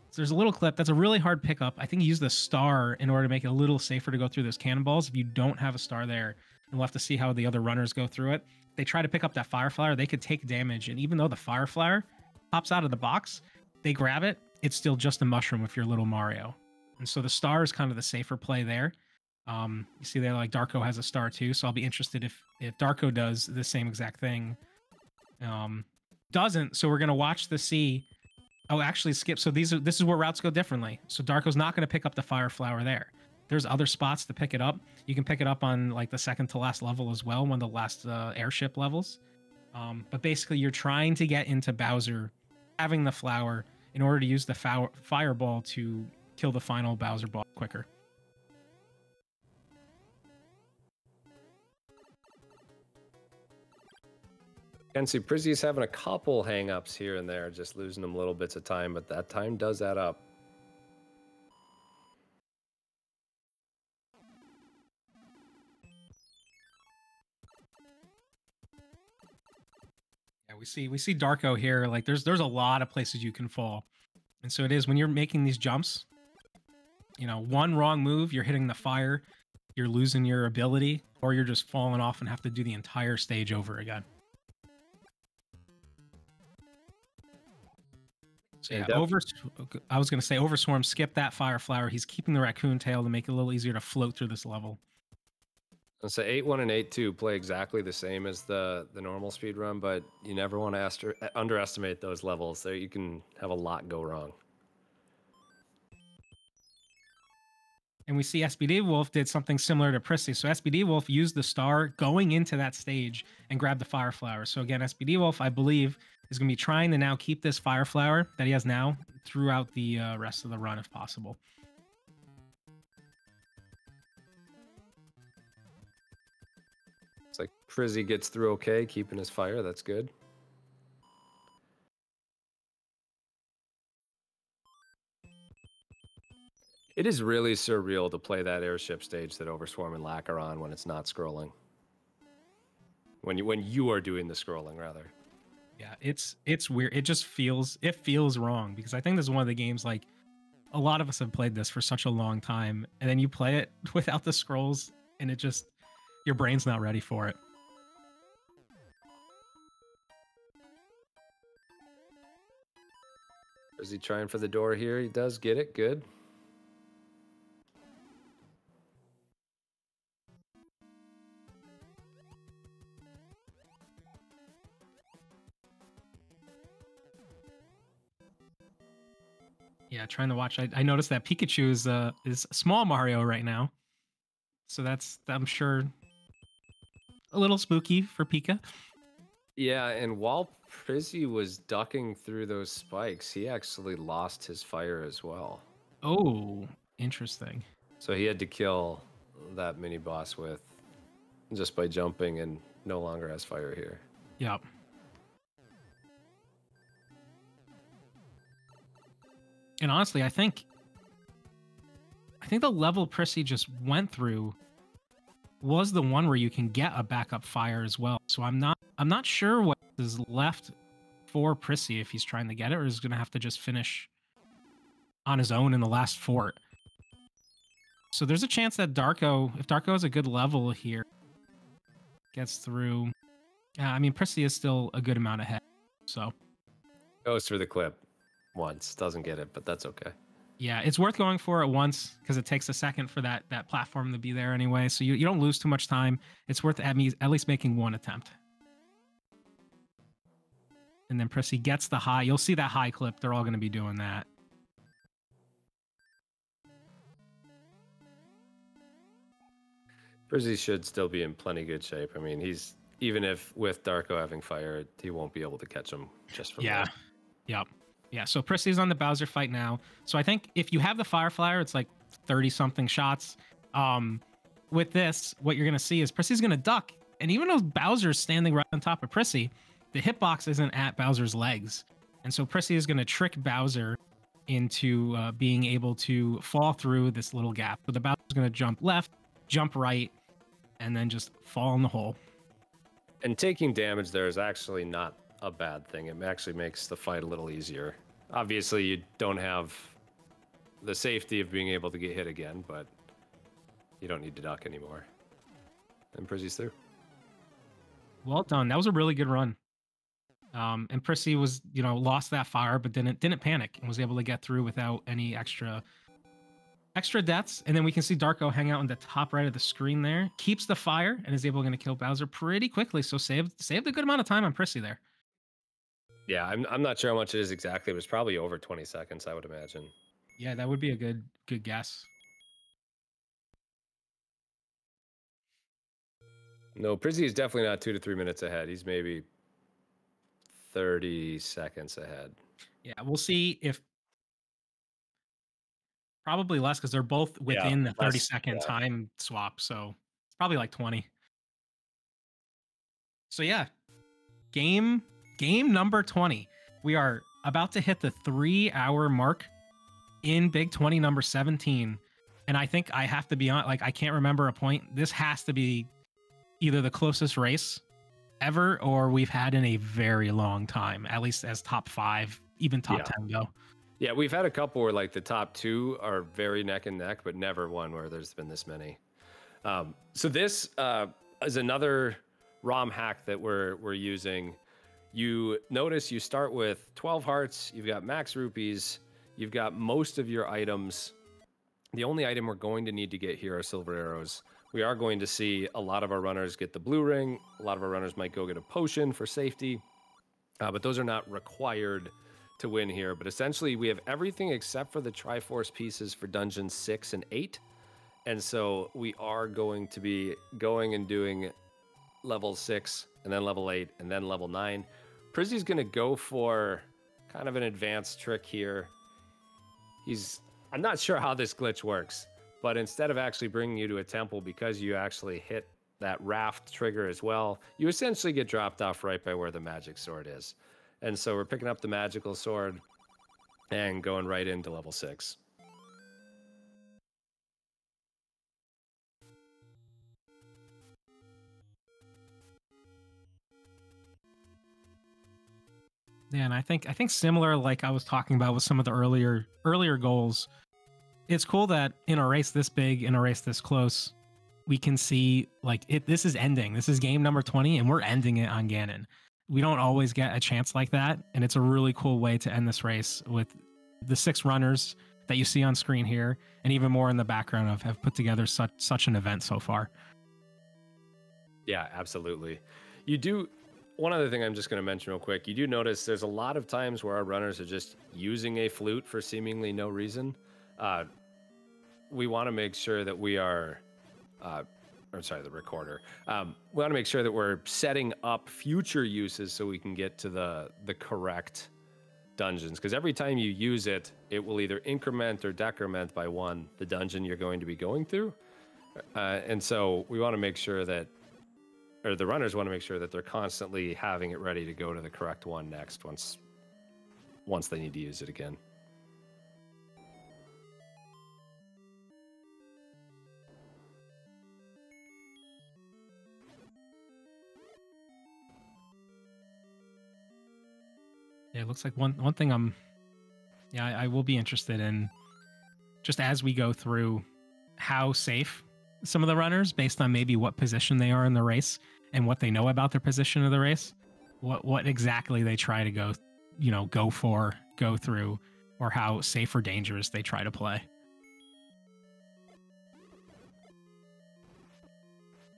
So there's a little clip that's a really hard pickup. I think you use the star in order to make it a little safer to go through those cannonballs. If you don't have a star there, and we'll have to see how the other runners go through it. They try to pick up that fire flower, they could take damage. And even though the fire flower pops out of the box, they grab it, it's still just a mushroom if you're little Mario. And so the star is kind of the safer play there. You see there, like Darko has a star too, so I'll be interested if Darko does the same exact thing. Doesn't, so we're gonna watch to see. Oh, actually skip. So this is where routes go differently. So Darko's not gonna pick up the fire flower there. There's other spots to pick it up. You can pick it up on like the second to last level as well, one of the last airship levels. But basically, you're trying to get into Bowser, having the flower in order to use the fireball to kill the final Bowser ball quicker. And see, Prizzy's having a couple hang-ups here and there, just losing them little bits of time, but that time does add up. Yeah, we see Darko here. Like there's a lot of places you can fall. And so it is when you're making these jumps, one wrong move, you're hitting the fire, you're losing your ability, or you're just falling off and have to do the entire stage over again. So yeah, I was going to say Overswarm, skip that fire flower. He's keeping the raccoon tail to make it a little easier to float through this level. So 8-1 and 8-2 play exactly the same as the normal speed run, but you never want to underestimate those levels. There you can have a lot go wrong. And we see SBD Wolf did something similar to Prissy. So SBD Wolf used the star going into that stage and grabbed the fire flower. So again, SBD Wolf, I believe, is going to be trying to now keep this fire flower that he has now throughout the rest of the run if possible. It's like Prizzy gets through okay, keeping his fire. That's good. It is really surreal to play that airship stage that Overswarm and Lack are on when it's not scrolling. When you are doing the scrolling, rather. Yeah, it's weird. It feels wrong because I think this is one of the games, like, a lot of us have played this for such a long time, and then you play it without the scrolls, and it just, your brain's not ready for it. Is he trying for the door here? He does get it. Good. Yeah, trying to watch. I noticed that Pikachu is small Mario right now, so that's, I'm sure, a little spooky for Pika. Yeah, and while Prizzy was ducking through those spikes, he actually lost his fire as well. Oh, interesting. So he had to kill that mini boss with just by jumping and no longer has fire here. Yep. And honestly, I think the level Prissy just went through was the one where you can get a backup fire as well. So I'm not sure what is left for Prissy if he's trying to get it, or is going to have to just finish on his own in the last fort. So there's a chance that Darko, if Darko has a good level here, gets through. I mean, Prissy is still a good amount ahead. So goes through the clip once, doesn't get it, but that's okay. Yeah, it's worth going for it once because it takes a second for that platform to be there anyway. So you don't lose too much time. It's worth at least making one attempt. And then Prissy gets the high. You'll see that high clip. They're all going to be doing that. Prissy should still be in plenty good shape. I mean, he's even if with Darko having fire, he won't be able to catch him just from Yeah. there. Yep. Yeah, so Prissy's on the Bowser fight now. So I think if you have the Fire Flyer, it's like 30-something shots. With this, what you're going to see is Prissy's going to duck. And even though Bowser's standing right on top of Prissy, the hitbox isn't at Bowser's legs. And so Prissy is going to trick Bowser into being able to fall through this little gap. So the Bowser's going to jump left, jump right, and then just fall in the hole. And taking damage there is actually not a bad thing. It actually makes the fight a little easier. Obviously, you don't have the safety of being able to get hit again, but you don't need to duck anymore. And Prissy's through. Well done. That was a really good run. And Prissy was, lost that fire, but didn't panic and was able to get through without any extra deaths. And then we can see Darko hang out on the top right of the screen there, keeps the fire, and is able to kill Bowser pretty quickly. So saved a good amount of time on Prissy there. Yeah, I'm not sure how much it is exactly. It was probably over 20 seconds, I would imagine. Yeah, that would be a good guess. No, Prissy is definitely not 2 to 3 minutes ahead. He's maybe 30 seconds ahead. Yeah, we'll see if probably less because they're both within the 30-second time swap. So it's probably like 20. So yeah, game number 20. We are about to hit the 3-hour mark in Big 20 number 17. And I think I have to be on, I can't remember a point. This has to be either the closest race ever or we've had in a very long time, at least as top 5, even top 10 go. Yeah, we've had a couple where the top 2 are very neck and neck, but never one where there's been this many. So this is another ROM hack that we're using. You notice you start with 12 hearts, you've got max rupees, you've got most of your items. The only item we're going to need to get here are silver arrows. We are going to see a lot of our runners get the blue ring. A lot of our runners might go get a potion for safety, but those are not required to win here. But essentially, we have everything except for the Triforce pieces for dungeons 6 and 8. And so we are going to be going and doing level 6 and then level 8 and then level 9. Prizzy's going to go for kind of an advanced trick here. I'm not sure how this glitch works, but instead of actually bringing you to a temple, because you actually hit that raft trigger as well, you essentially get dropped off right by where the magic sword is. And so we're picking up the magical sword and going right into level 6. Yeah, and I think similar, like I was talking about with some of the earlier goals, it's cool that in a race this big, in a race this close, we can see this is ending. This is game number 20, and we're ending it on Ganon. We don't always get a chance like that, and it's a really cool way to end this race with the 6 runners that you see on screen here, and even more in the background have put together such an event so far. Yeah, absolutely. One other thing I'm just going to mention real quick. You do notice there's a lot of times where our runners are just using a flute for seemingly no reason. We want to make sure that we are, the recorder. We want to make sure that we're setting up future uses so we can get to the correct dungeons, because every time you use it, it will either increment or decrement by 1 the dungeon you're going to be going through. And so we want to make sure that, or the runners want to make sure that they're constantly having it ready to go to the correct one next once they need to use it again. Yeah, it looks like one thing I will be interested in, just as we go through, how safe some of the runners, based on maybe what position they are in the race and what they know about their position of the race, what exactly they try to go through, or how safe or dangerous they try to play.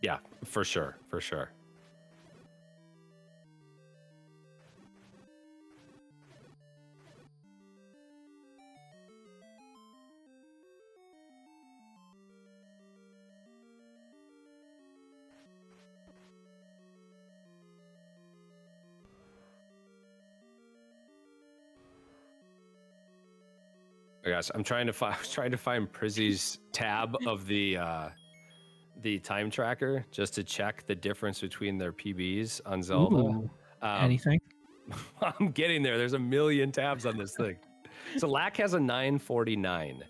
Yeah, for sure. Oh gosh, I'm trying to find Prizzy's tab of the time tracker just to check the difference between their PBs on Zelda. Ooh, anything? I'm getting there. There's a million tabs on this thing. So Lack has a 949.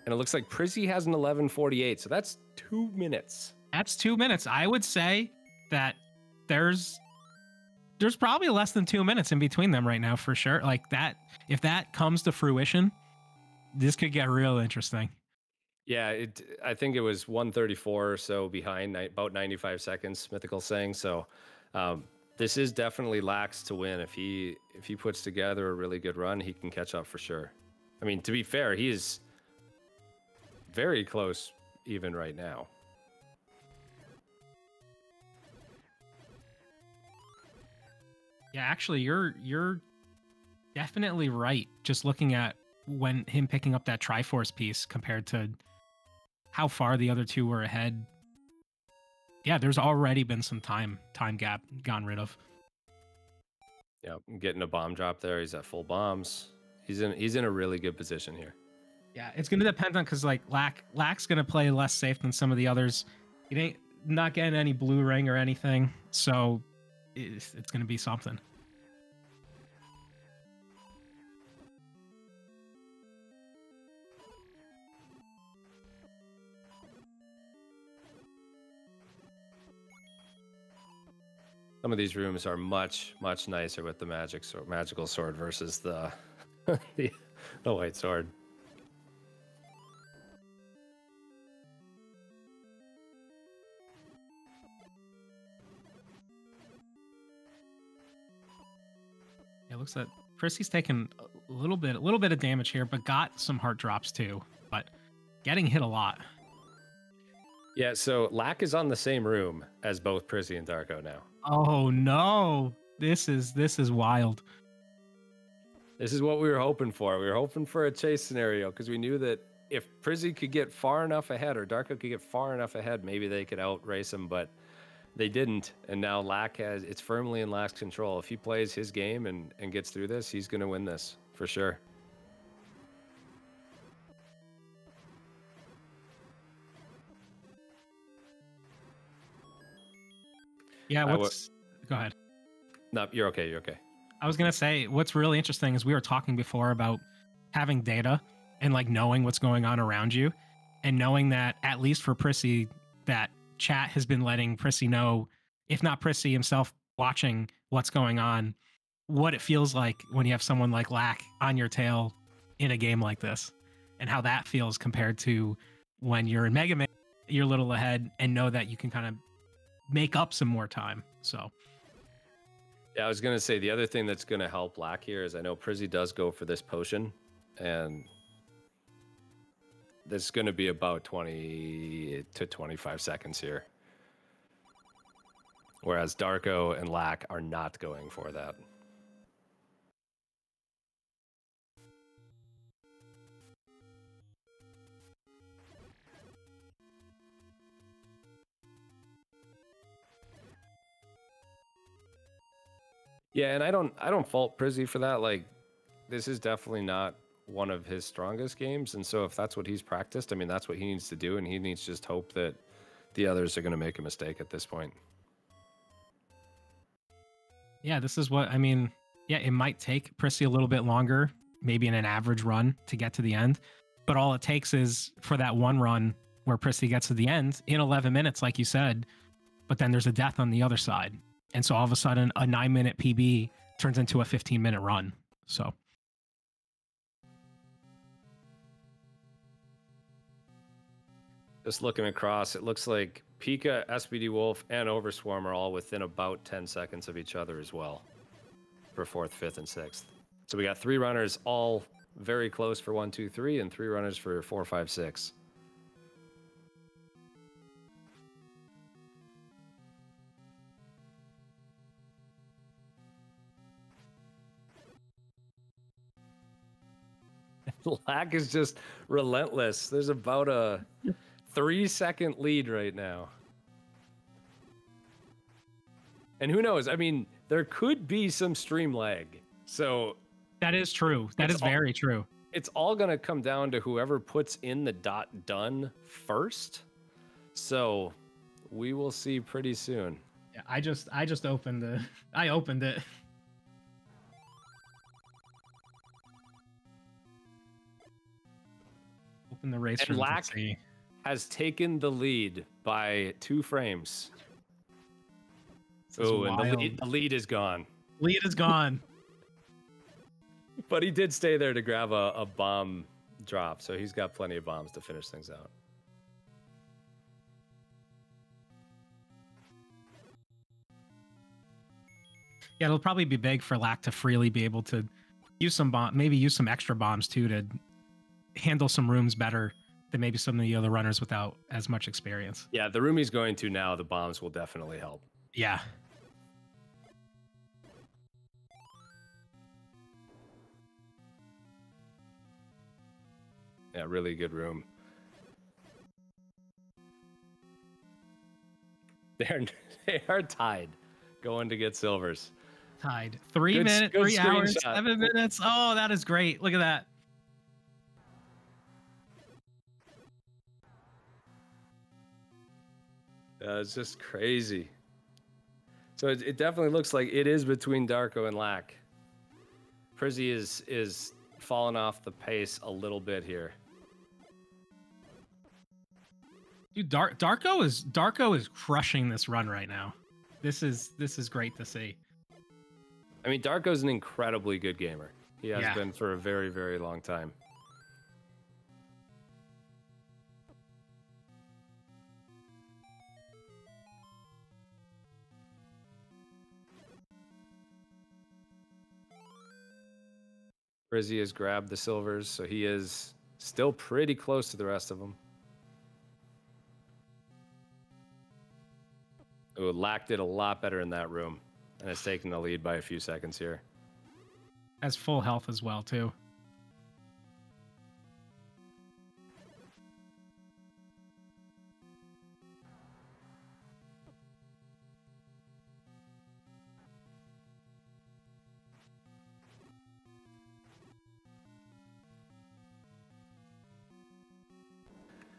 And it looks like Prizzy has an 1148. So that's 2 minutes. That's 2 minutes. I would say that there's probably less than 2 minutes in between them right now, for sure. Like that, if that comes to fruition, this could get real interesting. Yeah, I think it was 134 or so behind, about 95 seconds, Mythical saying. So this is definitely Lax to win. If he puts together a really good run, he can catch up for sure. I mean, to be fair, he is very close even right now. Yeah, actually, you're definitely right. Just looking at when him picking up that Triforce piece compared to how far the other two were ahead. Yeah, there's already been some time gap gone rid of. Yeah, getting a bomb drop there. He's at full bombs. He's in a really good position here. Yeah, it's gonna depend on, because like Lack's gonna play less safe than some of the others. He ain't not getting any blue ring or anything, so it's gonna be something. Some of these rooms are much nicer with the magical sword versus the the white sword. It looks like Prissy's taken a little bit of damage here, but got some heart drops too. But getting hit a lot. Yeah, so Lack is on the same room as both Prissy and Darko now. Oh no. This is wild. This is what we were hoping for. We were hoping for a chase scenario because we knew that if Prissy could get far enough ahead, or Darko could get far enough ahead, maybe they could outrace him, but they didn't. And now Lack it's firmly in Lack's control. If he plays his game and gets through this, he's going to win this for sure. Yeah, go ahead. No, you're okay. You're okay. I was going to say, what's really interesting is we were talking before about having data and like knowing what's going on around you, and knowing that, at least for Prissy, that chat has been letting Prissy know, if not Prissy himself watching what's going on, what it feels like when you have someone like Lack on your tail in a game like this, and how that feels compared to when you're in Mega Man, you're a little ahead and know that you can kind of make up some more time. So yeah, I was going to say, the other thing that's going to help Lack here is I know Prissy does go for this potion, and this is going to be about 20 to 25 seconds here. Whereas Darko and Lack are not going for that. Yeah, and I don't fault Prizzy for that. Like, this is definitely not one of his strongest games, and so if that's what he's practiced, I mean, that's what he needs to do, and he needs to just hope that the others are going to make a mistake at this point. Yeah, this is what I mean. Yeah, it might take Prissy a little bit longer, maybe in an average run to get to the end, but all it takes is for that one run where Prissy gets to the end in 11 minutes, like you said, but then there's a death on the other side. And so all of a sudden, a 9-minute PB turns into a 15-minute run. So. Just looking across, it looks like Pika, SPD Wolf, and Overswarm are all within about 10 seconds of each other as well for 4th, 5th, and 6th. So we got 3 runners all very close for 1, 2, 3, and 3 runners for 4, 5, 6. Lack is just relentless. There's about a 3-second lead right now. And who knows? I mean, there could be some stream lag. So that is true. That is very true. It's all going to come down to whoever puts in the .done first. So we will see pretty soon. Yeah, I just opened the I opened it. Open the race. And Lack has taken the lead by 2 frames. Oh, and the lead is gone. Lead is gone. But he did stay there to grab a bomb drop, so he's got plenty of bombs to finish things out. Yeah, it'll probably be big for Lack to freely be able to use some maybe use some extra bombs too to handle some rooms better than maybe some of the other runners without as much experience. Yeah, the room he's going to now, the bombs will definitely help. Yeah. Yeah, really good room. They are tied, going to get silvers. Tied. 3 minutes, 3 hours, 7 minutes. Oh, that is great. Look at that. It's just crazy. So it definitely looks like it is between Darko and Lack. Prizzy is falling off the pace a little bit here. Dude, Darko is crushing this run right now. This is great to see. I mean, Darko's an incredibly good gamer. He has been for a very, very long time. Prizzy has grabbed the silvers, so he is still pretty close to the rest of them. Ooh, Lack did a lot better in that room and has taken the lead by a few seconds here. Has full health as well, too.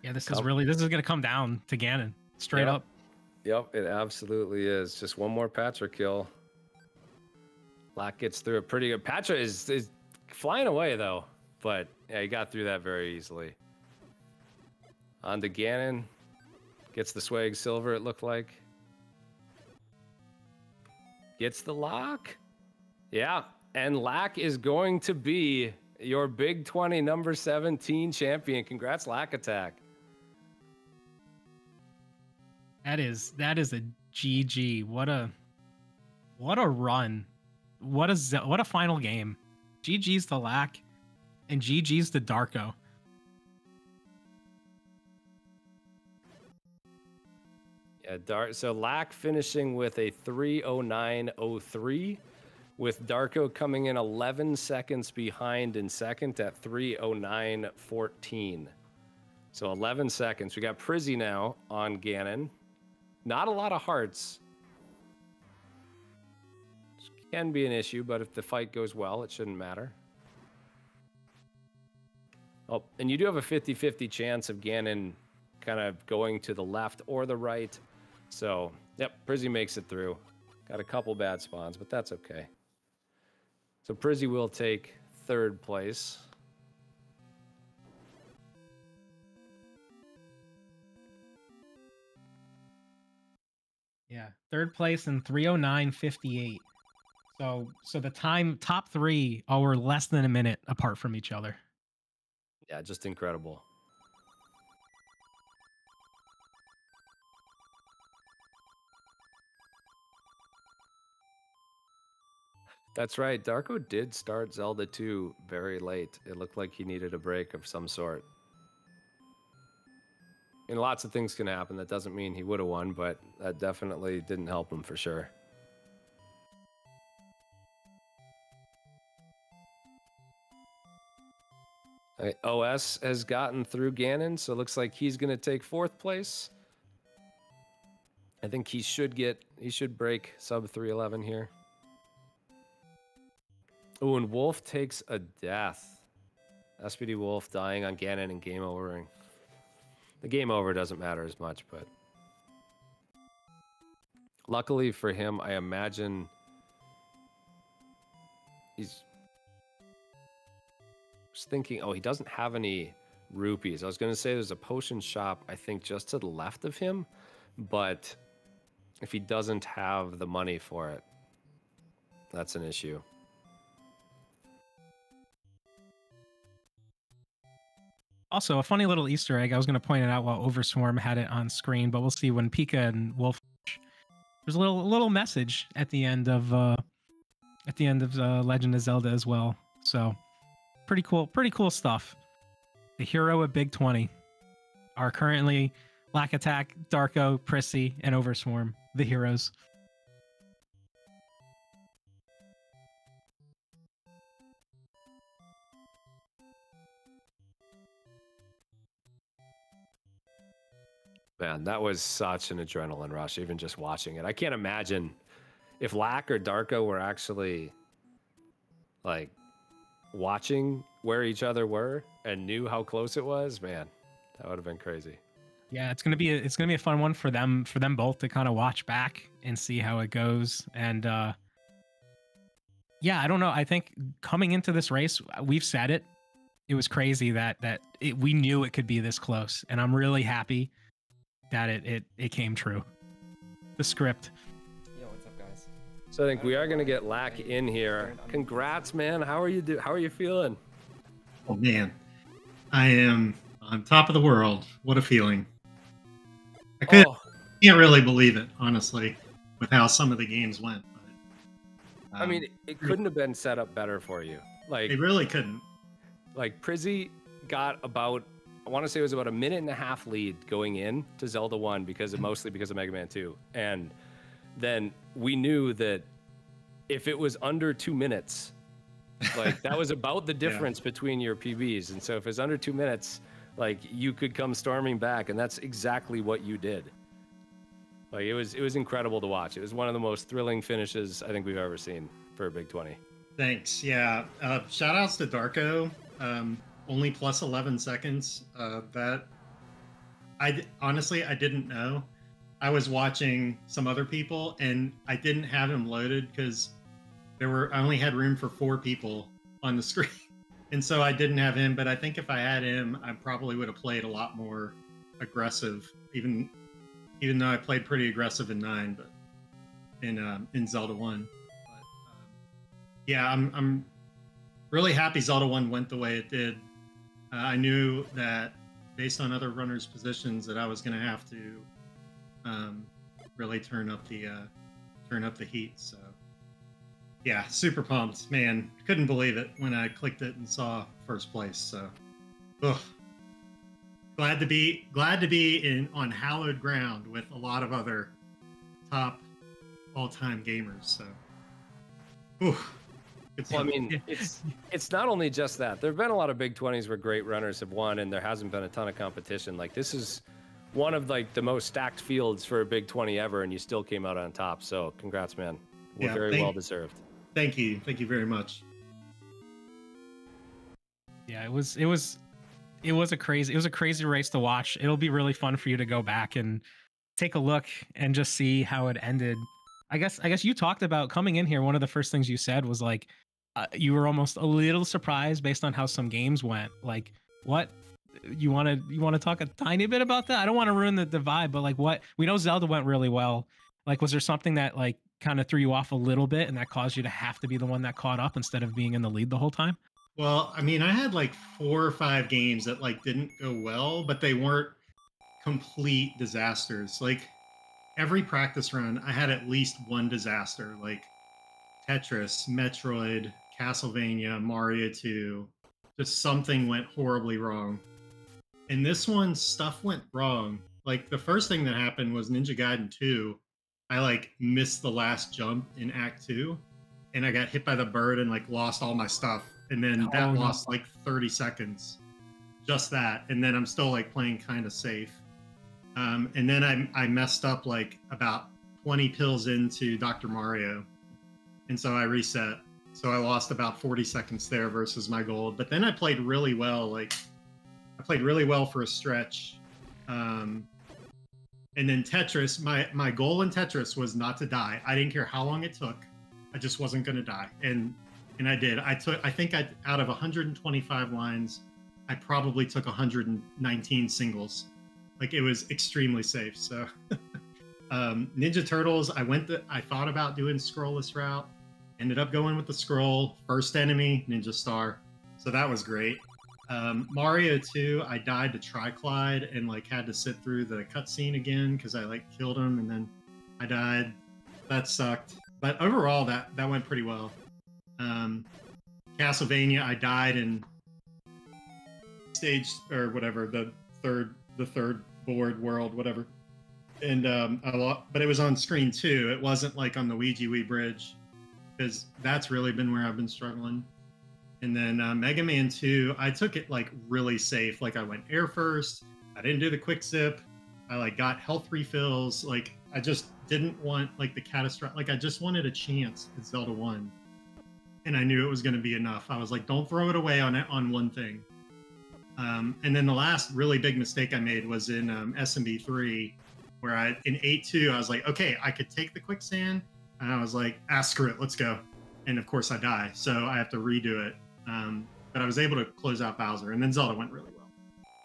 Yeah, this is going to come down to Ganon, straight up. Yep, it absolutely is. Just one more Patra kill. Lack gets through it pretty good. Patra is flying away, though. But, yeah, he got through that very easily. On to Ganon. Gets the swag silver, it looked like. Gets the lock. Yeah, and Lack is going to be your Big 20 number 17 champion. Congrats, Lack Attack. That is a GG. What a run. What a final game. GG's to Lack and GG's to Darko. Yeah, so Lack finishing with a 3:09.03, with Darko coming in 11 seconds behind in second at 3:09.14. So 11 seconds. We got Prizzy now on Ganon. Not a lot of hearts. can be an issue, but if the fight goes well, it shouldn't matter. Oh, and you do have a 50-50 chance of Ganon kind of going to the left or the right. So, yep, Prizzy makes it through. Got a couple bad spawns, but that's okay. So Prizzy will take 3rd place. Yeah, 3rd place in 3:09:58. So the top 3 all were less than a minute apart from each other. Yeah, just incredible. That's right. Darko did start Zelda 2 very late. It looked like he needed a break of some sort. And lots of things can happen. That doesn't mean he would have won, but that definitely didn't help him for sure. OS has gotten through Ganon, so it looks like he's going to take 4th place. I think he should break sub 311 here. Oh, and Wolf takes a death. SPD Wolf dying on Ganon and game overing. The game over doesn't matter as much, but luckily for him, I imagine he's thinking, oh, he doesn't have any rupees. I was going to say there's a potion shop, I think, just to the left of him, but if he doesn't have the money for it, that's an issue. Also, a funny little Easter egg. I was going to point it out while Overswarm had it on screen, but we'll see when Pika and Wolf. There's a little message at the end of Legend of Zelda as well. So pretty cool stuff. The hero at Big 20 are currently Lack Attack, Darko, Prissy, and Overswarm, the heroes. Man, that was such an adrenaline rush, even just watching it. I can't imagine if Lack or Darko were actually like watching where each other were and knew how close it was. Man, that would have been crazy. Yeah, it's gonna be a fun one for them both to kind of watch back and see how it goes. And yeah, I don't know. I think coming into this race, we've said it. It was crazy that we knew it could be this close, and I'm really happy that it came true. The script. Yo, what's up, guys? So I think we are gonna get Lack in here. Congrats, man. How are you feeling? Oh man, I am on top of the world. What a feeling! I can't really believe it, honestly, with how some of the games went. But, I mean, it couldn't have been set up better for you. Like, it really couldn't. Like Prizzy got about, I want to say it was about a 1.5 minute lead going in to Zelda 1 mostly because of Mega Man 2. And then we knew that if it was under 2 minutes, like that was about the difference between your PBs. And so if it's under 2 minutes, like you could come storming back, and that's exactly what you did. Like it was incredible to watch. It was one of the most thrilling finishes I think we've ever seen for a Big 20. Thanks. Yeah. Shout outs to Darko. Only plus 11 seconds. That honestly, I didn't know. I was watching some other people and I didn't have him loaded because I only had room for 4 people on the screen. And so I didn't have him, but I think if I had him, I probably would have played a lot more aggressive, even though I played pretty aggressive in 9, but in Zelda 1. But yeah, I'm really happy Zelda 1 went the way it did. I knew that based on other runners' positions that I was going to have to really turn up the heat. So yeah, super pumped, man. Couldn't believe it when I clicked it and saw first place. So, glad to be on hallowed ground with a lot of other top all-time gamers. So, well, I mean, it's not only just that. There have been a lot of Big 20s where great runners have won, and there hasn't been a ton of competition. Like this is one of like the most stacked fields for a Big 20 ever, and you still came out on top. So, congrats, man. were very well deserved. Thank you very much. Yeah, it was a crazy race to watch. It'll be really fun for you to go back and take a look and just see how it ended. I guess you talked about coming in here. One of the first things you said was like you were almost a little surprised based on how some games went. Like, what you want to talk a tiny bit about that? I don't want to ruin the vibe, but like, what we know Zelda went really well. Like, was there something that like kind of threw you off a little bit and that caused you to have to be the one that caught up instead of being in the lead the whole time? Well, I mean, I had like 4 or 5 games that like didn't go well, but they weren't complete disasters. Like every practice run, I had at least one disaster, like Tetris, Metroid, Castlevania, Mario 2. Just something went horribly wrong. And this one, stuff went wrong. Like the first thing that happened was Ninja Gaiden 2. I like missed the last jump in Act 2, and I got hit by the bird and like lost all my stuff. And then that lost like 30 seconds. Just that. And then I'm still like playing kind of safe. And then I messed up like about 20 pills into Dr. Mario. And so I reset. So I lost about 40 seconds there versus my gold. But then I played really well. Like I played really well for a stretch. And then Tetris, my goal in Tetris was not to die. I didn't care how long it took. I just wasn't going to die. And I did. I think out of 125 lines, I probably took 119 singles. Like it was extremely safe. So Ninja Turtles, I thought about doing scrollless route, ended up going with the scroll. First enemy, Ninja Star. So that was great. Mario 2, I died to Triclide and like had to sit through the cutscene again because I like killed him and then I died. That sucked. But overall, that went pretty well. Castlevania, I died in stage or whatever, the third board world, whatever. And but it was on screen too. It wasn't like on the Ouija Wii bridge, because that's really been where I've been struggling. And then Mega Man 2, I took it like really safe. Like I went air first. I didn't do the quick zip. I like got health refills. Like I just didn't want like the catastrophic. Like I just wanted a chance at Zelda 1, and I knew it was going to be enough. I was like, don't throw it away on one thing. And then the last really big mistake I made was in SMB 3, where in 8-2 I was like, okay, I could take the quicksand, and I was like, screw it, let's go. And of course I die, so I have to redo it. But I was able to close out Bowser, and then Zelda went really well.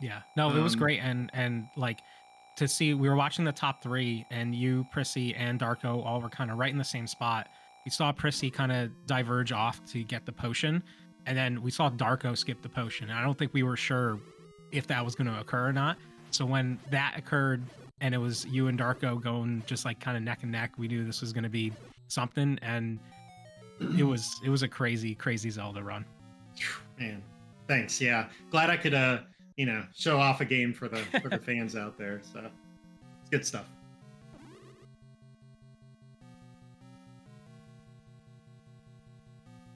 Yeah, no, it was great, and like to see, we were watching the top 3, and you, Prissy, and Darko all were kind of right in the same spot. We saw Prissy kind of diverge off to get the potion, and then we saw Darko skip the potion. And I don't think we were sure if that was going to occur or not. So when that occurred, and it was you and Darko going just like kind of neck and neck, we knew this was going to be something, and it was a crazy Zelda run. Man, thanks. Yeah, glad I could show off a game for the fans out there. So it's good stuff.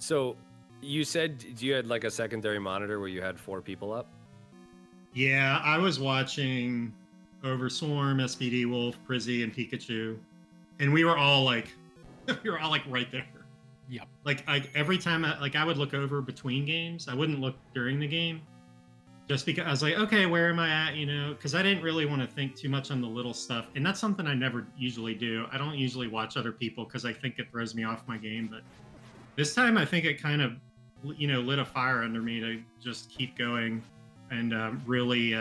So you said you had like a secondary monitor where you had 4 people up? Yeah, I was watching Overswarm, SPD Wolf, Prizzy, and Pikachu, and we were all like right there. Yep. Like every time I would look over between games. I wouldn't look during the game, just because I was like, okay, where am I at? Because I didn't really want to think too much on the little stuff, and that's something I never usually do. I don't usually watch other people because I think it throws me off my game. But this time, I think it kind of lit a fire under me to just keep going and really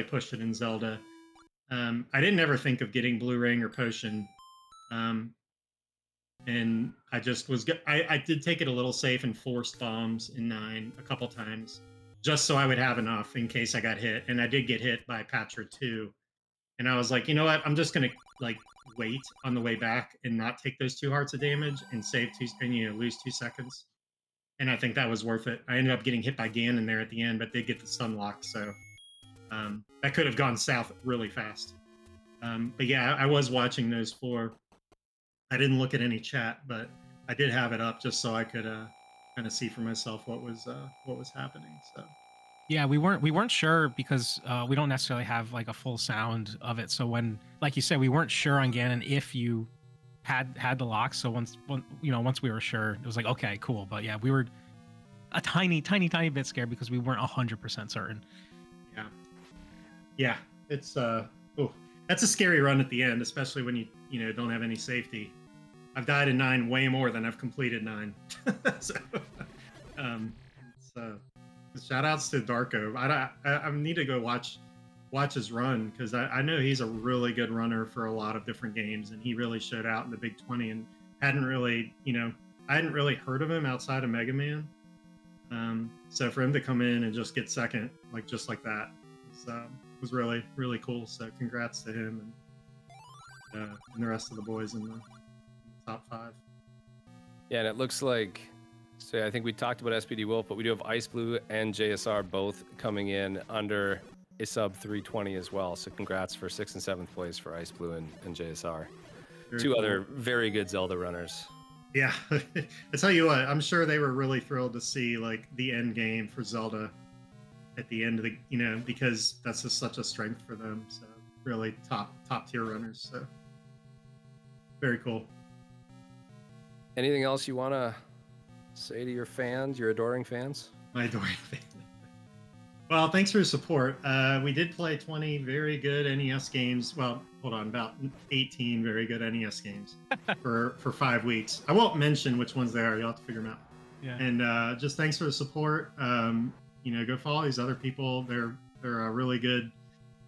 push it in Zelda. I didn't ever think of getting Blue Ring or Potion. And I just I did take it a little safe and forced bombs in 9 a couple times, just so I would have enough in case I got hit. And I did get hit by Patra 2. And I was like, you know what? I'm just going to like wait on the way back and not take those 2 hearts of damage and save 2 and lose 2 seconds. And I think that was worth it. I ended up getting hit by Ganon there at the end, but did get the stun lock. So that could have gone south really fast. But yeah, I was watching those 4. I didn't look at any chat, but I did have it up just so I could kind of see for myself what was happening. So Yeah, we weren't sure because we don't necessarily have like a full sound of it. So when, like you said, we weren't sure on Ganon if you had the lock. So once we were sure, it was like, okay, cool. But yeah, we were a tiny bit scared because we weren't 100% certain. Yeah, it's that's a scary run at the end, especially when you don't have any safety. I've died in 9 way more than I've completed 9. So, shout outs to Darko. I need to go watch his run because I know he's a really good runner for a lot of different games, and he really showed out in the Big 20 and I hadn't really heard of him outside of Mega Man. So for him to come in and just get second, just like that, was really, really cool. So congrats to him and the rest of the boys in the top 5. Yeah, and it looks like, so I think we talked about SPD Wolf, but we do have Ice Blue and JSR both coming in under a sub 320 as well. So congrats for 6th and 7th place for Ice Blue and JSR. Very Two cool. other very good Zelda runners. Yeah, I tell you what, I'm sure they were really thrilled to see the end game for Zelda at the end of the, because that's just such a strength for them. So really top tier runners. So very cool. Anything else you want to say to your fans, your adoring fans? My adoring fans. Well, thanks for your support. We did play 20 very good NES games. Well, hold on, about 18 very good NES games for 5 weeks. I won't mention which ones they are. You'll have to figure them out. Yeah. And just thanks for the support. Go follow these other people. They're really good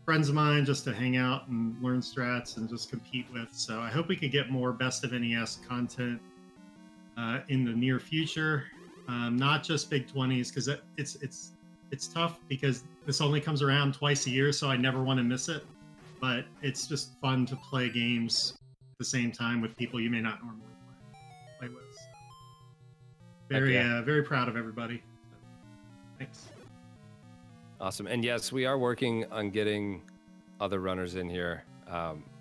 friends of mine just to hang out and learn strats and just compete with. So I hope we can get more Best of NES content in the near future. Not just Big 20s, because it's tough because this only comes around twice a year, so I never want to miss it. But it's just fun to play games at the same time with people you may not normally play with. So very proud of everybody. Thanks. Awesome. And yes, we are working on getting other runners in here.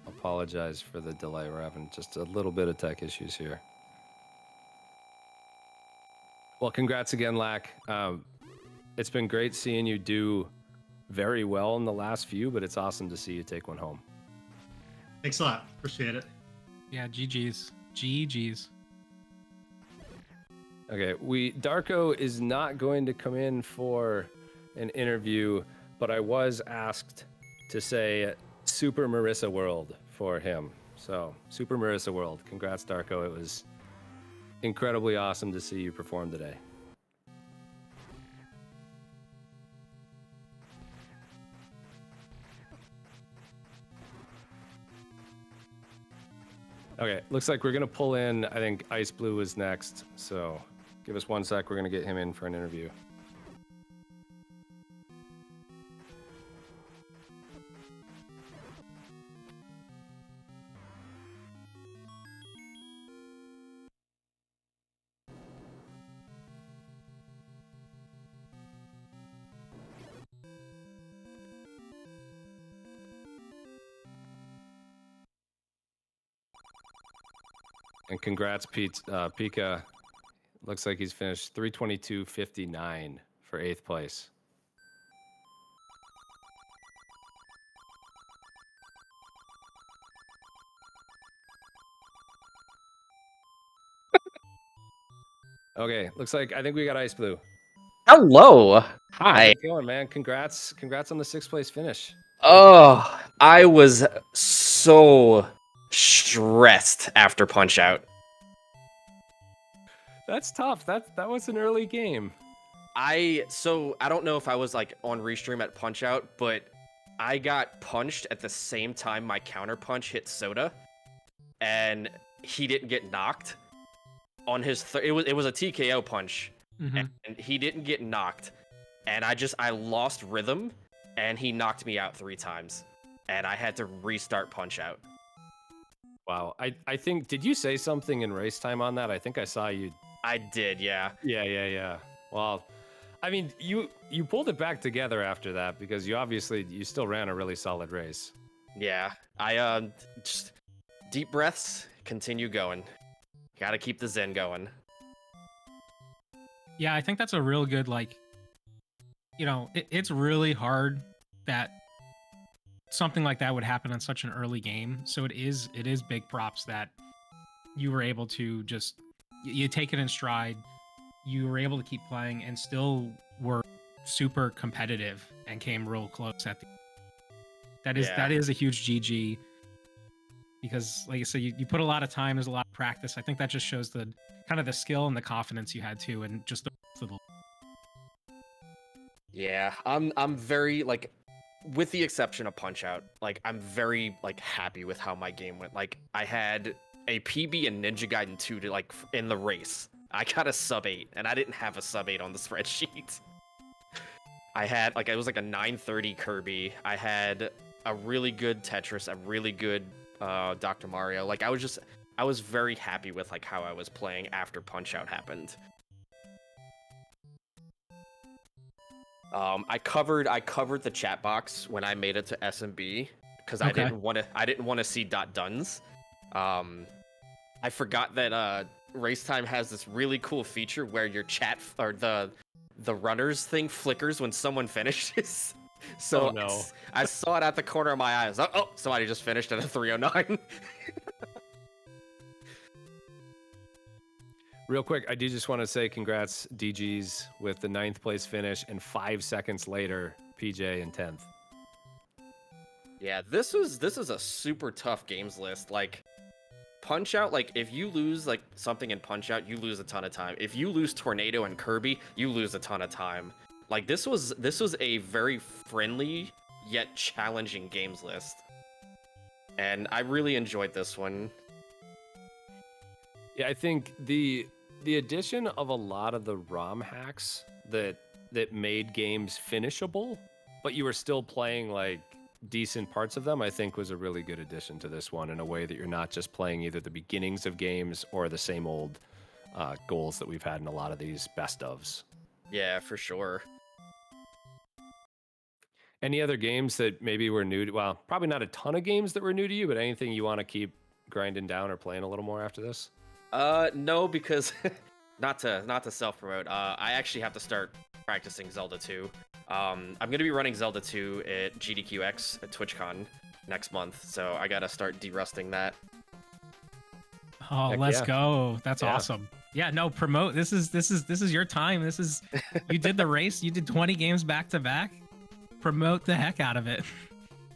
Apologize for the delay. We're having just a little bit of tech issues here. Well, congrats again, Lack. It's been great seeing you do very well in the last few, but it's awesome to see you take one home. Thanks a lot. Appreciate it. Yeah, GG's. Okay, Darko is not going to come in for an interview, but I was asked to say Super Marissa World for him. So, Super Marissa World. Congrats, Darko. It was incredibly awesome to see you perform today. Okay, looks like we're gonna pull in, I think Ice Blue is next, so give us 1 sec, we're gonna get him in for an interview. And congrats, Pika. Looks like he's finished 322.59 for 8th place. Okay, looks like I think we got Ice Blue. Hello. How's Hi. it going, man? Congrats on the 6th place finish. Oh, I was so stressed after Punch Out. That's tough. That was an early game. I don't know if I was on restream at Punch Out, but I got punched at the same time my counter punch hit Soda, and he didn't get knocked on his. It was a TKO punch, and he didn't get knocked, and I lost rhythm, and he knocked me out 3 times, and I had to restart Punch Out. Wow. I think, did you say something in race time on that? I think I saw you. I did, yeah. Yeah. Well, I mean, you pulled it back together after that because you still ran a really solid race. Yeah. I just deep breaths, continue going. Gotta keep the zen going. Yeah, I think that's a real good it's really hard that something like that would happen in such an early game. So it is big props that you were able to just you take it in stride. You were able to keep playing and still were super competitive and came real close at the. That is a huge GG. Because, like I said, you put a lot of time. There's a lot of practice. I think that just shows the kind of the skill and the confidence you had too, and just the. Yeah, I'm very like, with the exception of Punch Out, like I'm very like happy with how my game went. Like I had a PB and Ninja Gaiden 2 to like in the race. I got a sub 8, and I didn't have a sub 8 on the spreadsheet. I had like it was like a 930 Kirby. I had a really good Tetris, a really good Dr. Mario. Like I was very happy with like how I was playing after Punch Out happened. I covered the chat box when I made it to SMB because I didn't want to see .duns. I forgot that Race Time has this really cool feature where your chat or the runners thing flickers when someone finishes. So I saw it at the corner of my eyes. Oh, somebody just finished at a 309. Real quick, I do just want to say congrats, DGs, with the 9th place finish, and 5 seconds later, PJ in 10th. Yeah, this is a super tough games list. Like Punch Out, like if you lose like something in Punch Out, you lose a ton of time. If you lose Tornado and Kirby, you lose a ton of time. Like this was a very friendly yet challenging games list, and I really enjoyed this one. Yeah, I think the addition of a lot of the ROM hacks that made games finishable, but you were still playing like decent parts of them, I think was a really good addition to this one in a way that you're not just playing either the beginnings of games or the same old goals that we've had in a lot of these best ofs. Yeah, for sure. Any other games that maybe were new to, well, probably not a ton of games that were new to you, but anything you want to keep grinding down or playing a little more after this? No, because not to self-promote. I actually have to start practicing Zelda 2. I'm gonna be running Zelda 2 at GDQX at TwitchCon next month, so I gotta start derusting that. Oh, let's go! That's awesome. Yeah, no, promote. This is your time. You did the race. You did 20 games back to back. Promote the heck out of it.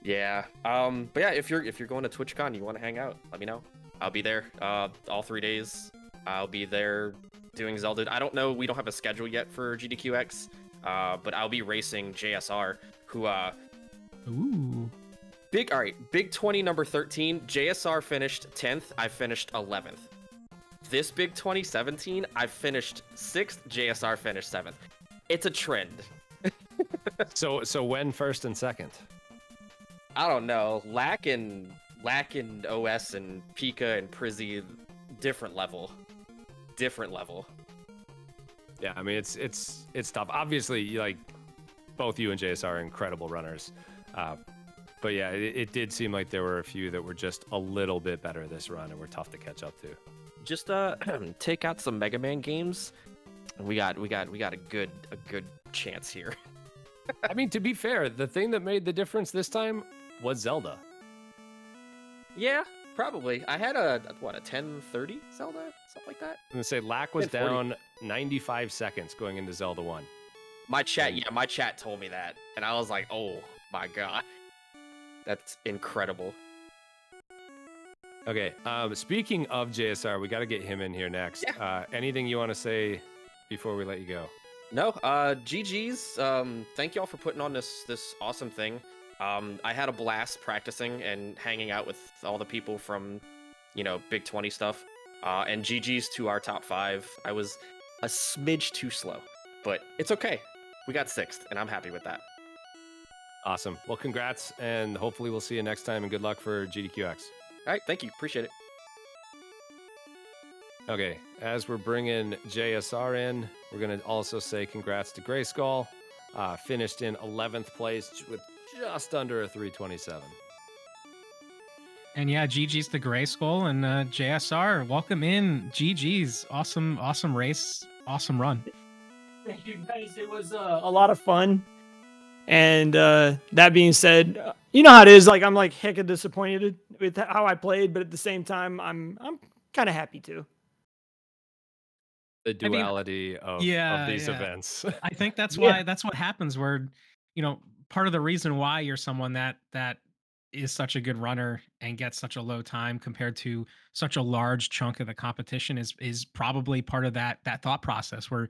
Yeah. But yeah, if you're going to TwitchCon, you want to hang out, let me know. I'll be there all 3 days. I'll be there doing Zelda. I don't know. We don't have a schedule yet for GDQX, but I'll be racing JSR, who Ooh. Big 20 number 13. JSR finished 10th. I finished 11th. This Big 2017, I finished 6th. JSR finished 7th. It's a trend. So when first and second? I don't know. Lack and OS and Pika and Prizzy, different level. Yeah, I mean it's tough. Obviously, like both you and JS are incredible runners, but yeah, it did seem like there were a few that were just a little bit better this run and were tough to catch up to. Just take out some Mega Man games, and we got a good chance here. I mean, to be fair, the thing that made the difference this time was Zelda. Yeah, probably. I had a 1030 Zelda, something like that. I'm gonna say Lack was down 95 seconds going into Zelda 1. My chat told me that, and I was like, oh my god, that's incredible. Okay, speaking of JSR, we got to get him in here next. Yeah. Anything you want to say before we let you go? No, GG's. Thank y'all for putting on this awesome thing. I had a blast practicing and hanging out with all the people from, Big 20 stuff. And GG's to our top 5. I was a smidge too slow, but it's okay. We got 6th, and I'm happy with that. Awesome. Well, congrats, and hopefully we'll see you next time, and good luck for GDQX. All right, thank you. Appreciate it. Okay, as we're bringing JSR in, we're going to also say congrats to Grayskull. Finished in 11th place with just under a 327. And yeah, GG's to Grayskull and JSR. Welcome in, GG's. Awesome race, awesome run. Thank you guys. It was a lot of fun. And that being said, you know how it is. Like, I'm like hecka disappointed with how I played, but at the same time, I'm kind of happy too. The I mean, duality of these events. I think that's Yeah. why that's what happens where, part of the reason why you're someone that is such a good runner and gets such a low time compared to such a large chunk of the competition is probably part of that thought process where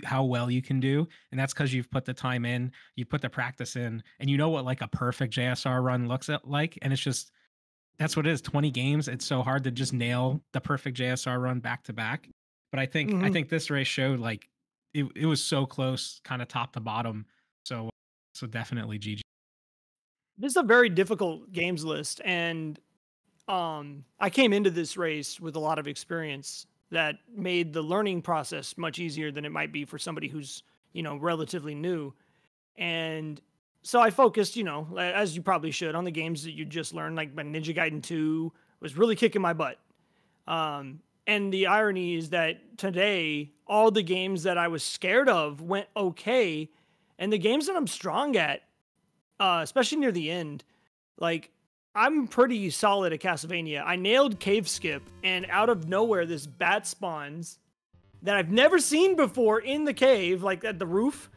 how well you can do, and that's because you've put the time in, you put the practice in, and you know what like a perfect JSR run looks like, and it's just that's what it is. 20 games, it's so hard to just nail the perfect JSR run back to back. But I think this race showed like it was so close, kind of top to bottom. So definitely GG. This is a very difficult games list, and I came into this race with a lot of experience that made the learning process much easier than it might be for somebody who's relatively new. And so I focused, as you probably should, on the games that you just learned. Like my Ninja Gaiden 2 was really kicking my butt. And the irony is that today, all the games that I was scared of went okay, and the games that I'm strong at, especially near the end, like I'm pretty solid at Castlevania. I nailed Cave Skip, and out of nowhere, this bat spawns that I've never seen before in the cave, like at the roof,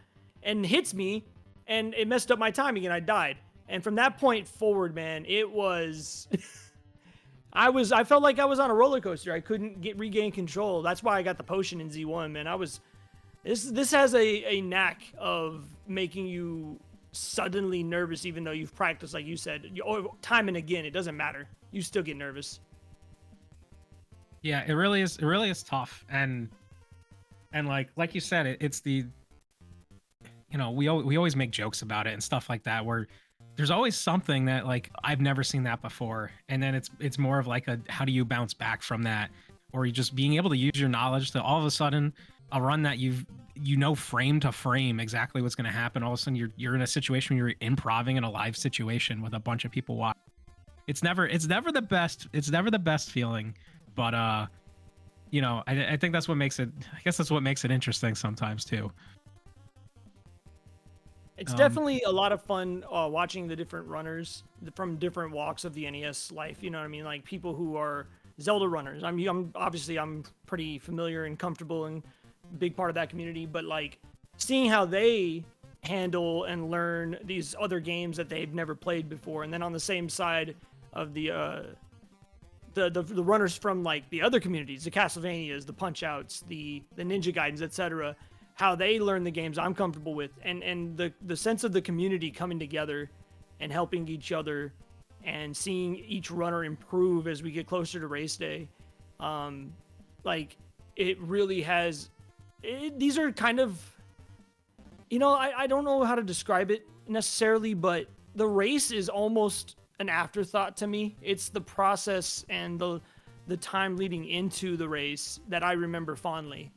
and hits me, and it messed up my timing, and I died. And from that point forward, man, it was... I felt like I was on a roller coaster. I couldn't regain control. That's why I got the potion in Z1, man. This has a knack of making you suddenly nervous, even though you've practiced, like you said, time and again. It doesn't matter. You still get nervous. Yeah, it really is tough, and like you said, it's the, we always make jokes about it and stuff like that, where there's always something that like I've never seen that before, and then it's more of like a how do you bounce back from that, or you just being able to use your knowledge to all of a sudden a run that frame to frame exactly what's going to happen. All of a sudden you're in a situation where you're improving in a live situation with a bunch of people watching. It's never the best feeling, but I think that's what makes it. I guess that's what makes it interesting sometimes too. It's definitely a lot of fun watching the different runners from different walks of the NES life. You know what I mean? Like people who are Zelda runners. I'm obviously pretty familiar and comfortable and big part of that community, but like seeing how they handle and learn these other games that they've never played before, and then on the same side of the runners from like the other communities, the Castlevanias, the Punch Outs, the Ninja Gaidens, etc., how they learn the games I'm comfortable with, and the sense of the community coming together and helping each other and seeing each runner improve as we get closer to race day. Like it really has, these are kind of, I don't know how to describe it necessarily, but the race is almost an afterthought to me. It's the process and the time leading into the race that I remember fondly.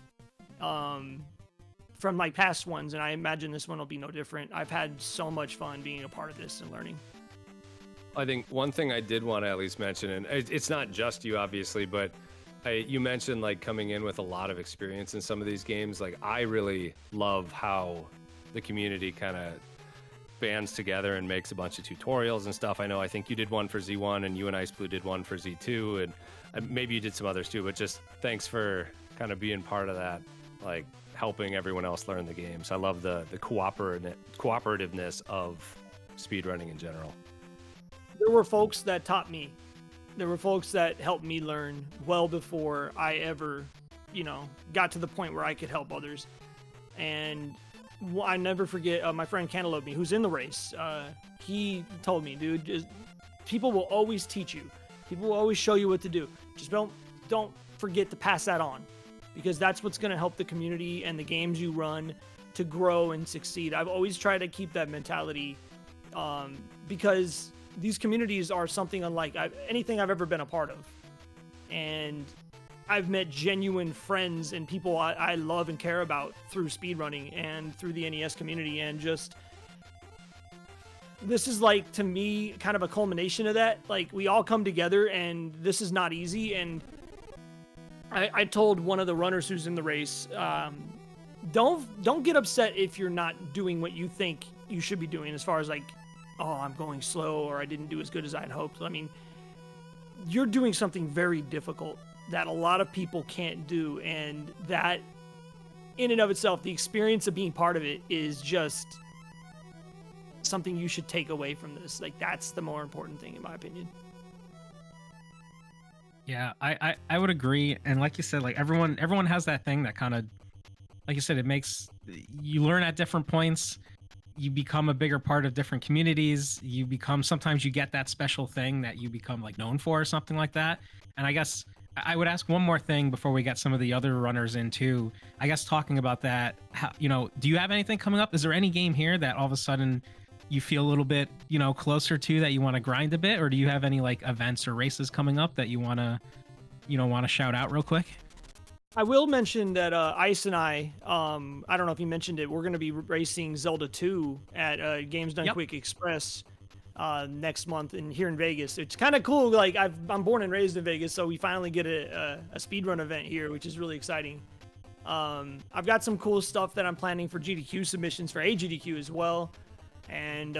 From like past ones, and I imagine this one will be no different. I've had so much fun being a part of this and learning. I think one thing I did want to at least mention, and it's not just you obviously, but you mentioned like coming in with a lot of experience in some of these games. Like I really love how the community kind of bands together and makes a bunch of tutorials and stuff. I think you did one for Z1, and you and Ice Blue did one for Z2, and maybe you did some others too, but just thanks for kind of being part of that, like helping everyone else learn the games. I love the cooperativeness of speedrunning in general. There were folks that taught me. There were folks that helped me learn well before I ever, got to the point where I could help others. And I never forget my friend Cantaloupe, who's in the race. He told me, dude, people will always teach you. People will always show you what to do. Just don't forget to pass that on, because that's what's going to help the community and the games you run to grow and succeed. I've always tried to keep that mentality, because these communities are something unlike anything I've ever been a part of. And I've met genuine friends and people I love and care about through speedrunning and through the NES community. And just, this is like, to me, kind of a culmination of that. Like, we all come together, and this is not easy. And I told one of the runners who's in the race, don't get upset if you're not doing what you think you should be doing as far as like, oh, I'm going slow or I didn't do as good as I'd hoped. I mean, you're doing something very difficult that a lot of people can't do, and that in and of itself, the experience of being part of it is just something you should take away from this. Like, that's the more important thing in my opinion. Yeah, I would agree. And like you said, like everyone has that thing that kind of, like you said, it makes you learn at different points. You become a bigger part of different communities. You become, sometimes you get that special thing that you become like known for or something like that. And I guess I would ask one more thing before we get some of the other runners in too. I guess talking about that, how, do you have anything coming up? Is there any game here that all of a sudden you feel a little bit, closer to, that you want to grind a bit? Or do you have any like events or races coming up that you want to shout out real quick? I will mention that Ice and I don't know if you mentioned it, we're going to be racing Zelda 2 at Games Done Quick Express next month here in Vegas. It's kind of cool. Like, I'm born and raised in Vegas, so we finally get a speedrun event here, which is really exciting. I've got some cool stuff that I'm planning for GDQ submissions for AGDQ as well. And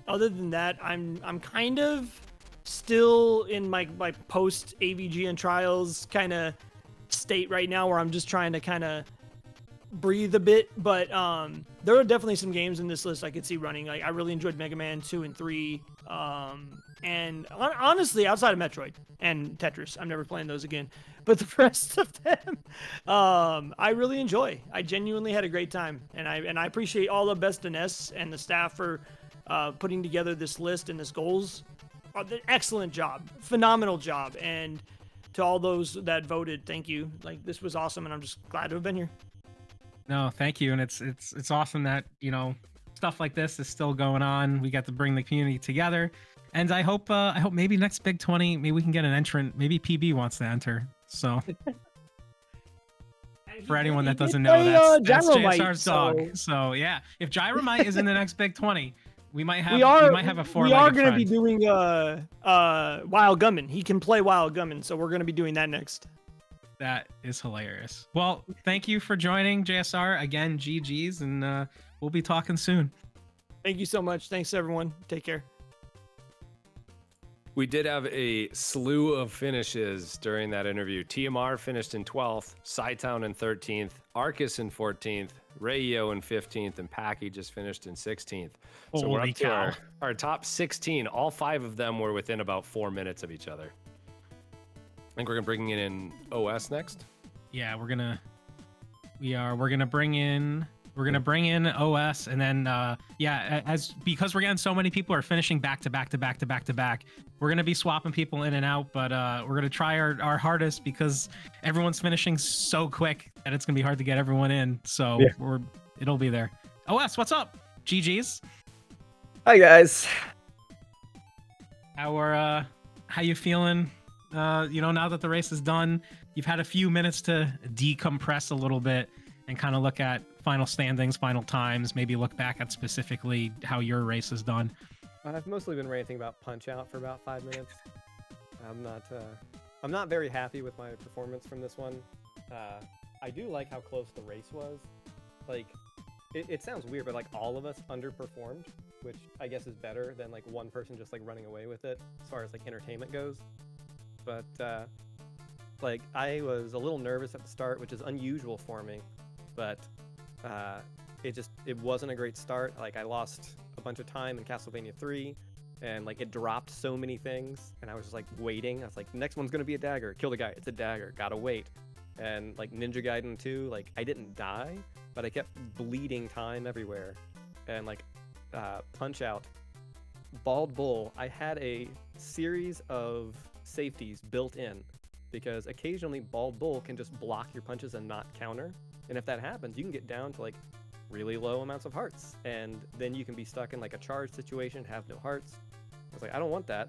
other than that, I'm kind of still in my post AVG and trials kind of state right now, where I'm just trying to kind of breathe a bit. But there are definitely some games in this list I could see running. Like, I really enjoyed Mega Man 2 and 3. And honestly, outside of Metroid and Tetris, I'm never playing those again. But the rest of them, I really enjoy. I genuinely had a great time, and I appreciate all the Best in S and the staff for putting together this list and this goals. Excellent job, phenomenal job, and to all those that voted, thank you. Like, this was awesome, and I'm just glad to have been here. No, thank you, and it's awesome that stuff like this is still going on. We got to bring the community together, and I hope maybe next Big 20, maybe we can get an entrant. Maybe PB wants to enter. So for anyone that doesn't know, that's JSR's dog. So yeah, if Gyromite is in the next Big 20, we might have a four-legged We are going to friend. be doing Wild Gunman. He can play Wild Gunman, so we're going to be doing that next. That is hilarious. Well, thank you for joining, JSR. Again, GG's, and we'll be talking soon. Thank you so much. Thanks, everyone. Take care. We did have a slew of finishes during that interview. TMR finished in 12th, Psytown in 13th, Arcus in 14th, Rayo in 15th, and Packy just finished in 16th. So we're up to our top 16. All 5 of them were within about 4 minutes of each other. I think we're bringing in OS next. Yeah, we're gonna bring in OS, and then because we're getting so many people are finishing back to back, we're gonna be swapping people in and out, but we're gonna try our hardest, because everyone's finishing so quick that it's gonna be hard to get everyone in. So yeah, it'll be there. OS, what's up? GG's. Hi guys. How you feeling? Now that the race is done, you've had a few minutes to decompress a little bit and kind of look at final standings, final times, maybe look back at specifically how your race is done. I've mostly been ranting about Punch-Out for about 5 minutes. I'm not very happy with my performance from this one. I do like how close the race was. Like, it sounds weird, but like all of us underperformed, which I guess is better than like one person just like running away with it as far as like entertainment goes. But like, I was a little nervous at the start, which is unusual for me, but it wasn't a great start. Like, I lost a bunch of time in Castlevania 3, and like it dropped so many things, and I was just like waiting. I was like, the next one's gonna be a dagger. Kill the guy. It's a dagger. Gotta wait. And like Ninja Gaiden 2, like I didn't die, but I kept bleeding time everywhere. And like Punch-Out, Bald Bull, I had a series of safeties built in, because occasionally Bald Bull can just block your punches and not counter, and if that happens, you can get down to like really low amounts of hearts, and then you can be stuck in like a charge situation, have no hearts. I was like, I don't want that.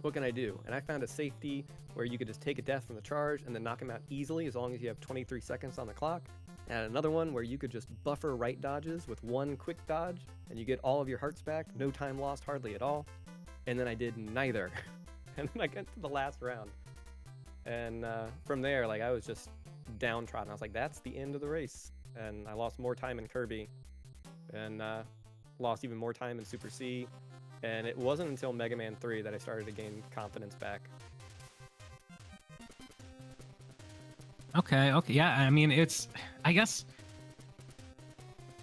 What can I do? And I found a safety where you could just take a death from the charge and then knock him out easily as long as you have 23 seconds on the clock. And another one where you could just buffer right dodges with one quick dodge, and you get all of your hearts back, no time lost hardly at all. And then I did neither. And then I got to the last round. And from there, like, I was just downtrodden. I was like, that's the end of the race. And I lost more time in Kirby. And lost even more time in Super C, and it wasn't until Mega Man 3 that I started to gain confidence back. Okay, yeah. I mean, I guess,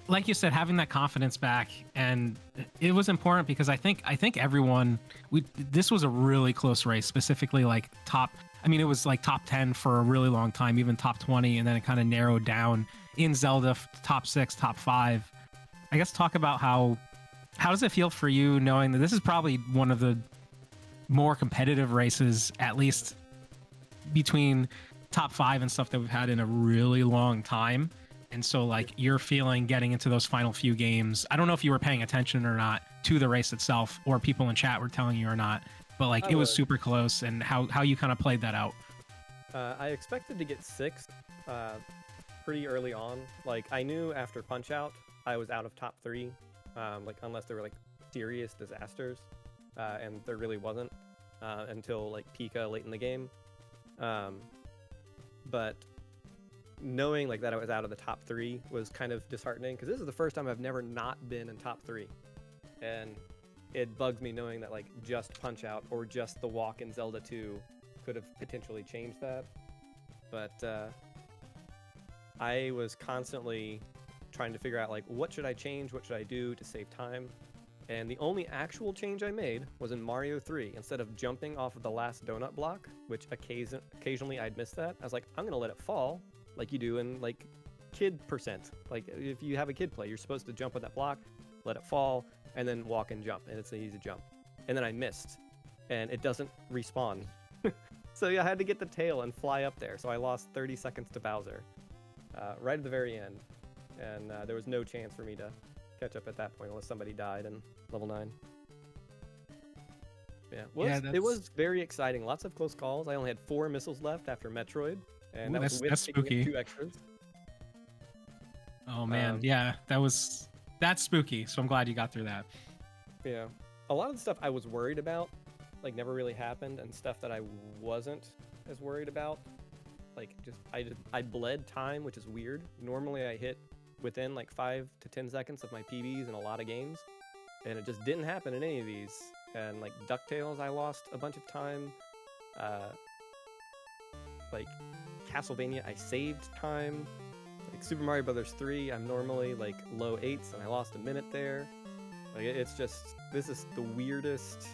like you said, having that confidence back, and it was important because I think everyone, this was a really close race, specifically like top. I mean, it was like top 10 for a really long time, even top 20, and then it kind of narrowed down in Zelda, top 6, top 5. I guess talk about how does it feel for you knowing that this is probably one of the more competitive races, at least between top 5 and stuff that we've had in a really long time. And so like you're feeling getting into those final few games. I don't know if you were paying attention or not to the race itself, or people in chat were telling you or not, but like it was super close, and how you kind of played that out. I expected to get 6th pretty early on. Like I knew after Punch Out I was out of top 3, like unless there were like serious disasters, and there really wasn't until like Pika late in the game. But knowing like that I was out of the top 3 was kind of disheartening, because this is the first time I've never not been in top 3, and it bugs me knowing that like just Punch Out or just the walk in Zelda 2 could have potentially changed that. But I was constantly trying to figure out like what should I change, what should I do to save time. And the only actual change I made was in Mario 3. Instead of jumping off of the last donut block, which occasionally I'd miss that, I was like, I'm gonna let it fall like you do in like kid percent. Like if you have a kid play, you're supposed to jump on that block, let it fall, and then walk and jump, and it's an easy jump. And then I missed, and it doesn't respawn. So I had to get the tail and fly up there. So I lost 30 seconds to Bowser right at the very end. And there was no chance for me to catch up at that point unless somebody died in level 9. Yeah, it was very exciting. Lots of close calls. I only had 4 missiles left after Metroid, and that was with that's picking up spooky. 2 extras. Oh man, yeah, that's spooky. So I'm glad you got through that. Yeah, a lot of the stuff I was worried about, like, never really happened, and stuff that I wasn't as worried about, like, I bled time, which is weird. Normally I hit within like 5 to 10 seconds of my PBs in a lot of games, and it just didn't happen in any of these. And like DuckTales, I lost a bunch of time. Like Castlevania, I saved time. Like Super Mario Brothers 3, I'm normally like low 8s, and I lost a minute there. Like it's just, this is the weirdest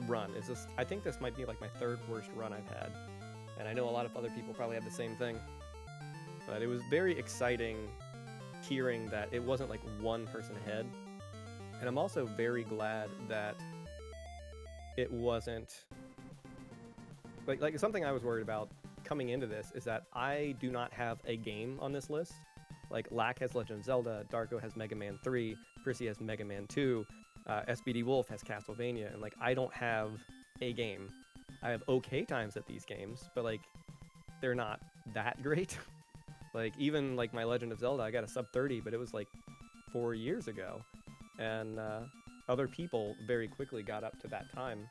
run. It's just, I think this might be like my 3rd worst run I've had, and I know a lot of other people probably have the same thing. But it was very exciting hearing that it wasn't like one person ahead. And I'm also very glad that it wasn't like something I was worried about coming into this is that I do not have a game on this list. Like Lack has Legend of Zelda, Darko has Mega Man 3, Prissy has Mega Man 2, SBD Wolf has Castlevania, and like I don't have a game. I have okay times at these games, but like they're not that great. Like even like my Legend of Zelda, I got a sub 30, but it was like 4 years ago. And other people very quickly got up to that time.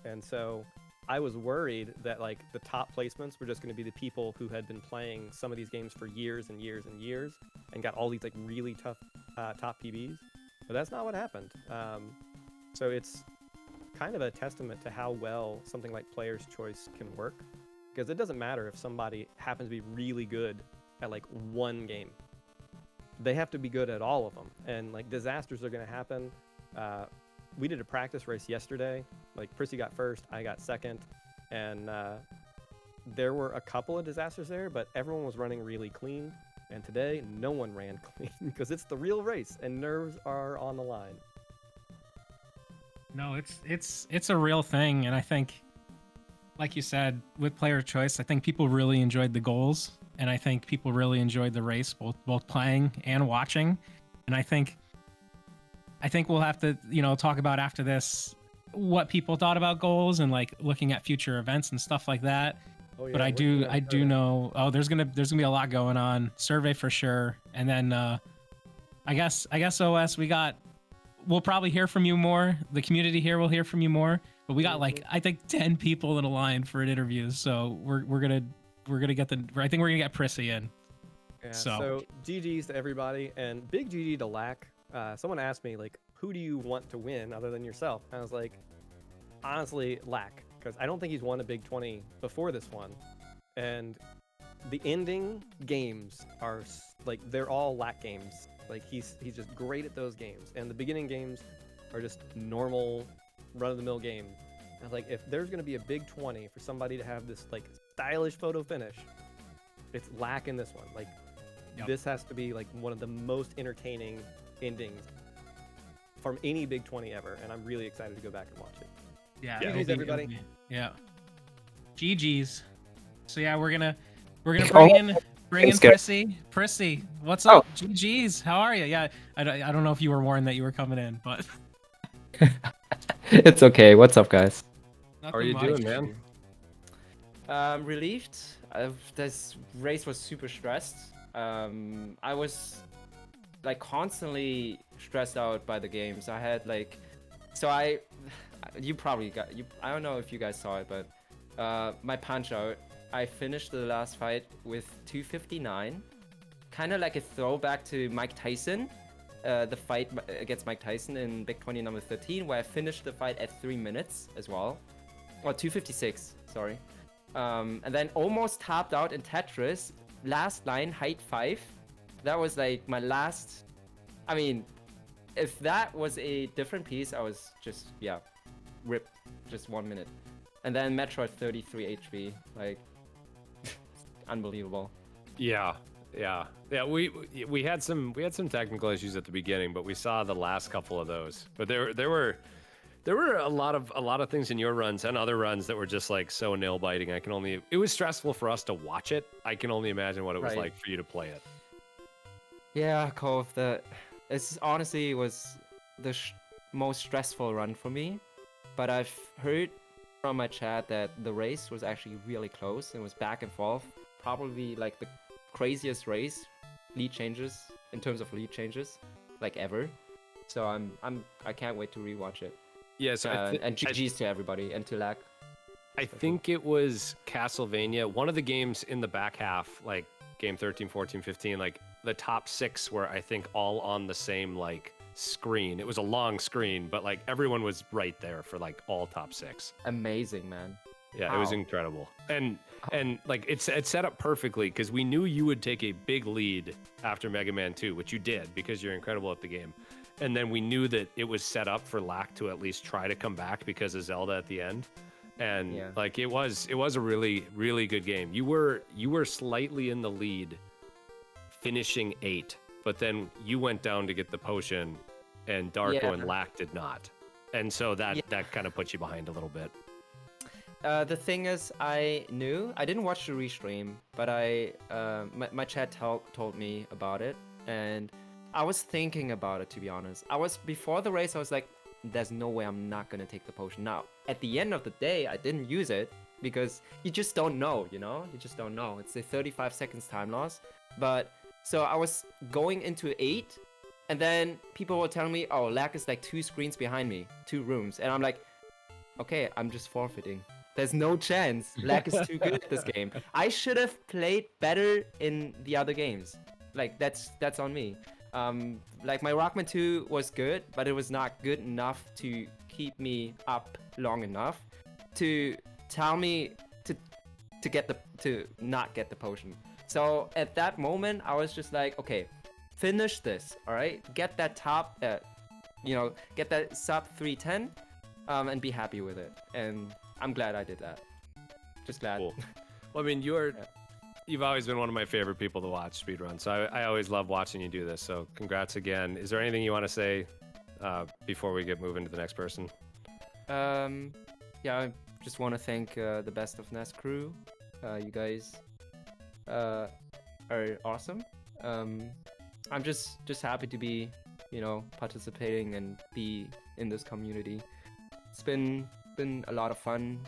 And so I was worried that like the top placements were just going to be the people who had been playing some of these games for years and years and years and got all these like really tough top PBs. But that's not what happened. So it's kind of a testament to how well something like Player's Choice can work. Because it doesn't matter if somebody happens to be really good at like one game. They have to be good at all of them, and like disasters are going to happen. We did a practice race yesterday. Like Prissy got 1st, I got 2nd, and there were a couple of disasters there, but everyone was running really clean. And today, no one ran clean because it's the real race and nerves are on the line. No, it's a real thing, and I think, like you said, with Player Choice, I think people really enjoyed the goals. And I think people really enjoyed the race, both playing and watching. And I think we'll have to, talk about after this what people thought about goals and like looking at future events and stuff like that. Oh, yeah, but I do know. Oh, there's gonna be a lot going on. Survey for sure, and then I guess OS we'll probably hear from you more. The community here will hear from you more. But we got like I think 10 people in a line for an interview, so we're gonna get I think we're gonna get Prissy in. Yeah, so GG's to everybody, and big GG to Lack. someone asked me like, who do you want to win other than yourself? And I was like, honestly, Lack, because I don't think he's won a Big 20 before this one, and the ending games are like they're all Lack games. Like he's just great at those games, and the beginning games are just normal run-of-the-mill games. And like if there's gonna be a Big 20 for somebody to have this like stylish photo finish, it's Lack in this one. Like this has to be like one of the most entertaining endings from any Big 20 ever, and I'm really excited to go back and watch it. Yeah. GG's, everybody. Yeah. GG's. So yeah, we're gonna bring in Prissy. Prissy, what's up? GG's. How are you? Yeah, I don't know if you were warned that you were coming in, but it's okay. What's up, guys? How are you doing, man? Relieved. This race was super stressed. I was like constantly stressed out by the games. I had like, you probably got I don't know if you guys saw it, but my punch out, I finished the last fight with 259, kind of like a throwback to Mike Tyson, the fight against Mike Tyson in Big 20 number 13, where I finished the fight at 3 minutes as well, or 256, sorry. And then almost tapped out in Tetris, last line, height 5. That was like my last, I mean, if that was a different piece, I was just, yeah, rip, just 1 minute. And then Metroid 33 HP, like, unbelievable. Yeah. We had some technical issues at the beginning, but we saw the last couple of those. But there were a lot of things in your runs and other runs that were just like so nail biting. It was stressful for us to watch it. I can only imagine what it was like for you to play it. Yeah, Cove, it honestly was the most stressful run for me. But I've heard from my chat that the race was actually really close. It was back and forth, probably like the craziest race, lead changes in terms of lead changes, like ever. So I can't wait to rewatch it. Yes, and GG's to everybody and to Lack. I think it was Castlevania, one of the games in the back half, like game 13, 14, 15, like the top 6 were, I think, all on the same like screen. It was a long screen, but like everyone was right there for like all top 6. Amazing, man. Yeah, It was incredible. And like it's set up perfectly because we knew you would take a big lead after Mega Man 2, which you did because you're incredible at the game. And then we knew that it was set up for Lack to at least try to come back because of Zelda at the end. And like it was a really, really good game. You were slightly in the lead, finishing 8, but then you went down to get the potion, and Darko and Lack did not. And so that kind of put you behind a little bit. The thing is, I didn't watch the restream, but my chat told me about it, and I was thinking about it, to be honest. Before the race, I was like, there's no way I'm not gonna take the potion. Now, at the end of the day, I didn't use it because you just don't know, you know? You just don't know. It's a 35 seconds time loss. But, so I was going into 8, and then people were telling me, oh, Lack is like 2 screens behind me, 2 rooms. And I'm like, okay, I'm just forfeiting. There's no chance. Lack is too good at this game. I should have played better in the other games. Like, that's on me. Like my Rockman 2 was good, but it was not good enough to keep me up long enough to tell me to not get the potion. So at that moment, I was just like, okay, finish this, all right? Get that top, get that sub 310, and be happy with it. And I'm glad I did that. Just glad. Cool. Well, I mean, you've always been one of my favorite people to watch speedrun, so I always love watching you do this. So congrats again. Is there anything you want to say before we get moving to the next person? Yeah, I just want to thank the Best of Nest crew. You guys are awesome. I'm just happy to be, participating and be in this community. It's been a lot of fun,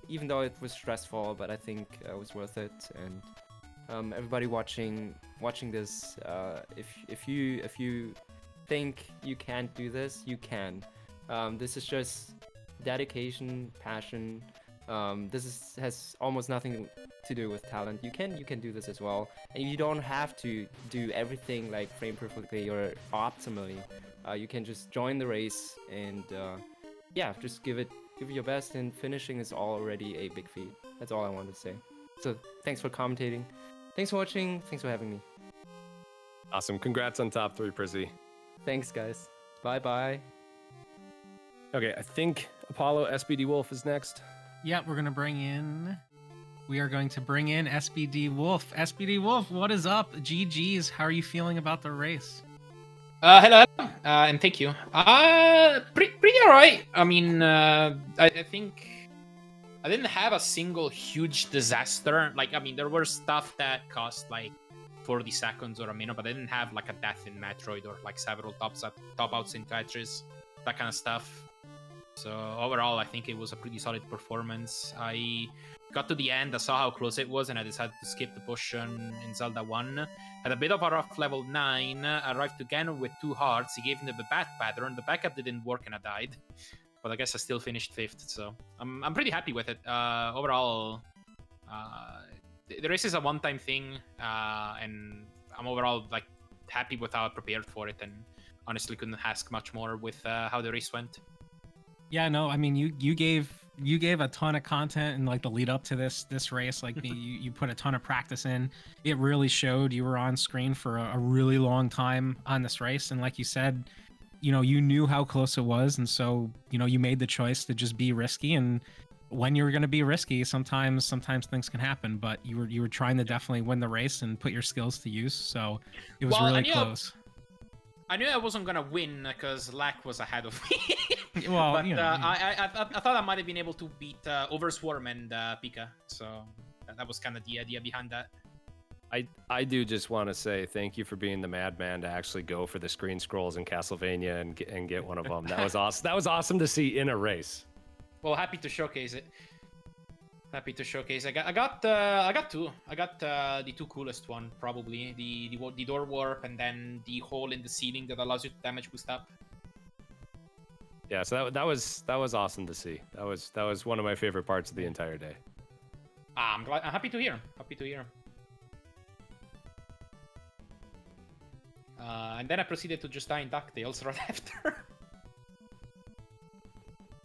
even though it was stressful, but I think it was worth it. And everybody watching this, if you think you can't do this, you can. This is just dedication, passion. This has almost nothing to do with talent. You can do this as well, and you don't have to do everything like frame perfectly or optimally. You can just join the race and yeah, just give it your best, and finishing is already a big feat. That's all I wanted to say. So thanks for commentating. Thanks for watching. Thanks for having me. Awesome. Congrats on top 3, Prizzy. Thanks, guys. Bye-bye. Okay, I think Apollo SBD Wolf is next. Yeah, we are going to bring in SBD Wolf. SBD Wolf, what is up? GG's. How are you feeling about the race? Hello, and thank you. Pretty alright. I mean, I think I didn't have a single huge disaster. Like, I mean, there were stuff that cost like 40 seconds or a minute, but I didn't have like a death in Metroid or like several top outs in Tetris, that kind of stuff. So overall, I think it was a pretty solid performance. I got to the end, I saw how close it was, and I decided to skip the portion in Zelda 1. Had a bit of a rough level 9, arrived to Ganon with 2 hearts, he gave me the bad pattern, the backup didn't work and I died. But I guess I still finished 5th, so I'm pretty happy with it. Overall, the race is a one-time thing, and I'm overall like happy with how I prepared for it, and honestly couldn't ask much more with how the race went. Yeah, no, I mean, you gave a ton of content and like the lead up to this race. Like you put a ton of practice in. It really showed. You were on screen for a really long time on this race, and like you said, you know, you knew how close it was, and so you know you made the choice to just be risky. And when you're going to be risky, sometimes things can happen. But you were trying to definitely win the race and put your skills to use. So it was really close. I knew I wasn't gonna win because Lack was ahead of me. Well, but you know, I thought I might have been able to beat Overswarm and Pika, so that was kind of the idea behind that. I do just want to say thank you for being the madman to actually go for the screen scrolls in Castlevania and get one of them. That was awesome. That was awesome to see in a race. Well, happy to showcase it. Happy to showcase. I got 2. I got the 2 coolest one probably. The door warp and then the hole in the ceiling that allows you to damage boost up. Yeah, so that was awesome to see. That was one of my favorite parts of the entire day. I'm happy to hear. Happy to hear. And then I proceeded to just die in DuckTales right after.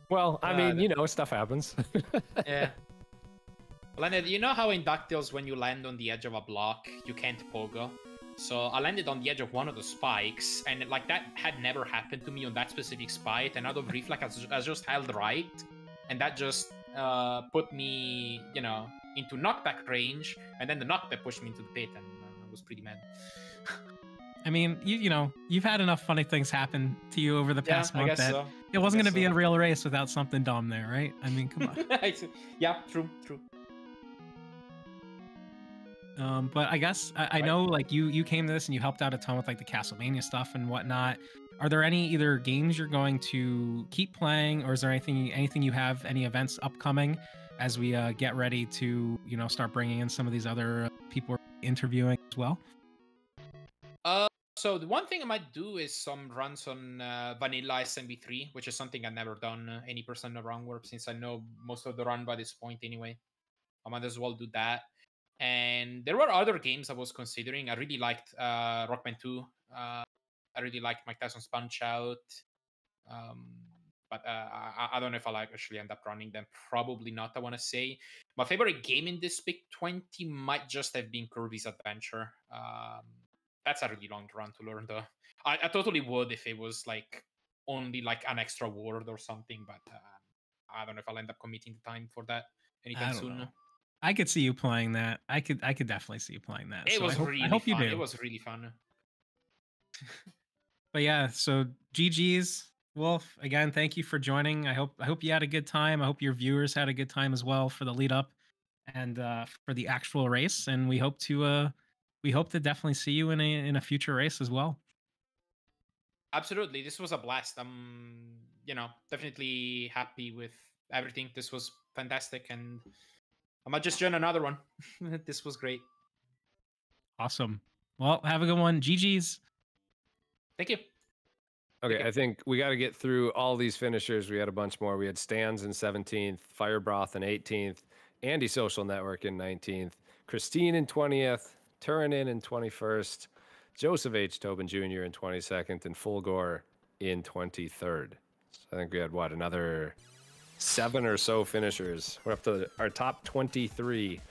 Well, I mean, you know, stuff happens. Yeah. Landed, you know how in DuckTales when you land on the edge of a block, you can't pogo? So I landed on the edge of one of the spikes, and like that had never happened to me on that specific spike, and out of reflex I just held right, and that just put me, you know, into knockback range, and then the knockback pushed me into the pit, and I was pretty mad. I mean, you know, you've had enough funny things happen to you over the past month that so. It wasn't going to be a real race without something dumb there, right? I mean, come on. Yeah, true. But I guess I know like you came to this and you helped out a ton with like the Castlevania stuff and whatnot. Are there any either games you're going to keep playing, or is there anything you have, any events upcoming as we get ready to, you know, start bringing in some of these other people we're interviewing as well? So the one thing I might do is some runs on vanilla SMB3, which is something I've never done any % of round warp since I know most of the run by this point anyway. I might as well do that. And there were other games I was considering. I really liked Rockman 2. I really liked Mike Tyson's Punch-Out. But I don't know if I'll actually end up running them. Probably not, I want to say. My favorite game in this Big 20 might just have been Kirby's Adventure. That's a really long run to learn, though. I totally would if it was like only like an extra word or something, but I don't know if I'll end up committing the time for that anytime soon. Know. I could see you playing that. I could definitely see you playing that. It so was I hope fun. You do. It was really fun. But yeah, so GG's Wolf, again, thank you for joining. I hope you had a good time. I hope your viewers had a good time as well for the lead up and for the actual race. And we hope to definitely see you in a future race as well. Absolutely, this was a blast. I'm, you know, definitely happy with everything. This was fantastic, and I might just join another one. This was great. Awesome. Well, have a good one. GG's. Thank you. Okay, I think we got to get through all these finishers. We had a bunch more. We had Stans in 17th, Firebroth in 18th, Andy Social Network in 19th, Christine in 20th, Turinin in 21st, Joseph H. Tobin Jr. in 22nd, and Fulgore in 23rd. So I think we had what, another 7 or so finishers. We're up to our top 23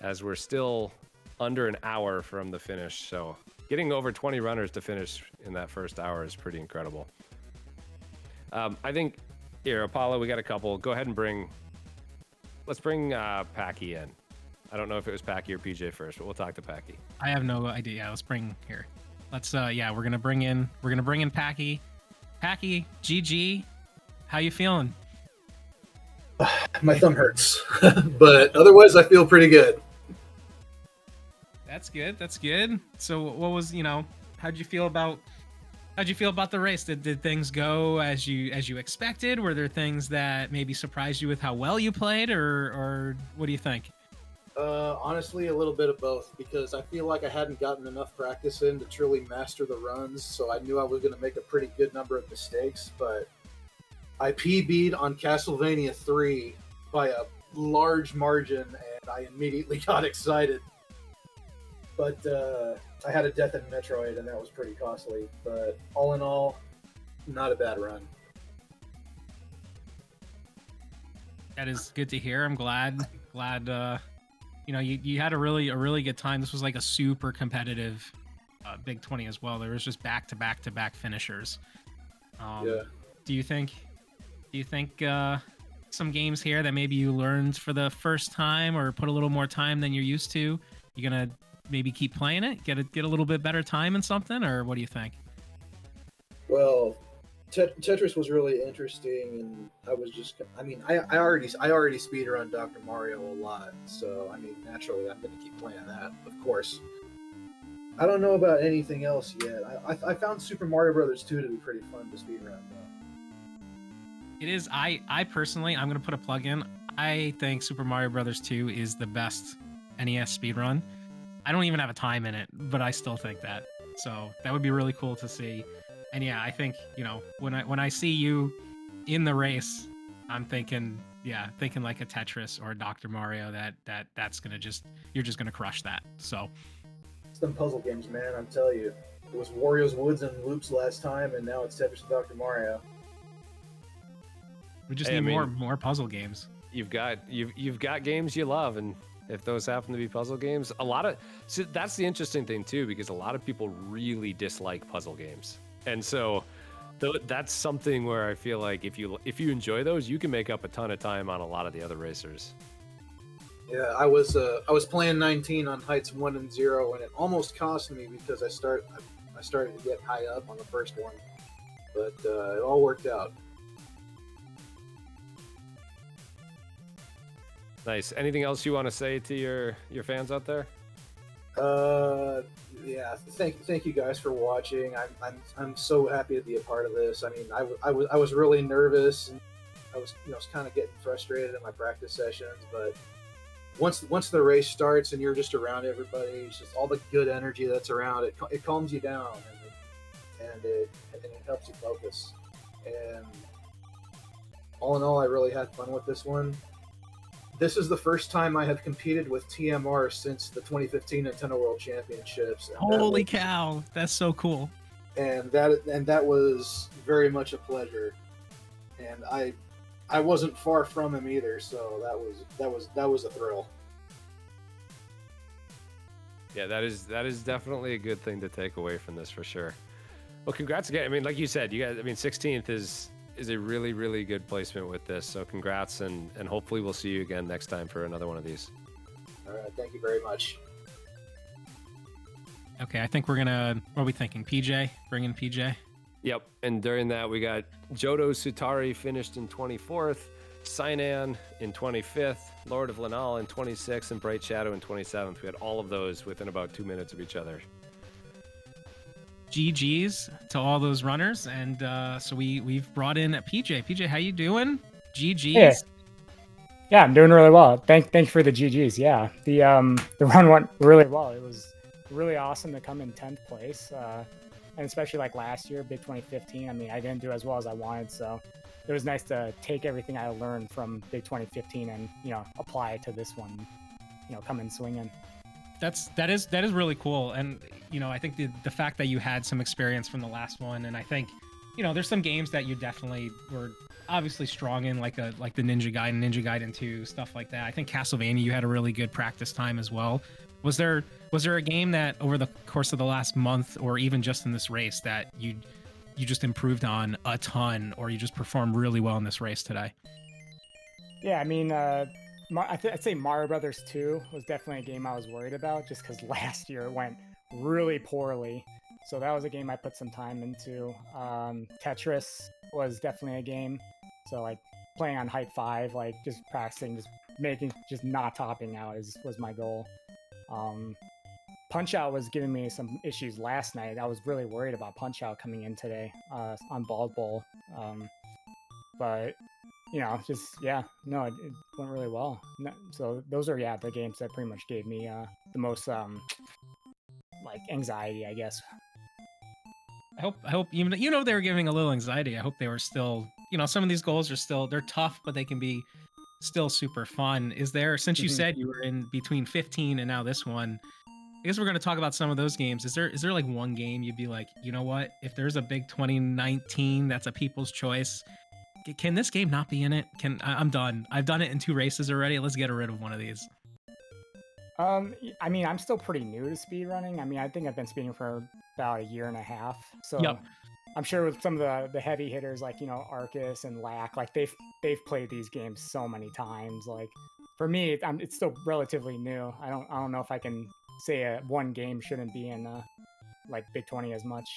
as we're still under an hour from the finish. So getting over 20 runners to finish in that first hour is pretty incredible. I think here, Apollo, we got a couple. Go ahead and let's bring Packy in. I don't know if it was Packy or PJ first, but we'll talk to Packy. I have no idea. Yeah, let's bring here. Let's we're gonna bring in Packy. Packy, GG, how you feeling? My thumb hurts, but otherwise I feel pretty good. That's good. That's good. So what was, how'd you feel about the race? Did things go as you expected? Were there things that maybe surprised you with how well you played, or what do you think? Honestly, a little bit of both, because I feel like I hadn't gotten enough practice in to truly master the runs, so I knew I was going to make a pretty good number of mistakes, but I PB'd on Castlevania 3 by a large margin, and I immediately got excited. But I had a death in Metroid, and that was pretty costly. But all in all, not a bad run. That is good to hear. I'm glad. You had a really good time. This was like a super competitive Big 20 as well. There was just back-to-back finishers. Yeah. Do you think some games here that maybe you learned for the first time or put a little more time than you're used to, you're gonna maybe keep playing it, get a little bit better time in something, or what do you think? Well, Tetris was really interesting, and I was just, I already speedrun Dr. Mario a lot, so naturally I'm going to keep playing that, of course. I don't know about anything else yet. I found Super Mario Brothers 2 to be pretty fun to speedrun, though. It is. I personally, I'm going to put a plug in. I think Super Mario Brothers 2 is the best NES speedrun. I don't even have a time in it, but I still think that. So that would be really cool to see. And yeah, I think, when I see you in the race, I'm thinking like a Tetris or a Dr. Mario that's you're just gonna crush that. So it's them puzzle games, man. I'm telling you, it was Wario's Woods and Loops last time, and now it's Tetris and Dr. Mario. We just need more puzzle games. You've got games you love, and if those happen to be puzzle games, so that's the interesting thing too, because a lot of people really dislike puzzle games. And so that's something where I feel like if you enjoy those, you can make up a ton of time on a lot of the other racers. Yeah, I was playing 19 on Heights 1 and 0, and it almost cost me because I started to get high up on the first one, but it all worked out. Nice. Anything else you want to say to your fans out there? Yeah, thank you guys for watching. I'm so happy to be a part of this. I was really nervous, and I was kind of getting frustrated in my practice sessions, but once the race starts and you're just around everybody, it's just all the good energy that's around it. It calms you down, and it helps you focus. And all in all, I really had fun with this one. This is the first time I have competed with TMR since the 2015 Nintendo World Championships. Holy cow, that's so cool! And that was very much a pleasure. And I wasn't far from him either, so that was a thrill. Yeah, that is definitely a good thing to take away from this for sure. Well, congrats again. Like you said, you guys. 16th is a really, really good placement with this. So congrats, and hopefully we'll see you again next time for another one of these. All right, thank you very much. Okay, I think what are we thinking? PJ? Bring in PJ? Yep, and during that we got Jodo Sutari finished in 24th, Sinan in 25th, Lord of Lanal in 26th, and Bright Shadow in 27th. We had all of those within about 2 minutes of each other. GG's to all those runners, and so we've brought in PJ. PJ, how you doing? GG's. Yeah, I'm doing really well. Thank you for the GG's. Yeah, the run went really well. It was really awesome to come in 10th place, and especially like last year, Big 2015. I didn't do as well as I wanted, so it was nice to take everything I learned from Big 2015 and apply it to this one. Come in swinging. That is really cool, and I think the fact that you had some experience from the last one, and I think you know, there's some games that you definitely were obviously strong in, like the Ninja Gaiden 2, stuff like that. I think Castlevania, you had a really good practice time as well. Was there a game that over the course of the last month, or even just in this race, that you just improved on a ton, or you just performed really well in this race today? Yeah, I mean, I'd say Mario Brothers 2 was definitely a game I was worried about, just because last year it went really poorly. So that was a game I put some time into. Tetris was definitely a game. So like playing on Height 5, like just practicing, just not topping out was my goal. Punch Out was giving me some issues last night. I was really worried about Punch Out coming in today on Bald Bowl. But you know, it went really well. So those are the games that pretty much gave me the most like anxiety, I guess. I hope even they were giving a little anxiety. I hope they were still, you know, some of these goals are they're tough, but they can be still super fun. Is there, since you said you were in between 15 and now this one, I guess we're going to talk about some of those games. Is there like one game you'd be like, you know what, if there's a big 2019 that's a people's choice, can this game not be in it? I'm done. I've done it in 2 races already. Let's get rid of one of these. I mean, I'm still pretty new to speedrunning. I mean, I think I've been speeding for about a year and a half. So yep. I'm sure with some of the heavy hitters, like, you know, Arcus and Lack, like they've played these games so many times. Like for me, it's still relatively new. I don't know if I can say one game shouldn't be in like Big 20 as much.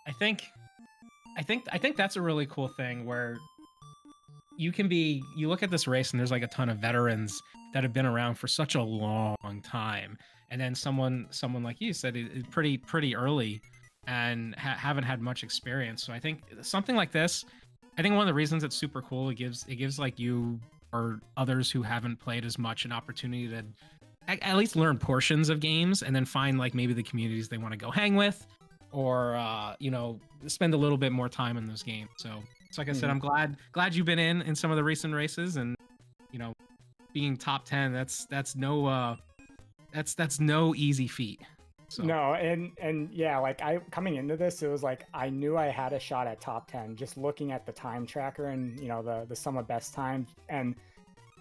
I think that's a really cool thing where you look at this race and there's like a ton of veterans that have been around for such a long time, and then someone like you said is pretty early and haven't had much experience. So I think something like this, I think one of the reasons it's super cool, it gives like you or others who haven't played as much an opportunity to at least learn portions of games, and then find like maybe the communities they want to go hang with, or you know, spend a little bit more time in those games. So like I said, I'm glad you've been in some of the recent races, and you know, being top 10, that's no easy feat. So. No, and yeah, like coming into this, it was like I knew I had a shot at top 10 just looking at the time tracker and, you know, the sum of best time, and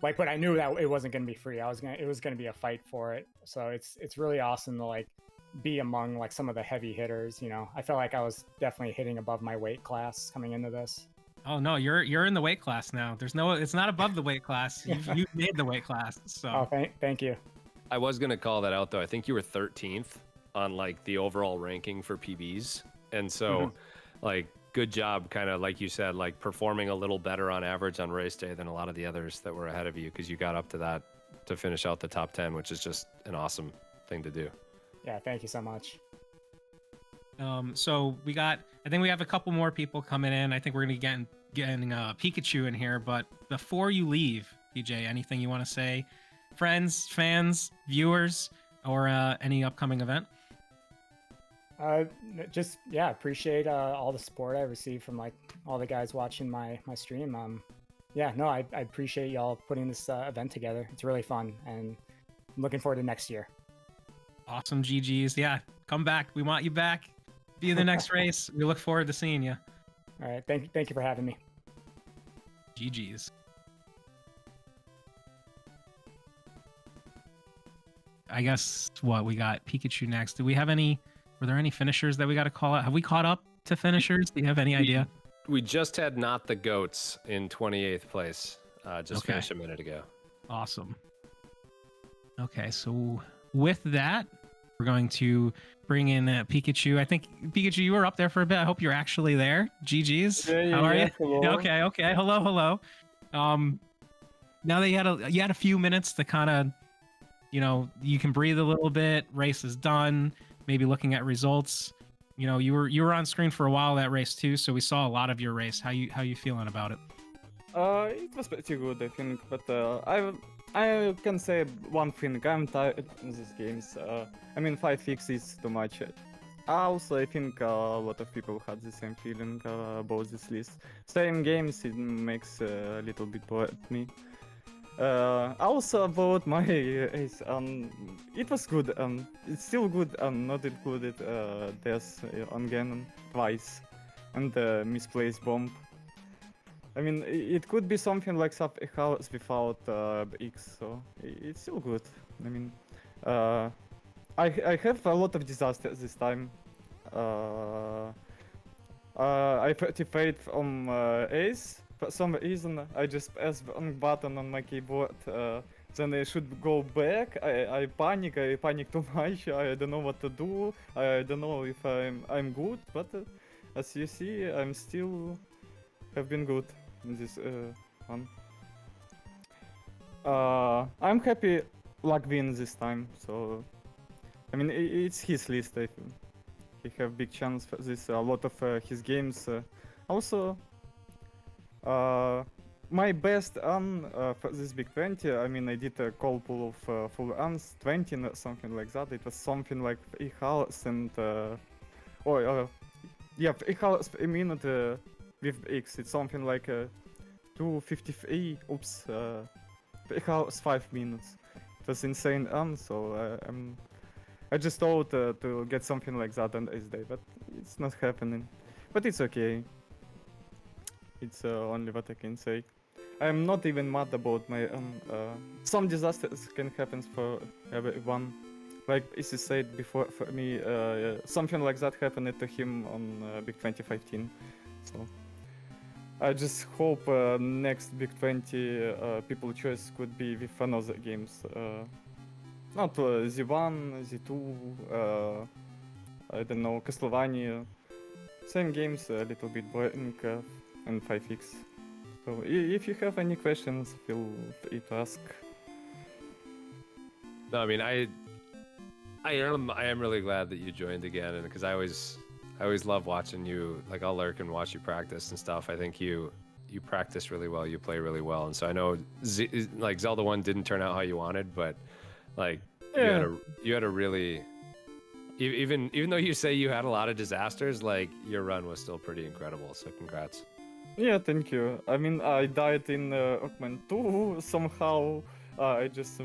like, but I knew that it wasn't going to be free. It was going to be a fight for it. So it's really awesome to like be among like some of the heavy hitters. You know, I felt like I was definitely hitting above my weight class coming into this. Oh no, you're in the weight class now. It's not above the weight class. You've made the weight class. So. Oh, thank you. I was gonna call that out though. I think you were 13th on like the overall ranking for PBs, and so like good job, kind of like you said, like performing a little better on average on race day than a lot of the others that were ahead of you, because you got up to that to finish out the top 10, which is just an awesome thing to do. Yeah, thank you so much. So I think we have a couple more people coming in. I think we're gonna be getting Pikachu in here, but before you leave, DJ, anything you want to say, friends, fans, viewers, or any upcoming event? Just appreciate all the support I received from like all the guys watching my stream. I appreciate y'all putting this event together. It's really fun, and I'm looking forward to next year. Awesome, GGs. Yeah, come back. We want you back. Be in the next race. We look forward to seeing you. All right, thank you for having me. GGs. I guess we got Pikachu next. Were there any finishers that we got to call out? Have we caught up to finishers? Do you have any idea? We just had Not the Goats in 28th place. Finished a minute ago. Awesome. Okay, so with that, we're going to bring in Pikachu. I think, Pikachu, you were up there for a bit. I hope you're actually there. GG's. How are you? Hello. Okay. Hello. Now that you had a few minutes to kind of, you know, you can breathe a little bit. Race is done. Maybe looking at results. You know, you were on screen for a while that race too, so we saw a lot of your race. How you feeling about it? It was pretty good, I think, but I can say one thing. I'm tired of these games. I mean, 5-6 is too much. Also, I think a lot of people had the same feeling about this list. Same games, it makes a little bit bored me. Also about my ace, it was good. It's still good. Not included death on Ganon twice, and misplaced bomb. I mean, it could be something like House without X, so it's still good. I mean, I have a lot of disasters this time. I 35 on ace. For some reason, I just press one button on my keyboard. Then I should go back. I panic too much. I don't know what to do. I don't know if I'm good, but as you see, I'm still have been good in this one. I'm happy Luck wins this time. So I mean, it's his list. I think he have big chance for this. A lot of his games also. My best for this big 20, I mean, I did a call pool of full runs, 20 or something like that. It was something like 3 hours and yeah, 3 hours per minute with X. It's something like 2:53. Oops, 3 hours 5 minutes. It was insane so I just thought to get something like that on Ace Day, but it's not happening. But it's okay. It's only what I can say. I'm not even mad about my some disasters can happen for everyone. Like as you said before, for me, something like that happened to him on Big 2015. So I just hope next Big 20 people choice could be with another games. Not Z1, Z2, I don't know, Castlevania. Same games, a little bit boring. And 5x. So if you have any questions, feel free to ask. No, I mean I am really glad that you joined again, and because I always love watching you. Like I'll lurk and watch you practice and stuff. I think you practice really well. You play really well, and so I know like Zelda 1 didn't turn out how you wanted, but like you had a really even though you say you had a lot of disasters, like your run was still pretty incredible. So congrats. Yeah, thank you. I mean, I died in Rockman 2 somehow. I just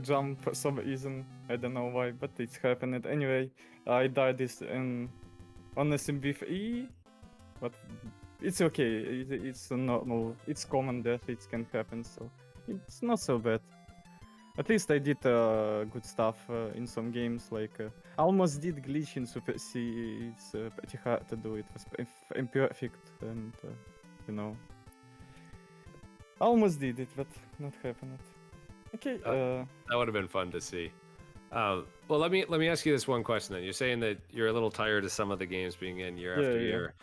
jump for some reason. I don't know why, but it's happened anyway. I died this on SMB3, but it's okay. It's normal. It's common death. It can happen, so it's not so bad. At least I did good stuff in some games, like I almost did glitch in Super C. It's pretty hard to do. It was imperfect, and you know, I almost did it, but not happened. Okay. That would have been fun to see. Well, let me ask you this one question then. You're saying that you're a little tired of some of the games being in year after year.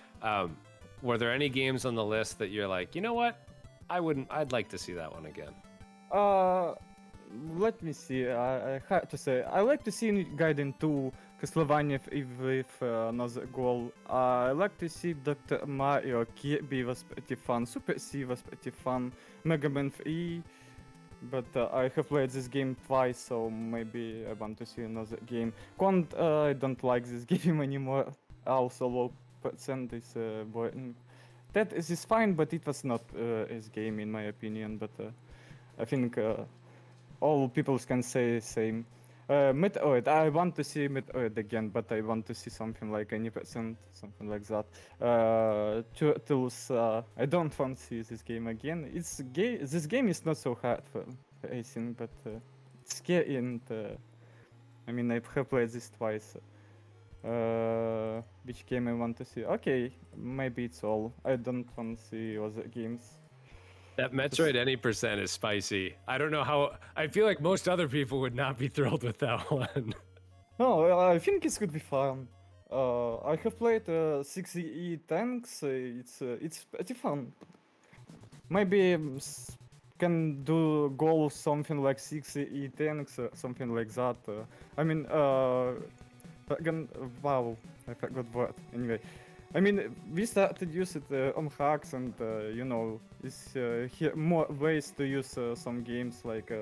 Were there any games on the list that you're like, you know what, I'd like to see that one again? Let me see. I have to say, I like to see Gaiden 2, Castlevania with another goal. I like to see Dr. Mario, Kirby was pretty fun, Super C was pretty fun, Mega Man 3, but I have played this game twice, so maybe I want to see another game. Quant, I don't like this game anymore. Also low percent is boring. That is fine, but it was not his game in my opinion, but I think all people can say the same. Metroid, I want to see Metroid again, but I want to see something like 80%, something like that. Turtles, I don't want to see this game again. This game is not so hard for racing, but it's scary, and I mean, I have played this twice. Which game I want to see? Okay, maybe it's all. I don't want to see other games. That Metroid any percent is spicy. I don't know how. I feel like most other people would not be thrilled with that one. No, I think it could be fun. I have played 6E tanks. It's pretty fun. Maybe can do goal something like 6E tanks, something like that. I mean, wow, I forgot what. Anyway. I mean, we started use it on hacks, and you know, it's here more ways to use some games like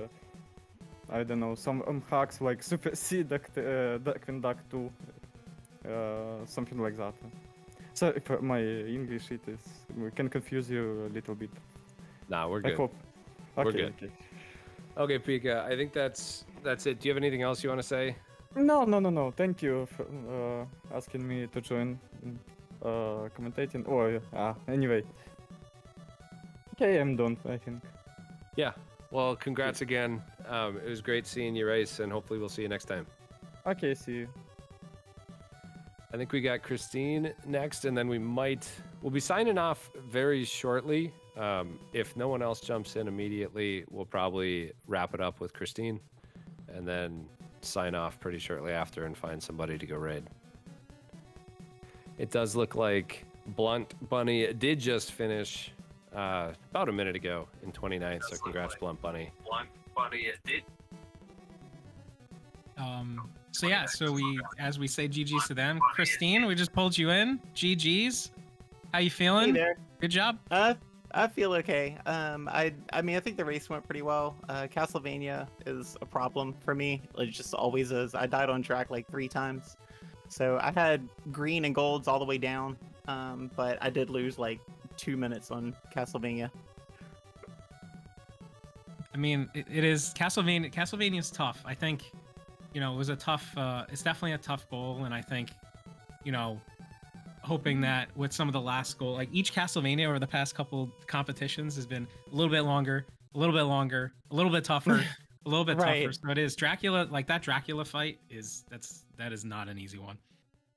I don't know, some hacks like Super C, Darkwing Duck 2, something like that. Sorry for my English, we can confuse you a little bit. Nah, we're good. We're Okay, good. okay. Okay, Pika, I think that's it. Do you have anything else you want to say? No. Thank you for asking me to join commentating. Oh, yeah. Anyway. Okay, I'm done, I think. Yeah. Well, congrats again. It was great seeing you race, and hopefully we'll see you next time. Okay, see you. I think we got Christine next, and then we'll be signing off very shortly. If no one else jumps in immediately, we'll probably wrap it up with Christine, and then sign off pretty shortly after and find somebody to go raid. It does look like Blunt Bunny did just finish about a minute ago in 29th, so congrats, Blunt Bunny. Blunt Bunny did. So yeah, as we say GG's to them. Christine, we just pulled you in. GG's. How you feeling? Hey there. Good job. I feel okay. I mean, I think the race went pretty well. Castlevania is a problem for me. It just always is. I died on track like 3 times. So I had green and golds all the way down. But I did lose like 2 minutes on Castlevania. I mean, it is Castlevania. Castlevania's tough. I think, it was a tough. It's definitely a tough goal, and I think, hoping that with some of the last goal, like each Castlevania over the past couple competitions has been a little bit longer, a little bit tougher, a little bit Right. tougher. So it is Dracula. Like that Dracula fight that is not an easy one.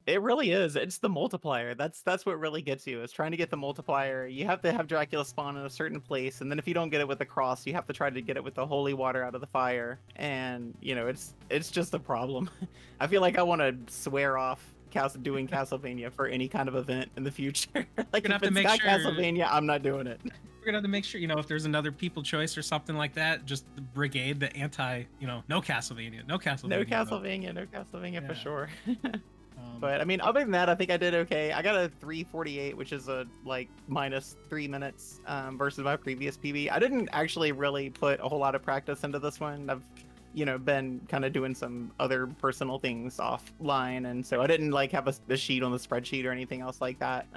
It really is. It's the multiplier. That's what really gets you. Is trying to get the multiplier. You have to have Dracula spawn in a certain place, and then if you don't get it with the cross, you have to try to get it with the holy water out of the fire. And it's just a problem. I feel like I want to swear off doing Castlevania for any kind of event in the future. Like gonna if have to it's make got sure- Castlevania, I'm not doing it. We're gonna have to make sure, if there's another people choice or something like that, just the brigade, the anti, no Castlevania, no Castlevania. No but- Castlevania for Yeah. sure. But I mean, other than that, I think I did okay. I got a 3:48, which is a like minus 3 minutes versus my previous PB. I didn't actually really put a whole lot of practice into this one. I've been kind of doing some other personal things offline, and so I didn't like have a sheet on the spreadsheet or anything else like that.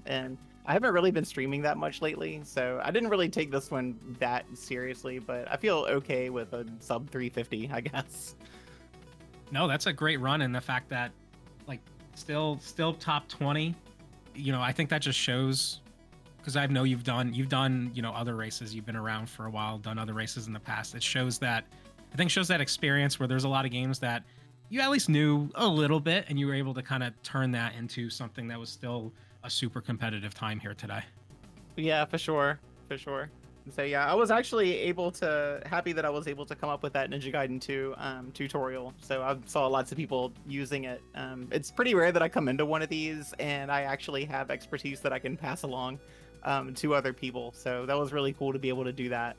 And I haven't really been streaming that much lately, so I didn't really take this one that seriously. But I feel okay with a sub 350, I guess. No, that's a great run, and the fact that like still top 20, I think that just shows, because I know you've done other races, you've been around for a while, done other races in the past. It shows that experience where there's a lot of games that you at least knew a little bit, and you were able to kind of turn that into something that was still a super competitive time here today. Yeah, for sure. So yeah, I was actually happy that I was able to come up with that Ninja Gaiden 2 tutorial. So I saw lots of people using it. It's pretty rare that I come into one of these and I actually have expertise that I can pass along to other people. So that was really cool to be able to do that.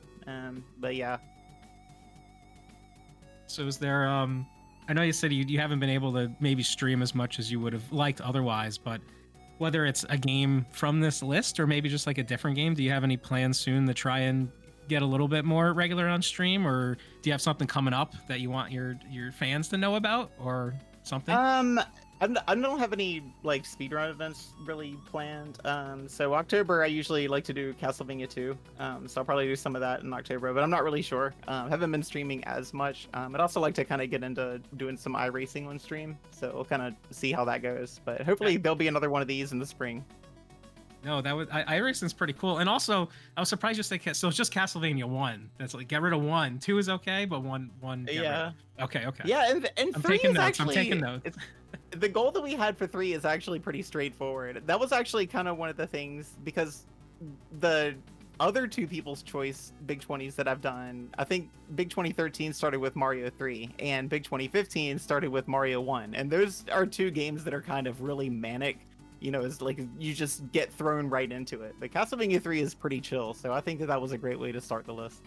But yeah. So is there I know you said you haven't been able to maybe stream as much as you would have liked otherwise, but whether it's a game from this list or maybe just like a different game, do you have any plans soon to try and get a little bit more regular on stream, or do you have something coming up that you want your fans to know about or something? I don't have any like speedrun events really planned. So October I usually like to do Castlevania 2. So I'll probably do some of that in October, but I'm not really sure. Haven't been streaming as much. I'd also like to kind of get into doing some iRacing on stream. So we'll kind of see how that goes. But hopefully there'll be another one of these in the spring. No, iRacing's pretty cool. And also, I was surprised you said so it's just Castlevania 1. That's like get rid of 1. 2 is okay, but 1 get rid of. Okay. Yeah, and I'm 3 taking is notes. actually I'm taking notes. The goal that we had for 3 is actually pretty straightforward. That was actually kind of one of the things, because the other 2 People's Choice Big 20s that I've done, I think Big 2013 started with Mario 3 and Big 2015 started with Mario 1. And those are 2 games that are kind of really manic. It's like you just get thrown right into it. But Castlevania 3 is pretty chill, so I think that was a great way to start the list.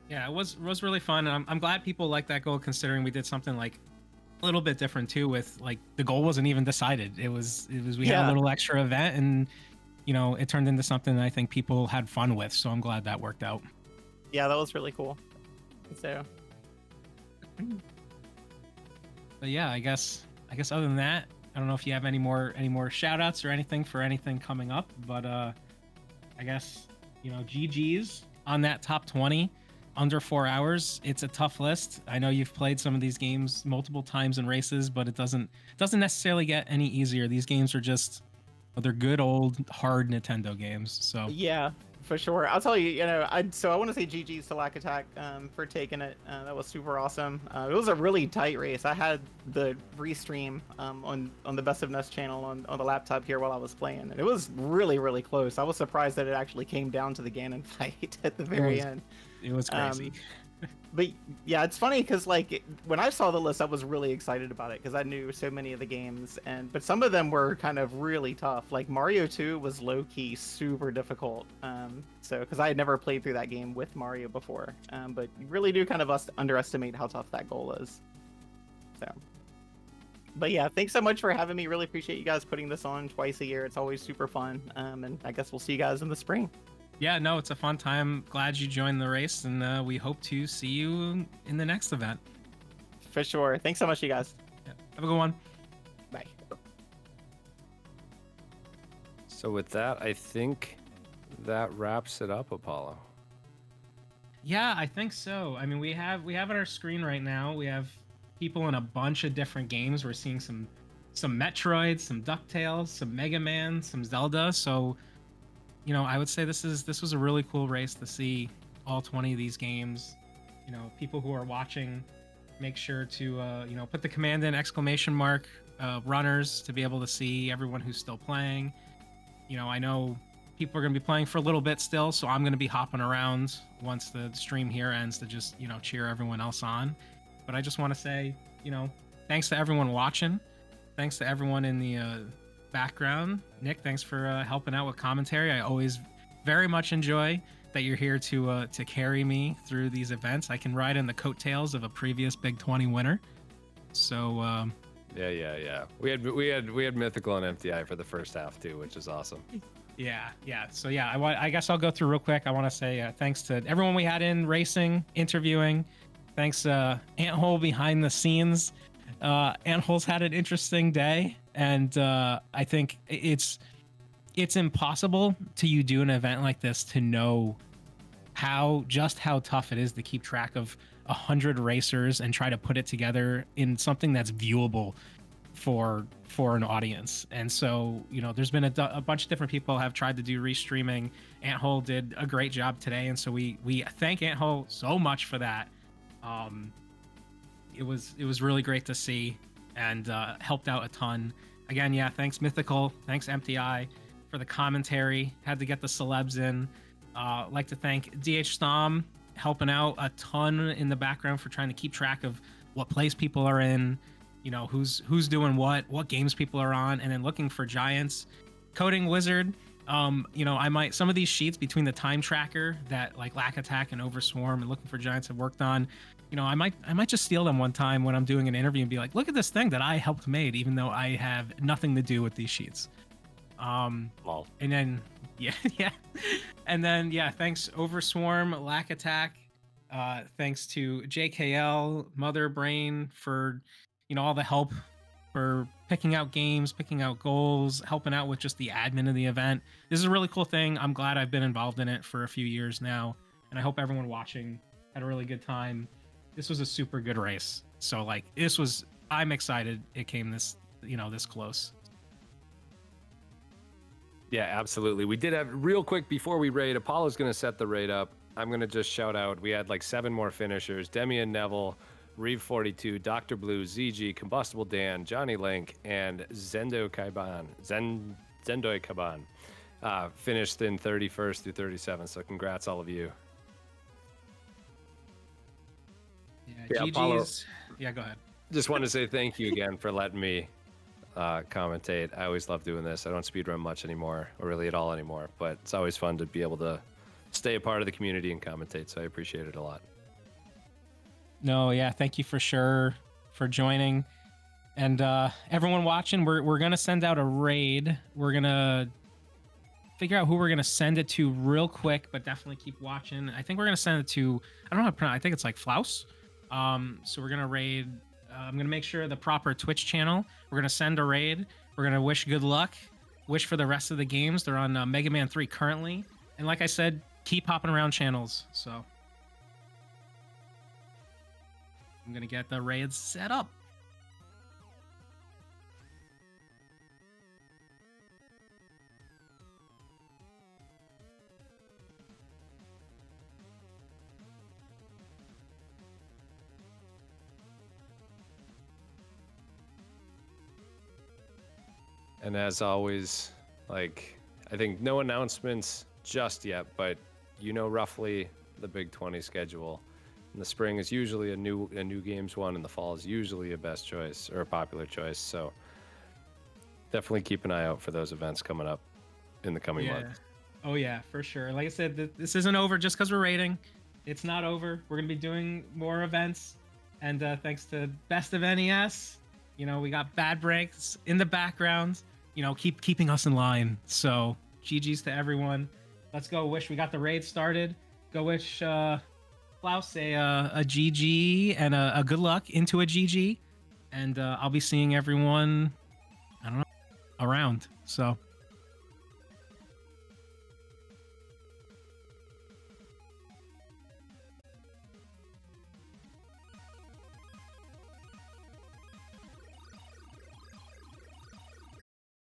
Yeah, it was really fun. And I'm glad people like that goal, considering we did something like a little bit different too, with like the goal wasn't even decided. We had a little extra event, and it turned into something that I think people had fun with. So I'm glad that worked out. Yeah, that was really cool. So but yeah, I guess other than that, I don't know if you have any more shout outs or anything for anything coming up, but I guess GG's on that top 20 under 4 hours. It's a tough list. I know you've played some of these games multiple times in races, but it doesn't necessarily get any easier. These games are just, well, they're good old hard Nintendo games. So Yeah, for sure. I'll tell you, I want to say GG's to Lack Attack for taking it. That was super awesome. It was a really tight race. I had the restream on the Best of Nest channel on the laptop here while I was playing, and it was really, really close. I was surprised that it actually came down to the Ganon fight at the very end. It was crazy. But yeah, it's funny because when I saw the list, I was really excited about it because I knew so many of the games, but some of them were kind of really tough. Like Mario 2 was low key super difficult. So because I had never played through that game with Mario before, but you really do kind of underestimate how tough that goal is. So, but yeah, thanks so much for having me. Really appreciate you guys putting this on twice a year. It's always super fun. And I guess we'll see you guys in the spring. Yeah, no, it's a fun time. Glad you joined the race, and we hope to see you in the next event. For sure. Thanks so much, you guys. Yeah. Have a good one. Bye. So with that, I think that wraps it up, Apollo. Yeah, I think so. I mean, we have on our screen right now, we have people in a bunch of different games. We're seeing some Metroid, some DuckTales, some Mega Man, some Zelda. So, I would say this was a really cool race to see all 20 of these games. People who are watching, make sure to put the command in ! Runners to be able to see everyone who's still playing. I know people are going to be playing for a little bit still, so I'm going to be hopping around once the stream here ends to just cheer everyone else on. But I just want to say, thanks to everyone watching. Thanks to everyone in the background. Nick, thanks for helping out with commentary. I always very much enjoy that you're here to carry me through these events. I can ride in the coattails of a previous Big 20 winner. So Yeah. We had Mythical and MTI for the first half too, which is awesome. Yeah. So yeah, I guess I'll go through real quick. I want to say thanks to everyone we had in racing, interviewing. Thanks Anthole behind the scenes. Anthole's had an interesting day, and I think it's impossible to do an event like this to know how tough it is to keep track of 100 racers and try to put it together in something that's viewable for an audience. And so there's been a bunch of different people have tried to do restreaming. Anthole did a great job today, and so we thank Anthole so much for that. It was really great to see, and helped out a ton. Again, yeah, thanks Mythical, thanks MTI for the commentary. Had to get the celebs in. Like to thank DH Stom helping out a ton in the background for trying to keep track of what place people are in, who's doing what games people are on, and then looking for giants. Coding Wizard, some of these sheets between the time tracker that like Lack Attack and Overswarm and Looking for Giants have worked on, I might just steal them one time when I'm doing an interview and be like, look at this thing that I helped made, even though I have nothing to do with these sheets. And then and then thanks Overswarm, Lack Attack, thanks to JKL, Mother Brain for all the help for picking out games, picking out goals, helping out with just the admin of the event. This is a really cool thing. I'm glad I've been involved in it for a few years now, and I hope everyone watching had a really good time. This was a super good race. So I'm excited it came this close. Yeah, absolutely. We did have, real quick before we raid, Apollo's going to set the raid up. I'm going to just shout out, we had 7 more finishers. Demian Neville, Reeve42, Dr. Blue, ZG, Combustible Dan, Johnny Link, and Zendoi Kaban finished in 31st through 37th. So congrats all of you. Yeah, Apollo, yeah, go ahead. Just want to say thank you again for letting me commentate. I always love doing this. I don't speedrun much anymore, or really at all anymore, but it's always fun to be able to stay a part of the community and commentate, so I appreciate it a lot. No, yeah, thank you for sure for joining. And everyone watching, we're going to send out a raid. We're going to figure out who we're going to send it to real quick, but definitely keep watching. I think we're going to send it to, I don't know how to pronounce, I think it's like Flaus. So we're going to raid, I'm going to make sure the proper Twitch channel. We're going to send a raid. We're going to wish good luck, wish for the rest of the games. They're on Mega Man 3 currently. And like I said, keep hopping around channels. So I'm gonna get the raids set up. And as always, like, I think no announcements just yet, but you know roughly the Big 20 schedule. In the spring is usually a new games one, and the fall is usually a best choice or a popular choice. So definitely keep an eye out for those events coming up in the coming months. Oh yeah, for sure. Like I said, this isn't over just because we're raiding. It's not over. We're gonna be doing more events, and thanks to Best of NES, you know, we got Bad Breaks in the background. You know, keeping us in line. So GG's to everyone. Let's go wish we got the raid started. Go wish Klaus a GG and a good luck into a GG. And I'll be seeing everyone, I don't know, around. So